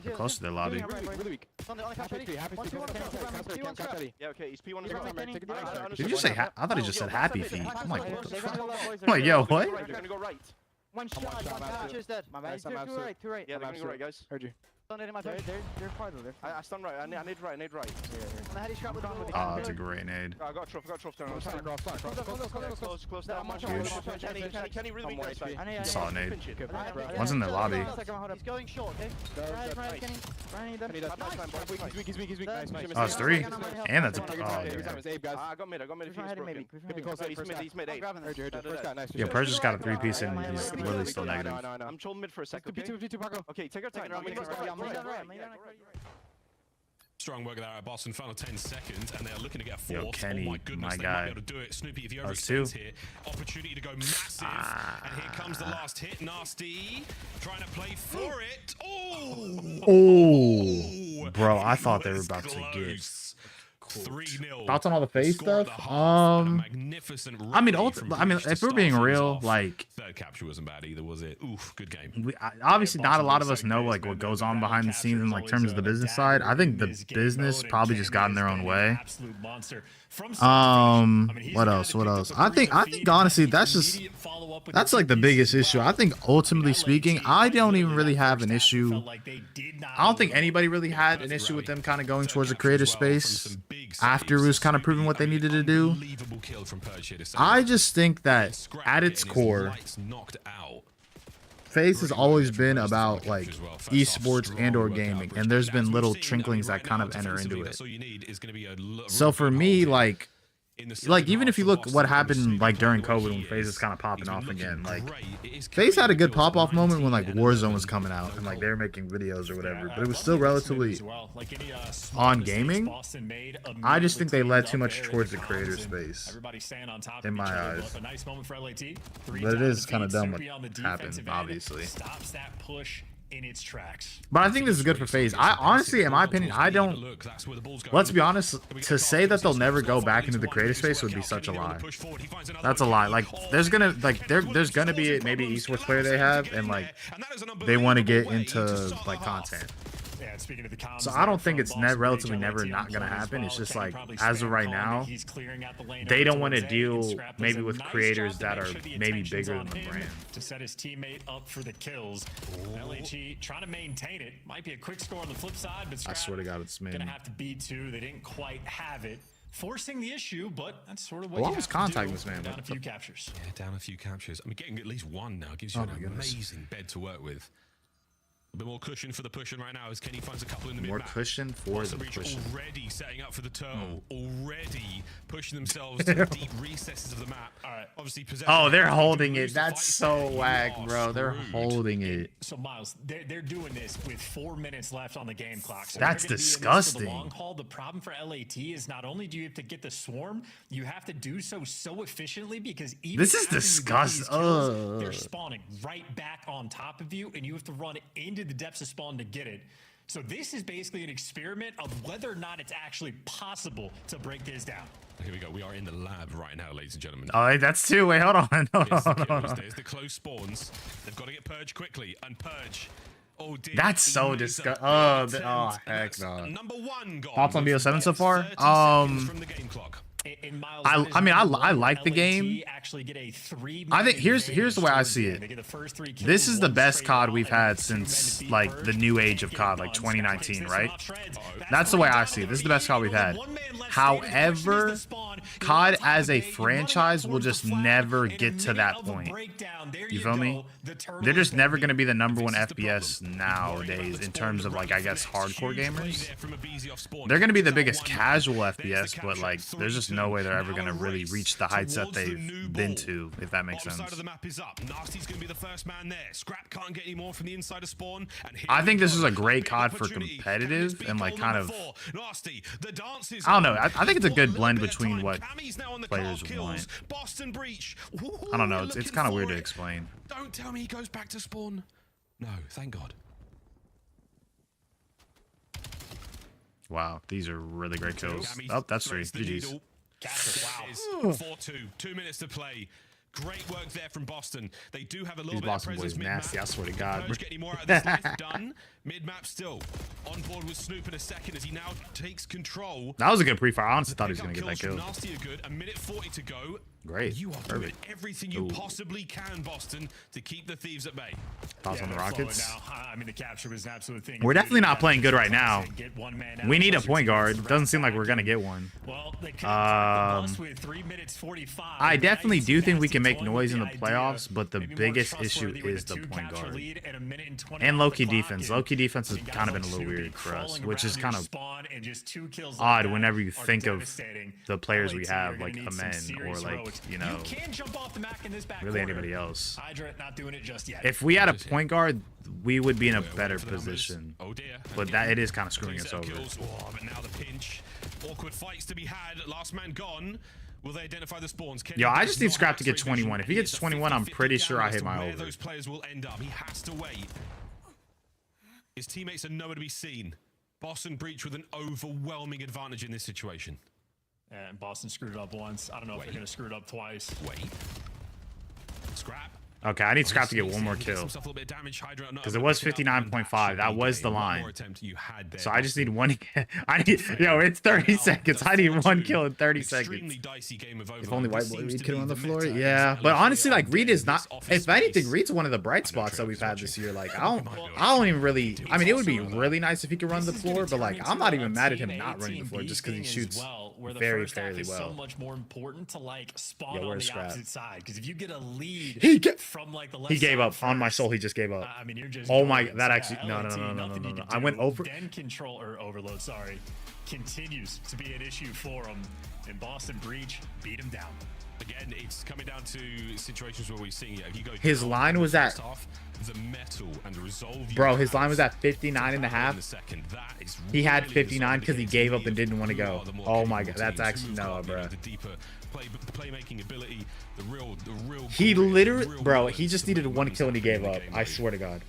They're close to their lobby. Did you just say? I thought he just said happy feet. I'm like, what the fuck? I'm like, yo, what? One shot, dead. My bad. Two right. Yeah, they're gonna go right, guys. Heard you. They're far though. I stun right. I need right. Oh, that's a great nade. I got Truff down. Close down. Kenny really weak right side. Saw a nade. One's in their lobby. He's going short, okay? He's weak. Oh, it's 3. And that's a... Oh, yeah. I got mid. He's mid 8. Yo, Purge just got a 3-piece and he's literally still negative. I'm trolling mid for a second. Okay, take your time. Strong work there at Boston. Final 10 seconds, and they're looking to get a 4th. Yo, Kenny, oh my goodness, my they guy. might be able to do it. Snoopy, if you That's overextend 2. here, opportunity to go massive. And here comes the last hit. Nasty, trying to play for it. Oh, bro, I thought they were about to get 3-0. thoughts on all the face stuff. I mean, if we're being real, like, third capture wasn't bad either, was it? Oof, good game. Obviously, not a lot of us know like what goes on behind the scenes in like terms of the business side. I think the business probably just got in their own way. What else? I think honestly, that's like the biggest issue. I think ultimately speaking, I don't even really have an issue. I don't think anybody really had an issue with them kind of going towards a creative space after it was kind of proving what they needed to do. I just think that at its core, FaZe has always been about like esports and or gaming, and there's been little trinklings that kind of enter into it. So for me, like even if you look what happened like during COVID when FaZe is kind of popping off again, like FaZe had a good pop off moment when like Warzone was coming out and like they were making videos or whatever, but it was still relatively on gaming. I just think they led too much towards the creator space in my eyes, but it is kind of dumb what happened, obviously. In its tracks. But I think this is good for FaZe. I honestly, in my opinion, I don't. Let's be honest. To say that they'll never go back into the creative space would be such a lie. That's a lie. Like there's gonna be maybe esports player they have, and like they want to get into like content. Yeah, speaking of the comms, So I don't think it's relatively never not gonna happen. It's just like as of right now, they don't want to deal maybe with creators that are maybe bigger than the brand. To set his teammate up for the kills. LAG trying to maintain it. Might be a quick score on the flip side, but I swear to God, it's gonna man. have to B2. They didn't quite have it. Forcing the issue, but that's sort of what Well, I you was have to contacting do. this man. Down a few captures. Yeah, down a few captures. I mean, getting at least one now gives you an amazing bed to work with. A bit more cushion for the pushing right now as Kenny finds a couple in the mid-map. More cushion for the pushing. Already setting up for the turtle. Already pushing themselves to the deep recesses of the map. All right, obviously Oh, they're holding it. That's so whack, bro. They're holding it. So Miles, they're doing this with 4 minutes left on the game clock. So That's they're gonna be in this for disgusting. the long haul. The problem for LAT is not only do you have to get the swarm, you have to do so efficiently because even This is after you get these disgusting. kills, they're spawning right back on top of you, and you have to run into the depths of spawn to get it. So this is basically an experiment of whether or not it's actually possible to break this down. Here we go. We are in the lab right now, ladies and gentlemen. Oh, that's two. Wait, hold on. Hold on. There's the close spawns. They've got to get Purge quickly. And Purge. Oh, dear. That's so disgusting. Oh, heck no. Number one gone. Thoughts on BO7 so far? From the game clock. I mean, I like the game. I think here's the way I see it. This is the best COD we've had since like the new age of COD, like 2019, right? That's the way I see it. This is the best COD we've had. However, COD as a franchise will just never get to that point. You feel me? They're just never going to be the #1 FPS nowadays in terms of like, I guess, hardcore gamers. They're going to be the biggest casual FPS, but like, there's just no way they're ever going to really reach the heights that they've been to, if that makes sense. I think this is a great COD for competitive and like kind of, I don't know. I think it's a good blend between what players want. I don't know. It's kind of weird to explain. Don't tell me he goes back to spawn. No, thank God. Wow, these are really great kills. Oh, that's 3. GG's. Wow. 4-2. 2 minutes to play. Great work there from Boston. They do have a little These bit Boston of boys presence nasty, I swear to God. Get any more out of this life done. Mid-map still. On board with Snoop in a second as he now takes control. That was a good pre-fire. I honestly thought he was going to get that kill. Nasty are good. A minute 40 to go. Great. You are doing everything you possibly can, Boston, to keep the Thieves at bay. Thoughts on the Rockets? I mean, the capture was an absolute thing. We're definitely not playing good right now. We need a point guard. Doesn't seem like we're going to get one. I definitely do think we can make noise in the playoffs, but the biggest issue is the point guard. And low-key defense. Low-key defense has kind of been a little weird for us, which is kind of odd whenever you think of the players we have, like Amen or like, you know, really anybody else. If we had a point guard, we would be in a better position. But that it is kind of screwing us over. But now the pinch. Awkward fights to be had. Last man gone. Will they identify the spawns? Yo, I just need Scrap to get 21. If he gets 21, I'm pretty sure I hit my over. Those players will end up. He has to wait. His teammates are nowhere to be seen. Boston Breach with an overwhelming advantage in this situation. And Boston screwed it up once. I don't know if they're going to screw it up twice. Wait. Scrap. Okay, I need Scrap to get one more kill. Because it was 59.5. That was the line. So I just need one. Yo, it's 30 seconds. I need one kill in 30 seconds. If only White Boy Reed could on the floor. Yeah, but honestly, like, Reed is not. If anything, Reed's one of the bright spots that we've had this year. Like, I don't even really. I mean, it would be really nice if he could run the floor, but like, I'm not even mad at him not running the floor just because he shoots very, fairly well. So much more important to like spawn on the opposite side, because if you get a lead from like the left he gave side up on my soul. He just gave up. I mean, you're just oh my, that so actually no. I went over. Den control or overload. Sorry, continues to be an issue for him. And Boston Breach beat him down. Again, it's coming down to situations where we're seeing it. If you go his line was at. The metal and resolve. Bro, his line was at 59.5. He had 59 because he gave up and didn't want to go. Oh my god, that's actually no, bro. The deeper playmaking ability, the real. He literally, bro, he just needed one kill and he gave up. I swear to God.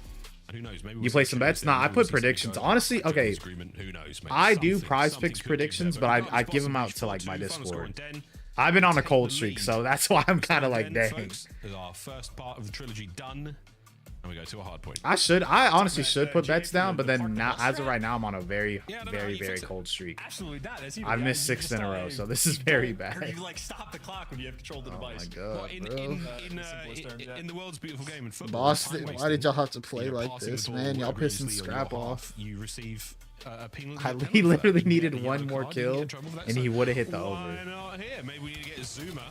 Who knows? Maybe you play some bets? Nah, I put predictions. Honestly, okay. I do prize picks predictions, but I give them out to like my Discord. I've been on a cold streak, so that's why I'm kind of like, dang. Is our first part of the trilogy done? And we go to a hard point. I honestly should put bets down, but then now, as of right now, I'm on a very cold streak. Absolutely not. I've missed 6 in a row, so this is very bad. You like stop the clock when you have control of the device. Oh my Well, god, in the world's beautiful game in football, Boston, why did y'all have to play like this, man? Y'all pissing Scrap off. You receive a penalty. He literally needed one more kill, and he would have hit the over. Why not here? Maybe we need to get Zuma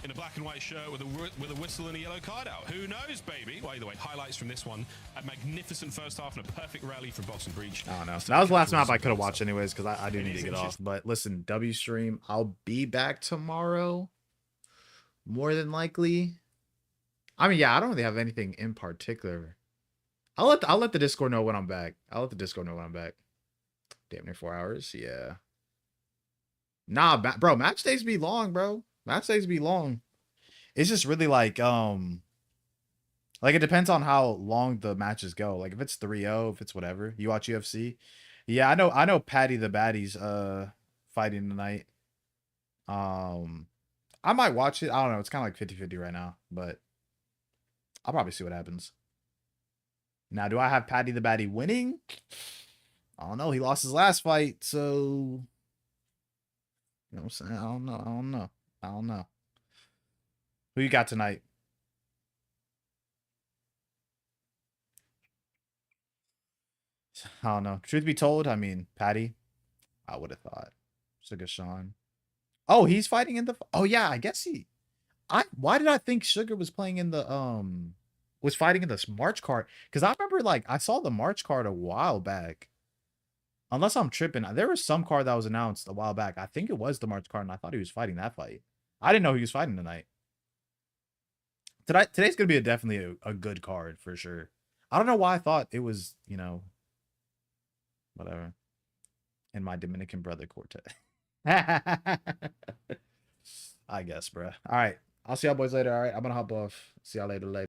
in a black and white shirt with a whistle and a yellow card out. Who knows, baby? Well, either way, highlights from this one: a magnificent first half and a perfect rally from Boston Breach. I don't know. That was the last map I could have watched anyways, because I do need to get off. But listen, W stream, I'll be back tomorrow, more than likely. I mean, yeah, I don't really have anything in particular. I'll let the Discord know when I'm back. Damn near 4 hours. Yeah. Nah, bro, match days be long, bro. Match days be long. It's just really like it depends on how long the matches go. Like if it's 3-0, if it's whatever. You watch UFC? Yeah, I know Patty the Baddies fighting tonight. I might watch it. I don't know. It's kind of like 50-50 right now, but I'll probably see what happens. Now, do I have Patty the Baddie winning? I don't know. He lost his last fight, so you know what I'm saying? I don't know. Who you got tonight? I don't know. Truth be told, I mean, Patty, I would have thought. Sugar Sean. Oh, he's fighting in the... Oh, yeah, I guess he... Why did I think Sugar was playing in the... was fighting in this March card? Because I remember, like, I saw the March card a while back. Unless I'm tripping. There was some card that was announced a while back. I think it was the March card, and I thought he was fighting that fight. I didn't know he was fighting tonight. Today's going to be definitely a good card, for sure. I don't know why I thought it was, you know... Whatever. And my Dominican brother, Cortez. I guess, bruh. All right. I'll see y'all boys later. All right. I'm going to hop off. See y'all later.